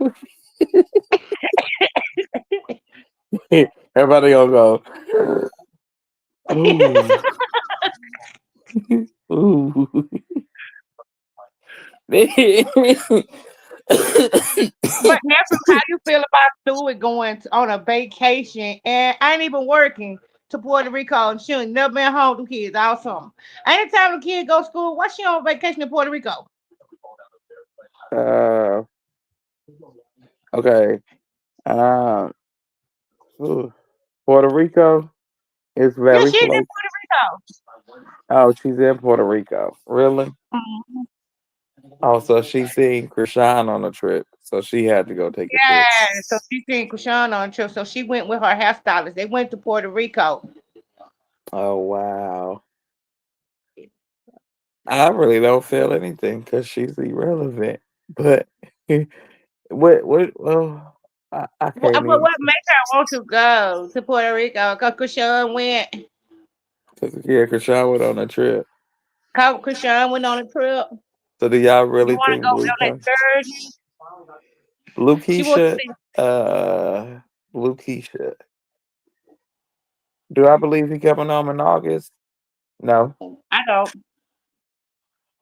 Speaker 3: Everybody gonna go. Ooh, ooh.
Speaker 5: But nephew, how you feel about Stewie going on a vacation and I ain't even working to Puerto Rico and she ain't never been home to kids all summer. Anytime the kids go to school, why she on vacation in Puerto Rico?
Speaker 3: uh, okay. Um, ooh. Puerto Rico is
Speaker 5: Yeah,
Speaker 3: very
Speaker 5: she's in
Speaker 3: close.
Speaker 5: Puerto
Speaker 3: Oh, she's in Puerto Rico. Really?
Speaker 5: Rico.
Speaker 3: Oh, so she seen Chrisean on a trip, so she had to go take a trip.
Speaker 5: Yeah, so she seen Chrisean on a trip, so she went with her hairstylist. They went to Puerto Rico.
Speaker 3: Oh wow. I really don't feel anything because she's irrelevant. But well, I can't even.
Speaker 5: What made her want to go to Puerto Rico? Because Chrisean went.
Speaker 3: Cause, yeah, Chrisean went on a trip.
Speaker 5: Chrisean went on a trip.
Speaker 3: So do y'all
Speaker 5: You
Speaker 3: really
Speaker 5: want to
Speaker 3: think
Speaker 5: go on that third?
Speaker 3: Blue
Speaker 5: She wants to
Speaker 3: Keisha,
Speaker 5: see.
Speaker 3: uh, Blue Keisha? Do I believe he coming home in August? No,
Speaker 5: I don't.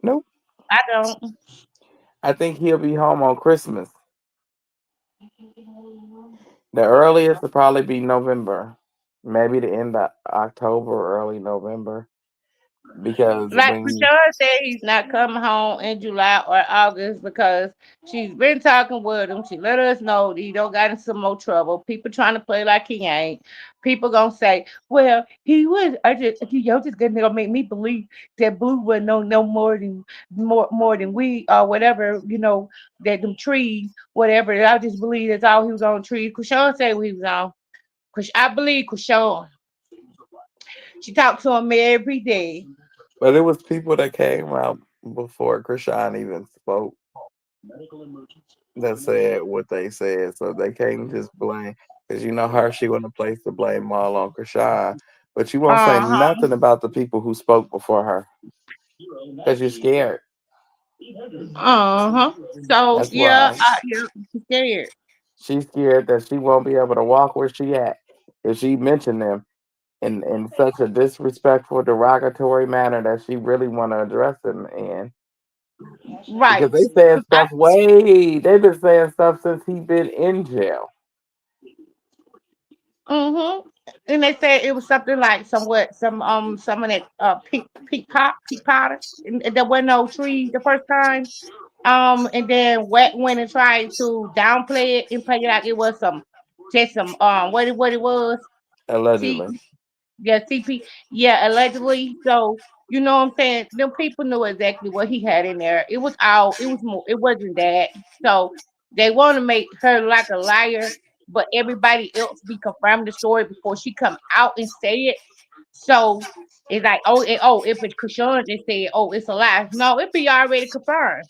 Speaker 3: nope.
Speaker 5: I don't.
Speaker 3: I think he'll be home on Christmas. The earliest will probably be November, maybe the end of October or early November. Because
Speaker 5: Like
Speaker 3: when
Speaker 5: Krishan said, he's not coming home in July or August because she's been talking with him. She let us know that he don't got in some more trouble. People trying to play like he ain't. People gonna say, "Well, he was." Y'all just gonna make me believe that Blue would know no more than we or whatever. That them trees, whatever. I just believe that's all he was on trees. Krishan said what he was on. I believe Krishan. She talked to him every day.
Speaker 3: but it was people that came out before Krishan even spoke that said what they said, so they can't just blame. Because her, she want to place the blame all on Krishan, but you won't say
Speaker 5: Uh huh.
Speaker 3: nothing about the people who spoke before her because you're scared.
Speaker 5: Uh-huh. So
Speaker 3: That's
Speaker 5: yeah,
Speaker 3: why
Speaker 5: yeah, I'm scared.
Speaker 3: she's scared that she won't be able to walk where she at if she mentioned them in such a disrespectful, derogatory manner that she really want to address them in.
Speaker 5: Right.
Speaker 3: Because they saying stuff they've been saying stuff since he been in jail.
Speaker 5: Mm-hmm. And they said it was something like some of that peak powder. And there wasn't no trees the first time. And then Wet went and tried to downplay it and play it like it was some what it was.
Speaker 3: Allegedly.
Speaker 5: Yeah, CP. Yeah, allegedly. So you know what I'm saying? Them people knew exactly what he had in there. It was all. It was more. It wasn't that. So they want to make her like a liar, but everybody else be confirming the story before she come out and say it. So it's like, if it's Krishan, they say, oh, it's a lie. No, it be already confirmed.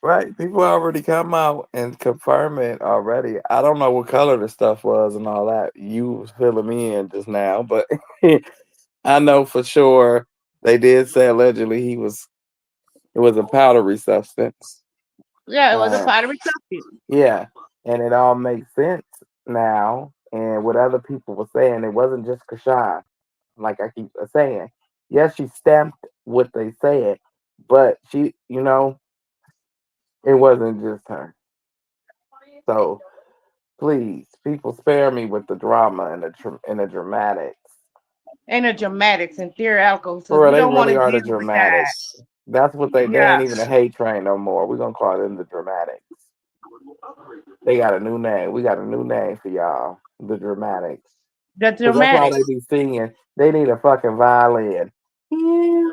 Speaker 3: Right. People already come out and confirm it already. I don't know what color the stuff was and all that. You was filling me in just now, but I know for sure they did say allegedly it was a powdery substance.
Speaker 5: Yeah, it was a
Speaker 3: Um,
Speaker 5: pottery cookie.
Speaker 3: yeah, and it all makes sense now. And what other people were saying, it wasn't just Kashan. Like I keep saying, yes, she stamped what they said, but she, it wasn't just her. So please, people, spare me with the drama and the dramatics.
Speaker 5: And the dramatics and theatricals, because
Speaker 3: For real,
Speaker 5: we
Speaker 3: they
Speaker 5: don't want
Speaker 3: really
Speaker 5: to
Speaker 3: are the
Speaker 5: deal with that.
Speaker 3: dramatics. That's what they
Speaker 5: Yeah.
Speaker 3: ain't even a hate train no more. We're gonna call them the dramatics. They got a new name. We got a new name for y'all, the dramatics.
Speaker 5: The
Speaker 3: Cause that's why
Speaker 5: dramatics.
Speaker 3: they be singing. They need a fucking violin. Here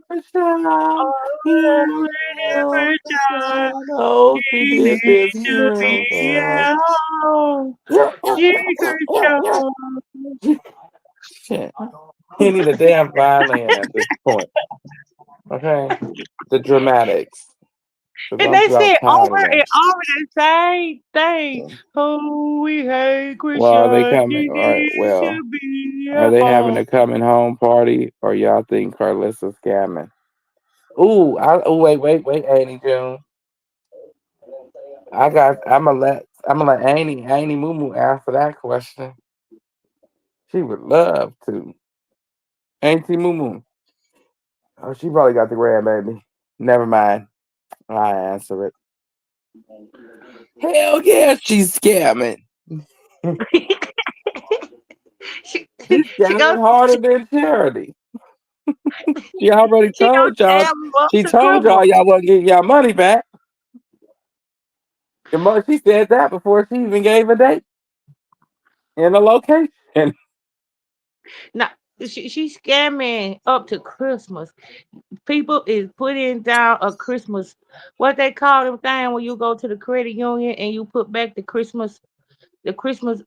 Speaker 3: for Sean.
Speaker 5: Oh,
Speaker 3: Here
Speaker 5: pretty
Speaker 3: for
Speaker 5: Christian,
Speaker 3: Sean. Oh, she
Speaker 5: you
Speaker 3: did
Speaker 5: need
Speaker 3: this.
Speaker 5: to be at home. Jesus,
Speaker 3: Shit. He need a damn violin at this point. Okay, the dramatics. Cause
Speaker 5: and
Speaker 3: I'm
Speaker 5: they
Speaker 3: about
Speaker 5: said
Speaker 3: tired of
Speaker 5: over
Speaker 3: them.
Speaker 5: and over the same thing. Oh, we hate
Speaker 3: Well, are they
Speaker 5: Christian.
Speaker 3: coming?
Speaker 5: He
Speaker 3: All right.
Speaker 5: needs
Speaker 3: Well,
Speaker 5: to be
Speaker 3: are
Speaker 5: at
Speaker 3: they having
Speaker 5: home.
Speaker 3: a coming home party, or y'all think Karlissa scamming? Ooh, wait, Annie June. I'm gonna let Annie Moo Moo answer that question. She would love to. Auntie Moo Moo. Oh, she probably got the grandbaby. Never mind. I answer it. Hell yeah, she's scamming.
Speaker 5: she,
Speaker 3: She's
Speaker 5: she
Speaker 3: scamming
Speaker 5: goes.
Speaker 3: harder than charity. She already
Speaker 5: She gonna
Speaker 3: told y'all.
Speaker 5: scam you up
Speaker 3: She
Speaker 5: to
Speaker 3: told
Speaker 5: Christmas.
Speaker 3: y'all wasn't getting y'all money back. She said that before she even gave a date and a location.
Speaker 5: Now she's scamming up to Christmas. People is putting down a Christmas, what they call them thing when you go to the credit union and you put back the Christmas the Christmas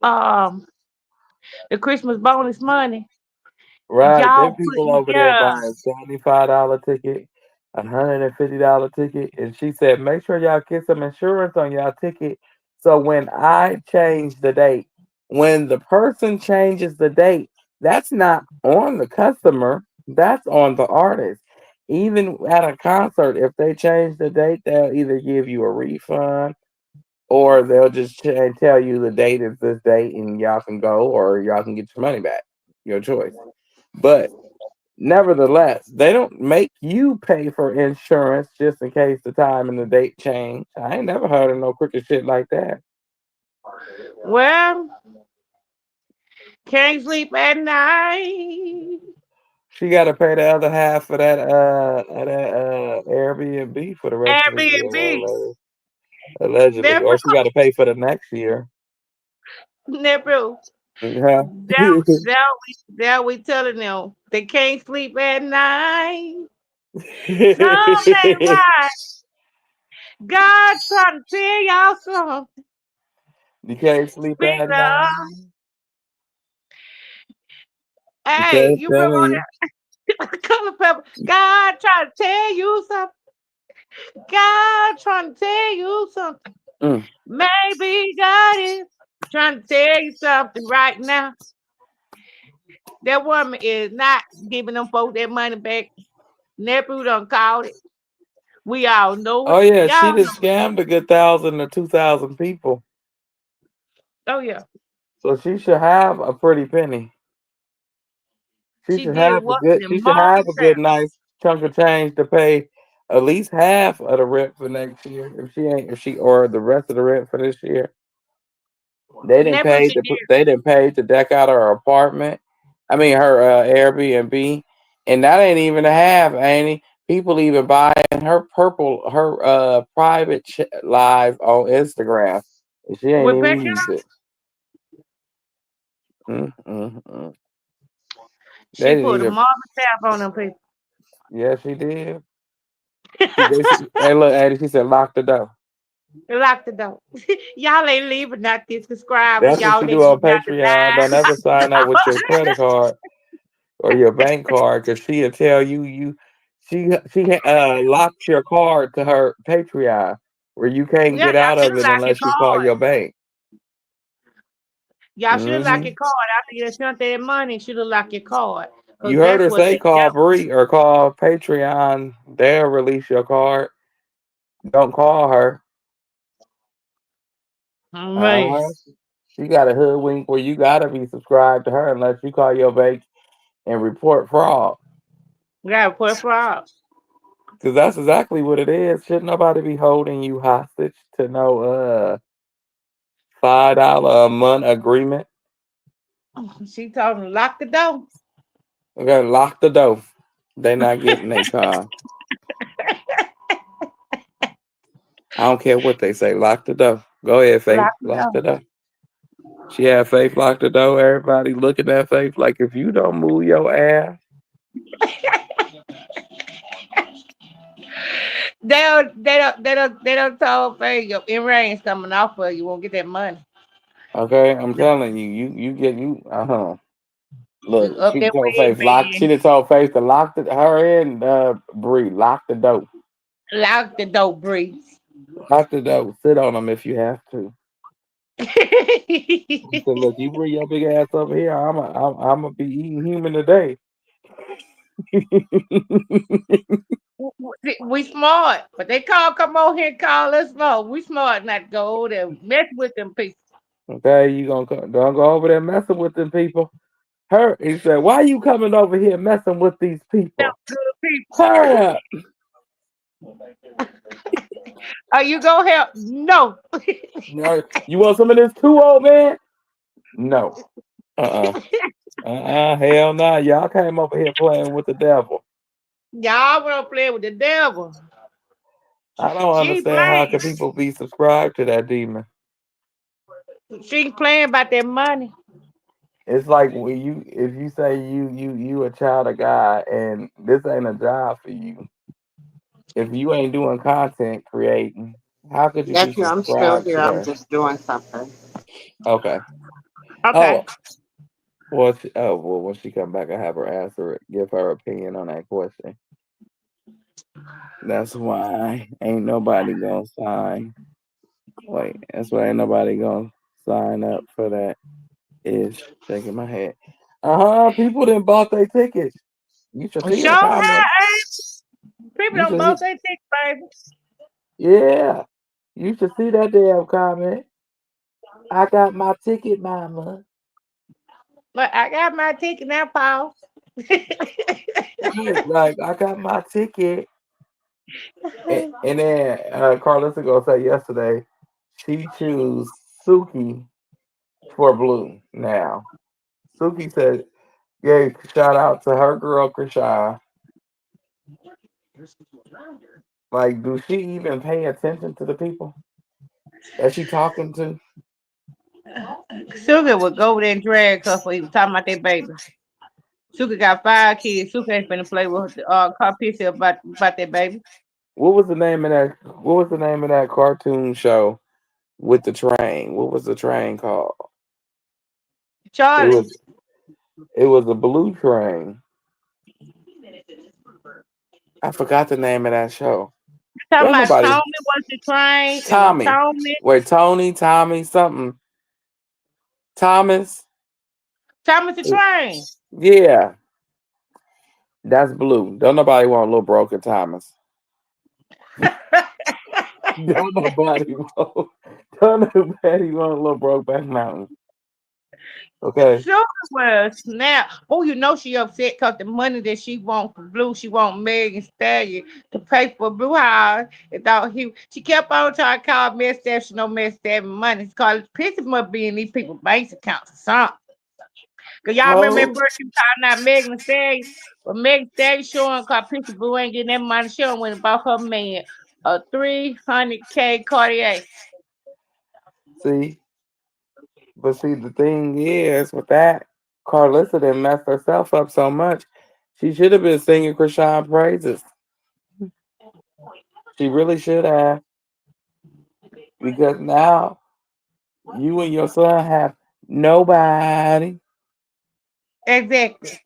Speaker 5: bonus money.
Speaker 3: Right,
Speaker 5: Y'all
Speaker 3: them
Speaker 5: put,
Speaker 3: people over there
Speaker 5: yeah.
Speaker 3: buying $75 ticket, $150 ticket, and she said, make sure y'all get some insurance on y'all ticket. So when I change the date, when the person changes the date, that's not on the customer, that's on the artist. Even at a concert, if they change the date, they'll either give you a refund or they'll just tell you the date is this date and y'all can go or y'all can get your money back. Your choice. But nevertheless, they don't make you pay for insurance just in case the time and the date change. I ain't never heard of no crooked shit like that.
Speaker 5: Well, can't sleep at night.
Speaker 3: She got to pay the other half of that Airbnb for the rest of the year,
Speaker 5: Airbnb.
Speaker 3: allegedly,
Speaker 5: Never,
Speaker 3: or she got to pay for the next year.
Speaker 5: never.
Speaker 3: Huh?
Speaker 5: That we telling them they can't sleep at night. Some may why God trying to tell y'all something.
Speaker 3: You can't sleep
Speaker 5: Speak
Speaker 3: at
Speaker 5: up.
Speaker 3: night.
Speaker 5: Hey,
Speaker 3: Okay,
Speaker 5: you remember
Speaker 3: telling you.
Speaker 5: that color pepper? God trying to tell you something. God trying to tell you something.
Speaker 3: Mm.
Speaker 5: Maybe God is trying to tell you something right now. That woman is not giving them folks their money back. Nephew done called it. We all know
Speaker 3: Oh
Speaker 5: it.
Speaker 3: yeah, she
Speaker 5: Y'all
Speaker 3: done
Speaker 5: know it.
Speaker 3: scammed a good 1,000 to 2,000 people.
Speaker 5: Oh yeah.
Speaker 3: So she should have a pretty penny. She
Speaker 5: She
Speaker 3: should
Speaker 5: did
Speaker 3: have a
Speaker 5: what
Speaker 3: good.
Speaker 5: the
Speaker 3: She should
Speaker 5: market
Speaker 3: have a
Speaker 5: said.
Speaker 3: good, nice chunk of change to pay at least half of the rent for next year. If she ain't, if she or the rest of the rent for this year, they didn't
Speaker 5: Nephew
Speaker 3: pay
Speaker 5: she
Speaker 3: to
Speaker 5: did.
Speaker 3: they didn't pay to deck out her apartment. I mean her Airbnb, and that ain't even a half, ain't it? People even buying her private live on Instagram. And she ain't
Speaker 5: With
Speaker 3: even
Speaker 5: Becky,
Speaker 3: used it. Mm. They
Speaker 5: she
Speaker 3: didn't
Speaker 5: put a
Speaker 3: even.
Speaker 5: marble tap on them people.
Speaker 3: Yeah, she did. Hey, look, Eddie. She said, lock the door.
Speaker 5: Lock the door. Y'all ain't leaving not this subscribers.
Speaker 3: That's what
Speaker 5: Y'all
Speaker 3: you
Speaker 5: that
Speaker 3: do
Speaker 5: be
Speaker 3: on
Speaker 5: got the
Speaker 3: Patreon. Don't ever sign up with your credit card or your bank card because she'll tell she locks your card to her Patreon where you can't
Speaker 5: Yeah,
Speaker 3: get
Speaker 5: y'all
Speaker 3: out
Speaker 5: should
Speaker 3: of
Speaker 5: have
Speaker 3: it
Speaker 5: locked your
Speaker 3: unless you call
Speaker 5: card.
Speaker 3: your bank.
Speaker 5: Y'all should have locked
Speaker 3: Hmm
Speaker 5: your card. After you sent that money, should have locked your card. Cause
Speaker 3: You heard
Speaker 5: that's
Speaker 3: her
Speaker 5: what
Speaker 3: say
Speaker 5: they that
Speaker 3: call Bree or call Patreon. They'll release your card. Don't call her.
Speaker 5: Man,
Speaker 3: Uh-huh. She got a hoodwink where you gotta be subscribed to her unless you call your bank and report fraud.
Speaker 5: you gotta put for out.
Speaker 3: Because that's exactly what it is. Should nobody be holding you hostage to no $5 a month agreement?
Speaker 5: She told him to lock the door.
Speaker 3: Okay, lock the door. They not getting their car. I don't care what they say. Lock the door. Go ahead, Faith.
Speaker 5: Lock the
Speaker 3: Lock
Speaker 5: door.
Speaker 3: the door. She had Faith lock the door. Everybody looking at Faith like if you don't move your ass,
Speaker 5: They don't tell her your earrings coming off of you. Won't get that money.
Speaker 3: okay, I'm telling you, you get you
Speaker 5: You
Speaker 3: look,
Speaker 5: up
Speaker 3: she
Speaker 5: that
Speaker 3: told
Speaker 5: way,
Speaker 3: Faith lock. She
Speaker 5: man.
Speaker 3: done told Faith to lock her and Bree lock the door.
Speaker 5: Lock the door, breeze.
Speaker 3: Lock the door. Sit on them if you have to. He said, "Look, you bring your big ass over here. I'm gonna be eating human today."
Speaker 5: We smart, but they come on here and call us smart. We smart not to go over there mess with them people.
Speaker 3: Okay, you don't go over there messing with them people. Her, he said, "Why you coming over here messing with these
Speaker 5: Them
Speaker 3: people?"
Speaker 5: good people.
Speaker 3: Hurry up!
Speaker 5: Are you go help? No.
Speaker 3: You want some of this too, old man? No. Hell no. Y'all came over here playing with the devil.
Speaker 5: Y'all wanna play with the devil.
Speaker 3: I don't
Speaker 5: She ain't
Speaker 3: understand how can
Speaker 5: playing.
Speaker 3: people be subscribed to that demon.
Speaker 5: She ain't playing about that money.
Speaker 3: It's like when if you say you a child of God and this ain't a job for you, if you ain't doing content creating, how could you be
Speaker 1: Nephew, I'm still
Speaker 3: subscribed
Speaker 1: here.
Speaker 3: to
Speaker 1: I'm
Speaker 3: her?
Speaker 1: just doing something.
Speaker 3: Okay.
Speaker 5: Okay.
Speaker 3: Oh, well, when she come back, I have her answer it, give her opinion on that question. That's why ain't nobody gonna sign. Wait, that's why ain't nobody gonna sign up for that. Is shaking my head. People didn't bought their tickets. You should see
Speaker 5: Show
Speaker 3: the
Speaker 5: how
Speaker 3: comments.
Speaker 5: people
Speaker 3: You
Speaker 5: don't
Speaker 3: should
Speaker 5: both
Speaker 3: see,
Speaker 5: they think, baby.
Speaker 3: yeah. You should see that damn comment. I got my ticket, mama.
Speaker 5: But I got my ticket now, Paul.
Speaker 3: Right, like I got my ticket. And then Carlissa gonna say yesterday she choose Suki for Blue now. Suki said, "Yay! Shout out to her girl Chrisean. Like, do she even pay attention to the people that she talking to?
Speaker 5: Sugar would go over there and drag her for even talking about that baby. Sugar got 5 kids. Sugar ain't finna play with Carpissa about that baby.
Speaker 3: What was the name of that? What was the name of that cartoon show with the train? What was the train called? It
Speaker 5: Charlie.
Speaker 3: was it was a blue train. I forgot the name of that show.
Speaker 5: Talking
Speaker 3: Don't
Speaker 5: about
Speaker 3: nobody
Speaker 5: Tommy was the train. It was
Speaker 3: Tommy.
Speaker 5: Tommy.
Speaker 3: Wait, Tony, Tommy, something. Thomas.
Speaker 5: Thomas the train.
Speaker 3: Yeah, that's blue. Don't nobody want little broken Thomas. Don't nobody want. Don't nobody want little broke back mountain. Okay.
Speaker 5: Sugar was now. Oh, you know she upset because the money that she want for Blue, she want Megan Stallion to pay for Blue House. And thought she kept on trying to call Miss Steph. She know Miss Steph money. It's called Pissy must be in these people's bank accounts or something. Cause y'all remember
Speaker 3: Oh,
Speaker 5: that bird she was calling out Megan Thee Stallion, but Megan Thee Stallion showing cause Pissy Blue ain't getting that money. She done went and bought her man a 300K Cartier.
Speaker 3: see, but see, the thing is with that, Carlissa didn't mess herself up so much. She should have been singing Krishan praises. She really should have, because now you and your son have nobody.
Speaker 5: Exactly.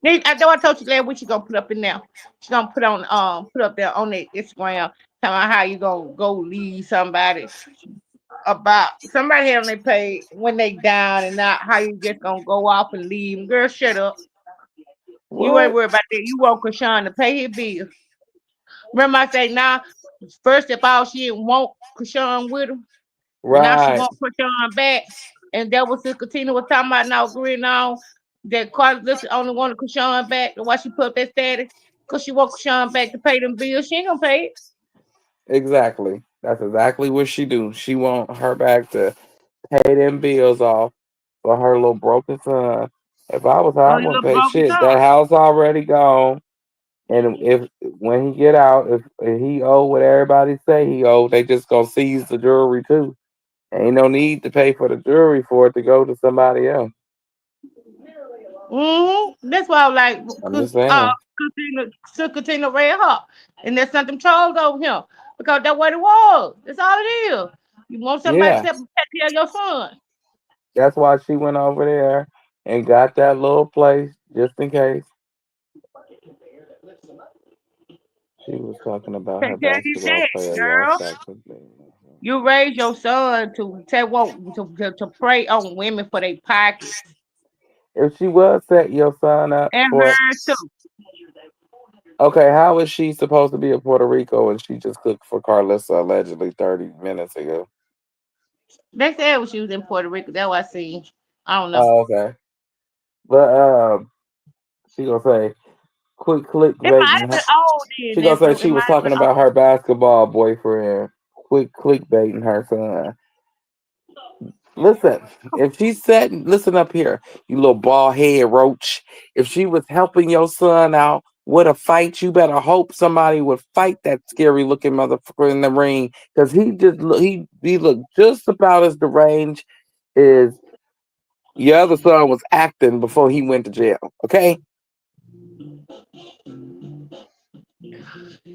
Speaker 5: I know I told you last week she gonna put up in there. She gonna put up there on the Instagram talking about how you gonna go leave somebody about somebody on their page when they down and not how you just gonna go off and leave 'em. Girl, shut up. You ain't
Speaker 3: What?
Speaker 5: worried about that. You want Krishan to pay his bill. Remember I say nah, First of all, she didn't want Krishan with him. Now she
Speaker 3: Right.
Speaker 5: want Krishan back. And that was Sister Tina was talking about now agreeing on that Karlissa only wanted Krishan back. And why she put up that status? Because she want Krishan back to pay them bills. She ain't gonna pay it.
Speaker 3: Exactly. That's exactly what she do. She want her back to pay them bills off for her little broken son. If I was her, I
Speaker 5: On your
Speaker 3: wouldn't
Speaker 5: little
Speaker 3: pay
Speaker 5: broken
Speaker 3: shit. That
Speaker 5: son.
Speaker 3: house already gone. And if when he get out, if he owe what everybody say he owe, they just gonna seize the jewelry too. Ain't no need to pay for the jewelry for it to go to somebody else.
Speaker 5: That's why I was like,
Speaker 3: I'm just
Speaker 5: cause
Speaker 3: saying.
Speaker 5: Sister Tina read her. And that's something trolls over him. Because that's what it was. That's all it is. You want somebody to
Speaker 3: Yeah.
Speaker 5: take care of your son.
Speaker 3: That's why she went over there and got that little place just in case. She was talking about her
Speaker 5: Take care of his
Speaker 3: basketball
Speaker 5: dad,
Speaker 3: player
Speaker 5: girl.
Speaker 3: lost actively.
Speaker 5: You raise your son to tell what to prey on women for their pockets
Speaker 3: If she was set your son up
Speaker 5: and
Speaker 3: for,
Speaker 5: hers too.
Speaker 3: okay, how is she supposed to be in Puerto Rico and she just cooked for Karlissa allegedly 30 minutes ago?
Speaker 5: They said when she was in Puerto Rico. That's what I see. I don't know.
Speaker 3: Oh, okay. But she gonna say quick click
Speaker 5: It might
Speaker 3: baiting
Speaker 5: have
Speaker 3: her.
Speaker 5: been old then,
Speaker 3: She gonna say
Speaker 5: nephew. It
Speaker 3: she
Speaker 5: might
Speaker 3: was
Speaker 5: have
Speaker 3: talking
Speaker 5: been
Speaker 3: about
Speaker 5: old.
Speaker 3: her basketball boyfriend. Quick clickbaiting her son. Listen, if she said, listen up here, you little bald head roach. If she was helping your son out with a fight, you better hope somebody would fight that scary looking motherfucker in the ring, because he looked just about as deranged as your other son was acting before he went to jail. Okay,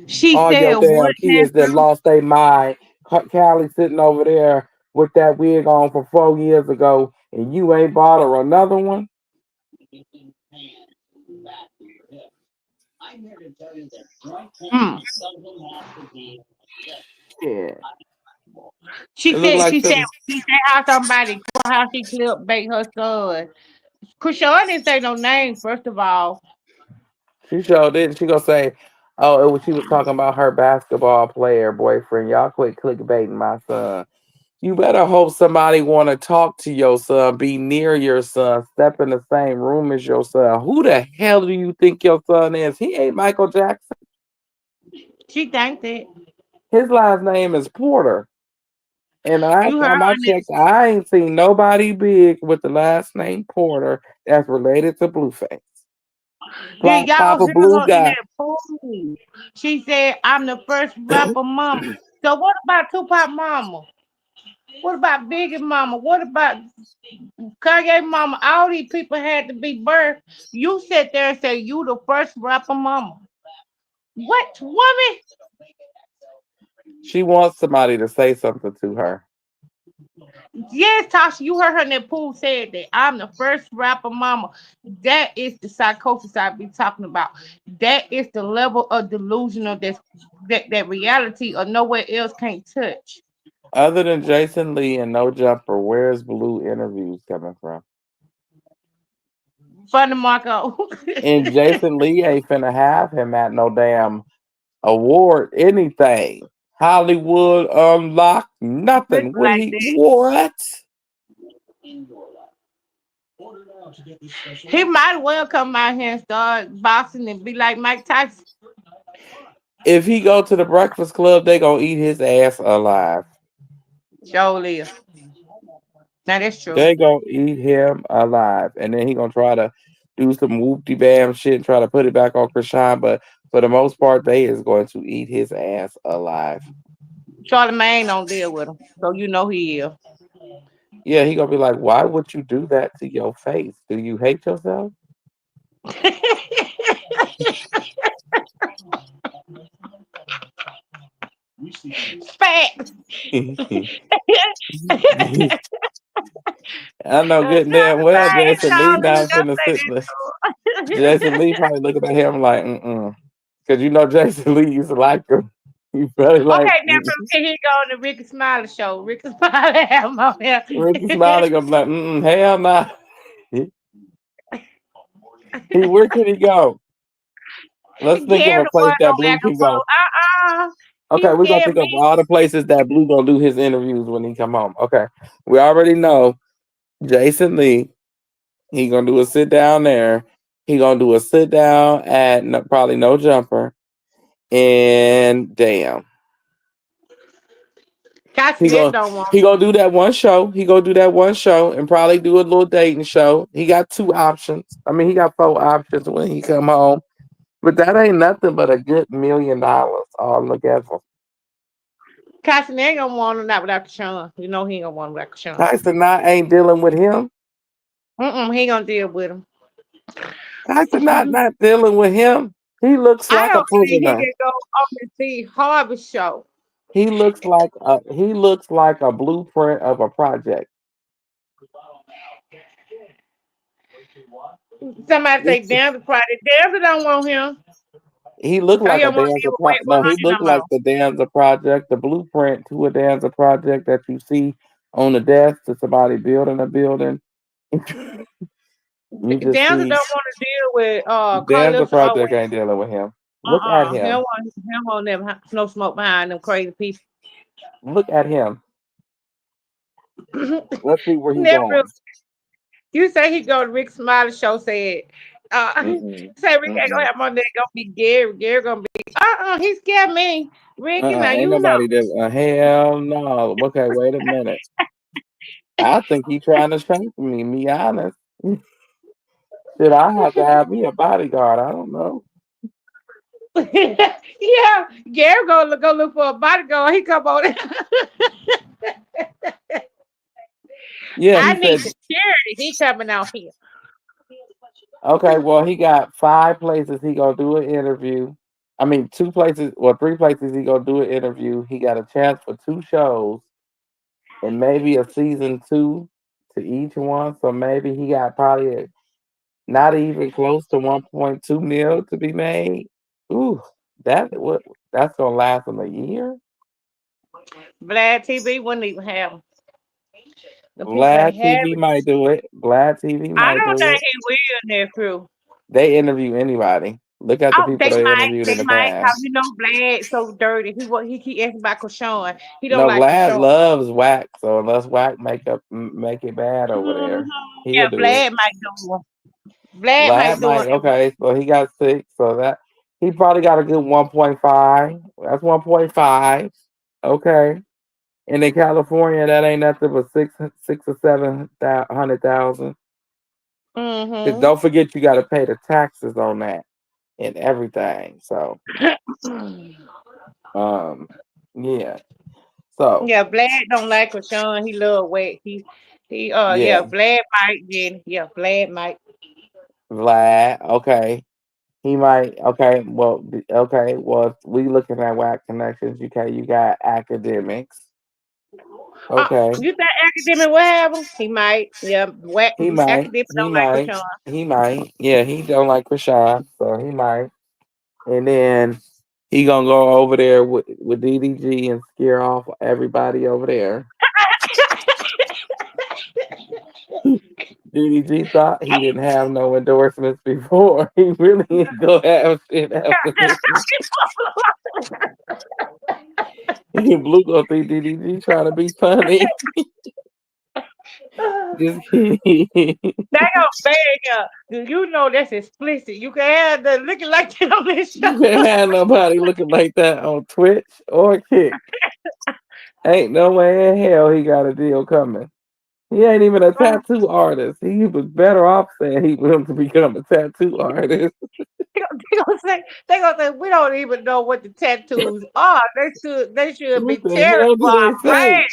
Speaker 5: She
Speaker 3: all
Speaker 5: said
Speaker 3: your
Speaker 5: what,
Speaker 3: damn kids that
Speaker 5: nephew?
Speaker 3: lost their mind. Callie sitting over there with that wig on for 4 years ago, and you ain't bought her another one.
Speaker 5: Mm.
Speaker 3: Yeah,
Speaker 5: She
Speaker 3: it looked
Speaker 5: said
Speaker 3: like
Speaker 5: she said
Speaker 3: some.
Speaker 5: she said how she clipped bait her son. Krishan didn't say no name, first of all.
Speaker 3: She showed didn't. She gonna say, "Oh, she was talking about her basketball player boyfriend." Y'all quit clickbaiting my son. You better hope somebody want to talk to your son, be near your son, step in the same room as your son. Who the hell do you think your son is? He ain't Michael Jackson.
Speaker 5: She thanked it.
Speaker 3: His last name is Porter. And last
Speaker 5: You heard
Speaker 3: time I
Speaker 5: her.
Speaker 3: checked, I ain't seen nobody big with the last name Porter that's related to Blueface.
Speaker 5: Did y'all
Speaker 3: Papa
Speaker 5: hear
Speaker 3: Blue
Speaker 5: her in
Speaker 3: guy.
Speaker 5: that pool? She said, I'm the first rapper mama. So what about Tupac mama? What about Biggie mama? What about Kanye mama? All these people had to be birthed. You sit there and say you the first rapper mama. What woman?
Speaker 3: She wants somebody to say something to her.
Speaker 5: Yes, Tasha, you heard her in that pool said that I'm the first rapper mama. That is the psychosis I be talking about. That is the level of delusional that reality or nowhere else can't touch.
Speaker 3: Other than Jason Lee and No Jumper, where's Blue interviews coming from?
Speaker 5: Funny Marco.
Speaker 3: And Jason Lee ain't finna have him at no damn award, anything. Hollywood Unlocked,
Speaker 5: Just
Speaker 3: nothing. What
Speaker 5: like
Speaker 3: he
Speaker 5: that.
Speaker 3: what?
Speaker 5: He might well come out here and start boxing and be like Mike Tyson.
Speaker 3: If he go to the Breakfast Club, they gonna eat his ass alive.
Speaker 5: Surely. Now that's true.
Speaker 3: They gonna eat him alive, and then he gonna try to do some whoopty bam shit and try to put it back on Krishan. But for the most part, they is going to eat his ass alive.
Speaker 5: Charlemagne don't deal with him. So you know he is.
Speaker 3: Yeah, he gonna be like, "Why would you do that to your face? Do you hate yourself?"
Speaker 5: Facts.
Speaker 3: I know good and damn well
Speaker 5: Charlemagne
Speaker 3: Jason Lee
Speaker 5: calling
Speaker 3: not
Speaker 5: himself
Speaker 3: finna sit there.
Speaker 5: that
Speaker 3: Jason Lee probably looking at him like, because you know Jason Lee used to like him. He probably like
Speaker 5: Okay, now from here he go on the Ricky Smiley show. Ricky Smiley have him on here.
Speaker 3: Ricky Smiley gonna be like, hell nah. He where can he go? Let's think of
Speaker 5: Carry
Speaker 3: a
Speaker 5: the
Speaker 3: place
Speaker 5: one
Speaker 3: that
Speaker 5: on
Speaker 3: Blue can
Speaker 5: Acapulco.
Speaker 3: go. Okay,
Speaker 5: He
Speaker 3: we're gonna
Speaker 5: scared
Speaker 3: think of
Speaker 5: me.
Speaker 3: all the places that Blue gonna do his interviews when he come home. Okay, we already know Jason Lee. He gonna do a sit down there. He gonna do a sit down at probably No Jumper. And damn, he
Speaker 5: Cassidy
Speaker 3: gonna
Speaker 5: don't want
Speaker 3: he gonna do that one show. He gonna do that one show and probably do a little dating show. He got two options. I mean, he got four options when he come home. But that ain't nothing but a good $1 million all together.
Speaker 5: Cassidy ain't gonna want him not without Sean. You know he ain't gonna want him without Sean.
Speaker 3: Tyson not ain't dealing with him.
Speaker 5: Mm-mm, he ain't gonna deal with him.
Speaker 3: Tyson not dealing with him. He looks
Speaker 5: I
Speaker 3: like a
Speaker 5: don't believe he
Speaker 3: prisoner.
Speaker 5: can go on the Steve Harvey show.
Speaker 3: He looks like a blueprint of a project.
Speaker 5: Somebody say damn the Friday. Damn don't want him.
Speaker 3: He looked
Speaker 5: Cause he
Speaker 3: like a
Speaker 5: don't want to deal
Speaker 3: Danza
Speaker 5: with
Speaker 3: pro.
Speaker 5: wet
Speaker 3: No, he
Speaker 5: no
Speaker 3: looked like
Speaker 5: more.
Speaker 3: the Danza project, the blueprint to a Danza project that you see on the desk to somebody building a building. You just
Speaker 5: Danza
Speaker 3: see
Speaker 5: don't want to deal with
Speaker 3: Danza
Speaker 5: Karlissa or
Speaker 3: project
Speaker 5: with
Speaker 3: ain't dealing with him. Look at
Speaker 5: he don't
Speaker 3: him.
Speaker 5: want them no smoke behind them crazy people.
Speaker 3: Look at him. Let's see where he
Speaker 5: Never.
Speaker 3: going.
Speaker 5: You say he go to Rick Smiley show. Said,
Speaker 3: Mm-mm.
Speaker 5: say Rick ain't gonna
Speaker 3: Mm-mm.
Speaker 5: have my name. Gonna be Gary. Gary gonna be. He scared me. Ricky, now
Speaker 3: Ain't
Speaker 5: you know.
Speaker 3: nobody there. Hell no. Okay, wait a minute. I think he trying to strengthen me. Be honest. Shit, I have to have me a bodyguard. I don't know.
Speaker 5: Yeah, Gary go look for a bodyguard. He come on.
Speaker 3: Yeah,
Speaker 5: I
Speaker 3: he
Speaker 5: need
Speaker 3: said.
Speaker 5: security. He coming out here.
Speaker 3: Okay, well, he got five places he gonna do an interview. I mean, two places, well, three places he gonna do an interview. He got a chance for two shows and maybe a season two to each one. So maybe he got probably not even close to 1.2 mil to be made. Ooh, that's gonna last him a year.
Speaker 5: Vlad TV wouldn't even have him. The people
Speaker 3: Vlad
Speaker 5: ain't have
Speaker 3: TV
Speaker 5: it.
Speaker 3: might do it. Vlad TV
Speaker 5: I
Speaker 3: might
Speaker 5: don't
Speaker 3: do
Speaker 5: think
Speaker 3: it.
Speaker 5: he will in their crew.
Speaker 3: They interview anybody. Look at the
Speaker 5: Oh,
Speaker 3: people they interviewed
Speaker 5: they
Speaker 3: in the
Speaker 5: might. Cause
Speaker 3: past.
Speaker 5: you know Vlad so dirty. He keep asking about Krishan. He don't
Speaker 3: No,
Speaker 5: like
Speaker 3: Vlad
Speaker 5: Krishan.
Speaker 3: loves whack, so unless whack make it bad over there, he'll
Speaker 5: Yeah,
Speaker 3: do it.
Speaker 5: Vlad might do him. Vlad
Speaker 3: Vlad
Speaker 5: might do
Speaker 3: might
Speaker 5: him.
Speaker 3: okay, so he got six, so that he probably got a good 1.5. That's 1.5. Okay. And in California, that ain't nothing but six or seven 100,000. Cause
Speaker 5: Mm-hmm.
Speaker 3: don't forget you got to pay the taxes on that and everything. So um, yeah. So
Speaker 5: Yeah, Vlad don't like Krishan. He love wet. Yeah,
Speaker 3: yeah,
Speaker 5: Vlad might then. Yeah, Vlad might.
Speaker 3: Vlad. Okay. He might. Okay. Well. Okay. Well, if we looking at whack connections. Okay. You got academics. Okay.
Speaker 5: You think academic will have him? He might. Yeah, wet.
Speaker 3: He might.
Speaker 5: Academic
Speaker 3: He
Speaker 5: don't like
Speaker 3: might.
Speaker 5: Krishan.
Speaker 3: He might. Yeah. He don't like Krishan, so he might. And then he gonna go over there with DDG and scare off everybody over there. DDG thought he didn't have no endorsements before. He really ain't gonna have shit after this. Blue gonna think DDG trying to be funny. Just kidding.
Speaker 5: They don't beg you. You know that's explicit. You can have the looking like that on this show.
Speaker 3: You can't have nobody looking like that on Twitch or Kick. Ain't no way in hell he got a deal coming. He ain't even a tattoo artist. He was better off saying he wanted to become a tattoo artist.
Speaker 5: They gonna say we don't even know what the tattoos are. They should be
Speaker 3: What the
Speaker 5: terrorist
Speaker 3: hell
Speaker 5: for
Speaker 3: do they
Speaker 5: our
Speaker 3: say?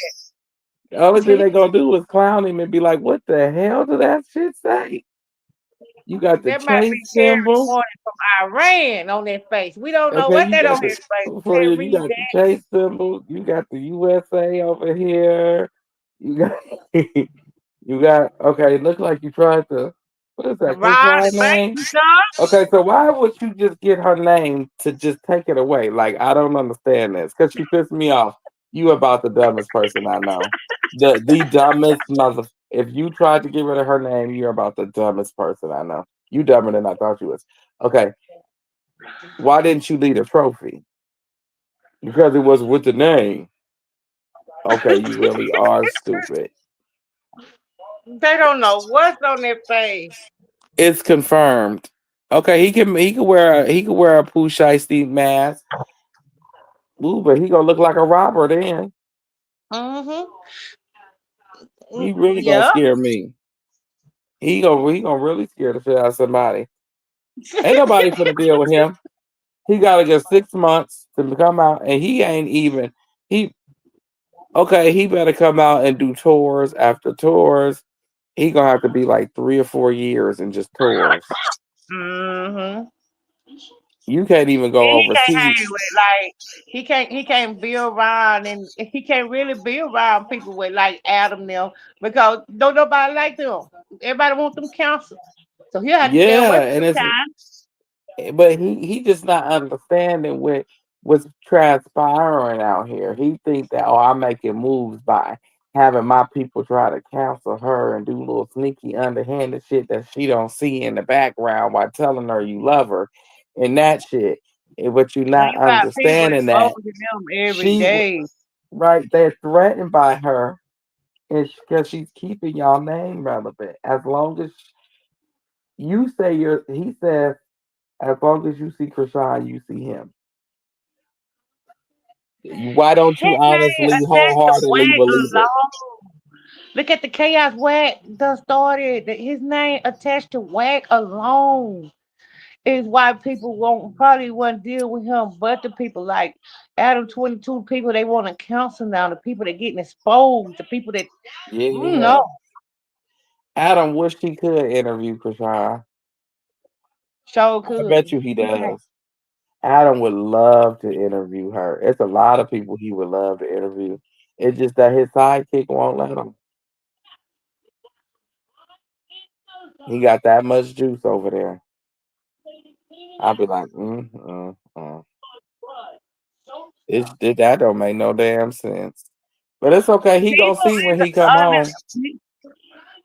Speaker 3: The only thing
Speaker 5: brand.
Speaker 3: they gonna do is clown him and be like, "What the hell did that shit say?" You got the
Speaker 5: There might be
Speaker 3: chase
Speaker 5: terrorist
Speaker 3: symbol.
Speaker 5: warning from Iran on their face. We don't know
Speaker 3: Okay,
Speaker 5: what
Speaker 3: you
Speaker 5: that
Speaker 3: got
Speaker 5: on
Speaker 3: the
Speaker 5: his face. We
Speaker 3: for you.
Speaker 5: can't
Speaker 3: You
Speaker 5: read
Speaker 3: got the
Speaker 5: that.
Speaker 3: chase symbol. You got the USA over here. You got you got okay. It looks like you tried to. What is that?
Speaker 5: Rob the
Speaker 3: Chrisean
Speaker 5: bank
Speaker 3: name?
Speaker 5: or something.
Speaker 3: Okay, so why would you just get her name to just take it away? Like I don't understand this because she pissed me off. You about the dumbest person I know. The dumbest mother. If you tried to get rid of her name, you're about the dumbest person I know. You dumber than I thought you was. Okay, why didn't you lead a trophy? Because it was with the name. Okay, you really are stupid.
Speaker 5: They don't know what's on their face.
Speaker 3: It's confirmed. Okay, he can wear a Pooh Shiesty mask. Ooh, but he gonna look like a robber then.
Speaker 5: Mm-hmm.
Speaker 3: He really gonna
Speaker 5: Yeah.
Speaker 3: scare me. He gonna really scare the shit out of somebody. Ain't nobody finna deal with him. He gotta get 6 months to come out, and he ain't even he. Okay, he better come out and do tours after tours. He gonna have to be like 3 or 4 years and just tours.
Speaker 5: Mm-hmm.
Speaker 3: You can't even go
Speaker 5: He can't
Speaker 3: overseas.
Speaker 5: hang with like he can't be around and he can't really be around people with like Adam now because don't nobody like them. Everybody want them counsel. So he'll have to stay away
Speaker 3: Yeah,
Speaker 5: for
Speaker 3: and
Speaker 5: some
Speaker 3: it's
Speaker 5: time.
Speaker 3: but he just not understanding what's transpiring out here. He think that I'm making moves by having my people try to cancel her and do little sneaky underhanded shit that she don't see in the background while telling her you love her and that shit. But you
Speaker 5: When
Speaker 3: not
Speaker 5: you got people
Speaker 3: understanding that
Speaker 5: exposing them every
Speaker 3: she w-
Speaker 5: day.
Speaker 3: right, they're threatened by her and because she's keeping y'all name relevant. As long as you say he says as long as you see Chrisean, you see him. Why don't
Speaker 5: His
Speaker 3: you
Speaker 5: name
Speaker 3: honestly,
Speaker 5: attached to
Speaker 3: wholeheartedly
Speaker 5: Whack
Speaker 3: believe it?
Speaker 5: alone. Look at the chaos Whack done started. His name attached to Whack alone is why people won't probably won't deal with him, but the people like Adam 22 people they want to counsel now, the people that getting exposed, the people that
Speaker 3: Yeah.
Speaker 5: no,
Speaker 3: Adam wish he could interview Chrisean.
Speaker 5: so
Speaker 3: I bet
Speaker 5: could.
Speaker 3: you he
Speaker 5: He can't.
Speaker 3: does. Adam would love to interview her. It's a lot of people he would love to interview. It's just that his sidekick won't let him. He got that much juice over there. I'll be like, that don't make no damn sense. But it's okay. He gonna
Speaker 5: People
Speaker 3: see when
Speaker 5: is
Speaker 3: he come home.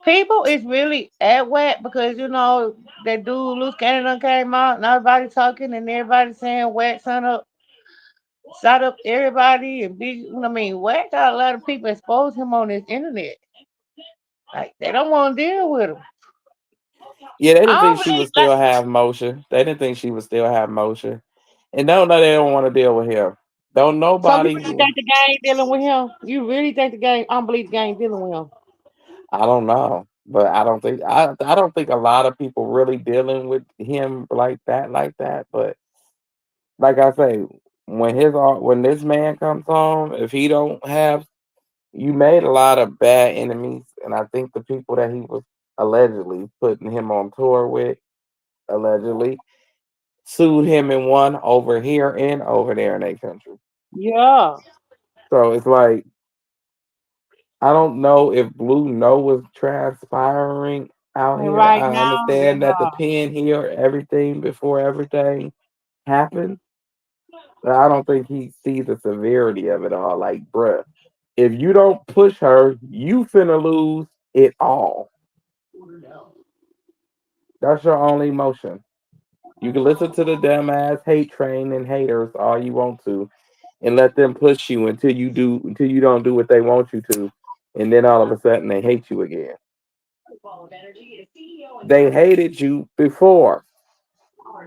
Speaker 5: people is really at whack because that dude Luke Cannon came out and everybody talking and everybody saying whack son up everybody and big I mean whack got a lot of people expose him on this internet. Like they don't want to deal with him.
Speaker 3: Yeah, they
Speaker 5: I
Speaker 3: didn't
Speaker 5: don't
Speaker 3: think she
Speaker 5: believe
Speaker 3: would still have motion. They didn't think she would still have motion. And no, no, they don't want to deal with him. Don't
Speaker 5: so. You
Speaker 3: nobody.
Speaker 5: really think the gang dealing with him? You really think the gang? I don't believe the gang dealing with him.
Speaker 3: I don't know, but I don't think a lot of people really dealing with him like that. But like I say, when this man comes home, if he don't have, you made a lot of bad enemies, and I think the people that he was allegedly putting him on tour with allegedly sued him and won over here and over there in their country.
Speaker 5: Yeah,
Speaker 3: So it's like I don't know if Blue know what's transpiring out
Speaker 5: and
Speaker 3: here.
Speaker 5: right
Speaker 3: I
Speaker 5: now there's
Speaker 3: understand that the pen here everything before everything happened, but I don't think he sees the severity of it all. Like, bruh, if you don't push her, you finna lose it all. That's your only emotion. You can listen to the dumbass hate train and haters all you want to, and let them push you until you don't do what they want you to, and then all of a sudden they hate you again. They hated you before.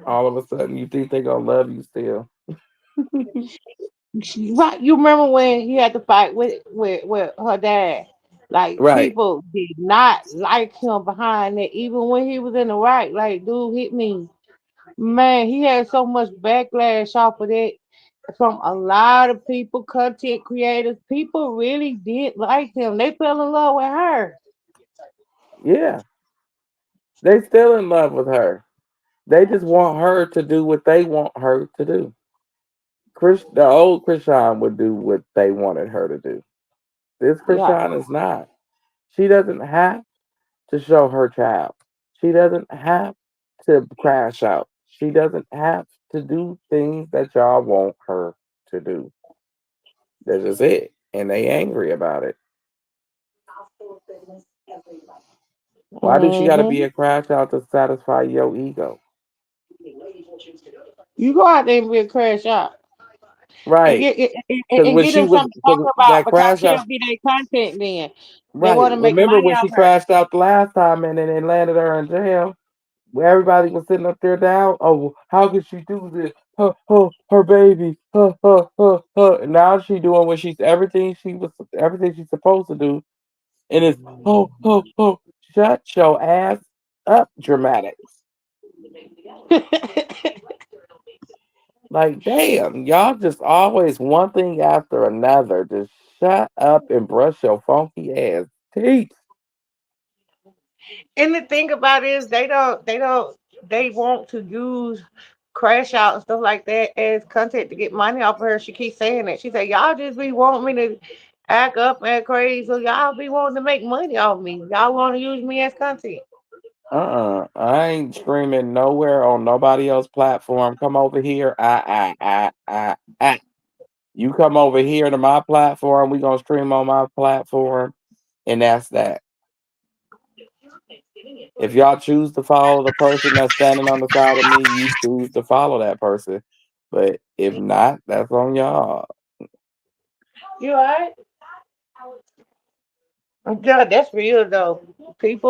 Speaker 3: All of a sudden you think they gonna love you still.
Speaker 5: right. You remember when he had to fight with her dad? Like
Speaker 3: Right.
Speaker 5: people did not like him behind that, even when he was in the right. Like, dude hit me. Man, he had so much backlash off of that from a lot of people, content creators. People really did like him. They fell in love with her.
Speaker 3: Yeah. They still in love with her. They just want her to do what they want her to do. The old Krishan would do what they wanted her to do. This
Speaker 5: Yeah.
Speaker 3: Krishan is not. She doesn't have to show her child. She doesn't have to crash out. She doesn't have to do things that y'all want her to do. That's just it. And they angry about it. Why do she gotta be
Speaker 5: Hmm.
Speaker 3: a crash out to satisfy your ego?
Speaker 5: You go out there and be a crash out. and
Speaker 3: Right. Because
Speaker 5: and
Speaker 3: when
Speaker 5: get
Speaker 3: she
Speaker 5: them
Speaker 3: was,
Speaker 5: something to talk
Speaker 3: cause
Speaker 5: about,
Speaker 3: that
Speaker 5: but y'all
Speaker 3: crash out.
Speaker 5: can't be their content then. They
Speaker 3: Right.
Speaker 5: want to make
Speaker 3: Remember
Speaker 5: money
Speaker 3: when
Speaker 5: off
Speaker 3: she
Speaker 5: her.
Speaker 3: crashed out the last time and then it landed her in jail? Where everybody was sitting up there down. Oh, how could she do this? Her baby. And now she doing what she's everything she's supposed to do. And it's shut your ass up, dramatics. Like, damn, y'all just always one thing after another. Just shut up and brush your funky ass teeth.
Speaker 5: And the thing about it is they want to use crash out and stuff like that as content to get money off of her. She keeps saying that. She said, y'all just be wanting me to act up and crazy. So y'all be wanting to make money off me. Y'all want to use me as content.
Speaker 3: I ain't streaming nowhere on nobody else platform. Come over here. You come over here to my platform. We gonna stream on my platform, and that's that. If y'all choose to follow the person that's standing on the side of me, you choose to follow that person. But if not, that's on y'all.
Speaker 5: You alright? Yeah, that's real though. I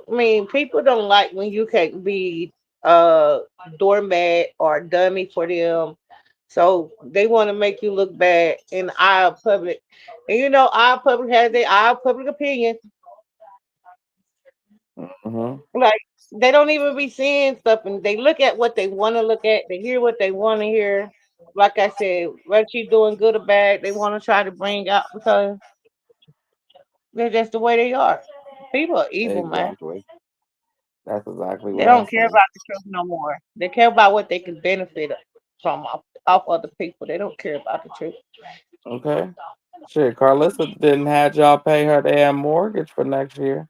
Speaker 5: mean, people don't like when you can't be uh doormat or dummy for them. So they want to make you look bad in our public. And you know, our public has our public opinion.
Speaker 3: Hmm.
Speaker 5: Like they don't even be seeing stuff, and they look at what they want to look at. They hear what they want to hear. Like I said, whether she's doing good or bad, they want to try to bring out because they're just the way they are. People are evil, man.
Speaker 3: Exactly. That's exactly
Speaker 5: They
Speaker 3: what I
Speaker 5: don't care
Speaker 3: say.
Speaker 5: about the truth no more. They care about what they can benefit from off other people. They don't care about the truth.
Speaker 3: Okay. Shit, Carlissa didn't have y'all pay her damn mortgage for next year.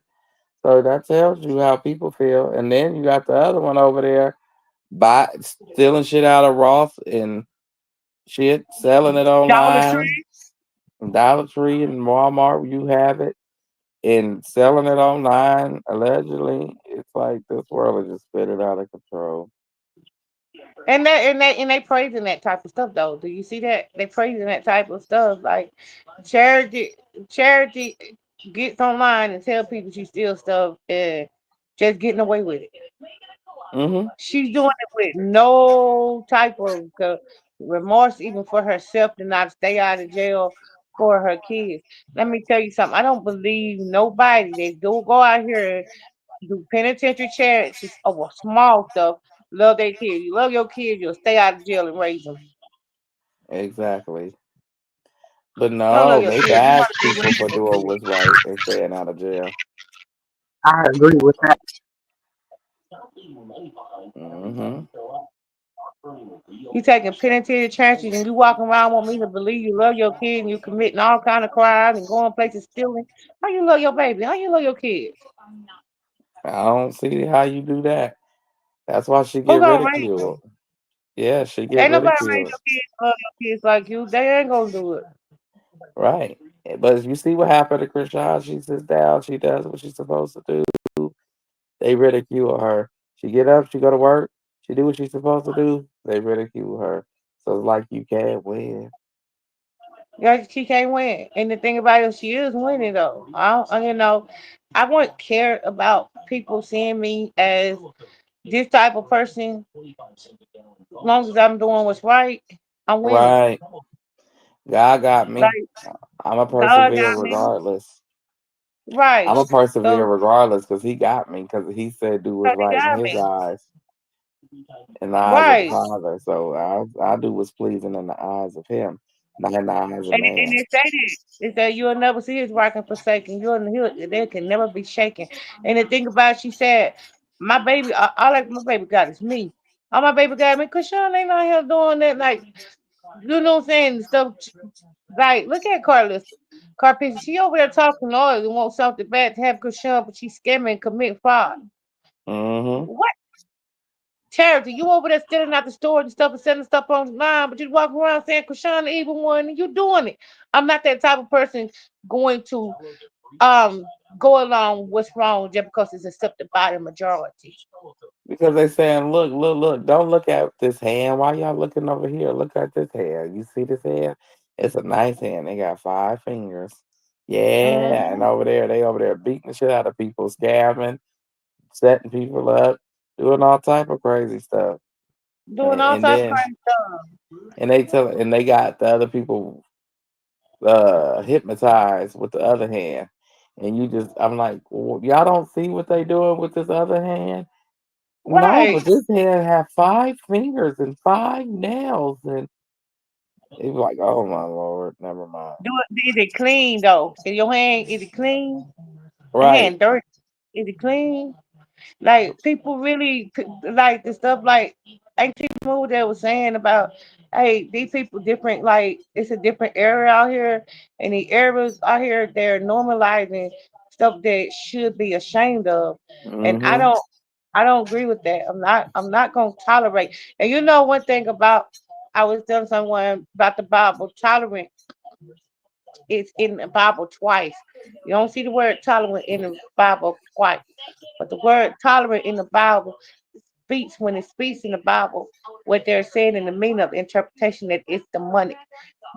Speaker 3: So that tells you how people feel. And then you got the other one over there stealing shit out of Ross and shit, selling it
Speaker 5: Dollar
Speaker 3: online.
Speaker 5: Tree.
Speaker 3: Dollar Tree and Walmart, you have it, and selling it online allegedly. It's like this world is just spinning out of control.
Speaker 5: And they praising that type of stuff though. Do you see that? They praising that type of stuff. Like charity charity gets online and tell people she steals stuff and just getting away with it.
Speaker 3: Hmm.
Speaker 5: She's doing it with no type of remorse even for herself to not stay out of jail for her kids. Let me tell you something. I don't believe nobody that do go out here do penitentiary charities over small stuff. Love their kids. You love your kids, you'll stay out of jail and raise them.
Speaker 3: Exactly. But
Speaker 5: You don't love
Speaker 3: no,
Speaker 5: your
Speaker 3: they
Speaker 5: kids. You want
Speaker 3: bash
Speaker 5: to be
Speaker 3: people for
Speaker 5: raising
Speaker 3: doing what's right and staying out of jail.
Speaker 1: I agree with that.
Speaker 3: Hmm.
Speaker 5: you taking penitentiary chances and you walking around want me to believe you love your kids and you committing all kind of crimes and going places stealing. How you love your baby? How you love your kids?
Speaker 3: I don't see how you do that. That's why she
Speaker 5: Who
Speaker 3: get
Speaker 5: gonna raise them?
Speaker 3: ridiculed. Yeah, she get
Speaker 5: Ain't nobody raise
Speaker 3: ridiculed.
Speaker 5: your kids love your kids like you. They ain't gonna do it.
Speaker 3: Right. But you see what happened to Chrisean. She sits down, she does what she's supposed to do. They ridicule her. She get up, she go to work, she do what she's supposed to do. They ridicule her. So it's like you can't win.
Speaker 5: Yeah, she can't win. And the thing about it, she is winning though. You know, I wouldn't care about people seeing me as this type of person. As long as I'm doing what's right, I'm winning.
Speaker 3: Right. God got me.
Speaker 5: Like
Speaker 3: I'm a
Speaker 5: God
Speaker 3: persevere
Speaker 5: got me.
Speaker 3: regardless. I'm
Speaker 5: Right.
Speaker 3: a persevere
Speaker 5: So,
Speaker 3: regardless because he got me because he said do
Speaker 5: so
Speaker 3: what's
Speaker 5: he
Speaker 3: right in
Speaker 5: got
Speaker 3: his
Speaker 5: me.
Speaker 3: eyes, in the eyes of the
Speaker 5: Right.
Speaker 3: Father. So I do what's pleasing in the eyes of him, not in the eyes of
Speaker 5: And
Speaker 3: man.
Speaker 5: they say that. They say you'll never see his rock and forsaken. They can never be shaken. And the thing about it, she said, my baby, all like my baby got is me. All my baby got me. Cause Sean ain't out here doing that. Like, you know what I'm saying? Stuff like, look at Karlissa. Carpenter, she over there talking noise and want something bad to happen because Sean, but she's scamming and commit fraud.
Speaker 3: Hmm.
Speaker 5: What charity? You over there stealing out the store and stuff and selling stuff online, but you walk around saying Krishan the evil one and you doing it. I'm not that type of person going to um go along what's wrong just because it's accepted by the majority.
Speaker 3: Because they saying, look, look, look, don't look at this hand. Why y'all looking over here? Look at this hand. You see this hand? It's a nice hand. They got 5 fingers. Yeah, and
Speaker 5: Hmm.
Speaker 3: they over there beating the shit out of people, scamming, setting people up, doing all type of crazy stuff.
Speaker 5: Doing
Speaker 3: And,
Speaker 5: all
Speaker 3: and
Speaker 5: type of
Speaker 3: then
Speaker 5: crazy stuff.
Speaker 3: and they got the other people hypnotized with the other hand. And I'm like, well, y'all don't see what they doing with this other hand? No,
Speaker 5: Right.
Speaker 3: but this hand have 5 fingers and 5 nails, and it was like, oh my lord, never mind.
Speaker 5: Is it clean though? Is your hand, is it clean? The
Speaker 3: Right.
Speaker 5: hand dirty. Is it clean? Like people really like the stuff like ain't people that was saying about, hey, these people different, like it's a different area out here, and the areas out here they're normalizing stuff that should be ashamed of. And
Speaker 3: Mm-hmm.
Speaker 5: I don't agree with that. I'm not gonna tolerate. And you know one thing about, I was telling someone about the Bible, tolerant, it's in the Bible twice. You don't see the word tolerant in the Bible twice. But the word tolerant in the Bible speaks, when it speaks in the Bible, what they're saying in the meaning of interpretation, that it's demonic.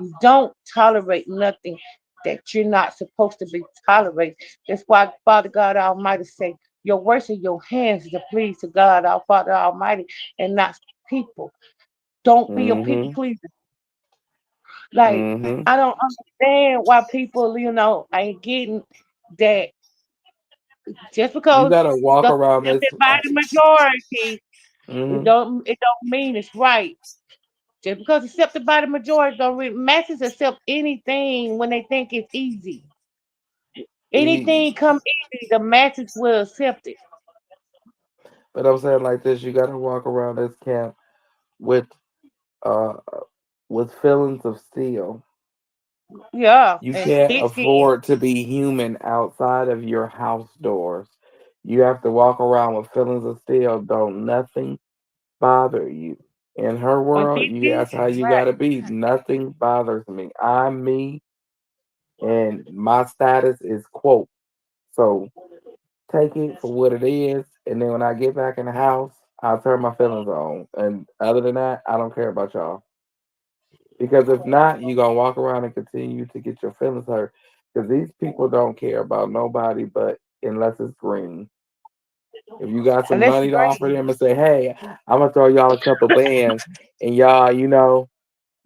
Speaker 5: You don't tolerate nothing that you're not supposed to be tolerating. That's why Father God Almighty say, your works of your hands to please to God, our Father Almighty, and not people. Don't be a people
Speaker 3: Mm-hmm.
Speaker 5: pleaser. Like,
Speaker 3: Mm-hmm.
Speaker 5: I don't understand why people, ain't getting that just
Speaker 3: You
Speaker 5: because
Speaker 3: gotta walk
Speaker 5: the
Speaker 3: around this.
Speaker 5: by the majority,
Speaker 3: Mm-hmm.
Speaker 5: it don't mean it's right. Just because it's accepted by the majority, don't masses accept anything when they think it's easy.
Speaker 3: E-
Speaker 5: Anything come easy, the masses will accept it.
Speaker 3: But I'm saying like this, you gotta walk around this camp with uh with feelings of steel.
Speaker 5: Yeah,
Speaker 3: You
Speaker 5: and
Speaker 3: can't
Speaker 5: thick skin.
Speaker 3: afford to be human outside of your house doors. You have to walk around with feelings of steel. Don't nothing bother you. In her
Speaker 5: On
Speaker 3: world,
Speaker 5: thick
Speaker 3: you
Speaker 5: skin,
Speaker 3: that's how you
Speaker 5: right.
Speaker 3: gotta be. Nothing bothers me. I'm me, and my status is quote. So take it for what it is, and then when I get back in the house, I'll turn my feelings on. And other than that, I don't care about y'all. Because if not, you gonna walk around and continue to get your feelings hurt. Because these people don't care about nobody but unless it's green. If you got some
Speaker 5: Unless
Speaker 3: money
Speaker 5: it's
Speaker 3: to offer
Speaker 5: green.
Speaker 3: them and say, hey, I'm gonna throw y'all a couple bands and y'all,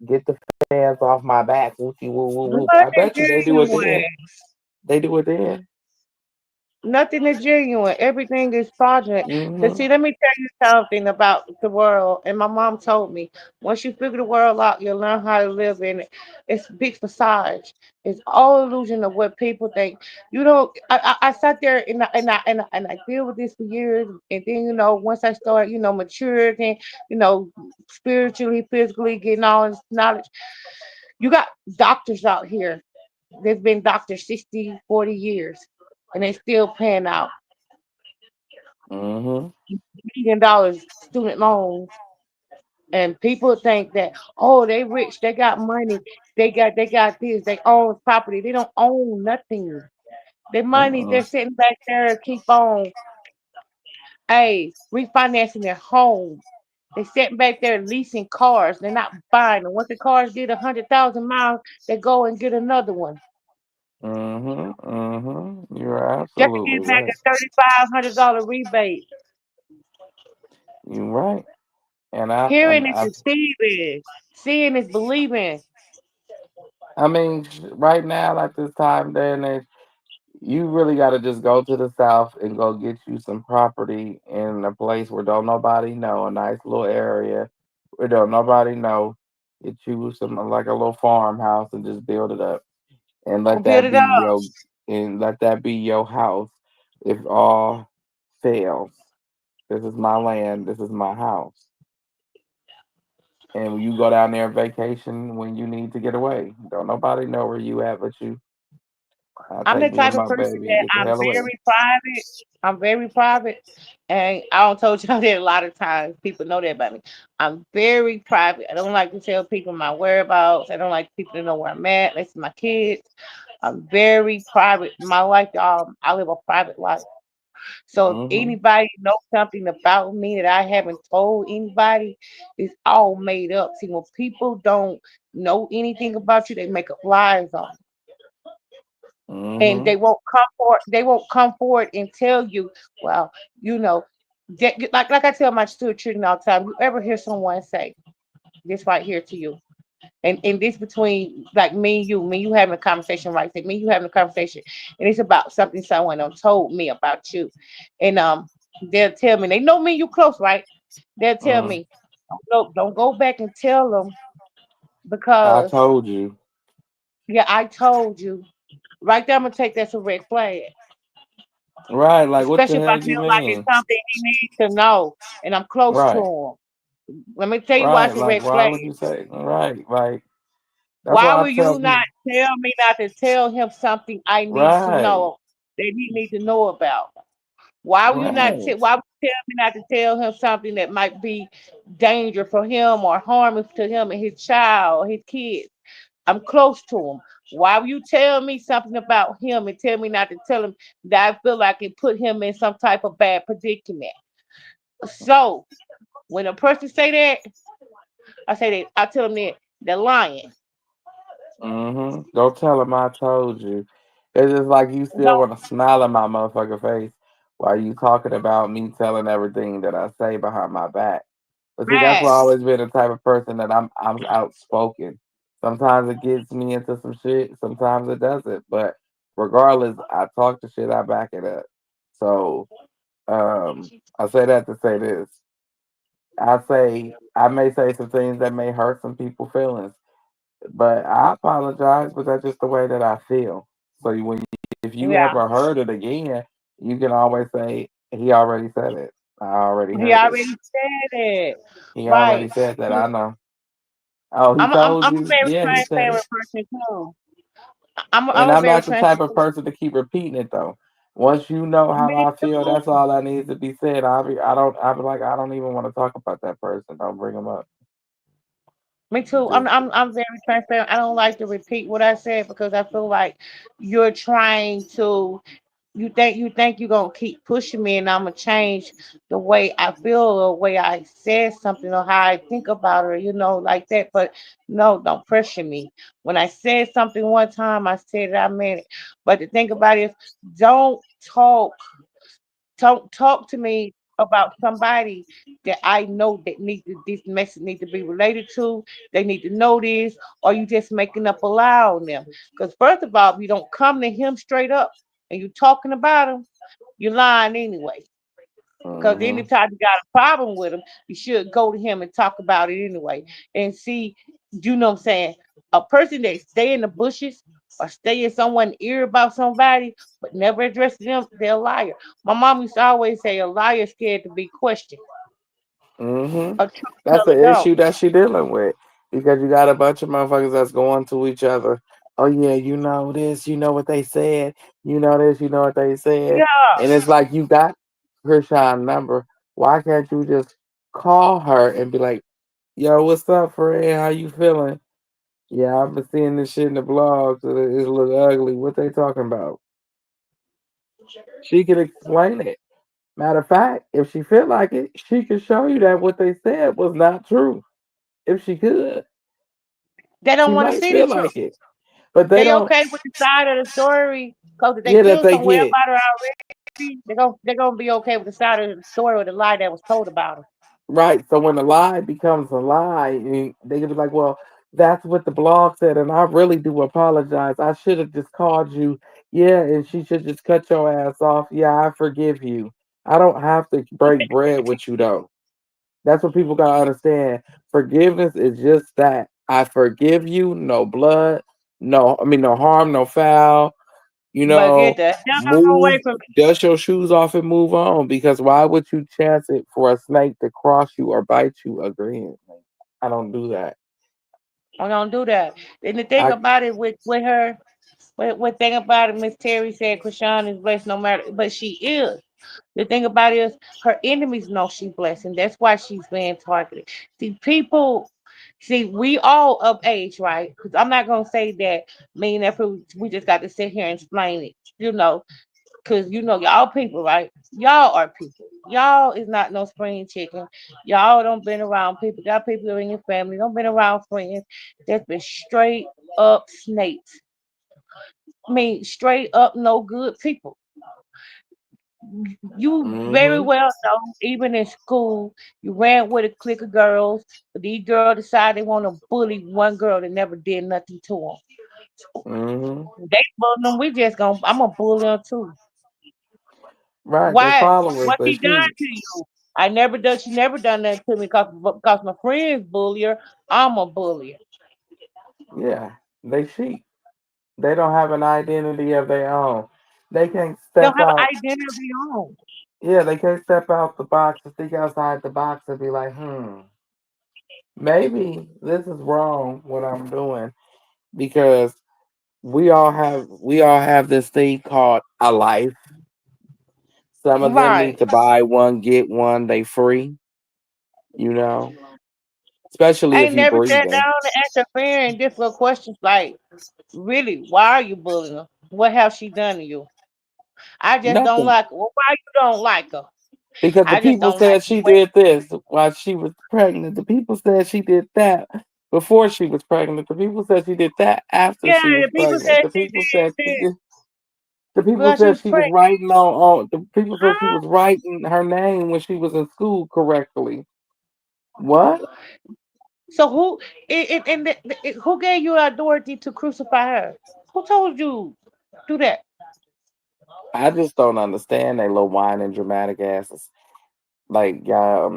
Speaker 3: get the fans off my back. Whoopie whoop whoop whoop. I
Speaker 5: Nothing
Speaker 3: bet you they do it
Speaker 5: genuine.
Speaker 3: then. They do it then.
Speaker 5: Nothing is genuine. Everything is fraudulent. Cause
Speaker 3: Mm-hmm.
Speaker 5: see, let me tell you something about the world. And my mom told me, once you figure the world out, you'll learn how to live in it. It's big facade. It's all illusion of what people think. You know, I sat there and I deal with this for years. And then once I start, maturing, spiritually, physically, getting all this knowledge, you got doctors out here. There's been doctors 60, 40 years, and they still paying out
Speaker 3: Mm-hmm.
Speaker 5: $1 million student loans. And people think that, oh, they rich, they got money, they got this, they own property. They don't own nothing. Their money,
Speaker 3: Mm-hmm.
Speaker 5: they're sitting back there, keep on, hey, refinancing their home. They sitting back there leasing cars. They're not buying them. Once the cars get 100,000 miles, they go and get another one.
Speaker 3: Mm-hmm. Mm-hmm. You're
Speaker 5: Just to
Speaker 3: absolutely
Speaker 5: get back
Speaker 3: right.
Speaker 5: a $3,500 rebate.
Speaker 3: You're right. And I and
Speaker 5: Hearing is
Speaker 3: I
Speaker 5: deceiving. Seeing is believing.
Speaker 3: I mean, right now, at this time, day and age, you really got to just go to the south and go get you some property in a place where don't nobody know, a nice little area where don't nobody know. Get you some like a little farmhouse and just build it up and
Speaker 5: I'm build it up.
Speaker 3: let that be your house. If all fails, this is my land. This is my house. And when you go down there on vacation when you need to get away, don't nobody know where you at but you. I'll
Speaker 5: I'm the
Speaker 3: take me
Speaker 5: type
Speaker 3: and
Speaker 5: of
Speaker 3: my
Speaker 5: person
Speaker 3: baby and
Speaker 5: that
Speaker 3: get the
Speaker 5: I'm
Speaker 3: hell away.
Speaker 5: very private. I'm very private. And I don't told y'all that a lot of times. People know that about me. I'm very private. I don't like to tell people my whereabouts. I don't like people to know where I'm at. That's my kids. I'm very private. My life, I live a private life. So if
Speaker 3: Mm-hmm.
Speaker 5: anybody knows something about me that I haven't told anybody, it's all made up. See, when people don't know anything about you, they make up lies on you. And
Speaker 3: Mm-hmm.
Speaker 5: they won't come forward and tell you, well, you know, like I tell my children all the time, you ever hear someone say this right here to you? And this between like me and you having a conversation, right? Say me and you having a conversation, and it's about something someone done told me about you, and they'll tell me they know me and you close, right? They'll tell
Speaker 3: Mm.
Speaker 5: me, don't go back and tell them
Speaker 3: I
Speaker 5: because
Speaker 3: told you.
Speaker 5: yeah, I told you. Right there, I'm gonna take that as a red flag,
Speaker 3: Right, like what the
Speaker 5: especially if I
Speaker 3: hell you
Speaker 5: feel like it's
Speaker 3: mean?
Speaker 5: something he needs to know, and I'm close to
Speaker 3: Right,
Speaker 5: him. Let me tell you why
Speaker 3: right.
Speaker 5: it's a
Speaker 3: Like
Speaker 5: red
Speaker 3: why
Speaker 5: flag.
Speaker 3: would you say right? Like that's
Speaker 5: Why
Speaker 3: why I
Speaker 5: will
Speaker 3: tell
Speaker 5: you not
Speaker 3: people
Speaker 5: tell me not to tell him something I need to
Speaker 3: right,
Speaker 5: know that he needs to know about? Why will you not
Speaker 3: right.
Speaker 5: why would you tell me not to tell him something that might be danger for him or harmful to him and his child or his kids? I'm close to him. Why will you tell me something about him and tell me not to tell him that I feel like it put him in some type of bad predicament? So when a person say that, I say that I tell them that they're lying.
Speaker 3: Mm-hmm. Go tell them I told you. It's just like you still
Speaker 5: Don't
Speaker 3: want to smile in my motherfucking face while you talking about me telling everything that I say behind my back. But see, that's why I
Speaker 5: right.
Speaker 3: always been the type of person that I'm outspoken. Sometimes it gets me into some shit, sometimes it doesn't. But regardless, I talk the shit, I back it up. So I say that to say this. I may say some things that may hurt some people's feelings. But I apologize, but that's just the way that I feel. So if you
Speaker 5: Yeah.
Speaker 3: ever heard it again, you can always say he already said it. I already
Speaker 5: He
Speaker 3: heard it.
Speaker 5: already said it.
Speaker 3: He already
Speaker 5: Right.
Speaker 3: said that. I know. Oh, he
Speaker 5: I'm
Speaker 3: told
Speaker 5: a
Speaker 3: you?
Speaker 5: very
Speaker 3: Yeah, he said it.
Speaker 5: transparent person too.
Speaker 3: And
Speaker 5: I'm a
Speaker 3: I'm
Speaker 5: very
Speaker 3: not the type
Speaker 5: transparent.
Speaker 3: of person to keep repeating it though. Once you know how
Speaker 5: Me
Speaker 3: I feel, that's
Speaker 5: too.
Speaker 3: all that needs to be said. I'll be like, I don't even want to talk about that person. Don't bring him up.
Speaker 5: Me too.
Speaker 3: Just
Speaker 5: I'm very transparent. I don't like to repeat what I said because I feel like you're trying to you think you're gonna keep pushing me and I'm gonna change the way I feel or the way I said something or how I think about it, like that. But no, don't pressure me. When I said something one time, I said it, I meant it. But the thing about it is don't talk talk to me about somebody that I know that this message need to be related to. They need to know this, or you just making up a lie on them. Because first of all, if you don't come to him straight up and you talking about him, you're lying anyway. Because
Speaker 3: hmm
Speaker 5: anytime you got a problem with him, you should go to him and talk about it anyway. And see, you know what I'm saying? A person that stay in the bushes or stay in someone's ear about somebody but never address them, they're a liar. My mom used to always say a liar is scared to be questioned.
Speaker 3: hmm
Speaker 5: A truth
Speaker 3: That's
Speaker 5: teller
Speaker 3: the
Speaker 5: don't.
Speaker 3: issue that she dealing with because you got a bunch of motherfuckers that's going to each other. Oh yeah, you know this, you know what they said, you know this, you know what they said,
Speaker 5: Yeah.
Speaker 3: and it's like you got Chrisean number. Why can't you just call her and be like, "Yo, what's up, friend? How you feeling? Yeah, I've been seeing this shit in the blogs. It look ugly. What they talking about?" She can explain it. Matter of fact, if she feel like it, she can show you that what they said was not true. If she could,
Speaker 5: They don't
Speaker 3: she
Speaker 5: want to
Speaker 3: might
Speaker 5: see the
Speaker 3: feel
Speaker 5: truth.
Speaker 3: like it, but they
Speaker 5: They
Speaker 3: don't.
Speaker 5: okay with the side of the story because if they
Speaker 3: Yeah, that
Speaker 5: feel
Speaker 3: they
Speaker 5: some way
Speaker 3: get
Speaker 5: about her already, they're gonna be okay with the side of the story or the lie that was told about her.
Speaker 3: right. So when a lie becomes a lie, they can be like, "Well, that's what the blog said," and I really do apologize. I should have just called you. Yeah, and she should just cut your ass off. Yeah, I forgive you. I don't have to break bread with you though. That's what people gotta understand. Forgiveness is just that. I forgive you, no blood, no harm, no foul. You
Speaker 5: But get
Speaker 3: know,
Speaker 5: the hell
Speaker 3: move,
Speaker 5: away from me.
Speaker 3: dust your shoes off and move on. Because why would you chance it for a snake to cross you or bite you again? Like, I don't do that.
Speaker 5: I don't do that. And the thing
Speaker 3: I
Speaker 5: about it with her, what thing about it, Miss Terry said Krishan is blessed no matter, but she is. The thing about it is her enemies know she's blessed, and that's why she's being targeted. See, people. See, we all of age, right? Because I'm not gonna say that me and that we just got to sit here and explain it, because y'all people, right? Y'all are people. Y'all is not no spring chicken. Y'all don't been around people. Got people in your family. Don't been around friends that's been straight up snakes. I mean, straight up no good people. You very
Speaker 3: Mm-hmm.
Speaker 5: well know, even in school, you ran with a clique of girls, but these girls decide they want to bully one girl that never did nothing to them.
Speaker 3: Mm-hmm.
Speaker 5: They bully them. I'm gonna bully them too.
Speaker 3: Right. Their
Speaker 5: Why?
Speaker 3: problem is
Speaker 5: What
Speaker 3: they
Speaker 5: she done
Speaker 3: cheat.
Speaker 5: to you? I never done. She never done that to me because my friends bully her. I'm a bully.
Speaker 3: Yeah. They cheat. They don't have an identity of their own. They can't
Speaker 5: They don't
Speaker 3: step
Speaker 5: have an
Speaker 3: out.
Speaker 5: identity of their own.
Speaker 3: Yeah, they can't step out the box and think outside the box and be like, maybe this is wrong what I'm doing because we all have this thing called a life. Some of them need
Speaker 5: Right.
Speaker 3: to buy one, get one, they free, you know, especially
Speaker 5: I
Speaker 3: if
Speaker 5: ain't
Speaker 3: you
Speaker 5: never sat
Speaker 3: breathing.
Speaker 5: down and asked her fair and difficult questions like, really, why are you bullying her? What have she done to you? I just don't
Speaker 3: Nothing.
Speaker 5: like her. Well, why you don't like her?
Speaker 3: Because the
Speaker 5: I just
Speaker 3: people
Speaker 5: don't like
Speaker 3: said
Speaker 5: her.
Speaker 3: she
Speaker 5: Well,
Speaker 3: did this while she was pregnant. The people said she did that before she was pregnant. The people said she did that after
Speaker 5: yeah,
Speaker 3: she was
Speaker 5: the people
Speaker 3: pregnant.
Speaker 5: said
Speaker 3: The
Speaker 5: she
Speaker 3: people
Speaker 5: did
Speaker 3: said
Speaker 5: this
Speaker 3: the people
Speaker 5: because she
Speaker 3: said
Speaker 5: was
Speaker 3: she was
Speaker 5: pregnant.
Speaker 3: writing on the people said she
Speaker 5: Huh?
Speaker 3: was writing her name when she was in school correctly. What?
Speaker 5: So who gave you authority to crucify her? Who told you do that?
Speaker 3: I just don't understand they little whining dramatic asses. Like, yeah,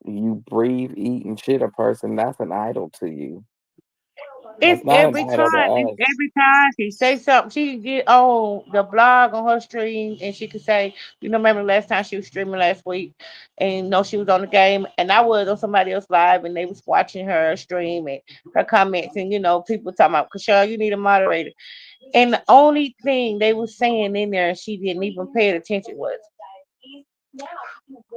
Speaker 3: you breathe, eat, and shit a person. That's an idol to you.
Speaker 5: It's
Speaker 3: That's not an
Speaker 5: every
Speaker 3: idol to
Speaker 5: time. It's
Speaker 3: us.
Speaker 5: every time she say something, she can get on the blog on her stream and she could say, remember the last time she was streaming last week and she was on the game and I was on somebody else live and they was watching her stream and her comments and people talking about Chrisean, you need a moderator. And the only thing they was saying in there and she didn't even pay attention was,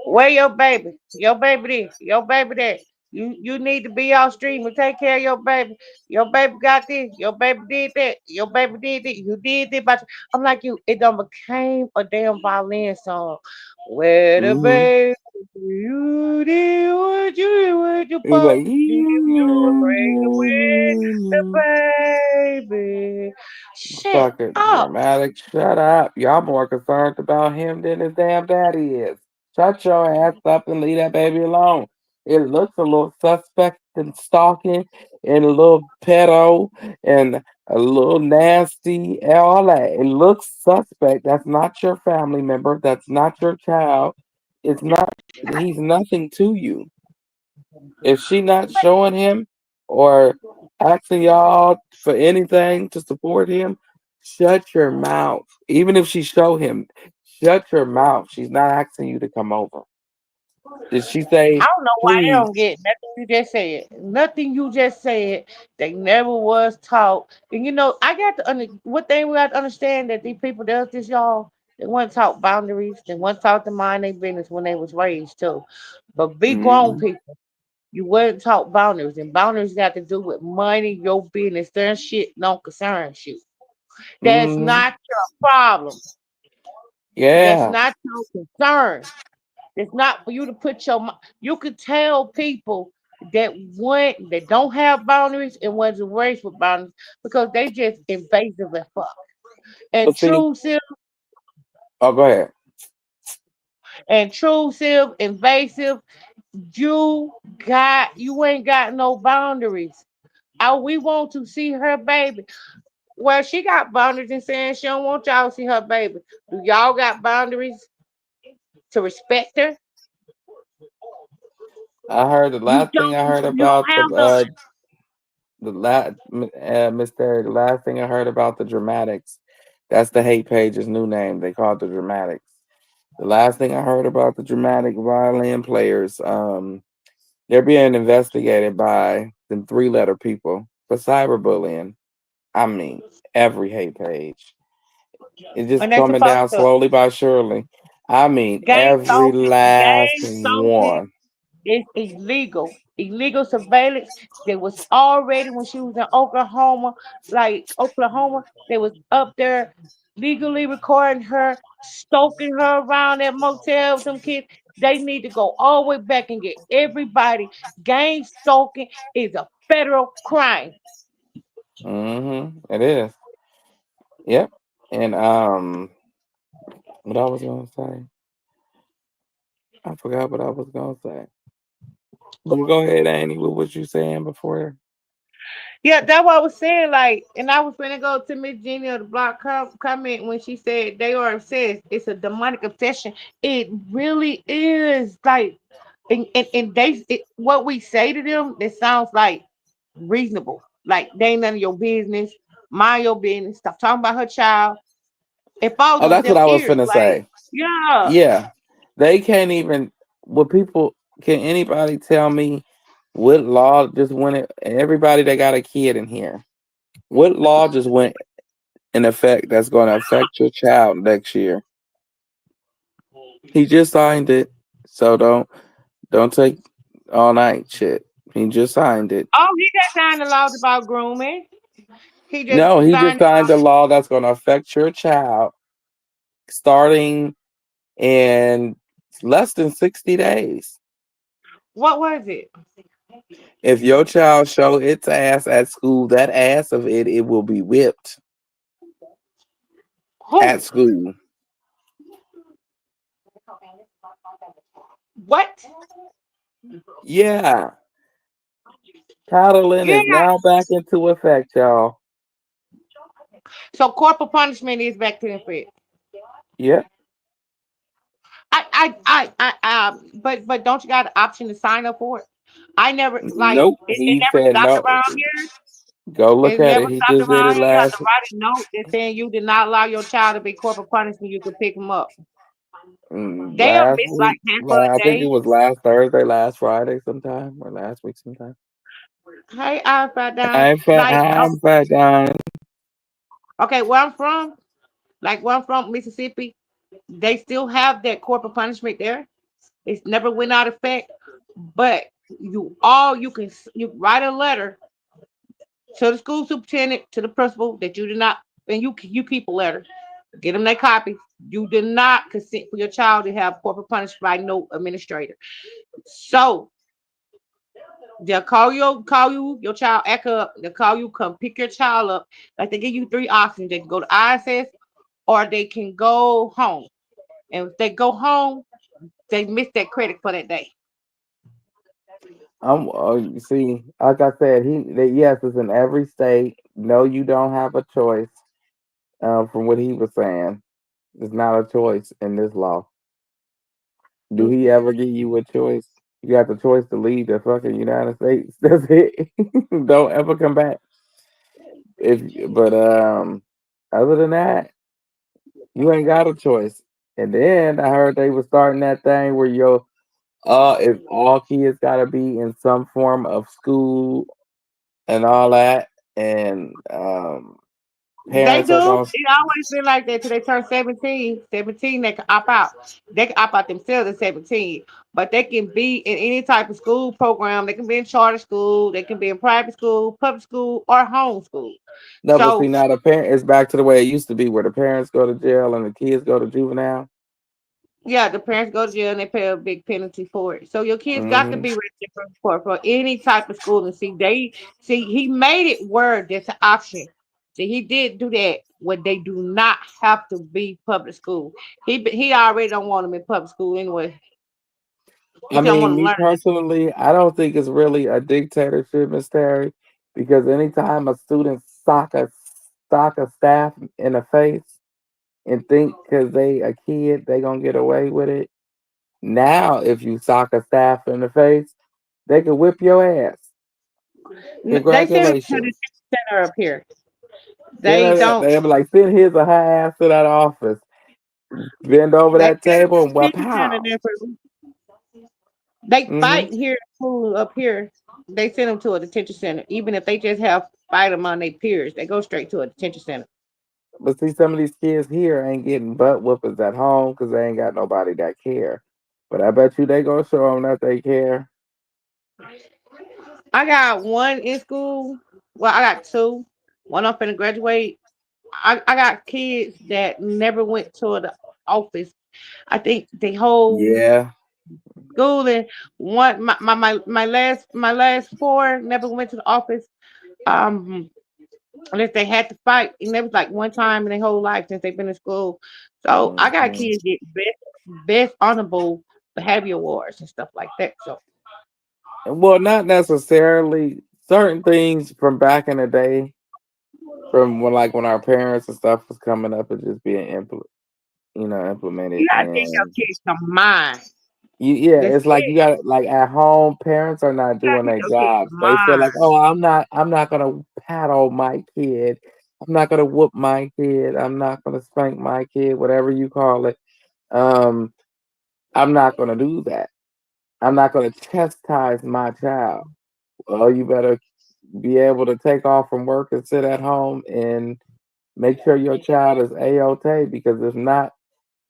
Speaker 5: where your baby? Your baby this, your baby that. You need to be out stream and take care of your baby. Your baby got this. Your baby did that. Your baby did this. You did this. But I'm like you. It done became a damn violin song. Where the
Speaker 3: Hmm.
Speaker 5: baby? You did what you did with your
Speaker 3: He's
Speaker 5: pop.
Speaker 3: like,
Speaker 5: Did you bring away the baby? Shut
Speaker 3: fucking
Speaker 5: up.
Speaker 3: dramatic. Shut up. Y'all more concerned about him than his damn daddy is. Shut your ass up and leave that baby alone. It looks a little suspect and stalking and a little pedo and a little nasty and all that. It looks suspect. That's not your family member. That's not your child. It's not, he's nothing to you. If she not showing him or asking y'all for anything to support him, shut your mouth. Even if she show him, shut your mouth. She's not asking you to come over. Did she say,
Speaker 5: I don't know why they
Speaker 3: please?
Speaker 5: don't get nothing you just said. Nothing you just said. They never was taught. And I got to what thing we got to understand that these people does this, y'all. They weren't taught boundaries. They weren't taught to mind their business when they was raised too. But big grown
Speaker 3: Mm-hmm.
Speaker 5: people, you weren't taught boundaries, and boundaries got to do with money, your business. Their shit don't concern you. That's
Speaker 3: Mm-hmm.
Speaker 5: not your problem. That's
Speaker 3: Yeah.
Speaker 5: not your concern. It's not for you to put your. You could tell people that don't have boundaries and wasn't raised with boundaries because they just invasive as fuck. And
Speaker 3: But see,
Speaker 5: intrusive,
Speaker 3: oh, go ahead.
Speaker 5: invasive. You ain't got no boundaries. We want to see her baby. Well, she got boundaries and saying she don't want y'all to see her baby. Do y'all got boundaries to respect her?
Speaker 3: I heard the
Speaker 5: You
Speaker 3: last thing I
Speaker 5: don't.
Speaker 3: heard
Speaker 5: You don't
Speaker 3: about
Speaker 5: have none.
Speaker 3: the last thing I heard about the dramatics. That's the hate page's new name. They call it the dramatics. The last thing I heard about the dramatic violin players, they're being investigated by them three-letter people for cyberbullying. I mean, every hate page. It's just
Speaker 5: And that's
Speaker 3: coming
Speaker 5: supposed
Speaker 3: down
Speaker 5: to
Speaker 3: slowly by surely. I mean,
Speaker 5: gang
Speaker 3: every
Speaker 5: stalking,
Speaker 3: last
Speaker 5: gang stalking.
Speaker 3: one.
Speaker 5: It's illegal. Illegal surveillance. They was already when she was in Oklahoma, like Oklahoma, they was up there legally recording her, stalking her around that motel with them kids. They need to go all the way back and get everybody. Gang stalking is a federal crime.
Speaker 3: It is. Yep. And what I was gonna say, I forgot what I was gonna say. But go ahead, Annie. What was you saying before?
Speaker 5: Yeah, that's what I was saying. Like, and I was gonna go to Miss Jenny of the block comment when she said they are obsessed. It's a demonic obsession. It really is. Like, and what we say to them, that sounds like reasonable. Like, they ain't none of your business. Mind your business. Stop talking about her child. It falls
Speaker 3: Oh,
Speaker 5: on
Speaker 3: that's what
Speaker 5: deaf
Speaker 3: I was
Speaker 5: ears.
Speaker 3: finna
Speaker 5: Like,
Speaker 3: say.
Speaker 5: yeah.
Speaker 3: Yeah, they can't even. What people can anybody tell me what law just went? Everybody that got a kid in here, what law just went in effect that's going to affect your child next year? He just signed it, so don't take all night shit. He just signed it.
Speaker 5: Oh, he just signed the laws about grooming. He just
Speaker 3: No, he just
Speaker 5: signed.
Speaker 3: signed a law that's going to affect your child starting in less than 60 days.
Speaker 5: What was it?
Speaker 3: If your child show its ass at school, that ass of it will be whipped at
Speaker 5: Who?
Speaker 3: school.
Speaker 5: What?
Speaker 3: Yeah, coddling
Speaker 5: Yeah.
Speaker 3: is now back into effect, y'all.
Speaker 5: So corporal punishment is back to the effect.
Speaker 3: Yeah.
Speaker 5: But don't you got an option to sign up for it? I never like
Speaker 3: Nope.
Speaker 5: it
Speaker 3: He
Speaker 5: never
Speaker 3: said
Speaker 5: stopped
Speaker 3: no.
Speaker 5: around here.
Speaker 3: Go look
Speaker 5: It
Speaker 3: at
Speaker 5: never
Speaker 3: it. He
Speaker 5: stopped
Speaker 3: just did
Speaker 5: around
Speaker 3: it
Speaker 5: here. You have
Speaker 3: last.
Speaker 5: to write a note that saying you did not allow your child to be corporal punishment. You can pick them up. They'll
Speaker 3: Last
Speaker 5: miss like
Speaker 3: week.
Speaker 5: handful of
Speaker 3: I think it
Speaker 5: days.
Speaker 3: was last Thursday, last Friday, sometime, or last week sometime.
Speaker 5: Hey, I found down like
Speaker 3: I'm fat down.
Speaker 5: okay, where I'm from, like where I'm from, Mississippi, they still have that corporal punishment there. It's never went out of effect, but you write a letter to the school superintendent, to the principal that you did not, and you keep a letter. Get them that copy. You did not consent for your child to have corporal punishment by no administrator. So they'll call you, your child act up. They'll call you, come pick your child up. Like they give you three options. They can go to ISS or they can go home. And if they go home, they miss that credit for that day.
Speaker 3: You see, like I said, yes, it's in every state. No, you don't have a choice. From what he was saying, it's not a choice in this law. Do he ever give you a choice? You got the choice to leave the fucking United States. That's it. Don't ever come back. If but other than that, you ain't got a choice. And then I heard they were starting that thing where if all kids gotta be in some form of school and all that, and
Speaker 5: They
Speaker 3: parents are
Speaker 5: do.
Speaker 3: going.
Speaker 5: It always been like that till they turn 17. 17, they can opt out. They can opt out themselves at 17. But they can be in any type of school program. They can be in charter school. They can be in private school, public school, or homeschool.
Speaker 3: No, but see,
Speaker 5: So
Speaker 3: now the parent it's back to the way it used to be, where the parents go to jail and the kids go to juvenile.
Speaker 5: yeah, the parents go to jail and they pay a big penalty for it. So your kids got to
Speaker 3: Hmm.
Speaker 5: be registered for any type of school. And see he made it where there's an option. See, he did do that where they do not have to be public school. He already don't want them in public school anyway. He
Speaker 3: I
Speaker 5: don't
Speaker 3: mean,
Speaker 5: want to
Speaker 3: me
Speaker 5: learn.
Speaker 3: personally, I don't think it's really a dictatorship, Miss Terry, because anytime a student sock a staff in the face and think because they a kid they gonna get away with it. Now, if you sock a staff in the face, they can whip your ass.
Speaker 5: They send him to the
Speaker 3: Congratulations.
Speaker 5: center up here. They don't.
Speaker 3: They be like, send his a high ass to that office, bend over
Speaker 5: They
Speaker 3: that
Speaker 5: send him
Speaker 3: table,
Speaker 5: to
Speaker 3: and
Speaker 5: the
Speaker 3: what
Speaker 5: detention center.
Speaker 3: pow.
Speaker 5: They
Speaker 3: Hmm.
Speaker 5: fight here in school up here. They send them to a detention center. Even if they just have fight among their peers, they go straight to a detention center.
Speaker 3: But see, some of these kids here ain't getting butt whoopings at home because they ain't got nobody that care. But I bet you they gonna show them that they care.
Speaker 5: I got one in school. Well, I got two. One I'm finna graduate. I got kids that never went to the office. I think the whole
Speaker 3: Yeah.
Speaker 5: schooling. One my last four never went to the office. Um, unless they had to fight, and that was like one time in their whole life since they've been in school. So I got
Speaker 3: Mhm.
Speaker 5: kids get best honorable behavior awards and stuff like that. So
Speaker 3: Well, not necessarily certain things from back in the day, from when like when our parents and stuff was coming up and just being
Speaker 5: you
Speaker 3: implemented.
Speaker 5: gotta teach your
Speaker 3: And
Speaker 5: kids some mind.
Speaker 3: yeah,
Speaker 5: That's
Speaker 3: it's like you
Speaker 5: it.
Speaker 3: got like at home, parents are not
Speaker 5: You gotta
Speaker 3: doing
Speaker 5: teach
Speaker 3: their
Speaker 5: your kids
Speaker 3: jobs.
Speaker 5: some
Speaker 3: They feel like,
Speaker 5: mind.
Speaker 3: oh, I'm not gonna paddle my kid. I'm not gonna whoop my kid. I'm not gonna spank my kid, whatever you call it. Um, I'm not gonna do that. I'm not gonna chastise my child. Well, you better be able to take off from work and sit at home and make sure your child is a-okay, because if not,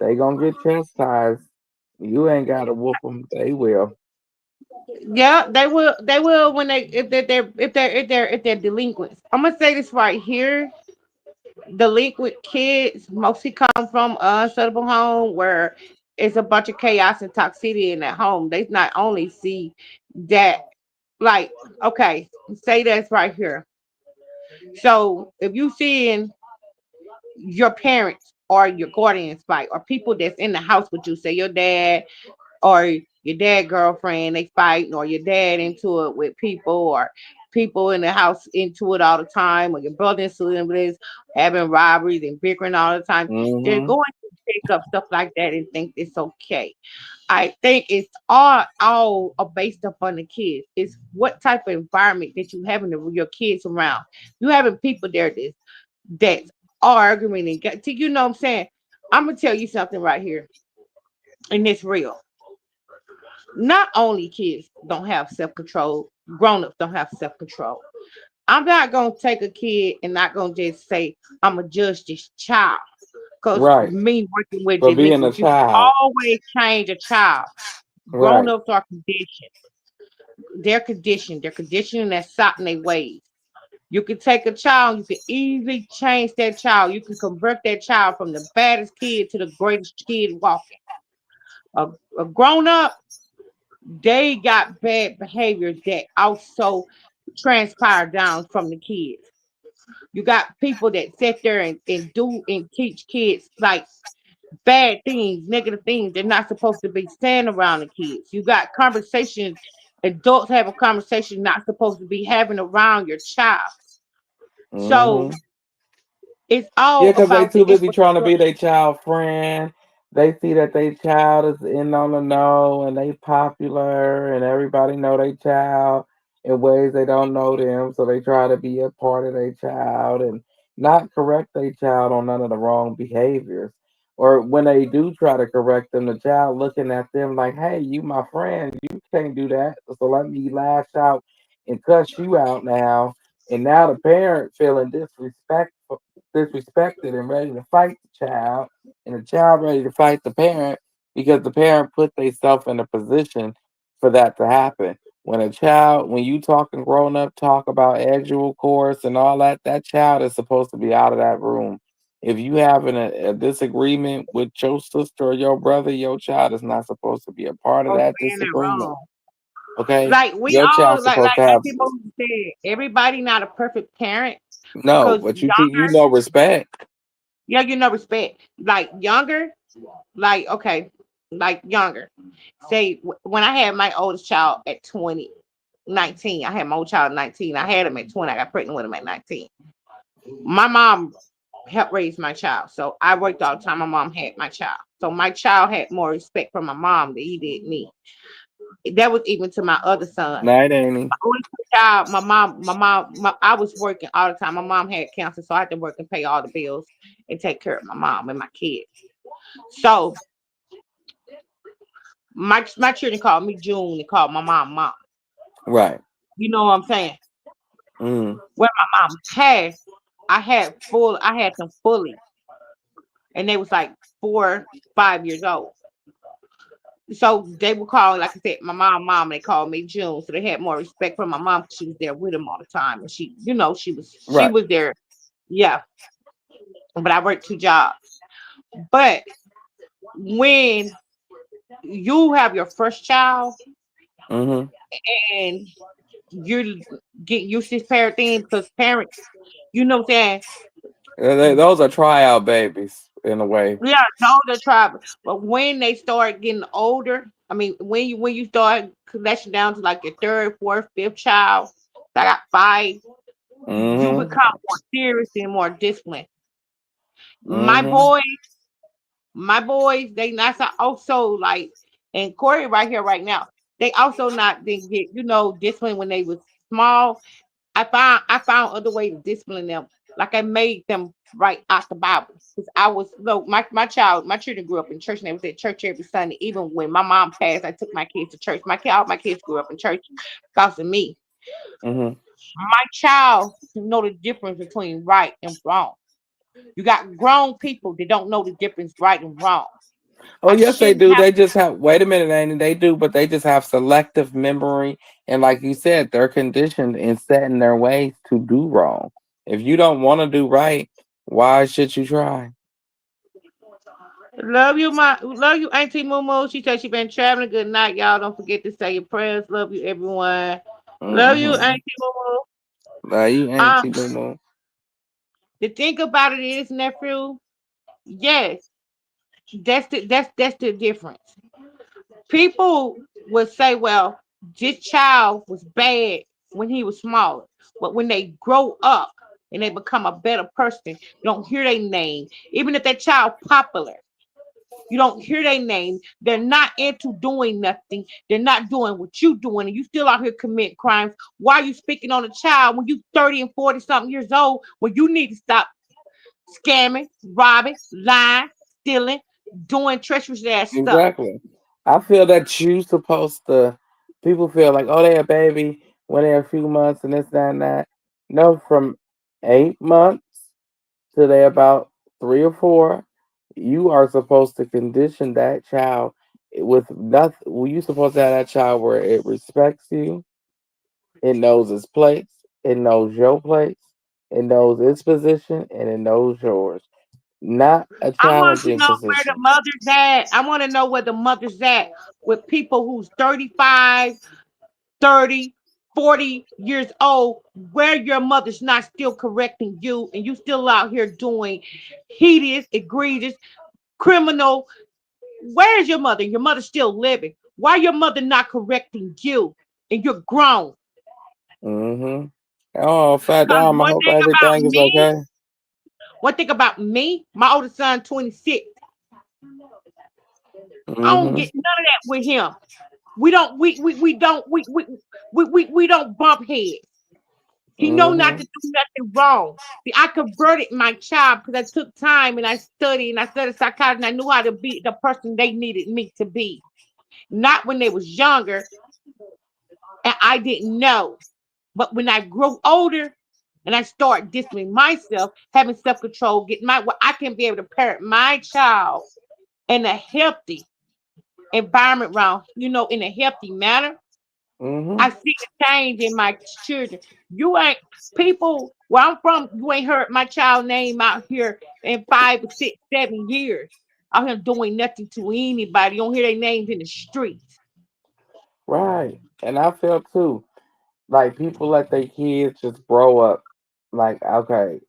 Speaker 3: they gonna get chastised. You ain't gotta whoop them. They will.
Speaker 5: Yeah, they will. They will when they if they're delinquents. I'm gonna say this right here. Delinquent kids mostly come from a unstable home where it's a bunch of chaos and toxicity in that home. They not only see that, like, okay, say that's right here. So if you seeing your parents or your guardians fight or people that's in the house with you, say your dad or your dad girlfriend, they fighting, or your dad into it with people, or people in the house into it all the time, or your brother and siblings having robberies and bickering all the time. They're
Speaker 3: Hmm.
Speaker 5: going to pick up stuff like that and think it's okay. I think it's all based upon the kids. It's what type of environment that you having your kids around. You having people there that's arguing and get, you know what I'm saying. I'm gonna tell you something right here, and it's real. Not only kids don't have self control, grown ups don't have self control. I'm not gonna take a kid and not gonna just say I'm gonna judge this child. Cause
Speaker 3: Right.
Speaker 5: me working with
Speaker 3: For being a
Speaker 5: delinquents, you can
Speaker 3: child.
Speaker 5: always change a child. Grown
Speaker 3: Right.
Speaker 5: ups are conditioned. They're conditioned. They're conditioned and they're set in their ways. You can take a child, you can easily change that child. You can convert that child from the baddest kid to the greatest kid walking. A, a grown up, they got bad behaviors that also transpire down from the kids. You got people that sit there and do and teach kids like bad things, negative things. They're not supposed to be saying around the kids. You got conversations, adults having conversations not supposed to be having around your child. So
Speaker 3: Hmm.
Speaker 5: it's
Speaker 3: Yeah,
Speaker 5: all
Speaker 3: because they
Speaker 5: about the
Speaker 3: too busy trying to be
Speaker 5: infrastructure.
Speaker 3: their child friend. They see that their child is in on the know and they popular and everybody know their child in ways they don't know them. So they try to be a part of their child and not correct their child on none of the wrong behaviors. Or when they do try to correct them, the child looking at them like, hey, you my friend, you can't do that. So let me lash out and cuss you out now. And now the parent feeling disrespected and ready to fight the child, and the child ready to fight the parent because the parent put themselves in a position for that to happen. When you talking grown up talk about actual course and all that, that child is supposed to be out of that room. If you having a disagreement with your sister or your brother, your child is not supposed to be a part of
Speaker 5: Supposed to
Speaker 3: that
Speaker 5: be in that
Speaker 3: disagreement.
Speaker 5: wrong.
Speaker 3: Okay,
Speaker 5: Like we
Speaker 3: your
Speaker 5: all
Speaker 3: child's supposed to
Speaker 5: like
Speaker 3: have
Speaker 5: people who said everybody not a perfect parent
Speaker 3: no,
Speaker 5: because
Speaker 3: but you
Speaker 5: younger,
Speaker 3: know respect.
Speaker 5: yeah, you know respect. Like younger, like okay, like younger. Say when I had my oldest child at 19, I had my old child at 19. I had him at 20. I got pregnant with him at 19. My mom helped raise my child. So I worked all the time. My mom had my child. So my child had more respect for my mom than he did me. That was even to my other son.
Speaker 3: Night, Amy.
Speaker 5: My oldest child, I was working all the time. My mom had cancer, so I had to work and pay all the bills and take care of my mom and my kids. So my children called me June and called my mom mom.
Speaker 3: Right.
Speaker 5: You know what I'm saying?
Speaker 3: Mm.
Speaker 5: When my mom passed, I had them fully, and they was like 4, 5 years old. So they would call, like I said, my mom. They called me June, so they had more respect for my mom because she was there with them all the time, and she, she
Speaker 3: Right.
Speaker 5: was there. Yeah, but I worked two jobs. But when you have your first child
Speaker 3: Mm-hmm.
Speaker 5: and you get used to this parent thing because parents, what I'm saying?
Speaker 3: Those are tryout babies in a way.
Speaker 5: Yeah, no, the tribe. But when they start getting older, I mean, when you start collection down to like your third, fourth, fifth child, I got five, you
Speaker 3: Mm-hmm.
Speaker 5: become more serious and more disciplined. My
Speaker 3: Mm-hmm.
Speaker 5: boys, my boys, they not so- also like, and Corey right here right now. They also not didn't get disciplined when they was small. I found other ways to discipline them. Like I made them write out the Bible. Because I was look, my children grew up in church and they was at church every Sunday. Even when my mom passed, I took my kids to church. All my kids grew up in church because of me.
Speaker 3: Mm-hmm.
Speaker 5: My child know the difference between right and wrong. You got grown people that don't know the difference right and wrong.
Speaker 3: Oh,
Speaker 5: I
Speaker 3: yes, they
Speaker 5: shouldn't
Speaker 3: do.
Speaker 5: have
Speaker 3: They just have, wait a minute, Annie. They do, but they just have selective memory. And like you said, they're conditioned and set in their ways to do wrong. If you don't want to do right, why should you try?
Speaker 5: love you, Auntie Momo. She said she been traveling. Good night, y'all. Don't forget to say your prayers. Love you, everyone. Love you,
Speaker 3: Mm-hmm.
Speaker 5: Auntie Momo.
Speaker 3: You ain't
Speaker 5: Um,
Speaker 3: too no.
Speaker 5: the thing about it is, nephew, yes, that's the difference. People would say, well, this child was bad when he was smaller, but when they grow up and they become a better person, you don't hear their name, even if that child popular. You don't hear their name. They're not into doing nothing. They're not doing what you doing, and you still out here committing crimes. Why are you speaking on a child when you 30 and 40 something years old? When you need to stop scamming, robbing, lying, stealing, doing treacherous ass stuff.
Speaker 3: Exactly. I feel that you supposed to. People feel like, oh, they're a baby when they're a few months and this, that, and that. No, from 8 months to they're about 3 or 4, you are supposed to condition that child with nothing. Well, you supposed to have that child where it respects you, it knows its place, it knows your place, it knows its position, and it knows yours. Not a
Speaker 5: I want to
Speaker 3: challenging
Speaker 5: know where the
Speaker 3: position.
Speaker 5: mother's at. I want to know where the mother's at with people who's 35, 30, 40 years old, where your mother's not still correcting you and you still out here doing hideous, egregious, criminal. Where's your mother? Your mother's still living. Why your mother not correcting you and you're grown?
Speaker 3: Mm-hmm. Oh, fat
Speaker 5: Because
Speaker 3: dime. I hope everything is okay.
Speaker 5: one thing about me, my oldest son, 26, I don't
Speaker 3: Mm-hmm.
Speaker 5: get none of that with him. We don't bump heads. He know not
Speaker 3: Mm-hmm.
Speaker 5: to do nothing wrong. See, I converted my child because I took time and I studied psychology and I knew how to be the person they needed me to be. Not when they was younger and I didn't know. But when I grow older and I start disciplining myself, having self-control, getting my I can be able to parent my child in a healthy environment around, in a healthy manner.
Speaker 3: Mm-hmm.
Speaker 5: I see the change in my children. You ain't people where I'm from. You ain't heard my child name out here in 5 or 6, 7 years. Out here doing nothing to anybody. You don't hear their names in the streets.
Speaker 3: Right. And I feel too like people let their kids just grow up. Like, okay,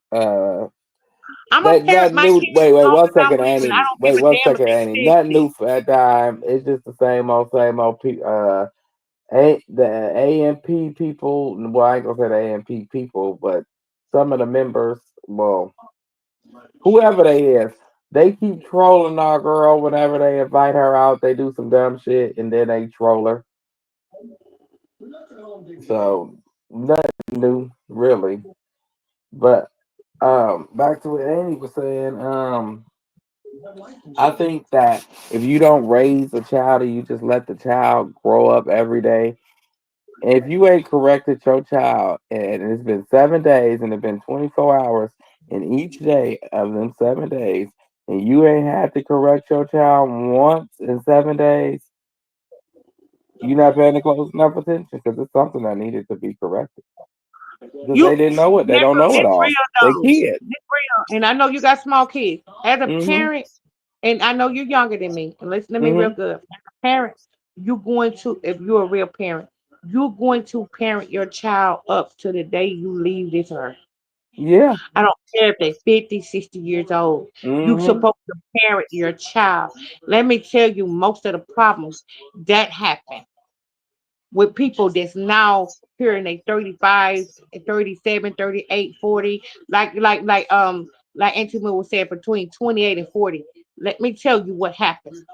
Speaker 5: I'm gonna
Speaker 3: that
Speaker 5: parent my
Speaker 3: new.
Speaker 5: kids
Speaker 3: Wait,
Speaker 5: as
Speaker 3: wait,
Speaker 5: long
Speaker 3: one
Speaker 5: as I
Speaker 3: second,
Speaker 5: live, and I
Speaker 3: Annie.
Speaker 5: don't give
Speaker 3: Wait,
Speaker 5: a
Speaker 3: one
Speaker 5: damn if
Speaker 3: second,
Speaker 5: they
Speaker 3: Annie.
Speaker 5: still
Speaker 3: Nothing new
Speaker 5: exist.
Speaker 3: for that dime. It's just the same old. The AMP people. Well, I ain't gonna say the AMP people, but some of the members. Well, whoever they is, they keep trolling our girl whenever they invite her out. They do some dumb shit and then they troll her. So nothing new, really. But back to what Annie was saying. I think that if you don't raise a child and you just let the child grow up every day, and if you ain't corrected your child, and it's been 7 days and it's been 24 hours in each day of them 7 days, and you ain't had to correct your child once in 7 days, You not paying close enough attention because it's something that needed to be corrected because
Speaker 5: You
Speaker 3: they didn't know it. They don't know it
Speaker 5: it's
Speaker 3: all.
Speaker 5: real
Speaker 3: They
Speaker 5: though.
Speaker 3: kids.
Speaker 5: It's real. And I know you got small kids. As a
Speaker 3: Mhm.
Speaker 5: parent, and I know you're younger than me, and listen to me real
Speaker 3: Mhm.
Speaker 5: good. As a parent, you're going to, if you're a real parent, you're going to parent your child up to the day you leave this earth.
Speaker 3: Yeah.
Speaker 5: I don't care if they're 50, 60 years old. You're
Speaker 3: Mhm.
Speaker 5: supposed to parent your child. Let me tell you, most of the problems that happen with people that's now here in their 35, 37, 38, 40, like Auntie Mo was saying, between 28 and 40. Let me tell you what happened.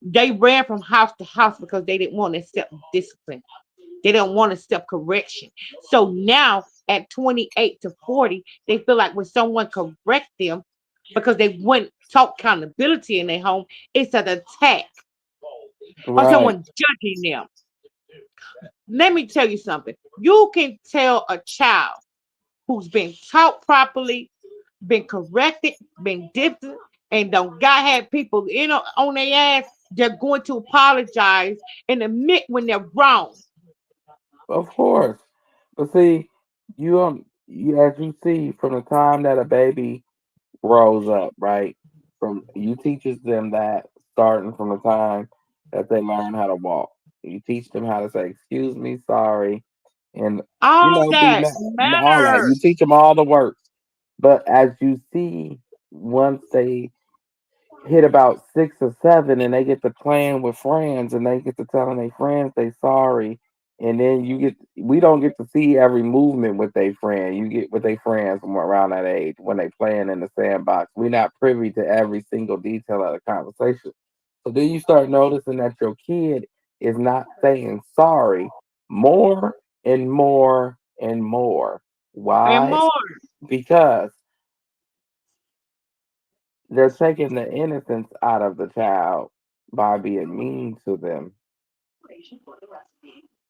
Speaker 5: They ran from house to house because they didn't want to accept discipline. They don't want to accept correction. So now at 28 to 40, they feel like when someone correct them because they wouldn't talk accountability in their home, it's an attack or
Speaker 3: Right.
Speaker 5: someone judging them. Let me tell you something. You can tell a child who's been taught properly, been corrected, been dipped, and don't got had people on their ass. They're going to apologize and admit when they're wrong.
Speaker 3: Of course. But see, you as you see from the time that a baby grows up, right? From you teaches them that starting from the time that they learn how to walk. You teach them how to say excuse me, sorry, and
Speaker 5: All
Speaker 3: be
Speaker 5: that
Speaker 3: all that.
Speaker 5: matters.
Speaker 3: You teach them all the works. But as you see, once they hit about 6 or 7 and they get to playing with friends and they get to telling their friends they sorry, and then we don't get to see every movement with their friend. You get with their friends from around that age when they playing in the sandbox. We're not privy to every single detail of the conversation. So then you start noticing that your kid is not saying sorry more and more and more.
Speaker 5: And
Speaker 3: Why?
Speaker 5: more.
Speaker 3: Because they're taking the innocence out of the child by being mean to them.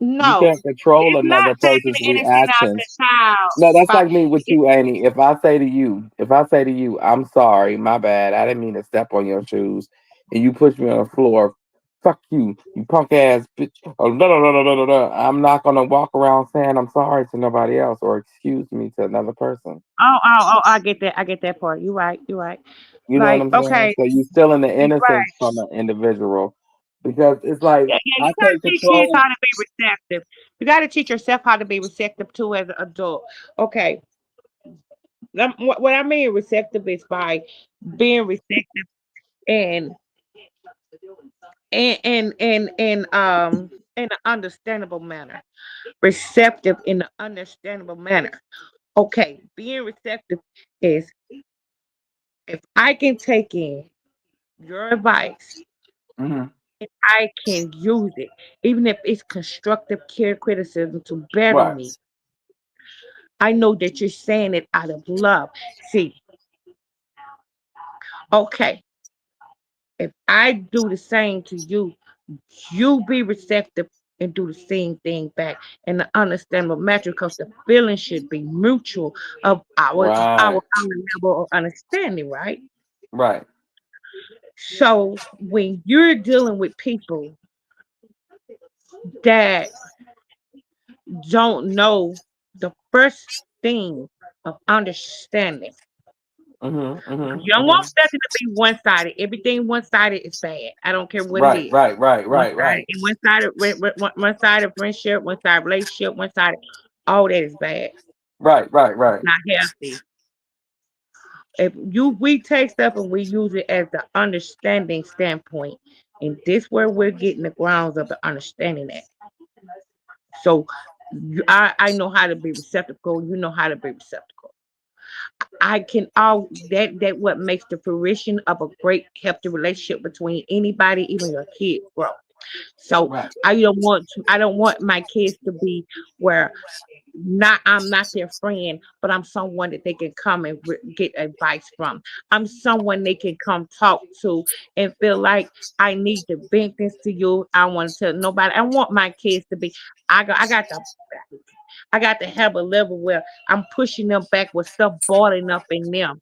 Speaker 3: You
Speaker 5: No,
Speaker 3: can't control
Speaker 5: it's not
Speaker 3: another
Speaker 5: taking
Speaker 3: person's
Speaker 5: the innocent out the
Speaker 3: reactions.
Speaker 5: child.
Speaker 3: No, that's
Speaker 5: But
Speaker 3: like me with
Speaker 5: it,
Speaker 3: you, Annie. If I say to you, I'm sorry, my bad, I didn't mean to step on your shoes, and you push me on the floor, fuck you, you punk ass bitch. Oh, no, no, no, no, no, no, no. I'm not gonna walk around saying I'm sorry to nobody else or excuse me to another person.
Speaker 5: I get that. I get that part. You're right. You're right.
Speaker 3: You know what
Speaker 5: Like,
Speaker 3: I'm saying?
Speaker 5: okay,
Speaker 3: So you still in the
Speaker 5: you're
Speaker 3: innocence
Speaker 5: right.
Speaker 3: from an individual because it's like
Speaker 5: Yeah, yeah,
Speaker 3: I
Speaker 5: you gotta
Speaker 3: can't
Speaker 5: teach kids
Speaker 3: control.
Speaker 5: how to be receptive. You gotta teach yourself how to be receptive too as an adult. Okay, what I mean receptive is by being receptive and in an understandable manner. Receptive in an understandable manner. Okay, being receptive is if I can take in your advice
Speaker 3: Hmm.
Speaker 5: and I can use it, even if it's constructive care criticism to better
Speaker 3: Right.
Speaker 5: me. I know that you're saying it out of love. See, okay, if I do the same to you, you be receptive and do the same thing back in the understandable manner because the feeling should be mutual of
Speaker 3: Right.
Speaker 5: our level of understanding, right?
Speaker 3: Right.
Speaker 5: So when you're dealing with people that don't know the first thing of understanding.
Speaker 3: Mhm. Mhm.
Speaker 5: You don't want
Speaker 3: Mhm.
Speaker 5: nothing to be one sided. Everything one sided is bad. I don't care what it
Speaker 3: Right.
Speaker 5: is.
Speaker 3: Right. Right.
Speaker 5: One
Speaker 3: Right.
Speaker 5: sided
Speaker 3: Right.
Speaker 5: and one sided friendship, one sided relationship, one sided. All that is bad.
Speaker 3: Right. Right.
Speaker 5: It's
Speaker 3: Right.
Speaker 5: not healthy. If we take stuff and we use it as the understanding standpoint, and this where we're getting the grounds of the understanding that. So I know how to be receptacle. You know how to be receptacle. I can all that what makes the fruition of a great healthy relationship between anybody, even your kids, grow. So
Speaker 3: Right.
Speaker 5: I don't want my kids to be where not I'm not their friend, but I'm someone that they can come and get advice from. I'm someone they can come talk to and feel like I need to vent this to you. I want to tell nobody. I want my kids to be. I got to have a level where I'm pushing them back with stuff boiling up in them,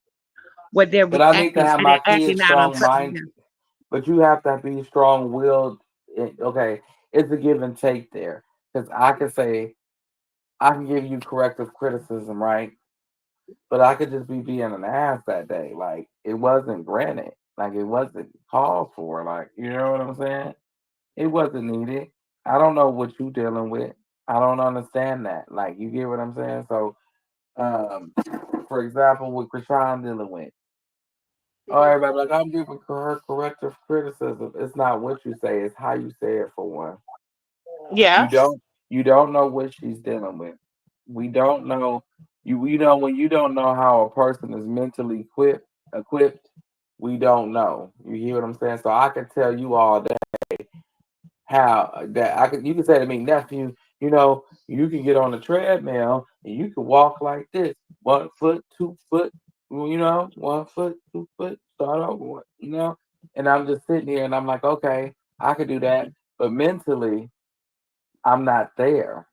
Speaker 5: where
Speaker 3: But I need to have
Speaker 5: they're
Speaker 3: my
Speaker 5: acting
Speaker 3: kids
Speaker 5: out on
Speaker 3: strong
Speaker 5: purpose.
Speaker 3: minded. But you have to be strong willed okay, it's a give and take there. Because I can say I can give you corrective criticism, right? But I could just be being an ass that day. Like it wasn't granted. Like it wasn't called for. Like you know what I'm saying? It wasn't needed. I don't know what you dealing with. I don't understand that. Like you get what I'm saying? So um for example with Chrisean dealing with. Oh everybody like I'm giving her corrective criticism. It's not what you say, it's how you say it for one. You
Speaker 5: Yeah.
Speaker 3: don't you don't know what she's dealing with. We don't know you know when you don't know how a person is mentally equipped, we don't know. You hear what I'm saying? So I can tell you all that how that I could you can say to me, nephew, you know, you can get on the treadmill and you can walk like this, 1 foot, 2 foot, you know, 1 foot, 2 foot, start over, you know. And I'm just sitting here and I'm like, okay, I could do that, but mentally, I'm not there.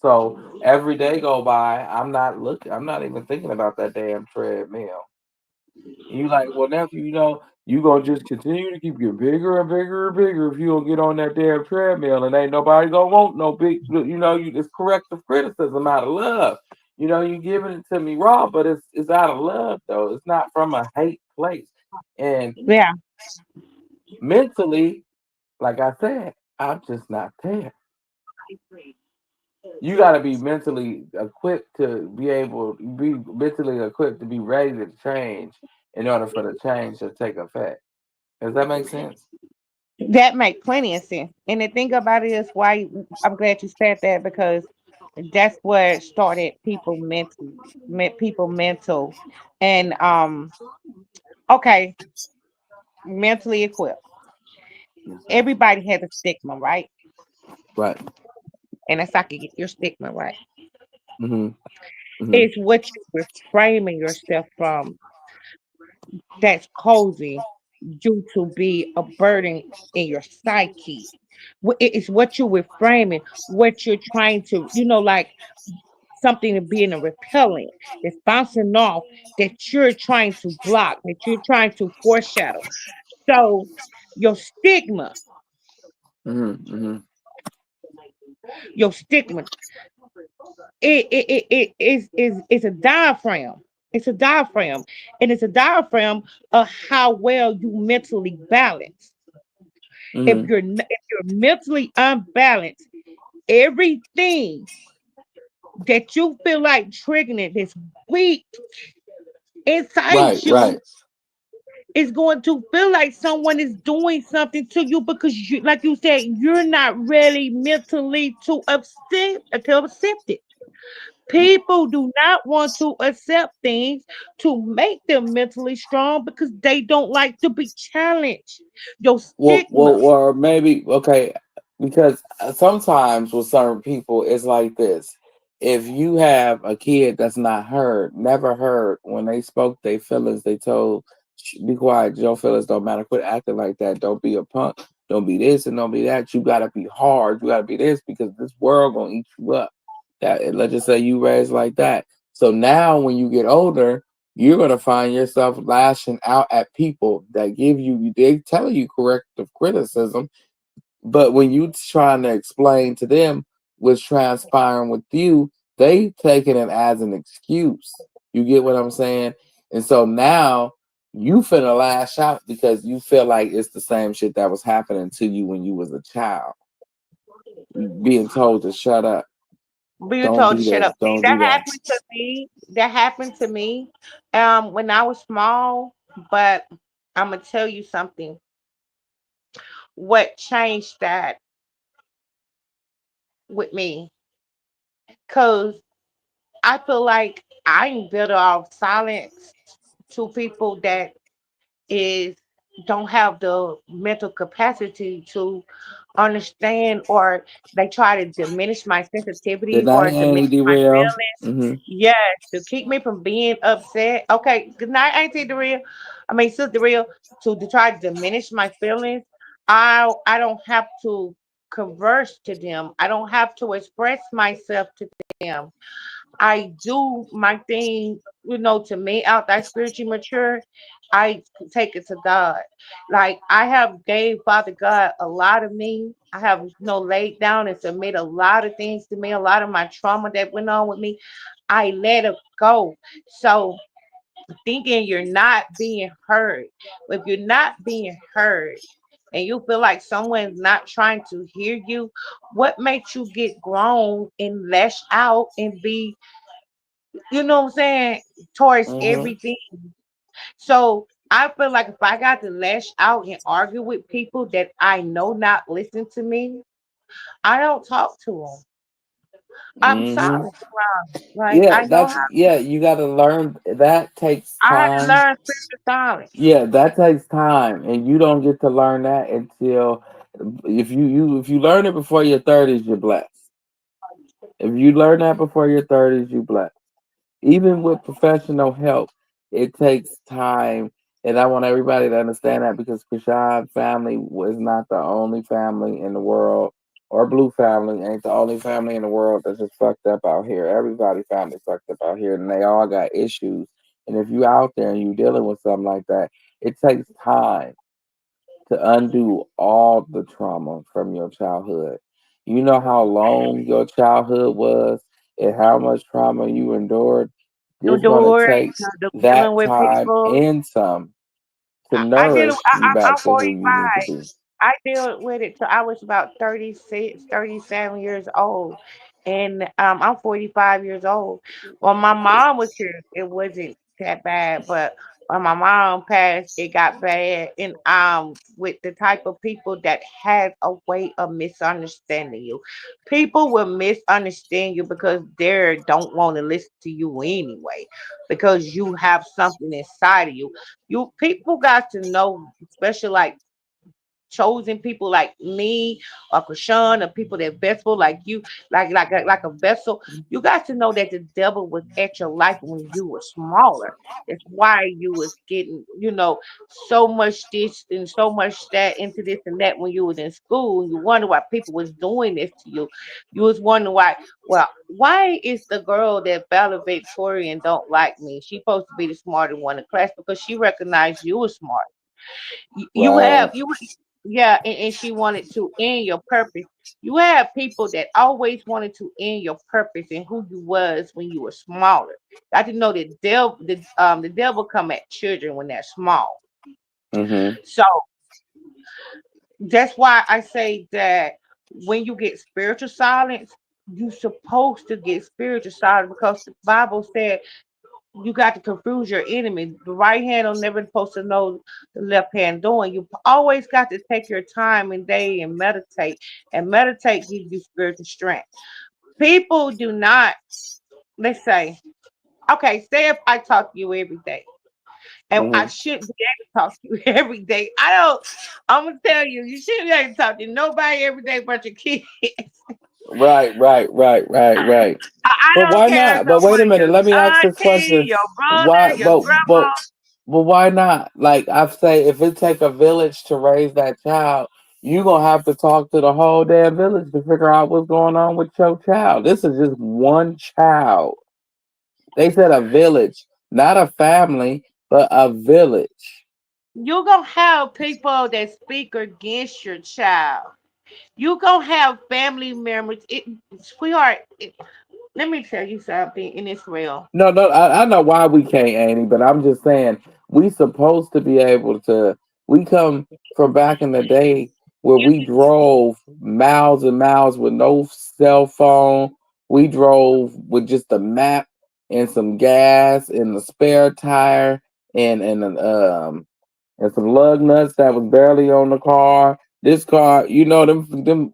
Speaker 3: So every day go by, I'm not even thinking about that damn treadmill. And you like, well, nephew, you know, you gonna just continue to keep getting bigger and bigger and bigger if you don't get on that damn treadmill, and ain't nobody gonna want no big, you know, you it's corrective criticism out of love. You know, you giving it to me raw, but it's out of love though. It's not from a hate place. And
Speaker 5: Yeah.
Speaker 3: mentally, like I said, I'm just not there. You got to be mentally equipped to be mentally equipped to be ready to change in order for the change to take effect. Does that make sense?
Speaker 5: That make plenty of sense. And the thing about it is why I'm glad you said that because that's what started people mental and okay, mentally equipped. Everybody has a stigma, right?
Speaker 3: Right.
Speaker 5: And that's how I can get your stigma right.
Speaker 3: Mm-hmm. Mm-hmm.
Speaker 5: It's what you reframing yourself from that's causing you to be a burden in your psyche. It's what you're reframing, what you're trying to, like something to being a repellent that's bouncing off that you're trying to block, that you're trying to foreshadow. So your stigma,
Speaker 3: Mm-hmm. Mm-hmm.
Speaker 5: your stigma, is a diaphragm. It's a diaphragm, and it's a diaphragm of how well you mentally balance. If
Speaker 3: Mm-hmm.
Speaker 5: you're mentally unbalanced, everything that you feel like triggering it, this weak inside
Speaker 3: Right.
Speaker 5: you
Speaker 3: Right.
Speaker 5: is going to feel like someone is doing something to you because you, like you said, you're not really mentally to accept it. People do not want to accept things to make them mentally strong because they don't like to be challenged. Your stigma.
Speaker 3: Or maybe okay, because sometimes with certain people, it's like this. If you have a kid that's not heard, never heard, when they spoke their feelings, they told, be quiet, your feelings don't matter. Quit acting like that. Don't be a punk. Don't be this and don't be that. You gotta be hard. You gotta be this because this world gonna eat you up. That let's just say you raised like that. So now when you get older, you're gonna find yourself lashing out at people that give you they tell you corrective criticism, but when you trying to explain to them what's transpiring with you, they taking it as an excuse. You get what I'm saying? And so now you finna lash out because you feel like it's the same shit that was happening to you when you was a child, being told to shut up,
Speaker 5: Being
Speaker 3: don't
Speaker 5: told to
Speaker 3: do
Speaker 5: shut
Speaker 3: this,
Speaker 5: up. See,
Speaker 3: don't
Speaker 5: that
Speaker 3: do that.
Speaker 5: happened to me. That happened to me when I was small. But I'm gonna tell you something. What changed that with me? Cause I feel like I'm better off silence to people that is don't have the mental capacity to understand, or they try to diminish my
Speaker 3: Good
Speaker 5: sensitivity
Speaker 3: night,
Speaker 5: or diminish
Speaker 3: Auntie
Speaker 5: my
Speaker 3: Real.
Speaker 5: feelings.
Speaker 3: Mm-hmm.
Speaker 5: Yes, to keep me from being upset. Okay, good night, Auntie Real. I mean, Sister Real, to try to diminish my feelings. I don't have to. converse to them. I don't have to express myself to them. I do my thing, to me out that spiritually mature. I take it to God. Like I have gave Father God a lot of me. I have laid down and submit a lot of things to me, a lot of my trauma that went on with me. I let it go. So thinking you're not being heard. If you're not being heard and you feel like someone's not trying to hear you, what makes you get grown and lash out and be, what I'm saying, towards
Speaker 3: Mm-hmm.
Speaker 5: everything? So I feel like if I got to lash out and argue with people that I know not listen to me, I don't talk to them. I'm
Speaker 3: Mm-hmm.
Speaker 5: silent around 'em. Like
Speaker 3: Yeah,
Speaker 5: I know
Speaker 3: that's
Speaker 5: how.
Speaker 3: yeah. You got to learn. That takes
Speaker 5: I had to
Speaker 3: time.
Speaker 5: learn spiritual silence.
Speaker 3: Yeah, that takes time, and you don't get to learn that until if you learn it before your 30s, you're blessed. If you learn that before your 30s, you blessed. Even with professional help, it takes time. And I want everybody to understand that because Chrisean family was not the only family in the world, or Blue family ain't the only family in the world that's just fucked up out here. Everybody family fucked up out here, and they all got issues. And if you out there and you dealing with something like that, it takes time to undo all the trauma from your childhood. You know how long your childhood was and how much trauma you endured.
Speaker 5: The
Speaker 3: It's going to
Speaker 5: door,
Speaker 3: take
Speaker 5: dealing
Speaker 3: that
Speaker 5: with
Speaker 3: time
Speaker 5: people.
Speaker 3: and some to
Speaker 5: I did it.
Speaker 3: nourish you
Speaker 5: I'm
Speaker 3: back to who you need to
Speaker 5: 45.
Speaker 3: be.
Speaker 5: I dealt with it till I was about 36, 37 years old. And I'm 45 years old. When my mom was here, it wasn't that bad. But when my mom passed, it got bad. And with the type of people that has a way of misunderstanding you. People will misunderstand you because they don't want to listen to you anyway. Because you have something inside of you. People got to know, especially like chosen people like me or Krishan or people that vessel like you, like a vessel. You got to know that the devil was at your life when you were smaller. That's why you was getting, so much this and so much that into this and that when you was in school. And you wonder why people was doing this to you. You was wondering why. Well, why is the girl that valedictorian don't like me? She supposed to be the smarter one in class because she recognized you was smart. You have
Speaker 3: Right.
Speaker 5: you yeah, and she wanted to end your purpose. You have people that always wanted to end your purpose and who you was when you were smaller. I didn't know that the devil come at children when they're small.
Speaker 3: Mm-hmm.
Speaker 5: So that's why I say that when you get spiritual silence, you supposed to get spiritual silence because the Bible said you got to confuse your enemy. The right hand will never supposed to know the left hand doing. You always got to take your time and day and meditate. And meditate gives you spiritual strength. People do not, let's say, okay, say if I talk to you every day. And I
Speaker 3: Mm-hmm.
Speaker 5: should be able to talk to you every day. I'm gonna tell you, you shouldn't be able to talk to nobody every day but your kids.
Speaker 3: Right, right, right, right, right.
Speaker 5: I
Speaker 3: But
Speaker 5: don't
Speaker 3: why
Speaker 5: care if
Speaker 3: not? But wait
Speaker 5: someone
Speaker 3: a minute.
Speaker 5: your
Speaker 3: Let me ask this
Speaker 5: auntie,
Speaker 3: question.
Speaker 5: your brother,
Speaker 3: Why?
Speaker 5: your grandma.
Speaker 3: But why not? Like I say, if it take a village to raise that child, you gonna have to talk to the whole damn village to figure out what's going on with your child. This is just one child. They said a village, not a family, but a village.
Speaker 5: You're gonna have people that speak against your child. You're gonna have family members. Sweetheart, let me tell you something in this real.
Speaker 3: No, no, I know why we can't, Annie, but I'm just saying we supposed to be able to. We come from back in the day where we drove miles and miles with no cell phone. We drove with just a map and some gas and the spare tire and some lug nuts that was barely on the car. This car, them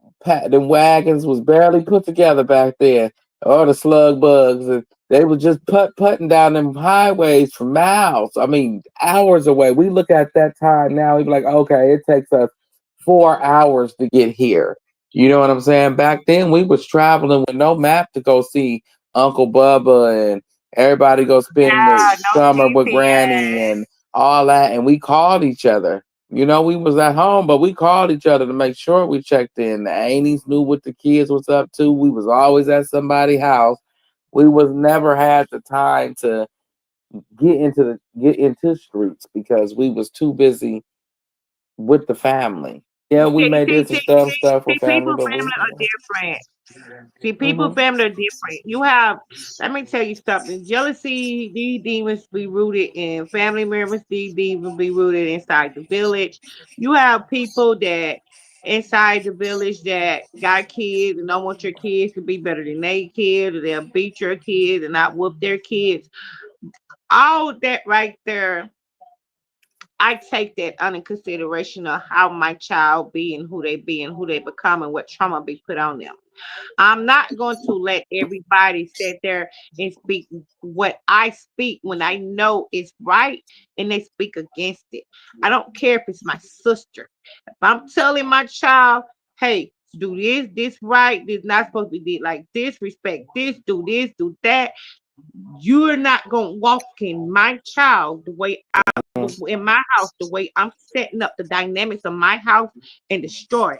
Speaker 3: wagons was barely put together back then. All the slug bugs, and they was just putting down them highways for miles. I mean, hours away. We look at that time now. We be like, okay, it takes us 4 hours to get here. You know what I'm saying? Back then, we was traveling with no map to go see Uncle Bubba and everybody go spend the
Speaker 5: Yeah, no
Speaker 3: summer with Granny
Speaker 5: GPS.
Speaker 3: and all that, and we called each other. You know, we was at home, but we called each other to make sure we checked in. The aunties knew what the kids was up to. We was always at somebody's house. We was never had the time to get into streets because we was too busy with the family. Yeah, we
Speaker 5: See,
Speaker 3: may
Speaker 5: see,
Speaker 3: did
Speaker 5: see,
Speaker 3: some dumb
Speaker 5: see,
Speaker 3: stuff
Speaker 5: see,
Speaker 3: with family,
Speaker 5: people
Speaker 3: but we.
Speaker 5: family are different. See, people
Speaker 3: Mhm.
Speaker 5: family are different. You have, let me tell you something. Jealousy, these demons be rooted in family members. These demons be rooted inside the village. You have people that inside the village that got kids and don't want your kids to be better than their kids, or they'll beat your kids and not whoop their kids. All that right there, I take that under consideration of how my child be and who they become and what trauma be put on them. I'm not going to let everybody sit there and speak what I speak when I know it's right and they speak against it. I don't care if it's my sister. If I'm telling my child, hey, do this right, this not supposed to be did like this, respect this, do that. You're not gonna walk in my child the way in my house the way I'm setting up the dynamics of my house and destroy it.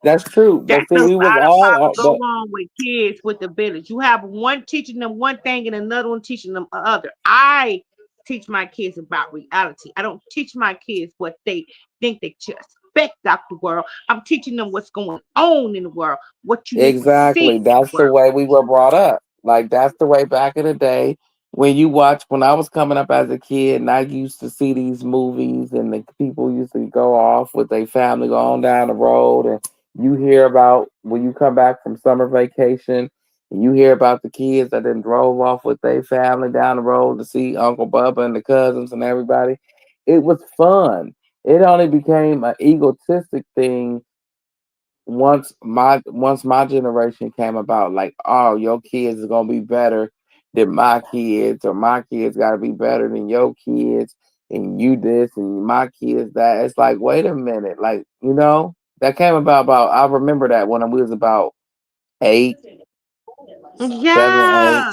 Speaker 3: That's true.
Speaker 5: That's
Speaker 3: But see,
Speaker 5: a
Speaker 3: we was
Speaker 5: lot of
Speaker 3: all,
Speaker 5: problems go on with kids with the village. You have one teaching them one thing and another one teaching them other. I teach my kids about reality. I don't teach my kids what they think they should expect out the world. I'm teaching them what's going on in the world, what you need to see
Speaker 3: exactly.
Speaker 5: in the
Speaker 3: That's the
Speaker 5: world.
Speaker 3: way we were brought up. Like that's the way back in the day when I was coming up as a kid and I used to see these movies and the people used to go off with their family going down the road and you hear about when you come back from summer vacation and you hear about the kids that then drove off with their family down the road to see Uncle Bubba and the cousins and everybody. It was fun. It only became an egotistic thing once my generation came about, like, oh, your kids is gonna be better than my kids, or my kids gotta be better than your kids, and you this and my kids that. It's like, wait a minute, like, that came about I remember that when we was about 8, 7, 8.
Speaker 5: Yeah.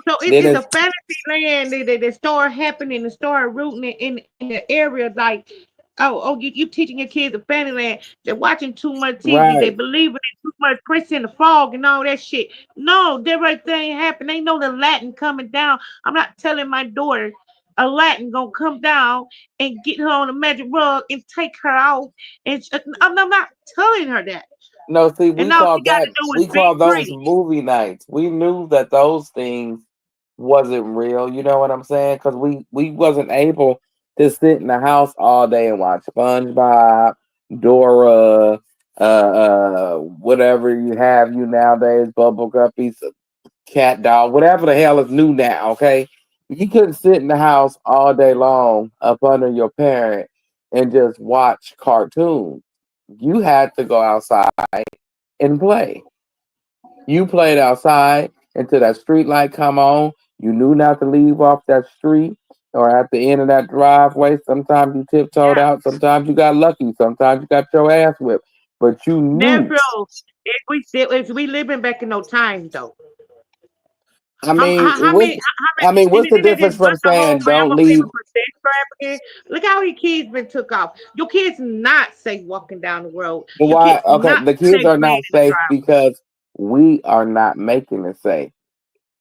Speaker 5: So
Speaker 3: Then
Speaker 5: it's
Speaker 3: it's
Speaker 5: a fantasy land that start happening and start rooting in the area like you teaching your kids a fantasy land. They're watching too much TV. They
Speaker 3: right.
Speaker 5: believe in too much Christian the fog and all that shit. No, that right thing ain't happen. They know the Latin coming down. I'm not telling my daughter a Latin gonna come down and get her on a magic rug and take her out. And I'm not telling her that.
Speaker 3: No, see,
Speaker 5: And
Speaker 3: we
Speaker 5: all
Speaker 3: call
Speaker 5: she got to
Speaker 3: that
Speaker 5: do is
Speaker 3: we
Speaker 5: be
Speaker 3: call those
Speaker 5: pretty.
Speaker 3: movie nights. We knew that those things wasn't real. You know what I'm saying? Because we wasn't able to sit in the house all day and watch SpongeBob, Dora, whatever you have you nowadays, Bubble Guppies, Cat Dog, whatever the hell is new now. Okay, you couldn't sit in the house all day long up under your parent and just watch cartoons. You had to go outside and play. You played outside until that street light come on. You knew not to leave off that street or at the end of that driveway. Sometimes you tiptoed
Speaker 5: Yeah.
Speaker 3: out. Sometimes you got lucky. Sometimes you got your ass whipped. But you knew.
Speaker 5: Nephew, if we living back in those times though,
Speaker 3: I
Speaker 5: how,
Speaker 3: mean,
Speaker 5: how, how many how many
Speaker 3: what's the
Speaker 5: didn't they
Speaker 3: difference
Speaker 5: just bust
Speaker 3: from
Speaker 5: the whole
Speaker 3: saying don't
Speaker 5: family
Speaker 3: leave?
Speaker 5: paper for sex trafficking? Look how many kids been took off. Your kids not safe walking down the road. Your
Speaker 3: Why?
Speaker 5: kids
Speaker 3: Okay,
Speaker 5: not
Speaker 3: the kids
Speaker 5: safe
Speaker 3: are
Speaker 5: playing
Speaker 3: not
Speaker 5: in the
Speaker 3: safe
Speaker 5: driveway.
Speaker 3: because we are not making it safe.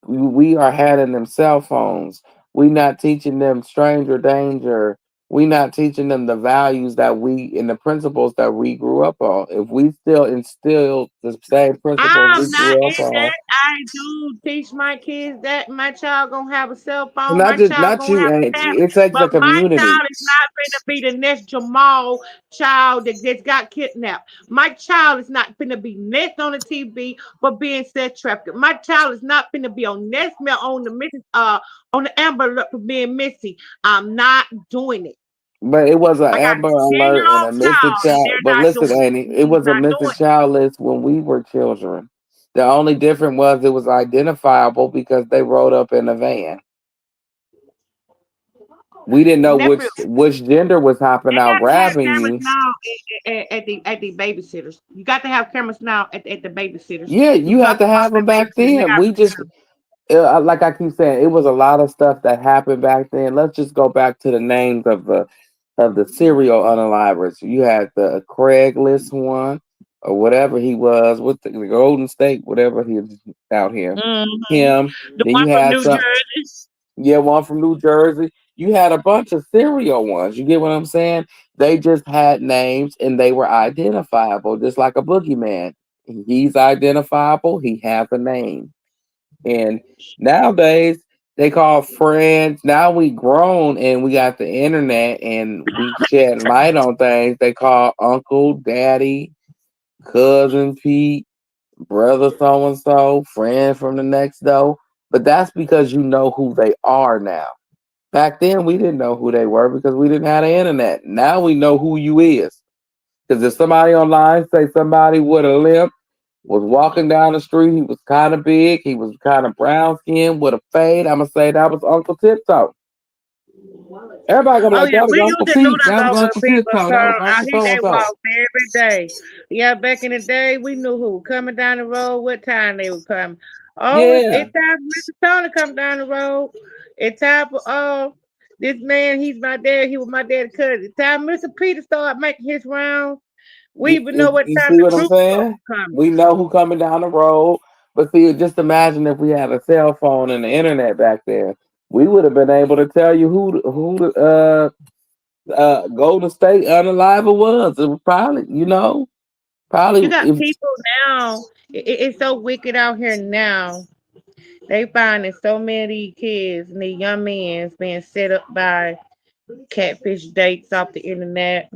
Speaker 3: We are handing them cell phones. We not teaching them stranger danger. We not teaching them the values that we and the principles that we grew up on. If we still instill the same principles
Speaker 5: I'm
Speaker 3: we
Speaker 5: not
Speaker 3: grew up
Speaker 5: in
Speaker 3: on,
Speaker 5: that. I do teach my kids that my child gonna have a cell phone,
Speaker 3: not
Speaker 5: my
Speaker 3: just
Speaker 5: child
Speaker 3: not
Speaker 5: gonna
Speaker 3: you,
Speaker 5: have
Speaker 3: and
Speaker 5: a tablet,
Speaker 3: it takes
Speaker 5: but
Speaker 3: a
Speaker 5: my
Speaker 3: community.
Speaker 5: child is not gonna be the next Jamal child that's got kidnapped. My child is not gonna be next on the TV for being sex trafficked. My child is not gonna be on next mail on the Amber Alert for being missing. I'm not doing it.
Speaker 3: But it was an
Speaker 5: I got a
Speaker 3: Amber Alert and
Speaker 5: 10-year-old
Speaker 3: a missing
Speaker 5: child and
Speaker 3: child.
Speaker 5: they're
Speaker 3: But
Speaker 5: not
Speaker 3: listen,
Speaker 5: doing it.
Speaker 3: Annie, it
Speaker 5: He's
Speaker 3: was a
Speaker 5: not
Speaker 3: missing
Speaker 5: doing
Speaker 3: child list when we were children. The only difference was it was identifiable because they rode up in a van. We didn't know
Speaker 5: it. Nephew,
Speaker 3: which gender was hopping
Speaker 5: they
Speaker 3: out
Speaker 5: got to have
Speaker 3: grabbing
Speaker 5: cameras
Speaker 3: you.
Speaker 5: now at the babysitters. You got to have cameras now at the babysitters.
Speaker 3: Yeah,
Speaker 5: You
Speaker 3: you had
Speaker 5: drop
Speaker 3: to
Speaker 5: them off
Speaker 3: have them
Speaker 5: at
Speaker 3: back
Speaker 5: babysitters. They
Speaker 3: then.
Speaker 5: got
Speaker 3: We just, like I keep saying, it was a lot of stuff that happened back then. Let's just go back to the names of of the serial unalivers. You had the Craigslist one or whatever he was with the Golden State, whatever he was out here.
Speaker 5: Hmm.
Speaker 3: Him.
Speaker 5: The
Speaker 3: Then
Speaker 5: one
Speaker 3: you
Speaker 5: from
Speaker 3: had
Speaker 5: New
Speaker 3: some,
Speaker 5: Jersey.
Speaker 3: yeah, one from New Jersey. You had a bunch of serial ones. You get what I'm saying? They just had names and they were identifiable, just like a boogeyman. He's identifiable. He has a name. And nowadays they call friends. Now we grown and we got the internet and we shed light on things. They call uncle, daddy, cousin Pete, brother so and so, friend from the next door. But that's because you know who they are now. Back then we didn't know who they were because we didn't have the internet. Now we know who you is. Because if somebody online say somebody with a limp was walking down the street. He was kind of big. He was kind of brown skinned with a fade. I'm gonna say that was Uncle Tiptoe. Everybody gonna be
Speaker 5: Oh
Speaker 3: like,
Speaker 5: yeah,
Speaker 3: that was
Speaker 5: we
Speaker 3: Uncle
Speaker 5: used to know
Speaker 3: Pete.
Speaker 5: them
Speaker 3: That was
Speaker 5: over
Speaker 3: Uncle
Speaker 5: people
Speaker 3: Tiptoe. That was
Speaker 5: come out
Speaker 3: Uncle
Speaker 5: here.
Speaker 3: So
Speaker 5: They
Speaker 3: and so.
Speaker 5: walked every day. Yeah, back in the day, we knew who coming down the road, what time they were coming. Oh,
Speaker 3: Yeah.
Speaker 5: it's time for Mr. Tony to come down the road. It's time for this man. He's my dad. He was my dad's cousin. It's time Mr. Peter start making his rounds. We even know what
Speaker 3: You
Speaker 5: time
Speaker 3: see
Speaker 5: the
Speaker 3: what I'm
Speaker 5: group
Speaker 3: saying?
Speaker 5: coming.
Speaker 3: We know who coming down the road. But see, just imagine if we had a cell phone and the internet back then. We would have been able to tell you who the Golden State unalive was. It was probably,
Speaker 5: You
Speaker 3: probably
Speaker 5: got
Speaker 3: if
Speaker 5: people now. It's so wicked out here now. They finding so many kids and these young men being set up by catfish dates off the internet.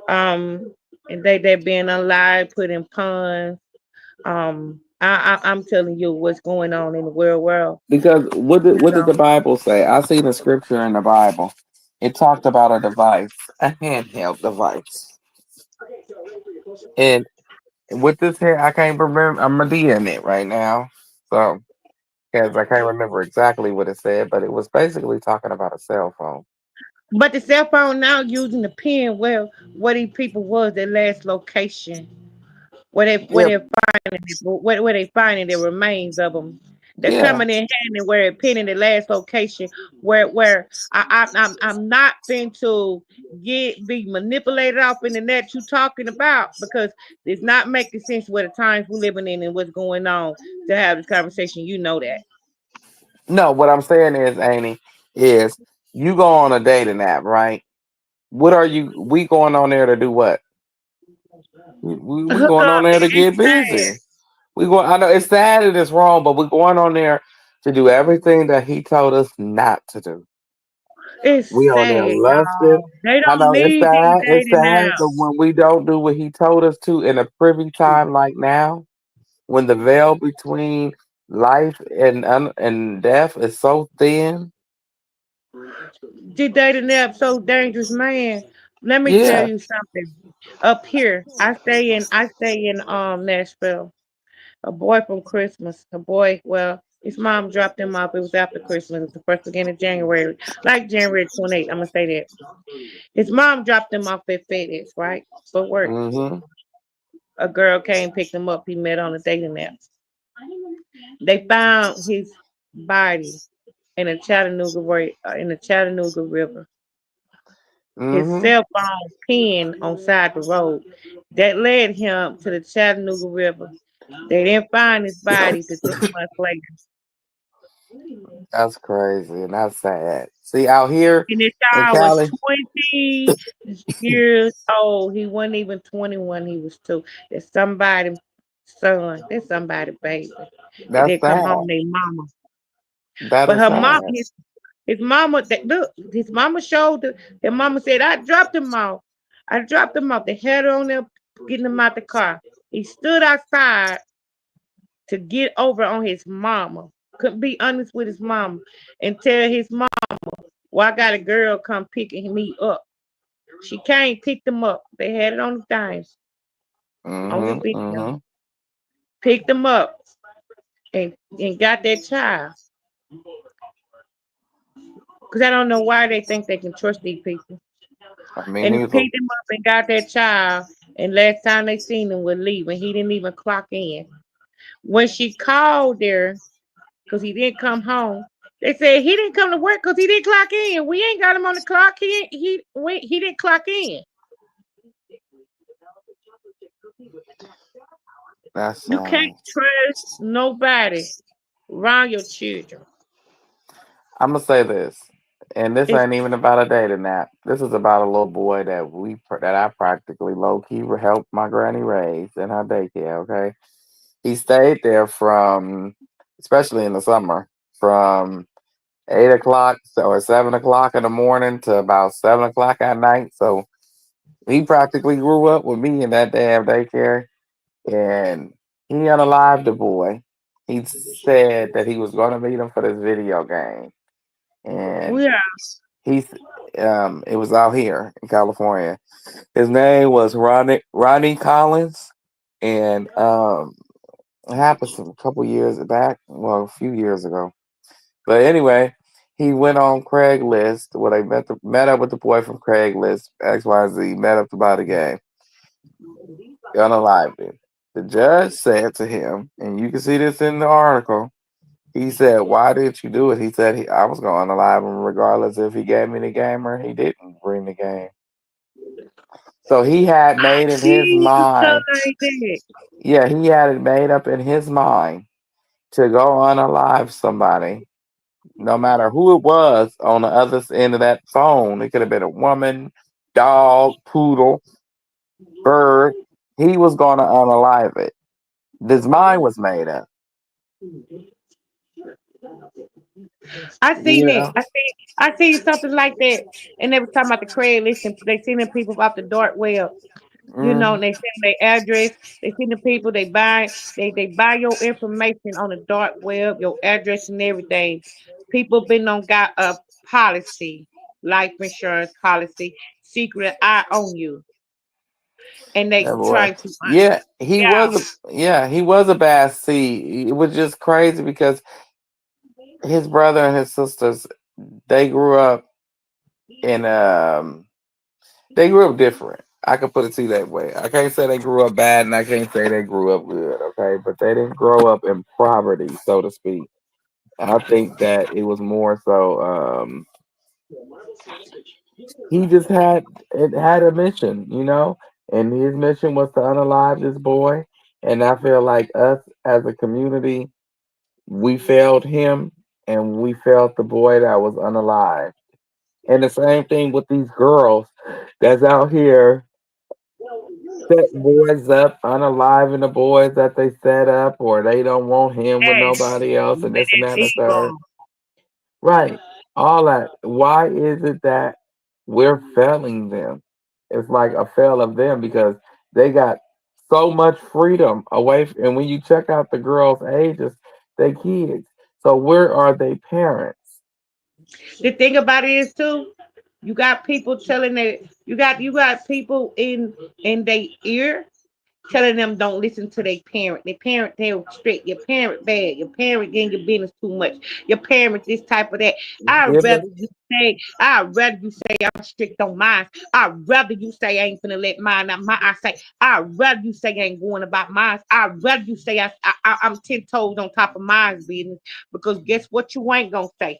Speaker 5: And they being alive, putting puns. I'm telling you what's going on in the world.
Speaker 3: Because
Speaker 5: You
Speaker 3: what did
Speaker 5: know,
Speaker 3: the Bible say? I seen a scripture in the Bible. It talked about a device, a handheld device. And with this here, I can't remember. I'm reading it right now, so because I can't remember exactly what it said, but it was basically talking about a cell phone.
Speaker 5: but the cell phone now using the pen. Well, what these people was their last location. Where
Speaker 3: Yeah,
Speaker 5: they're finding it, where they finding the remains of them. They're
Speaker 3: yeah.
Speaker 5: coming in handy where it pin in the last location where I'm not going to be manipulated off in the net you talking about because it's not making sense with the times we're living in and what's going on to have this conversation. You know that.
Speaker 3: No, what I'm saying is, Amy, is you go on a dating app, right? What are you? We going on there to do what? We
Speaker 5: Hook
Speaker 3: going on
Speaker 5: up
Speaker 3: there
Speaker 5: and
Speaker 3: to
Speaker 5: it's
Speaker 3: get
Speaker 5: sad.
Speaker 3: busy. We go. I know it's sad and it's wrong, but we're going on there to do everything that he told us not to do.
Speaker 5: It's
Speaker 3: We on there
Speaker 5: sad,
Speaker 3: lusting.
Speaker 5: y'all. They
Speaker 3: I
Speaker 5: don't
Speaker 3: know it's
Speaker 5: need these
Speaker 3: sad. It's
Speaker 5: dating
Speaker 3: sad, but
Speaker 5: apps.
Speaker 3: when we don't do what he told us to in a privy time like now, when the veil between life and death is so thin,
Speaker 5: The dating app so dangerous, man. Let me tell
Speaker 3: yeah.
Speaker 5: you something. Up here, I stay in Nashville. A boy from Christmas. A boy, well, his mom dropped him off. It was after Christmas. It was the first beginning of January. Like January 28th. I'm gonna say that. His mom dropped him off at FedEx, right? For work.
Speaker 3: Mm-hmm.
Speaker 5: A girl came, picked him up. He met on a dating app. They found his body in the Chattanooga River. His
Speaker 3: Mm-hmm.
Speaker 5: cell phone pinned on side the road. That led him to the Chattanooga River. They didn't find his body till 3 months later.
Speaker 3: That's crazy and that's sad. See, out here
Speaker 5: And this
Speaker 3: in
Speaker 5: child was
Speaker 3: Cali,
Speaker 5: 20 years old. He wasn't even 21. He was two. That's somebody's son. That's somebody's baby. And
Speaker 3: that's
Speaker 5: they come
Speaker 3: sad.
Speaker 5: home, they mama.
Speaker 3: That
Speaker 5: But
Speaker 3: is
Speaker 5: her mom,
Speaker 3: sad.
Speaker 5: his mama, look, his mama showed her. His mama said, I dropped him off. I dropped him off. They had her on there getting him out the car. He stood outside to get over on his mama. Couldn't be honest with his mama and tell his mom, well, I got a girl come picking me up. She came, picked him up. They had it on the thing, on the
Speaker 3: Mm-hmm.
Speaker 5: video.
Speaker 3: Mm-hmm.
Speaker 5: Picked him up and got that child. Because I don't know why they think they can trust these people.
Speaker 3: I mean,
Speaker 5: And
Speaker 3: neither.
Speaker 5: picked him up and got that child. And last time they seen him was leaving. He didn't even clock in. When she called there, because he didn't come home, They said he didn't come to work because he didn't clock in. We ain't got him on the clock. He didn't clock in.
Speaker 3: That's
Speaker 5: You can't
Speaker 3: sad.
Speaker 5: trust nobody around your children.
Speaker 3: I'm gonna say this, and this
Speaker 5: It's
Speaker 3: ain't even about a dating app. This is about a little boy that I practically low key helped my granny raise in her daycare. Okay, he stayed there from, especially in the summer, from 8 o'clock or 7 o'clock in the morning to about 7 o'clock at night. So he practically grew up with me in that damn daycare, and he unalived the boy. He said that he was going to meet him for this video game, and
Speaker 5: yeah.
Speaker 3: he's it was out here in California. His name was Ronnie Collins, and it happened a couple years back, well, a few years ago. But anyway, he went on Craigslist where they met up with the boy from Craigslist, XYZ, met up to buy the game, unalived him. The judge said to him, and you can see this in the article. He said, "Why did you do it?" He said, "I was going to unalive him regardless if he gave me the game or he didn't bring the game." So he had
Speaker 5: I
Speaker 3: made in his
Speaker 5: see stuff
Speaker 3: mind,
Speaker 5: like that.
Speaker 3: yeah, he had it made up in his mind to go unalive somebody, no matter who it was on the other end of that phone. It could have been a woman, dog, poodle, bird. He was going to unalive it. His mind was made up,
Speaker 5: I
Speaker 3: you
Speaker 5: seen it.
Speaker 3: know?
Speaker 5: I seen something like that. And they was talking about the Craigslist and they seen the people off the dark web.
Speaker 3: Mm,
Speaker 5: And they send their address. They send the people they buy your information on the dark web, your address and everything. People been on got a policy, life insurance policy, secret eye on you. And they
Speaker 3: that boy.
Speaker 5: trying to
Speaker 3: Yeah, he
Speaker 5: yeah.
Speaker 3: was he was a bad seed. It was just crazy because his brother and his sisters, they grew up in they grew up different. I could put it to you that way. I can't say they grew up bad, and I can't say they grew up good. Okay, but they didn't grow up in poverty, so to speak. I think that it was more so. He just had a mission, and his mission was to unalive this boy. And I feel like us as a community, we failed him, and we failed the boy that was unalive. And the same thing with these girls that's out here set boys up, unaliving the boys that they set up, or they don't want him with
Speaker 5: Yes.
Speaker 3: nobody else,
Speaker 5: You
Speaker 3: and
Speaker 5: bet
Speaker 3: this and
Speaker 5: that
Speaker 3: that and the third.
Speaker 5: evil.
Speaker 3: Right. All that. Why is it that we're failing them? It's like a fail of them because they got so much freedom and when you check out the girls' ages, they kids. So where are they parents?
Speaker 5: The thing about it is too, you got people telling that you got people in their ear telling them don't listen to their parent. Their parent they're strict. Your parent bad. Your parent getting your business too much. Your parent this type of that.
Speaker 3: Give it
Speaker 5: I'd rather you say I'm strict on mine. I'd rather you say I ain't finna let mine out my I say I'd rather you say I ain't going about mine. I'd rather you say I'm 10 toes on top of mine's business because guess what you ain't gonna say?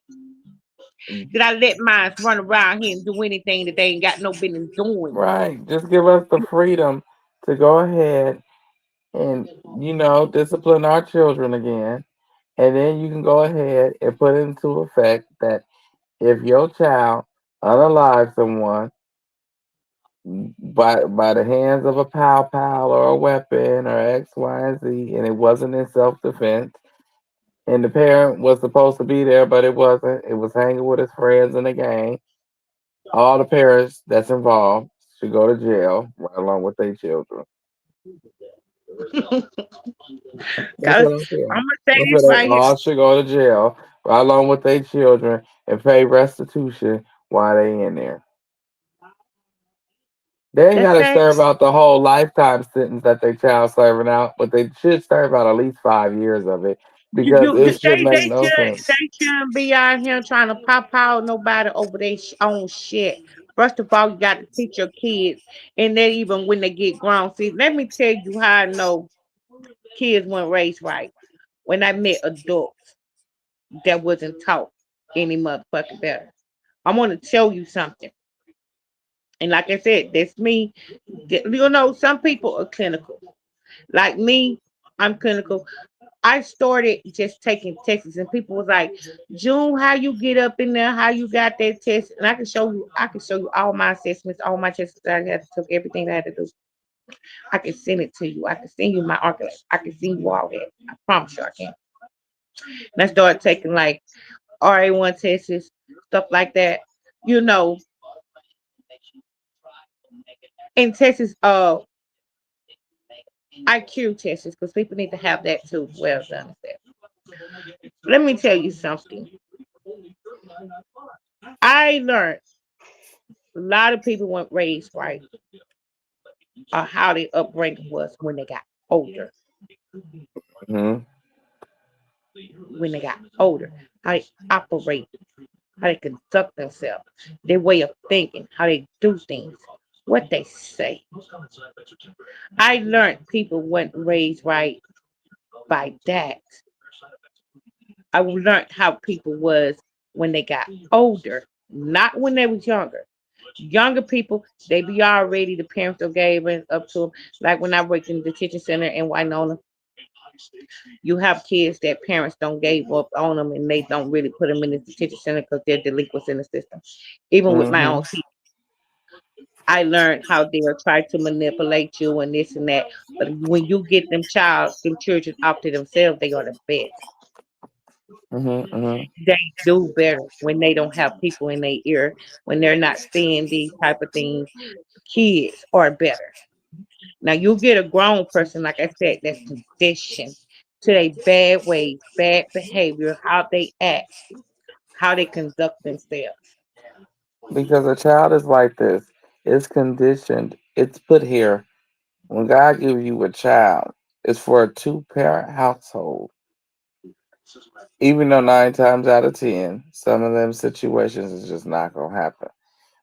Speaker 5: Did I let mine run around here and do anything that they ain't got no business doing?
Speaker 3: right. Just give us the freedom to go ahead and discipline our children again. And then you can go ahead and put into effect that if your child unalives someone by the hands of a pal or a weapon or X, Y, and Z, and it wasn't in self defense, and the parent was supposed to be there, but it wasn't. It was hanging with his friends in the game. All the parents that's involved should go to jail right along with their children. That's
Speaker 5: Cause
Speaker 3: what I feel.
Speaker 5: I'm gonna say
Speaker 3: I
Speaker 5: this
Speaker 3: feel they
Speaker 5: right here.
Speaker 3: all should go to jail right along with their children and pay restitution while they in there. They ain't
Speaker 5: That's
Speaker 3: got to
Speaker 5: sad.
Speaker 3: serve out the whole lifetime sentence that their child serving out, but they should serve out at least 5 years of it because it should make no sense.
Speaker 5: They shouldn't be out here trying to pop out nobody over their own shit. First of all, you got to teach your kids, and then even when they get grown. See, let me tell you how I know kids weren't raised right. When I met adults that wasn't taught. any motherfucking better. I want to show you something. And like I said, that's me. You know, some people are clinical. Like me, I'm clinical. I started just taking tests, and people was like, "June, how you get up in there? How you got that test?" And I can show you. I can show you all my assessments, all my tests that I had to took, everything I had to do. I can send it to you. I can send you my archive. I can send you all that. I promise you, I can. And I started taking like RA1 tests, stuff like that. You know, and tests IQ tests because people need to have that too. Well done. Let me tell you something. I learned a lot of people weren't raised right or how their upbringing was when they got older.
Speaker 3: Hmm.
Speaker 5: When they got older, how they operate, how they conduct themselves, their way of thinking, how they do things, what they say. I learned people weren't raised right by that. I learned how people was when they got older, not when they was younger. Younger people, they be already the parents that gave it up to them. Like when I worked in the detention center in Winona, you have kids that parents don't gave up on them and they don't really put them in the detention center because they're delinquents in the system. Even with my
Speaker 3: Hmm.
Speaker 5: own kids, I learned how they'll try to manipulate you and this and that. But when you get them children up to themselves, they are the best.
Speaker 3: Hmm. Hmm.
Speaker 5: They do better when they don't have people in their ear, when they're not saying these type of things. Kids are better. Now you get a grown person, like I said, that's conditioned to their bad ways, bad behavior, how they act, how they conduct themselves.
Speaker 3: Because a child is like this. It's conditioned. It's put here. When God gives you a child, it's for a two-parent household. Even though 9 times out of 10, some of them situations is just not gonna happen.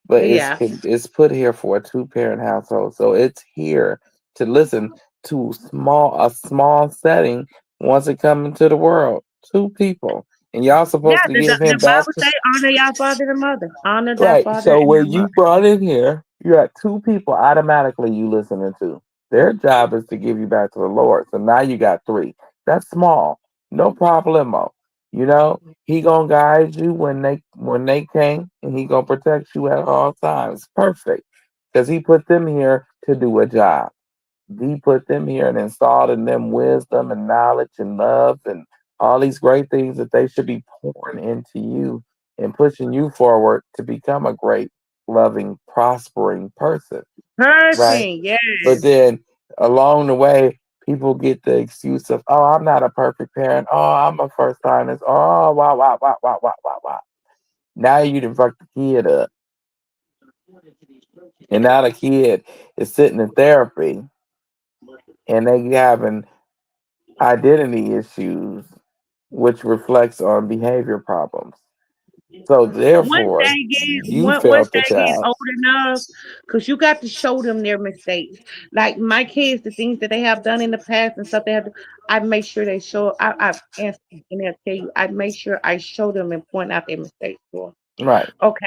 Speaker 3: But
Speaker 5: Yeah.
Speaker 3: it's put here for a two-parent household, so it's here to listen to a small setting once it come into the world. Two people, and y'all
Speaker 5: Yeah,
Speaker 3: supposed to
Speaker 5: the,
Speaker 3: give
Speaker 5: the,
Speaker 3: him
Speaker 5: the
Speaker 3: back.
Speaker 5: Bible say honor your father and mother. Honor thy
Speaker 3: Right.
Speaker 5: father
Speaker 3: So
Speaker 5: and thy
Speaker 3: when you
Speaker 5: mother.
Speaker 3: brought in here, you got two people automatically you listening to. Their job is to give you back to the Lord. So now you got three. That's small. No problemo. You know, he gonna guide you when they came and he gonna protect you at all times. Perfect. Because he put them here to do a job. He put them here and installed in them wisdom and knowledge and love and all these great things that they should be pouring into you and pushing you forward to become a great, loving, prospering person, right?
Speaker 5: Person, yes.
Speaker 3: But then along the way, people get the excuse of, oh, I'm not a perfect parent. Oh, I'm a first timer. Oh, wow, wow, wow, wow, wow, wow, wow. Now you done fucked the kid up. And now the kid is sitting in therapy and they having identity issues, which reflects on behavior problems. So
Speaker 5: Once
Speaker 3: therefore,
Speaker 5: they get
Speaker 3: you
Speaker 5: once
Speaker 3: failed the
Speaker 5: they get
Speaker 3: child.
Speaker 5: old enough, because you got to show them their mistakes. Like my kids, the things that they have done in the past and stuff they have to, I make sure they show. I answer and they'll tell you. I make sure I show them and point out their mistakes for 'em.
Speaker 3: Right.
Speaker 5: Okay,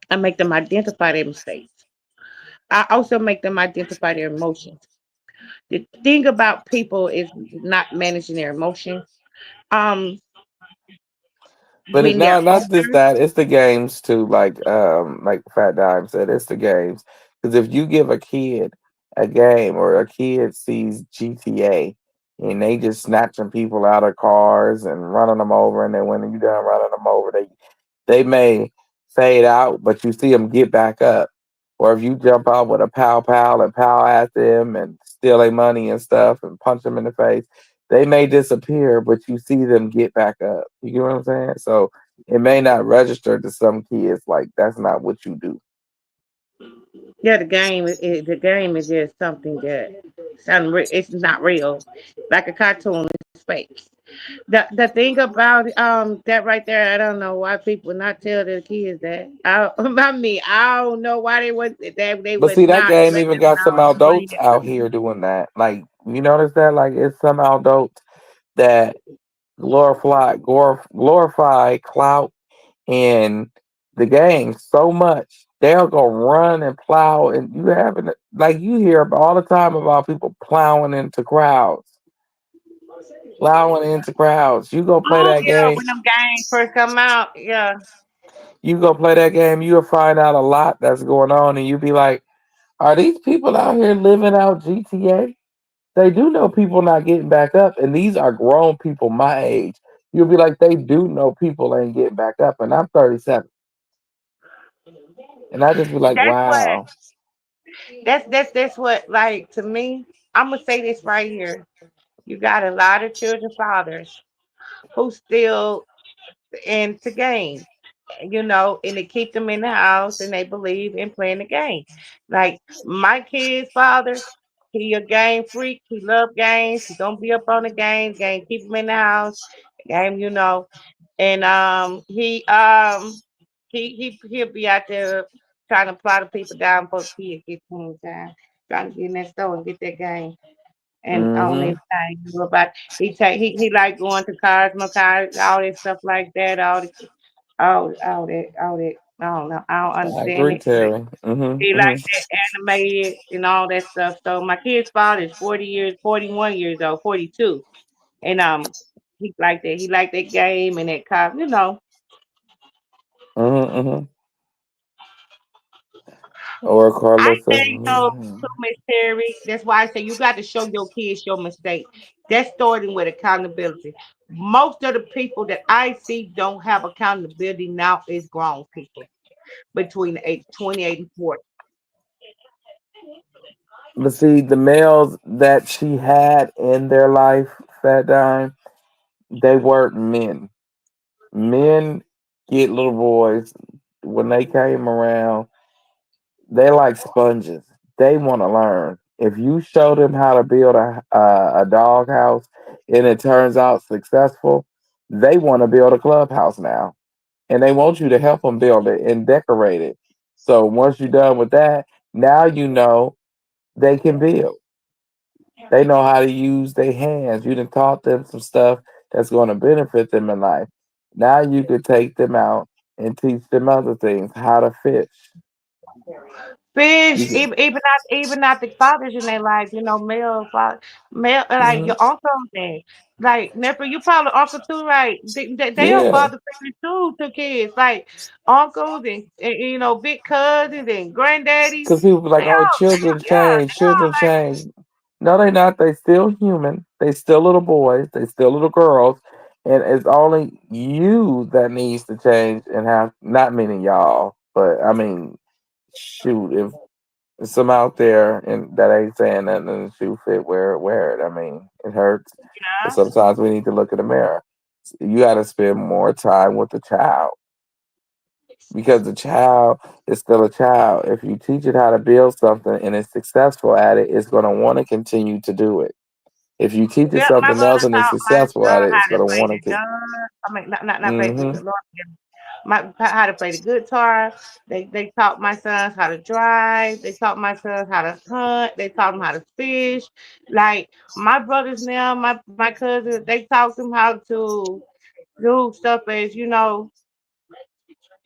Speaker 5: I make them identify their mistakes. I also make them identify their emotions. The thing about people is not managing their emotions. Um,
Speaker 3: But it
Speaker 5: when they're
Speaker 3: now not just
Speaker 5: older,
Speaker 3: that, it's the games too, like Fat Dime said, it's the games. Because if you give a kid a game or a kid sees GTA and they just snatching people out of cars and running them over, and then when you done running them over, they may fade out, but you see them get back up. Or if you jump out with a pow and pow at them and steal their money and stuff and punch them in the face, they may disappear, but you see them get back up. You get what I'm saying? So it may not register to some kids like that's not what you do.
Speaker 5: yeah, the game is just something that it's not real, like a cartoon. It's fake. The thing about that right there, I don't know why people not tell their kids that. I mean, I don't know why they
Speaker 3: But
Speaker 5: would
Speaker 3: see, that
Speaker 5: not
Speaker 3: game
Speaker 5: let
Speaker 3: even
Speaker 5: them
Speaker 3: got some
Speaker 5: know explain
Speaker 3: adults
Speaker 5: it to
Speaker 3: out
Speaker 5: them.
Speaker 3: here doing that. Like you notice that, like it's some adults that glorify clout in the game so much. They'll go run and plow, and you haven't like you hear all the time about people plowing into crowds. You go play
Speaker 5: Oh
Speaker 3: that
Speaker 5: yeah,
Speaker 3: game.
Speaker 5: when them games first come out, yeah.
Speaker 3: You go play that game. You'll find out a lot that's going on, and you be like, "Are these people out here living out GTA?" They do know people not getting back up, and these are grown people my age. You'll be like, they do know people ain't getting back up, and I'm 37, and I just be like,
Speaker 5: That's what
Speaker 3: wow.
Speaker 5: that's what like to me. I'm gonna say this right here. You got a lot of children fathers who still into games, and they keep them in the house and they believe in playing the game. Like my kid's father, he a game freak. He love games. He gonna be up on the game, keep him in the house, game. And he'll be out there trying to plot the people down for kids get home time, trying to get in that store and get that game and on
Speaker 3: Mm-hmm.
Speaker 5: everything. About he like going to cars, my cars, all that stuff like that, all that. I don't know. I don't
Speaker 3: I
Speaker 5: understand
Speaker 3: agree,
Speaker 5: it. But
Speaker 3: Terry. Mm-hmm.
Speaker 5: he like
Speaker 3: Mm-hmm.
Speaker 5: that animated and all that stuff. So my kid's father is 41 years old, 42, and he like that. He like that game and that car.
Speaker 3: Mm-hmm. Mm-hmm. Or
Speaker 5: I
Speaker 3: Karlissa.
Speaker 5: think so too, Miss Terry. That's why I say you got to show your kids your mistake. That's starting with accountability. Most of the people that I see don't have accountability now is grown people between the age 28 and 40.
Speaker 3: But see, the males that she had in their life, Fat Dime, they weren't men. Men get little boys when they came around. They like sponges. They want to learn. If you show them how to build a dog house and it turns out successful, they want to build a clubhouse now, and they want you to help them build it and decorate it. So once you're done with that, now you know they can build. They know how to use their hands. You done taught them some stuff that's going to benefit them in life. Now you could take them out and teach them other things, how to fish. You
Speaker 5: Fish,
Speaker 3: could,
Speaker 5: even not the fathers in their life, male father, male like
Speaker 3: mhm.
Speaker 5: your uncle and like nephew, you probably uncle too, right? They are
Speaker 3: Yeah,
Speaker 5: father figures too to kids, like uncles and big cousins and granddaddies.
Speaker 3: because people be like,
Speaker 5: They
Speaker 3: oh,
Speaker 5: all,
Speaker 3: children
Speaker 5: yeah,
Speaker 3: change,
Speaker 5: they all
Speaker 3: children
Speaker 5: like
Speaker 3: change. No, they not. They still human. They still little boys. They still little girls. And it's only you that needs to change and have, not meaning y'all, but I mean, shoot, if some out there and that ain't saying nothing in the shoe fit, wear it. I mean, it hurts, but
Speaker 5: yeah.
Speaker 3: sometimes we need to look in the mirror. You got to spend more time with the child because the child is still a child. If you teach it how to build something and it's successful at it, it's going to want to continue to do it. If you teach it
Speaker 5: Yep, my
Speaker 3: something else
Speaker 5: brother
Speaker 3: and it's
Speaker 5: taught my
Speaker 3: successful at
Speaker 5: son
Speaker 3: it,
Speaker 5: how
Speaker 3: it's
Speaker 5: to
Speaker 3: going to
Speaker 5: play
Speaker 3: want
Speaker 5: the
Speaker 3: to get.
Speaker 5: gun. I mean, not play the
Speaker 3: Mm-hmm.
Speaker 5: Lord, forgive me. How to play the guitar. They taught my sons how to drive. They taught my sons how to hunt. They taught them how to fish. Like my brothers now, my cousins, they taught them how to do stuff as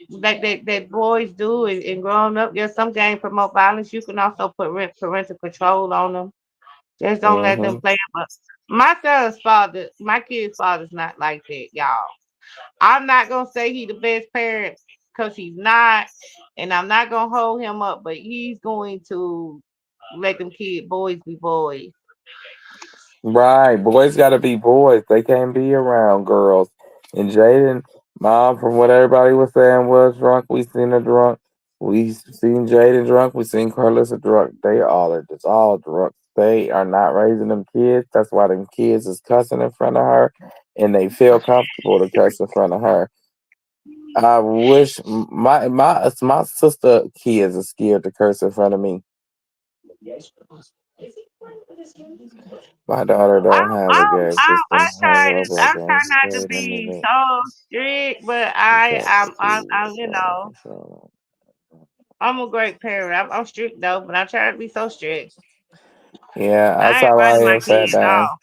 Speaker 5: that boys do and growing up. There's some games promote violence. You can also put parental control on them. Just don't let them
Speaker 3: Mm-hmm.
Speaker 5: play 'em up. My son's father, my kid's father's not like that, y'all. I'm not gonna say he the best parent because he's not, and I'm not gonna hold him up, but he's going to let them kid boys be boys.
Speaker 3: Right. Boys got to be boys. They can't be around girls. And Jaden, mom, from what everybody was saying, was drunk. We seen her drunk. We seen Jaden drunk. We seen Karlissa drunk. They all are just all drunk. They are not raising them kids. That's why them kids is cussing in front of her, and they feel comfortable to cuss in front of her. I wish my sister kids are scared to curse in front of me. My daughter
Speaker 5: I
Speaker 3: don't have a gay
Speaker 5: I
Speaker 3: system. Her
Speaker 5: try to
Speaker 3: Roblox
Speaker 5: I try
Speaker 3: games
Speaker 5: not to
Speaker 3: very
Speaker 5: be
Speaker 3: limited.
Speaker 5: so strict, but
Speaker 3: You can't proceed
Speaker 5: I'm
Speaker 3: with parental control.
Speaker 5: I'm a great parent. I'm strict though, but I try to be so strict.
Speaker 3: Yeah, that's
Speaker 5: I ain't
Speaker 3: how I
Speaker 5: running my
Speaker 3: am, Fat
Speaker 5: kids
Speaker 3: Dime.
Speaker 5: off.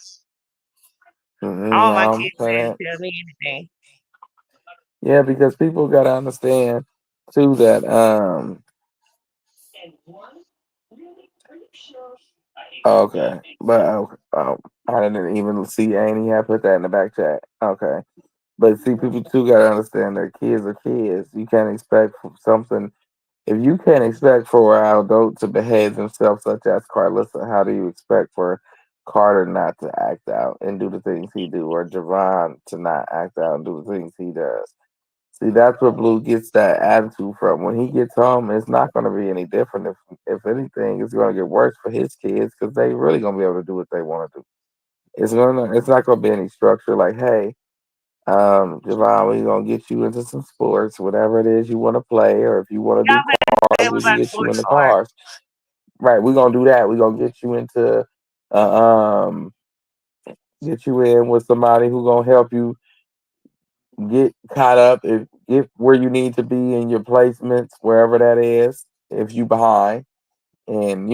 Speaker 3: You
Speaker 5: All
Speaker 3: know
Speaker 5: my
Speaker 3: what I'm
Speaker 5: kids
Speaker 3: saying?
Speaker 5: didn't tell me anything.
Speaker 3: Yeah, because people gotta understand too that okay, but I didn't even see Annie had put that in the back chat. Okay, but see, people too gotta understand that kids are kids. You can't expect something if you can't expect for an adult to behave themselves, such as Karlissa. How do you expect for Carter not to act out and do the things he do, or Javon to not act out and do the things he does? See, that's where Blue gets that attitude from. When he gets home, it's not going to be any different. If anything, it's going to get worse for his kids because they really going to be able to do what they want to do. It's not going to be any structure like, hey, Javon, we're going to get you into some sports, whatever it is you want to play, or if you want to do
Speaker 5: Y'all better
Speaker 3: cars,
Speaker 5: say
Speaker 3: we
Speaker 5: we
Speaker 3: can
Speaker 5: about to
Speaker 3: get
Speaker 5: go
Speaker 3: you
Speaker 5: to
Speaker 3: into
Speaker 5: court.
Speaker 3: cars. Right, we're going to do that. We're going to get you into, uh, um, get you in with somebody who going to help you get caught up and get where you need to be in your placements, wherever that is, if you behind, and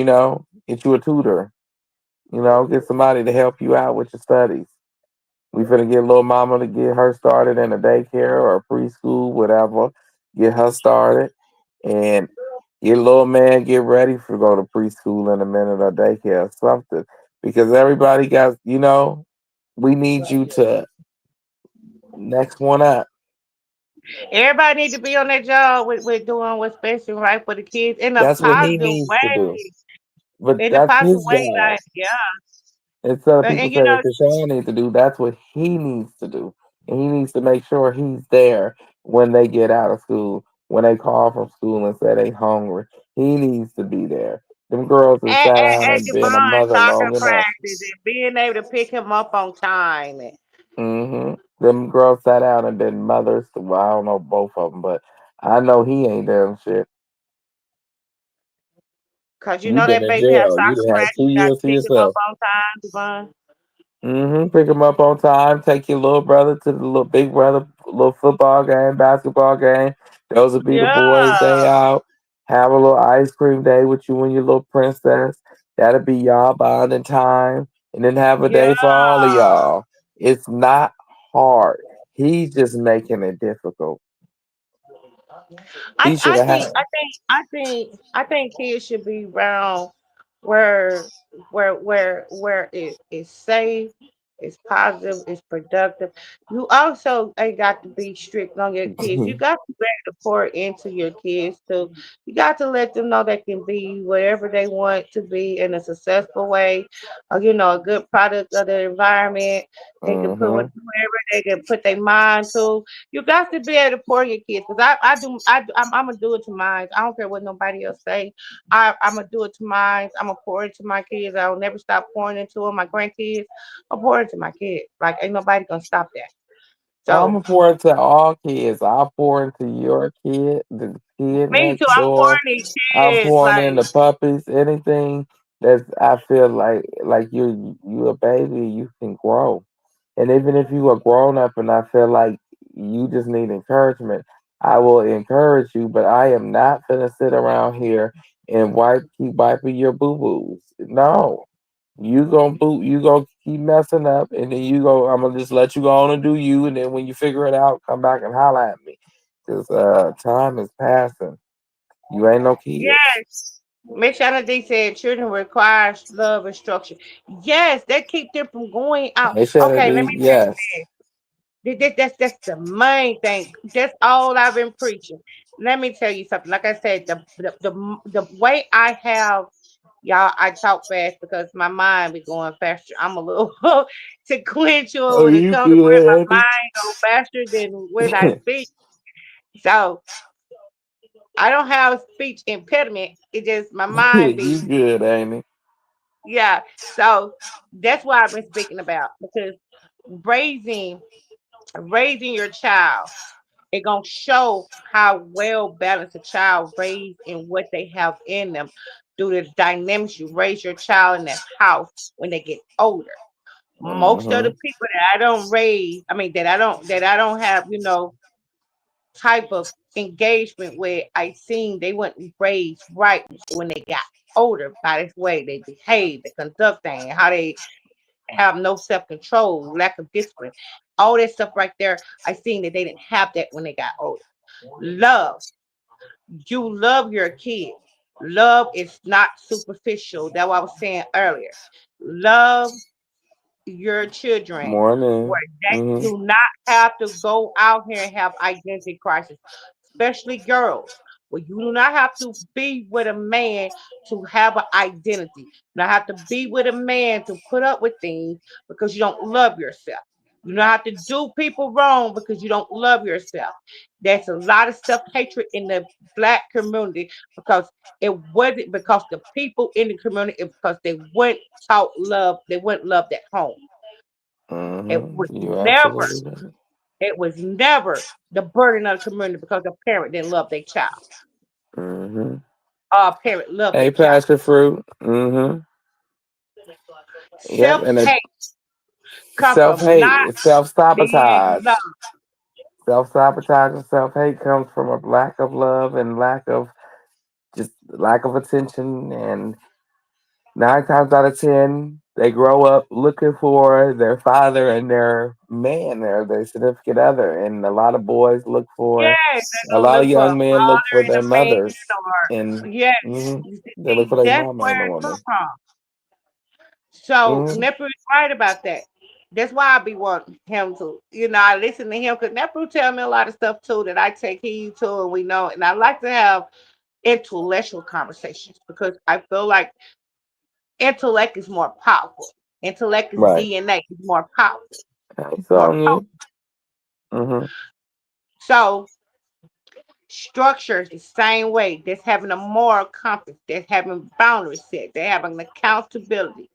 Speaker 3: get you a tutor, get somebody to help you out with your studies. We finna get little mama to get her started in a daycare or a preschool, whatever. Get her started and get little man get ready for go to preschool in a minute or daycare or something. Because everybody got, we need you to next one up.
Speaker 5: Everybody need to be on their job with doing what's best and right for the kids in a
Speaker 3: That's what he
Speaker 5: positive
Speaker 3: needs to do.
Speaker 5: way.
Speaker 3: But
Speaker 5: In a
Speaker 3: that's
Speaker 5: positive
Speaker 3: his
Speaker 5: way,
Speaker 3: job.
Speaker 5: like yeah.
Speaker 3: Instead of people
Speaker 5: And you
Speaker 3: saying
Speaker 5: know,
Speaker 3: what Chrisean needs to do, that's what he needs to do. And he needs to make sure he's there when they get out of school, when they call from school and say they hungry. He needs to be there. Them girls have sat down
Speaker 5: and
Speaker 3: and been a
Speaker 5: Devon
Speaker 3: mother
Speaker 5: soccer
Speaker 3: long enough.
Speaker 5: practice and being able to pick him up on time.
Speaker 3: Them girls sat down and been mothers. Well, I don't know both of them, but I know he ain't done shit.
Speaker 5: Cause you
Speaker 3: You
Speaker 5: know
Speaker 3: been
Speaker 5: that
Speaker 3: in
Speaker 5: baby have
Speaker 3: jail. You
Speaker 5: soccer
Speaker 3: done had
Speaker 5: practice, you got
Speaker 3: 2 years
Speaker 5: to
Speaker 3: to
Speaker 5: pick him up
Speaker 3: yourself.
Speaker 5: on time, Devon.
Speaker 3: Pick them up on time. Take your little brother to the little big brother, little football game, basketball game. Those will be the boys' day
Speaker 5: Yeah.
Speaker 3: out. Have a little ice cream day with you and your little princess. That'll be y'all bonding time. And then have a
Speaker 5: Yeah.
Speaker 3: day for all of y'all. It's not hard. He's just making it difficult. He should
Speaker 5: I
Speaker 3: have
Speaker 5: think
Speaker 3: had.
Speaker 5: I think kids should be around where where it is safe, it's positive, it's productive. You also ain't got to be strict on your kids. You got to be able to pour into your kids too. You got to let them know they can be wherever they want to be in a successful way, or a good product of the environment. They can put
Speaker 3: hmm
Speaker 5: wherever they can put their mind to. You got to be able to pour in your kids because I'm gonna do it to mine. I don't care what nobody else say. I'm gonna do it to mine. I'm gonna pour into my kids. I will never stop pouring into them. My grandkids, I'm pouring into my kids. Like ain't nobody gonna stop that.
Speaker 3: I'm
Speaker 5: So
Speaker 3: gonna pour into all kids. I'll pour into your kid, the kid
Speaker 5: me too.
Speaker 3: next
Speaker 5: I'm
Speaker 3: door.
Speaker 5: pouring these
Speaker 3: I'm
Speaker 5: kids.
Speaker 3: pouring
Speaker 5: Like
Speaker 3: in the puppies, anything that's I feel like you a baby, you can grow. And even if you are grown up and I feel like you just need encouragement, I will encourage you, but I am not gonna sit around here and keep wiping your boo boos. No. You gonna keep messing up and then I'm gonna just let you go on and do you and then when you figure it out, come back and holler at me. Cause time is passing. You ain't no kids.
Speaker 5: yes, Miss Shannon said children require love and structure. Yes, they keep them from going out.
Speaker 3: They said it
Speaker 5: Okay, let
Speaker 3: be
Speaker 5: me tell you
Speaker 3: yes.
Speaker 5: this. That's the main thing. That's all I've been preaching. Let me tell you something. Like I said, the way I have y'all, I talk fast because my mind be going faster. I'm a little sequential
Speaker 3: Oh,
Speaker 5: when it
Speaker 3: you
Speaker 5: comes to where
Speaker 3: good,
Speaker 5: my
Speaker 3: Andy?
Speaker 5: mind goes faster than when I speak. So I don't have speech impediment. It just my mind be
Speaker 3: You good, Amy.
Speaker 5: yeah. So that's what I've been speaking about because raising raising your child it gonna show how well balanced a child raised and what they have in them through the dynamics you raise your child in that house when they get older. Most of the
Speaker 3: Mm-hmm.
Speaker 5: people that I don't raise, I mean that I don't have, type of engagement where I seen they weren't raised right when they got older by this way they behave, they conduct things, how they have no self control, lack of discipline, all that stuff right there. I seen that they didn't have that when they got older. Love, you love your kids. Love is not superficial. That's what I was saying earlier. Love your children where
Speaker 3: Morning.
Speaker 5: they
Speaker 3: Mm-hmm.
Speaker 5: do not have to go out here and have identity crisis, especially girls. Where you do not have to be with a man to have an identity. You don't have to be with a man to put up with things because you don't love yourself. You don't have to do people wrong because you don't love yourself. There's a lot of self hatred in the black community because it wasn't because the people in the community, it's because they weren't taught love, they weren't loved at home. It was
Speaker 3: Mm-hmm. You
Speaker 5: never,
Speaker 3: absolutely right.
Speaker 5: it was never the burden of the community because the parent didn't love their child.
Speaker 3: Mm-hmm.
Speaker 5: Our parent loved
Speaker 3: Hey,
Speaker 5: their child.
Speaker 3: passion fruit. Mm-hmm. Yep.
Speaker 5: Self
Speaker 3: And a
Speaker 5: hate come
Speaker 3: self
Speaker 5: from not
Speaker 3: hate, self
Speaker 5: being
Speaker 3: sabotage.
Speaker 5: loved.
Speaker 3: Self sabotage and self hate comes from a lack of love and lack of attention. And 9 times out of 10, they grow up looking for their father and their man or their significant other. And a lot of boys look for,
Speaker 5: Yes, they
Speaker 3: a
Speaker 5: gonna
Speaker 3: lot of
Speaker 5: look for a
Speaker 3: young men look
Speaker 5: father
Speaker 3: for
Speaker 5: and
Speaker 3: their
Speaker 5: a man,
Speaker 3: mothers.
Speaker 5: or
Speaker 3: And
Speaker 5: yes,
Speaker 3: they look for their
Speaker 5: that's
Speaker 3: mama and a
Speaker 5: where it comes
Speaker 3: woman.
Speaker 5: from. So
Speaker 3: Hmm.
Speaker 5: Nephew is right about that. That's why I be wanting him to, I listen to him because Nephew tell me a lot of stuff too that I take heed to, and we know. And I like to have intellectual conversations because I feel like intellect is more powerful. Intellect is
Speaker 3: Right.
Speaker 5: DNA is more powerful,
Speaker 3: It's
Speaker 5: more
Speaker 3: on
Speaker 5: powerful.
Speaker 3: you. Hmm.
Speaker 5: So structure is the same way. That's having a moral compass. That's having boundaries set. They're having accountability.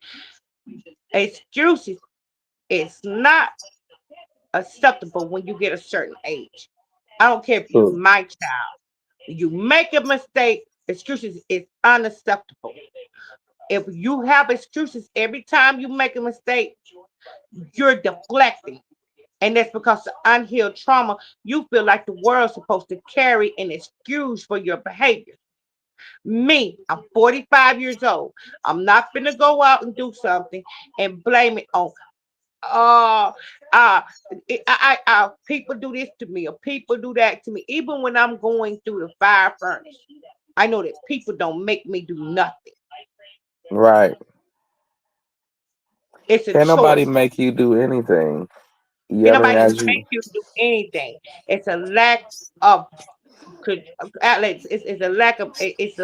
Speaker 5: Excuses is not acceptable when you get a certain age. I don't care if you
Speaker 3: True.
Speaker 5: my child. When you make a mistake, excuses is unacceptable. If you have excuses every time you make a mistake, you're deflecting. And that's because of unhealed trauma, you feel like the world's supposed to carry an excuse for your behavior. Me, I'm 45 years old. I'm not finna go out and do something and blame it on uh uh people do this to me or people do that to me. Even when I'm going through the fire furnace, I know that people don't make me do nothing.
Speaker 3: Right.
Speaker 5: It's a
Speaker 3: Can't nobody
Speaker 5: choice.
Speaker 3: make you do anything. You
Speaker 5: Can
Speaker 3: ever
Speaker 5: nobody
Speaker 3: as
Speaker 5: make
Speaker 3: you
Speaker 5: you do anything? It's a lack of outlets. It's a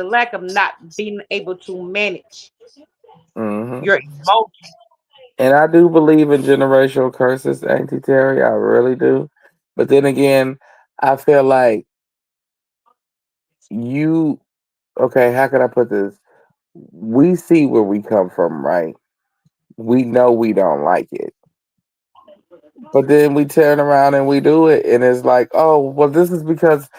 Speaker 5: lack of not being able to manage
Speaker 3: hmm
Speaker 5: your emotions.
Speaker 3: And I do believe in generational curses, Auntie Terry. I really do. But then again, I feel like you, okay, how can I put this? We see where we come from, right? We know we don't like it. But then we turn around and we do it. And it's like, oh, well, this is because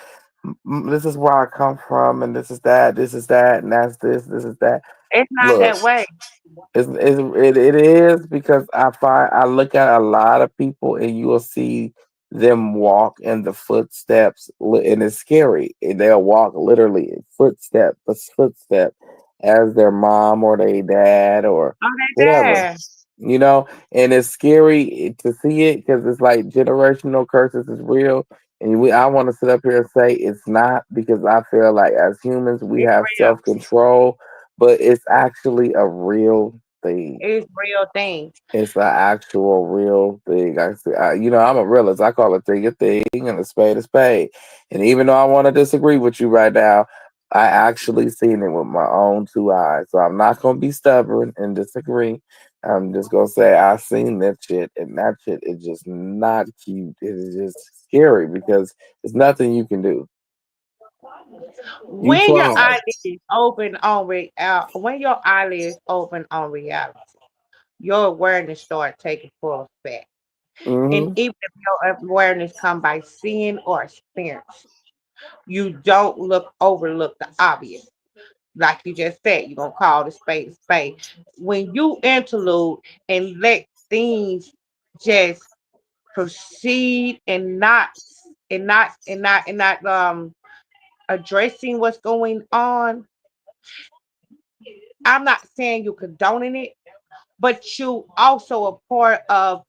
Speaker 3: this is where I come from. And this is that. And that's this is that.
Speaker 5: It's not
Speaker 3: Look,
Speaker 5: that way.
Speaker 3: it is because I look at a lot of people and you will see them walk in the footsteps and it's scary. And they'll walk literally footstep for footstep as their mom or their dad or
Speaker 5: Oh, they
Speaker 3: whatever,
Speaker 5: there.
Speaker 3: you know. And it's scary to see it because it's like generational curses is real. And I want to sit up here and say it's not because I feel like as humans we
Speaker 5: It's
Speaker 3: have
Speaker 5: real.
Speaker 3: self control, but it's actually a real thing.
Speaker 5: It's real thing.
Speaker 3: It's an actual real thing. I'm a realist. I call a thing and a spade. And even though I want to disagree with you right now, I actually seen it with my own 2 eyes. So I'm not gonna be stubborn and disagree. I'm just gonna say I seen that shit, and that shit is just not cute. It is just scary because there's nothing you can do. You
Speaker 5: When your
Speaker 3: try.
Speaker 5: eyelids open on when your eyelids open on reality, your awareness start taking full effect. And
Speaker 3: Hmm.
Speaker 5: even if your awareness come by seeing or experience, you don't overlook the obvious. Like you just said, you're gonna call the spade a spade. When you interlude and let things just proceed and not addressing what's going on, I'm not saying you're condoning it, but you also a part of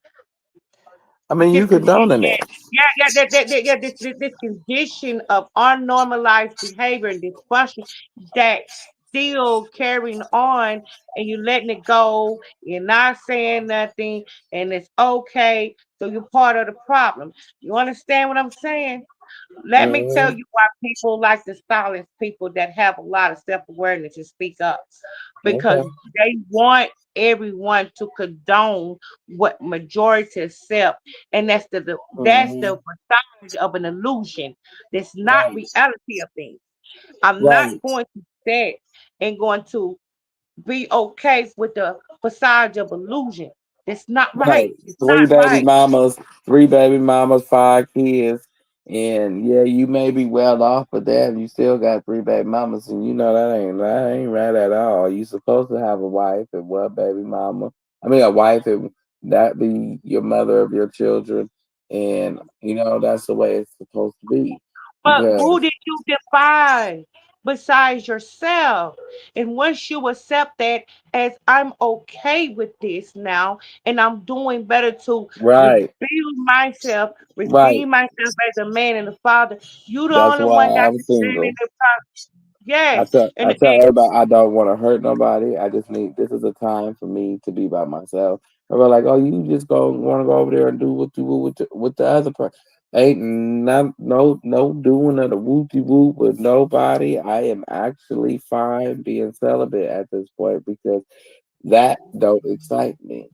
Speaker 3: I mean,
Speaker 5: this
Speaker 3: you
Speaker 5: condition.
Speaker 3: condoning it.
Speaker 5: Yeah, this condition of unnormalized behavior and dysfunction that still carrying on, and you letting it go. You're not saying nothing, and it's okay. So you're part of the problem. You understand what I'm saying? Let me tell
Speaker 3: Hmm.
Speaker 5: you why people like to silence people that have a lot of self awareness and speak up, because
Speaker 3: Okay.
Speaker 5: they want everyone to condone what majority accept, and that's
Speaker 3: Hmm.
Speaker 5: the facade of an illusion. That's not
Speaker 3: Right.
Speaker 5: reality of things. I'm not
Speaker 3: Right.
Speaker 5: going to sit and going to be okay with the facade of illusion. It's not
Speaker 3: Right.
Speaker 5: right. It's
Speaker 3: Three
Speaker 5: not
Speaker 3: baby
Speaker 5: right.
Speaker 3: mamas, 3 baby mamas, 5 kids. And yeah, you may be well off, but damn, you still got 3 baby mamas, and you know that ain't right at all. You supposed to have a wife and one baby mama. I mean, a wife and that be your mother of your children, and you know that's the way it's supposed to be.
Speaker 5: But
Speaker 3: Because
Speaker 5: who did you define besides yourself? And once you accept that as I'm okay with this now, and I'm doing better to
Speaker 3: right,
Speaker 5: rebuild myself,
Speaker 3: right.
Speaker 5: redeem myself as a man and a father, you the
Speaker 3: That's
Speaker 5: only one
Speaker 3: why
Speaker 5: got
Speaker 3: I'm
Speaker 5: to stand in
Speaker 3: single.
Speaker 5: the process.
Speaker 3: I
Speaker 5: Yes.
Speaker 3: tell
Speaker 5: And,
Speaker 3: I tell
Speaker 5: and
Speaker 3: everybody I don't want to hurt nobody. I just need this is a time for me to be by myself. They're like, oh, you just go want to go over there and do what you do with the other person. Ain't no doing of the whoopty whoop with nobody. I am actually fine being celibate at this point because that don't excite me.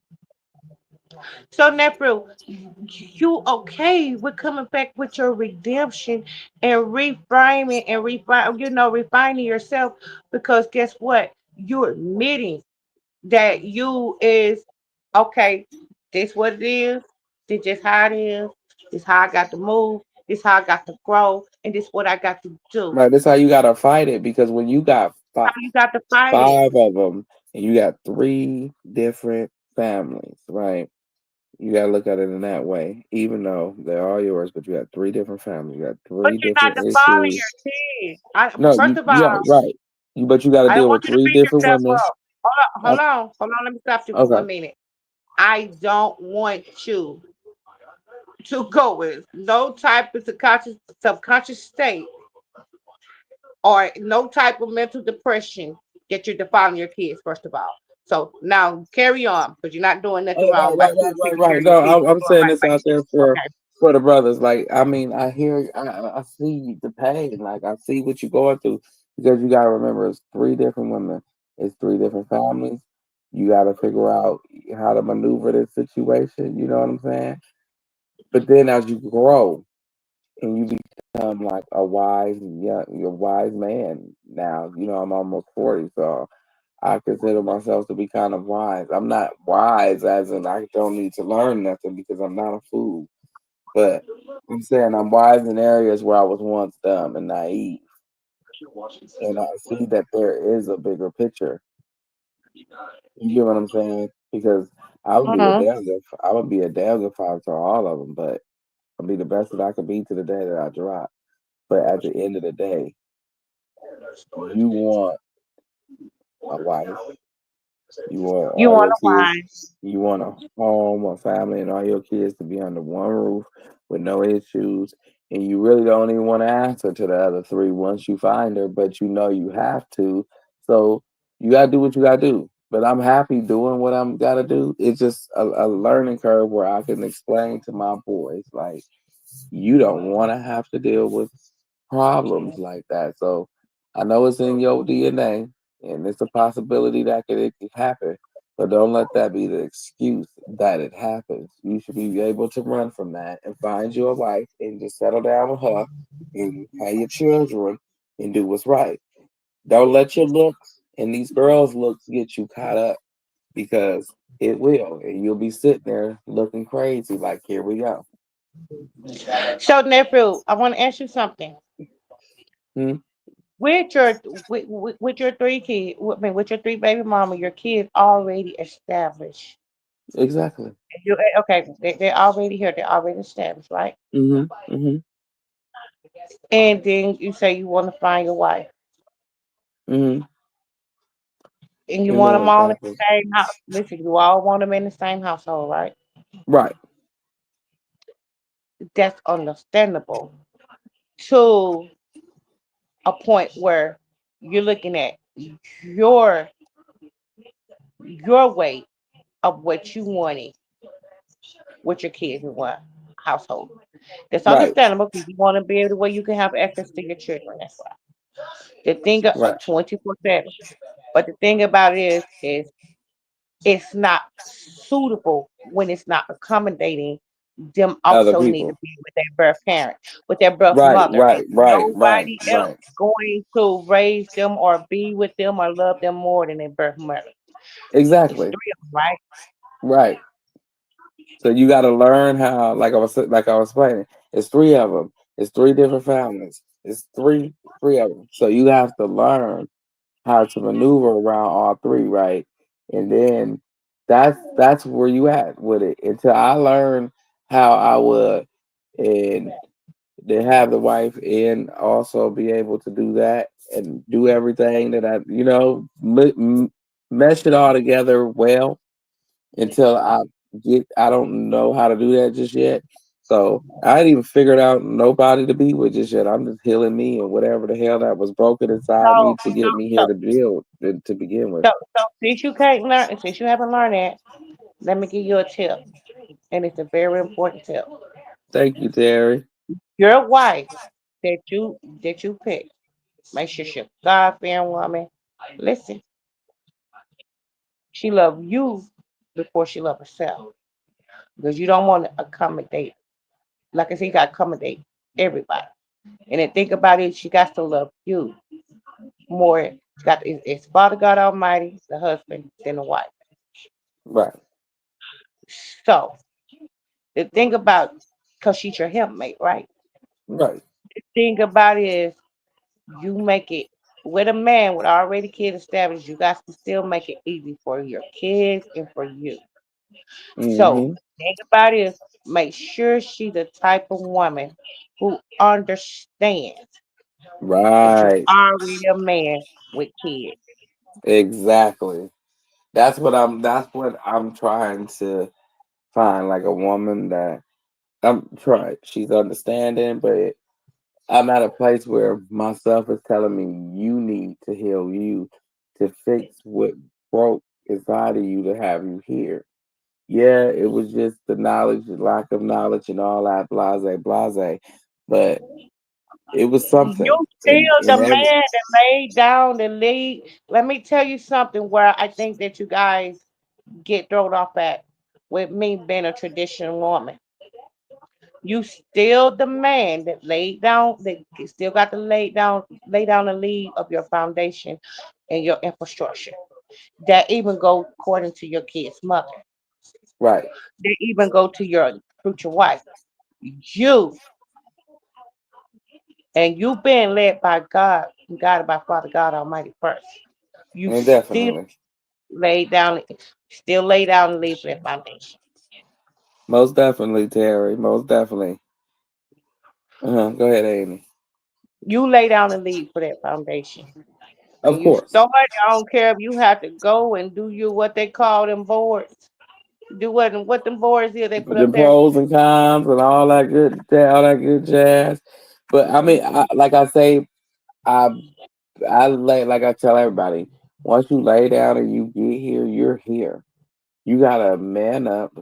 Speaker 5: so, nephew, you okay with coming back with your redemption and reframing and refining yourself, because guess what? You're admitting that you is okay. This what it is. This just how it is. This how I got to move. This how I got to grow, and this what I got to do.
Speaker 3: Right, this how you gotta fight it because when you got
Speaker 5: How you got to fight it?
Speaker 3: 5 of them and you got 3 different families, right? You gotta look at it in that way. Even though they're all yours, but you got 3 different families. You got
Speaker 5: But
Speaker 3: three
Speaker 5: you're not
Speaker 3: different
Speaker 5: defining
Speaker 3: issues.
Speaker 5: your kids.
Speaker 3: No,
Speaker 5: First
Speaker 3: you
Speaker 5: of
Speaker 3: yeah,
Speaker 5: all,
Speaker 3: right. But you gotta
Speaker 5: I don't
Speaker 3: deal
Speaker 5: want
Speaker 3: with
Speaker 5: you to
Speaker 3: three
Speaker 5: beat
Speaker 3: different
Speaker 5: yourself
Speaker 3: women.
Speaker 5: up.
Speaker 3: Uh,
Speaker 5: Hold on. Let me stop you for
Speaker 3: okay.
Speaker 5: 1 minute. I don't want you to go with no type of subconscious state or no type of mental depression that you're defiling your kids, first of all. So now carry on, because you're not doing nothing
Speaker 3: Oh,
Speaker 5: wrong by still taking care
Speaker 3: right.
Speaker 5: of your
Speaker 3: No,
Speaker 5: kids.
Speaker 3: I'm
Speaker 5: You're doing
Speaker 3: saying
Speaker 5: right
Speaker 3: this
Speaker 5: by
Speaker 3: out there
Speaker 5: your kids. Okay.
Speaker 3: for the brothers. Like, I mean, I see the pain. Like, I see what you're going through because you gotta remember, it's 3 different women, it's 3 different families. You gotta figure out how to maneuver this situation. You know what I'm saying? But then as you grow and you become like a wise, yeah, you're a wise man now. You know, I'm almost 40, so I consider myself to be kind of wise. I'm not wise as in I don't need to learn nothing because I'm not a fool. But I'm saying I'm wise in areas where I was once dumb and naive. And I see that there is a bigger picture. You get what I'm saying? Because
Speaker 5: Mhm.
Speaker 3: I would be a damn good father to all of them, but I'll be the best that I could be to the day that I drop. But at the end of the day, you want a wife, you want
Speaker 5: You
Speaker 3: all
Speaker 5: want
Speaker 3: your
Speaker 5: to
Speaker 3: kids,
Speaker 5: wine.
Speaker 3: you want a home, a family, and all your kids to be under one roof with no issues. And you really don't even want to answer to the other 3 once you find her, but you know you have to. So you gotta do what you gotta do. But I'm happy doing what I'm gotta do. It's just a learning curve where I can explain to my boys like you don't want to have to deal with problems like that. So I know it's in your DNA and it's a possibility that it could happen, but don't let that be the excuse that it happens. You should be able to run from that and find you a wife and just settle down with her and have your children and do what's right. Don't let your looks and these girls' looks get you caught up because it will, and you'll be sitting there looking crazy like, here we go.
Speaker 5: So, nephew, I want to ask you something.
Speaker 3: Hmm?
Speaker 5: With your with your 3 kids, with your 3 baby mama, your kids already established.
Speaker 3: Exactly.
Speaker 5: Okay, they're already here. They're already established, right?
Speaker 3: Mhm, mhm,
Speaker 5: And then you say you want to find your wife.
Speaker 3: mhm.
Speaker 5: And you
Speaker 3: You
Speaker 5: want
Speaker 3: know
Speaker 5: them all in
Speaker 3: exactly.
Speaker 5: the same house. Listen, you all want them in the same household, right?
Speaker 3: Right,
Speaker 5: That's understandable to a point where you're looking at your your way of what you wanted with your kids in one household. That's
Speaker 3: right,
Speaker 5: understandable because you want to be able to where you can have access to your children. That's why. The thing of
Speaker 3: right.
Speaker 5: 24/7. But the thing about it is it's not suitable when it's not accommodating them
Speaker 3: Other
Speaker 5: also need to
Speaker 3: people.
Speaker 5: be with their birth parent, with their birth
Speaker 3: Right,
Speaker 5: mother.
Speaker 3: right,
Speaker 5: It's
Speaker 3: right, right,
Speaker 5: nobody else
Speaker 3: right.
Speaker 5: going to raise them or be with them or love them more than their birth mother. It's
Speaker 3: Exactly.
Speaker 5: three of them, right?
Speaker 3: Right. So you got to learn how, like I was explaining. It's three of them. It's three different families. It's three of them. So you have to learn how to maneuver around all three, right? And then that's where you at with it. Until I learn how I would, and to have the wife and also be able to do that and do everything that mesh it all together well until I don't know how to do that just yet. So I ain't even figured out nobody to be with just yet. I'm just healing me and whatever the hell that was broken inside
Speaker 5: So,
Speaker 3: me to get me
Speaker 5: so,
Speaker 3: here to build to begin with.
Speaker 5: so since you can't learn, since you haven't learned that, let me give you a tip, and it's a very important tip.
Speaker 3: Thank you, Terry.
Speaker 5: Your wife that you pick, make sure she's a God fearing woman. Listen, she love you before she love herself because you don't want to accommodate. Like I said, you got to accommodate everybody. And then think about it, she got to love you more. She got it's Father God Almighty, the husband, then the wife.
Speaker 3: Right,
Speaker 5: So the thing about, because she's your helpmate, right?
Speaker 3: right,
Speaker 5: The thing about it is you make it with a man with already kids established. You got to still make it easy for your kids and for you. So
Speaker 3: hmm,
Speaker 5: the thing about it is make sure she's the type of woman who understands that you're
Speaker 3: right,
Speaker 5: already a man with kids.
Speaker 3: exactly. That's what I'm trying to find, like a woman that I'm trying. She's understanding, but I'm at a place where myself is telling me you need to heal you to fix what broke inside of you to have you here. Yeah, it was just the knowledge, the lack of knowledge, and all that blase blase, but it was
Speaker 5: You
Speaker 3: something. And
Speaker 5: still the
Speaker 3: every
Speaker 5: man that laid down the lead. Let me tell you something where I think that you guys get thrown off at with me being a traditional woman. You still the man that laid down, that still got to lay down the lead of your foundation and your infrastructure. That even go according to your kid's mother.
Speaker 3: right,
Speaker 5: They even go to your future wife. You and you being led by God, guided by Father God Almighty first. You
Speaker 3: and
Speaker 5: still
Speaker 3: definitely,
Speaker 5: lay down and lead for that foundation.
Speaker 3: most definitely, Terry, most definitely. Go ahead, Amy.
Speaker 5: You lay down and lead for that foundation. When
Speaker 3: Of
Speaker 5: you
Speaker 3: course,
Speaker 5: start, I don't care if you have to go and do you what they call them boards. Do what them boards here they put
Speaker 3: the
Speaker 5: up there.
Speaker 3: pros and cons and all that good jazz. But I mean,
Speaker 5: Hmm.
Speaker 3: like I say, I like I tell everybody, once you lay down and you get here, you're here. You gotta man up,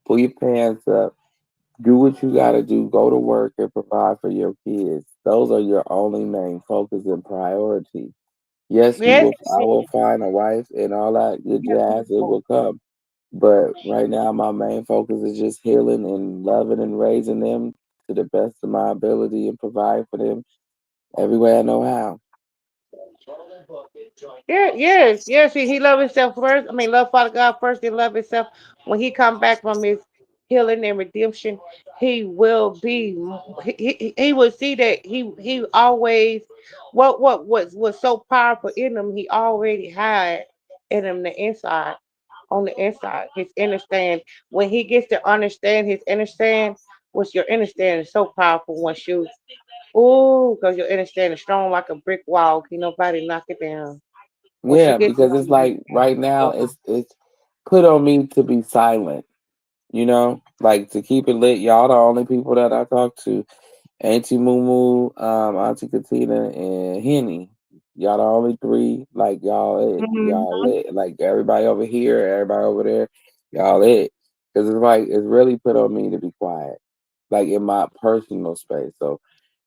Speaker 3: pull your pants up, do what you gotta do, go to work and provide for your kids. Those are your only main focus and priority. Yes, you
Speaker 5: Yes,
Speaker 3: will. I will find a wife and all that good
Speaker 5: yes,
Speaker 3: jazz. It will come. But right now, my main focus is just healing and loving and raising them to the best of my ability and provide for them every way I know how.
Speaker 5: yeah, yes, yes. He loved himself first. I mean, love Father God first, then love himself. When he come back from his healing and redemption, he will be. He will see that he always what was so powerful in him. He already had in him the inside. On the inside, his understand. When he gets to understand his understand, what's your understanding is so powerful once you. Ooh, because your understanding is strong like a brick wall. Can nobody knock it down. Once you
Speaker 3: Yeah,
Speaker 5: get to
Speaker 3: because
Speaker 5: know
Speaker 3: it's
Speaker 5: me,
Speaker 3: like right now
Speaker 5: uh-huh.
Speaker 3: it's put on me to be silent, like to keep it lit. Y'all the only people that I talk to. Auntie Moo Moo, Auntie Katina, and Henny. Y'all the only three. Like y'all
Speaker 5: Mhm.
Speaker 3: lit. Like everybody over here, everybody over there, y'all lit. Because it's like it's really put on me to be quiet, like in my personal space. So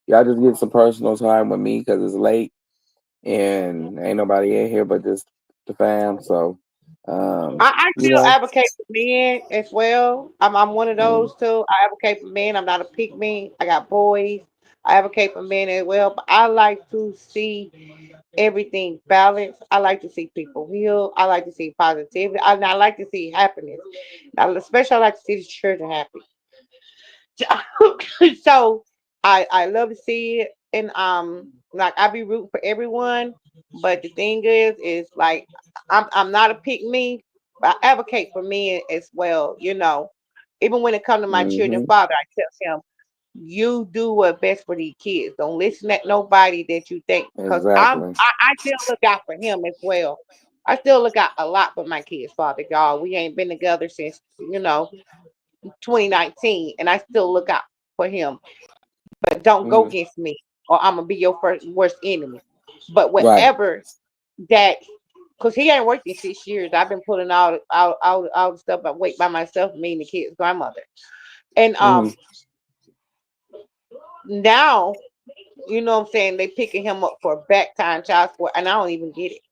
Speaker 3: y'all just get some personal time with me because it's late and ain't nobody in here but just the fam. So,
Speaker 5: I
Speaker 3: you
Speaker 5: still
Speaker 3: know,
Speaker 5: advocate for men as well. I'm one of
Speaker 3: mm,
Speaker 5: those too. I advocate for men. I'm not a pick me. I got boys. I advocate for men as well, but I like to see everything balanced. I like to see people heal. I like to see positivity. I like to see happiness. Now, especially I like to see the children happy. So I love to see it, and like I be rooting for everyone, but the thing is like I'm not a pick me, but I advocate for men as well. Even when it comes to my children,
Speaker 3: hmm,
Speaker 5: father, I tell him, you do what's best for these kids. Don't listen at nobody that you think, because
Speaker 3: exactly.
Speaker 5: I still look out for him as well. I still look out a lot for my kids, father, y'all. We ain't been together since 2019, and I still look out for him. But don't go
Speaker 3: Hmm.
Speaker 5: against me, or I'm gonna be your first worst enemy. But
Speaker 3: Right.
Speaker 5: whatever that, because he ain't worked in 6 years. I've been pulling all the stuff I wait by myself, me and the kid's grandmother. And
Speaker 3: Hmm.
Speaker 5: now, what I'm saying, they picking him up for back time child support, and I don't even get it.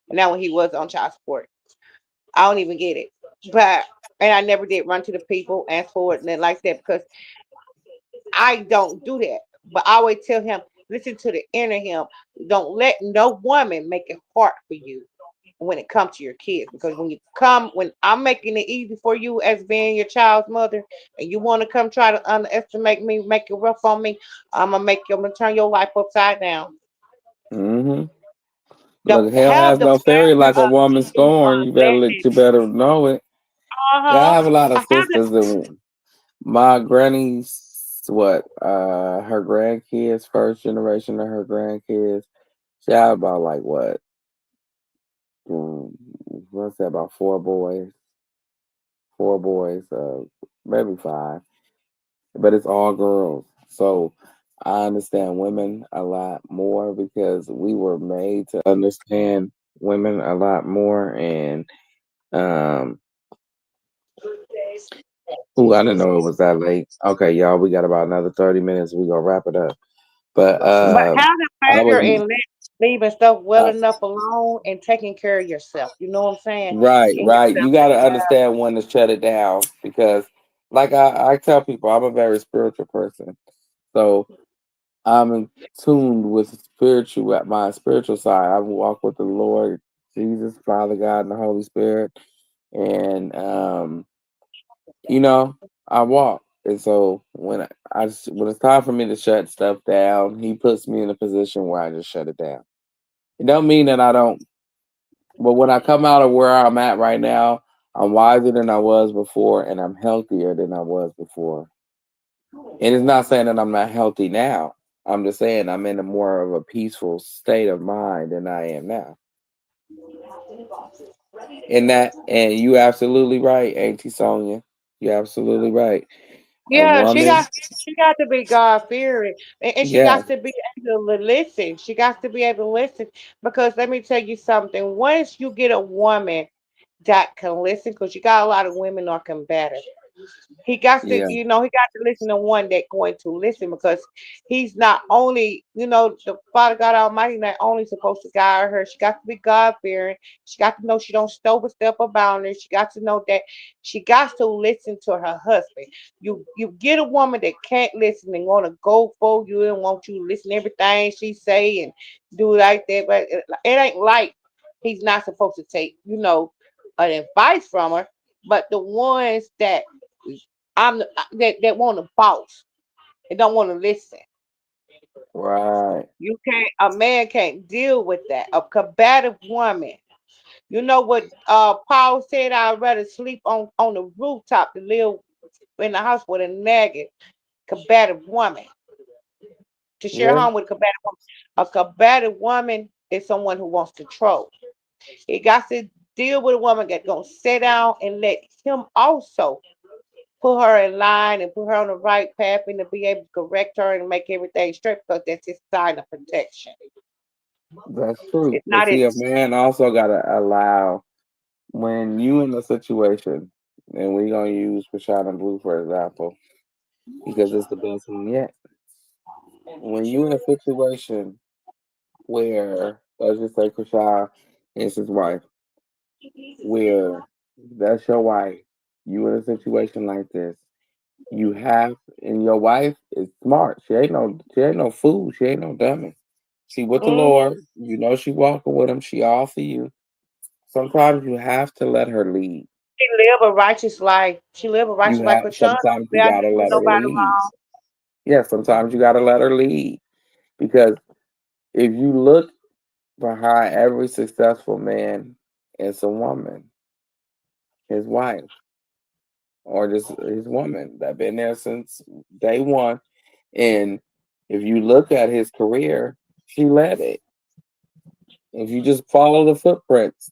Speaker 5: And now when he was on child support, I don't even get it. But and I never did run to the people, ask for it, and then like that, because I don't do that. But I always tell him, listen to the inner him. Don't let no woman make it hard for you when it comes to your kids. Because when I'm making it easy for you as being your child's mother, and you want to come try to underestimate me, make it rough on me, I'm gonna turn your life upside down.
Speaker 3: Hmm.
Speaker 5: The
Speaker 3: Look, hell
Speaker 5: have
Speaker 3: has
Speaker 5: the
Speaker 3: no fairy
Speaker 5: family
Speaker 3: like a woman scorned. You
Speaker 5: lessons.
Speaker 3: better know it. Yeah, I
Speaker 5: Uh-huh.
Speaker 3: have a lot
Speaker 5: I
Speaker 3: of
Speaker 5: have the
Speaker 3: sisters and my granny's her grandkids, first generation of her grandkids. She had about like mm, what's that, about four boys, maybe five, but it's all girls. So I understand women a lot more because we were made to understand women a lot more. And um, ooh, I didn't know it was that late. Okay, y'all, we got about another 30 minutes. We gonna wrap it up. But
Speaker 5: But have the
Speaker 3: I
Speaker 5: figure
Speaker 3: was
Speaker 5: and leaving stuff well
Speaker 3: uh,
Speaker 5: enough alone and taking care of yourself. You know what I'm saying?
Speaker 3: right,
Speaker 5: Getting
Speaker 3: right.
Speaker 5: yourself
Speaker 3: You got to
Speaker 5: together.
Speaker 3: understand when to shut it down because, like I tell people, I'm a very spiritual person. So I'm in tuned with spiritual at my spiritual side. I walk with the Lord, Jesus, Father God, and the Holy Spirit, and you know, I walk. And so when it's time for me to shut stuff down, He puts me in a position where I just shut it down. It don't mean that I don't, but when I come out of where I'm at right now, I'm wiser than I was before, and I'm healthier than I was before. And it's not saying that I'm not healthy now. I'm just saying I'm in a more of a peaceful state of mind than I am now. And you absolutely right, Auntie Sonia. You're absolutely right. A
Speaker 5: Yeah,
Speaker 3: woman,
Speaker 5: she got to be God fearing, and she
Speaker 3: yes,
Speaker 5: got to be able to listen. She got to be able to listen, because let me tell you something. Once you get a woman that can listen, because you got a lot of women are combative.
Speaker 3: yeah,
Speaker 5: He got to listen to one that going to listen, because he's not only, the Father God Almighty not only supposed to guide her. She got to be God fearing. She got to know she don't overstep her boundaries. She got to know that she got to listen to her husband. You get a woman that can't listen and want to go for you and want you to listen to everything she say and do like that, but it ain't like he's not supposed to take, an advice from her. But the ones that that want a boss and don't want to listen.
Speaker 3: right,
Speaker 5: A man can't deal with that. A combative woman. You know what Paul said, I'd rather sleep on the rooftop than live in the house with a nagging combative woman. To share
Speaker 3: yeah,
Speaker 5: home with a combative woman. A combative woman is someone who wants control. He got to deal with a woman that's gonna sit down and let him also put her in line and put her on the right path and to be able to correct her and make everything straight because that's his sign of protection.
Speaker 3: That's true.
Speaker 5: It's
Speaker 3: But
Speaker 5: not
Speaker 3: see, a
Speaker 5: his.
Speaker 3: man also gotta allow when you in a situation, and we gonna use Rashad and Blue for example, because it's the best one yet. When you in a situation where, let's just say Rashad is his wife, where that's your wife, you in a situation like this, you have, and your wife is smart. She ain't no fool. She ain't no dummy. She with the
Speaker 5: Mm-hmm.
Speaker 3: Lord. You know she walking with him. She all for you. Sometimes you have to let her lead.
Speaker 5: She live a righteous life. She live a
Speaker 3: You
Speaker 5: righteous life.
Speaker 3: have
Speaker 5: But Sean
Speaker 3: sometimes
Speaker 5: be
Speaker 3: you
Speaker 5: out
Speaker 3: gotta
Speaker 5: there with
Speaker 3: let her
Speaker 5: nobody
Speaker 3: lead.
Speaker 5: wrong.
Speaker 3: Yeah, sometimes you gotta let her lead. Because if you look behind every successful man, it's a woman, his wife, or just his woman that been there since day one. And if you look at his career, she led it. If you just follow the footprints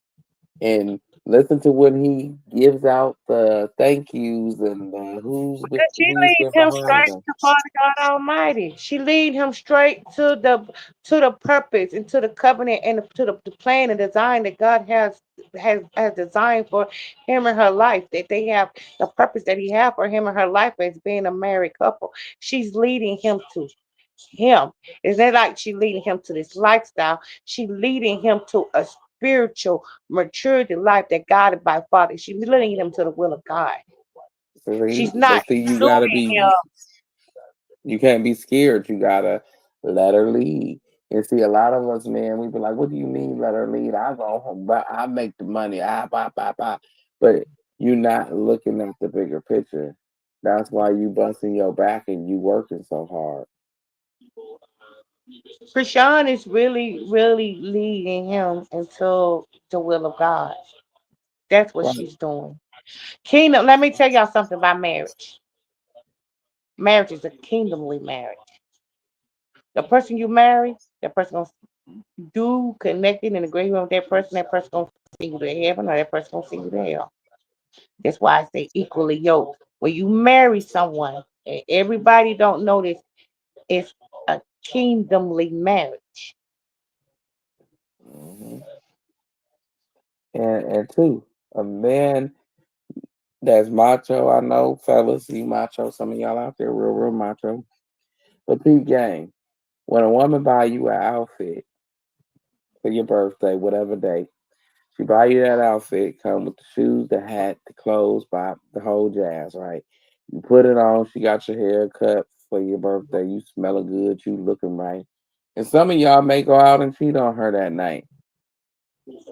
Speaker 3: and listen to when he gives out the thank yous and
Speaker 5: Because she
Speaker 3: who's
Speaker 5: lead
Speaker 3: been
Speaker 5: him
Speaker 3: behind
Speaker 5: straight
Speaker 3: them.
Speaker 5: to Father God Almighty. She lead him straight to the purpose and to the covenant and to the plan and design that God has designed for him and her life. That they have the purpose that He have for him and her life as being a married couple. She's leading him to him. It's not like she leading him to this lifestyle. She leading him to a spiritual maturity life that guided by Father. She's leading him to the will of God. She's not
Speaker 3: But see,
Speaker 5: doing him.
Speaker 3: you can't be scared. You gotta let her lead. And see, a lot of us, man, we be like, "What do you mean, let her lead? I go home, but I make the money. I buy." But you're not looking at the bigger picture. That's why you busting your back and you working so hard.
Speaker 5: Chrisean is really, really leading him into the will of God. That's what
Speaker 3: Right.
Speaker 5: she's doing. Kingdom, let me tell y'all something about marriage. Marriage is a kingdomly marriage. The person you marry, that person gonna do connecting and agreeing with that person gonna see you to heaven or that person gonna see you to hell. That's why I say equally yoked. When you marry someone, and everybody don't know this, it's a kingdomly marriage.
Speaker 3: hmm And two, a man that's macho. I know, fellas, you macho. Some of y'all out there real macho. But peep game. When a woman buy you an outfit for your birthday, whatever day, she buy you that outfit, come with the shoes, the hat, the clothes, buy the whole jazz, right? You put it on, she got your hair cut for your birthday, you smelling good, you looking right. And some of y'all may go out and cheat on her that night.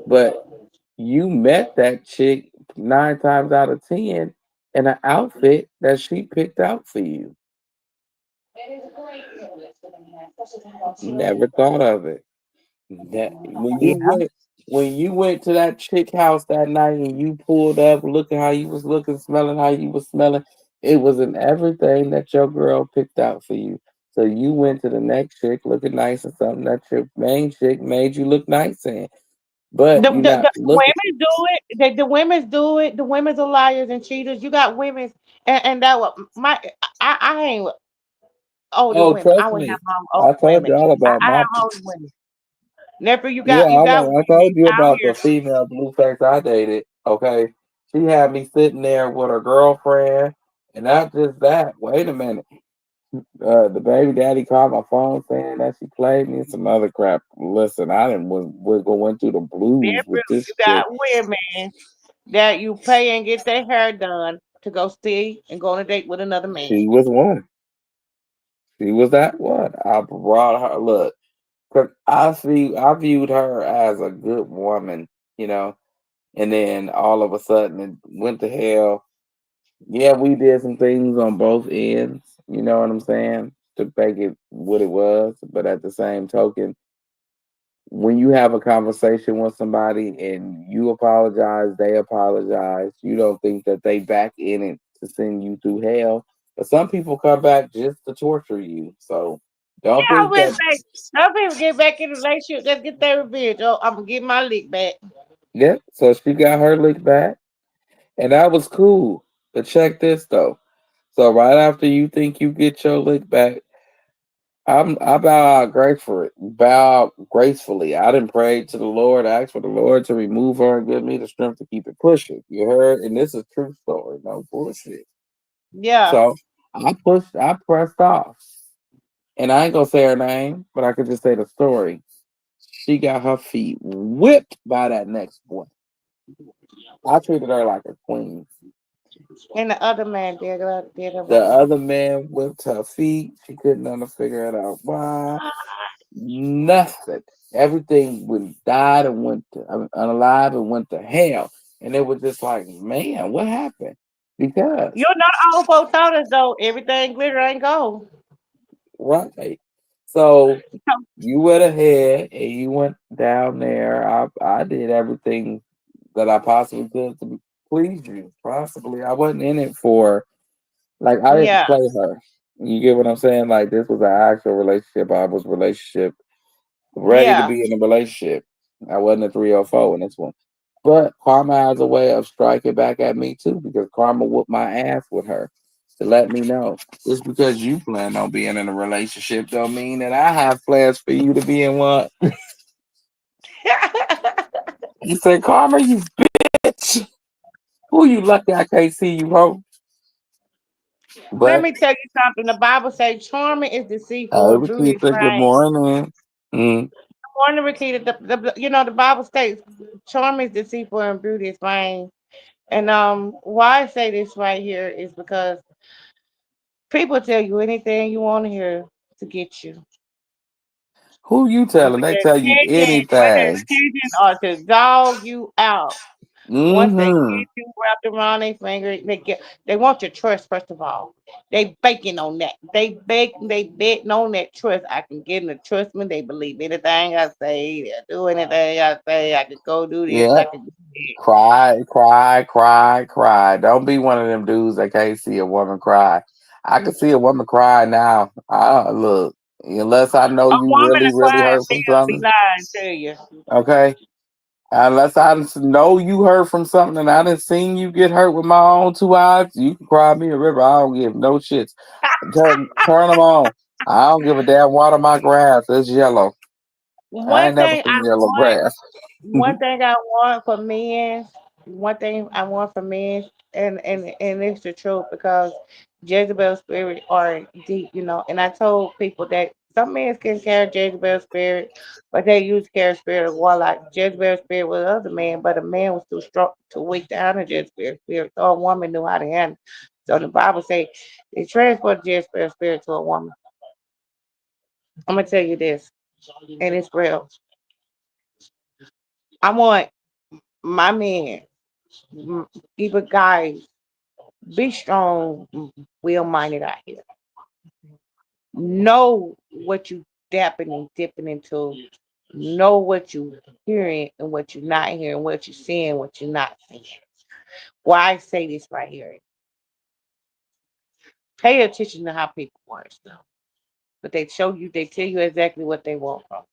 Speaker 3: But you met that chick 9 times out of 10 in an outfit that she picked out for you. Never thought of it. That
Speaker 5: Yeah.
Speaker 3: when you went to that chick house that night and you pulled up looking how you was looking, smelling how you was smelling, it was in everything that your girl picked out for you. So you went to the next chick looking nice and something that your main chick made you look nice in. But you not
Speaker 5: The
Speaker 3: looking.
Speaker 5: women do it. The women's do it. The women's are liars and cheaters. You got women's, and that what I ain't with older
Speaker 3: Oh,
Speaker 5: women. I
Speaker 3: trust
Speaker 5: would have
Speaker 3: me.
Speaker 5: my own
Speaker 3: I
Speaker 5: older
Speaker 3: told
Speaker 5: women.
Speaker 3: you all about
Speaker 5: I
Speaker 3: my.
Speaker 5: have older women. Nephew,
Speaker 3: Yeah,
Speaker 5: you
Speaker 3: I
Speaker 5: got
Speaker 3: know. I
Speaker 5: women
Speaker 3: told you
Speaker 5: out
Speaker 3: about
Speaker 5: here.
Speaker 3: the female blueface I dated. Okay, she had me sitting there with her girlfriend, and not just that. Wait a minute. The baby daddy called my phone saying that she played me and some other crap. Listen, I didn't was going through the blues with this
Speaker 5: You
Speaker 3: chick.
Speaker 5: got women that you pay and get their hair done to go see and go on a date with another man.
Speaker 3: She was one. She was that one. I brought her. Look, 'cause I viewed her as a good woman, you know. And then all of a sudden it went to hell. Yeah, we did some things on both ends, you know what I'm saying, to make it what it was. But at the same token, when you have a conversation with somebody and you apologize, they apologize, you don't think that they back in it to send you through hell. But some people come back just to torture you. So Don't
Speaker 5: I
Speaker 3: think
Speaker 5: always
Speaker 3: that.
Speaker 5: say, some people get back in a relationship, let's get their revenge. Oh, I'm gonna get my lick back.
Speaker 3: Yeah. So she got her lick back, and that was cool. But check this though. So right after you think you get your lick back, I bow out bow out gracefully. I didn't pray to the Lord, ask for the Lord to remove her and give me the strength to keep it pushing. You heard? And this is a true story, no bullshit.
Speaker 5: Yeah.
Speaker 3: So I pressed off. And I ain't gonna say her name, but I could just say the story. She got her feet whipped by that next boy. I treated her like a queen.
Speaker 5: And the other man did her
Speaker 3: The
Speaker 5: wrong.
Speaker 3: other man whipped her feet. She couldn't figure it out why. Nothing. Everything died and went to unalive and went to hell. And it was just like, man, what happened?
Speaker 5: You
Speaker 3: Because
Speaker 5: know, old folks taught us though, everything glitter ain't gold.
Speaker 3: right. So you went ahead and you went down there. I did everything that I possibly could to please you. Possibly, I wasn't in it for like I didn't
Speaker 5: Yeah,
Speaker 3: play her. You get what I'm saying? Like this was an actual relationship. I was relationship ready to
Speaker 5: yeah.
Speaker 3: be in a relationship. I wasn't a 304 in this one. But karma has a way of striking back at me too, because karma whooped my ass with her to let me know. Just because you plan on being in a relationship don't mean that I have plans for you to be in one. You say, Karma, you bitch. Who you lucky I can't see you, ho?
Speaker 5: Let
Speaker 3: But
Speaker 5: me tell you something. The Bible says charming is deceitful
Speaker 3: hey,
Speaker 5: and beauty is
Speaker 3: Rakita, good
Speaker 5: vain.
Speaker 3: morning. Mm.
Speaker 5: Morning, Rakita. The Bible states charm is deceitful and beauty is vain. And why I say this right here is because people tell you anything you want to hear to get you.
Speaker 3: Who you
Speaker 5: With
Speaker 3: telling? They
Speaker 5: their
Speaker 3: tell you
Speaker 5: intention, with their
Speaker 3: anything.
Speaker 5: intention or to dog you out. Once they
Speaker 3: Mm-hmm.
Speaker 5: get you wrapped around their finger, they want your trust first of all. They baking on that. They betting on that trust. I can get them to trust me. They believe anything I say. They'll do anything I say. I can go do this.
Speaker 3: Yeah.
Speaker 5: I can do that.
Speaker 3: Cry, cry, cry, cry. Don't be one of them dudes that can't see a woman cry. I can see a woman cry now. Look, unless I know
Speaker 5: A
Speaker 3: you
Speaker 5: woman
Speaker 3: really,
Speaker 5: to
Speaker 3: really
Speaker 5: cry and
Speaker 3: hurt from
Speaker 5: still be
Speaker 3: something.
Speaker 5: lying to you.
Speaker 3: Okay. Unless know you hurt from something and I didn't seen you get hurt with my own two eyes, you can cry me a river. I don't give no shits. Turn them on. I don't give a damn. Water my grass. It's yellow. I
Speaker 5: One
Speaker 3: ain't never
Speaker 5: thing I
Speaker 3: seen yellow
Speaker 5: want
Speaker 3: grass.
Speaker 5: One thing I want for men, one thing I want for men, and it's the truth because Jezebel's spirit are deep, And I told people that some men can carry Jezebel's spirit, but they used to carry spirit of warlock. Jezebel's spirit was other man, but a man was too strong, too weak to handle Jezebel's spirit. So a woman knew how to handle. So the Bible say they transport Jezebel's spirit to a woman. I'm gonna tell you this, and it's real. I want my men, even guys, be strong, will minded out here. Know what you dapping and dipping into. Know what you hearing and what you're not hearing, what you're seeing, what you're not seeing. Why I say this right here. Pay attention to how people want stuff. But they tell you exactly what they want from.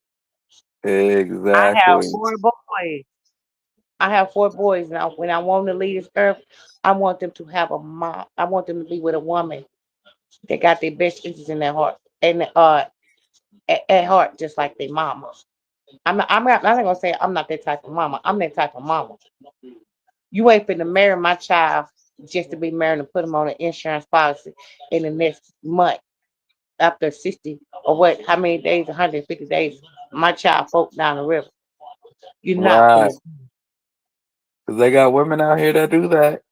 Speaker 5: I have
Speaker 3: Exactly.
Speaker 5: 4 boys. I have 4 boys now. When I want to leave this earth, I want them to have a mom. I want them to be with a woman that got their best interests in their heart. And at heart, just like their mama. I'm not gonna say I'm not that type of mama. I'm that type of mama. You ain't finna marry my child just to be married and put him on an insurance policy in the next month after 60 or what? How many days? 150 days. My child float down the river. You're not
Speaker 3: Right.
Speaker 5: finna.
Speaker 3: 'Cause they got women out here that do that.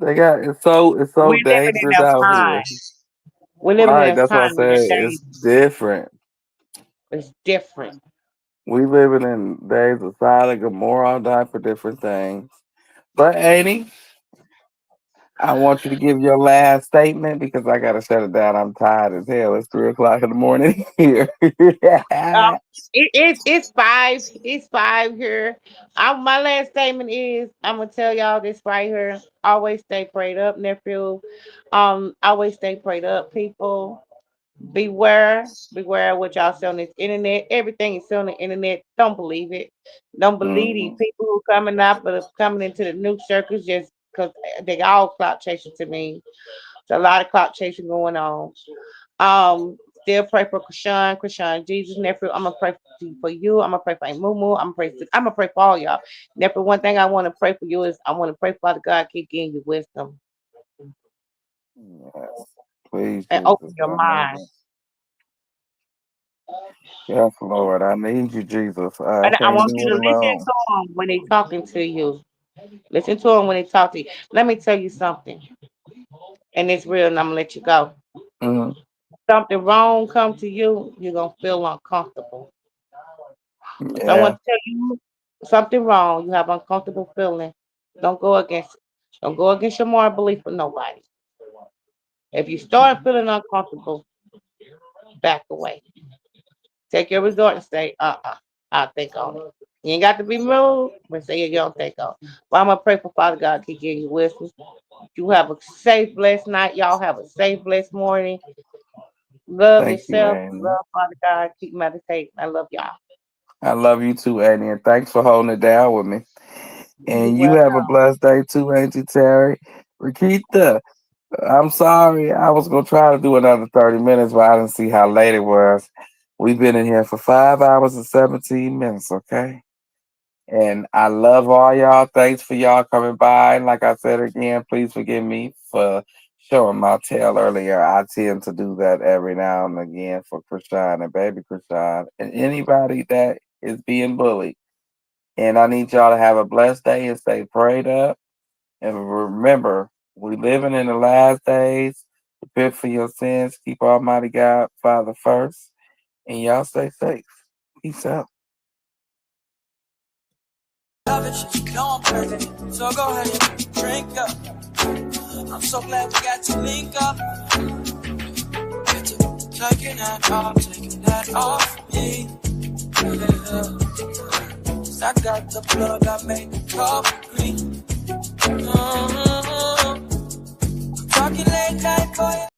Speaker 3: They got it's so
Speaker 5: We're living in
Speaker 3: dangerous
Speaker 5: a
Speaker 3: out
Speaker 5: time.
Speaker 3: here.
Speaker 5: We're living in
Speaker 3: Right,
Speaker 5: a
Speaker 3: that's what I
Speaker 5: time where
Speaker 3: said.
Speaker 5: the
Speaker 3: It's
Speaker 5: days
Speaker 3: different.
Speaker 5: is different.
Speaker 3: We living in days of Sodom and Gomorrah, all die for different things. But Annie, I want you to give your last statement because I gotta shut it down. I'm tired as hell. It's 3 o'clock in the morning here.
Speaker 5: Um, it's five here. My last statement is I'm gonna tell y'all this right here. Always stay prayed up, nephew. Always stay prayed up, people. Beware what y'all see on this internet. Everything is on the internet. Don't believe it. Don't believe these
Speaker 3: Mm,
Speaker 5: people who coming up but coming into the new circus just because they all clout chasing to me. There's a lot of clout chasing going on. Still pray for Chrisean, Jesus nephew. I'm gonna pray for you. I'm gonna pray for Aunt Moo. I'm gonna pray for all y'all. Nephew, one thing I want to pray for you is I want to pray, Father God, keep giving you wisdom
Speaker 3: yes. Please,
Speaker 5: and
Speaker 3: Jesus,
Speaker 5: open your
Speaker 3: I need
Speaker 5: mind.
Speaker 3: you. Yes, Lord, I need you, Jesus. I
Speaker 5: And I
Speaker 3: can't
Speaker 5: want you
Speaker 3: do it
Speaker 5: to listen
Speaker 3: alone.
Speaker 5: to them when they talking to you. Listen to them when they talk to you. Let me tell you something, and it's real, and I'm gonna let you go.
Speaker 3: Mm,
Speaker 5: Something wrong come to you, you're gonna feel uncomfortable. If someone
Speaker 3: yeah,
Speaker 5: tell you something wrong, you have uncomfortable feeling. Don't go against it. Don't go against your moral belief with nobody. If you start feeling uncomfortable, back away. Take your resort and say, I'll think on it. You ain't got to be rude, but say you don't think on it. Well, I'm gonna pray for Father God to give you wisdom. You have a safe, blessed night. Y'all have a safe, blessed morning. Love
Speaker 3: thank you,
Speaker 5: yourself.
Speaker 3: Annie.
Speaker 5: Love Father God. Keep meditating. I love y'all.
Speaker 3: I love you too, Annie, and thanks for holding it down with me.
Speaker 5: You
Speaker 3: And you
Speaker 5: welcome.
Speaker 3: have a blessed day too, ain't you, Terry? Rakita, I'm sorry. I was gonna try to do another 30 minutes, but I didn't see how late it was. We've been in here for 5 hours and 17 minutes, okay? And I love all y'all. Thanks for y'all coming by. And like I said again, please forgive me for showing my tail earlier. I tend to do that every now and again for Chrisean and baby Chrisean and anybody that is being bullied. And I need y'all to have a blessed day and stay prayed up. And remember, we living in the last days. Repent for your sins. Keep Almighty God, Father first. And y'all stay safe. Peace out.
Speaker 2: Love it, you know I'm perfect. So go ahead and drink up. I'm so glad we got to link up. Taking that off me. Yeah. 'Cause I got the plug, I made the coffee green. Talking late night for you.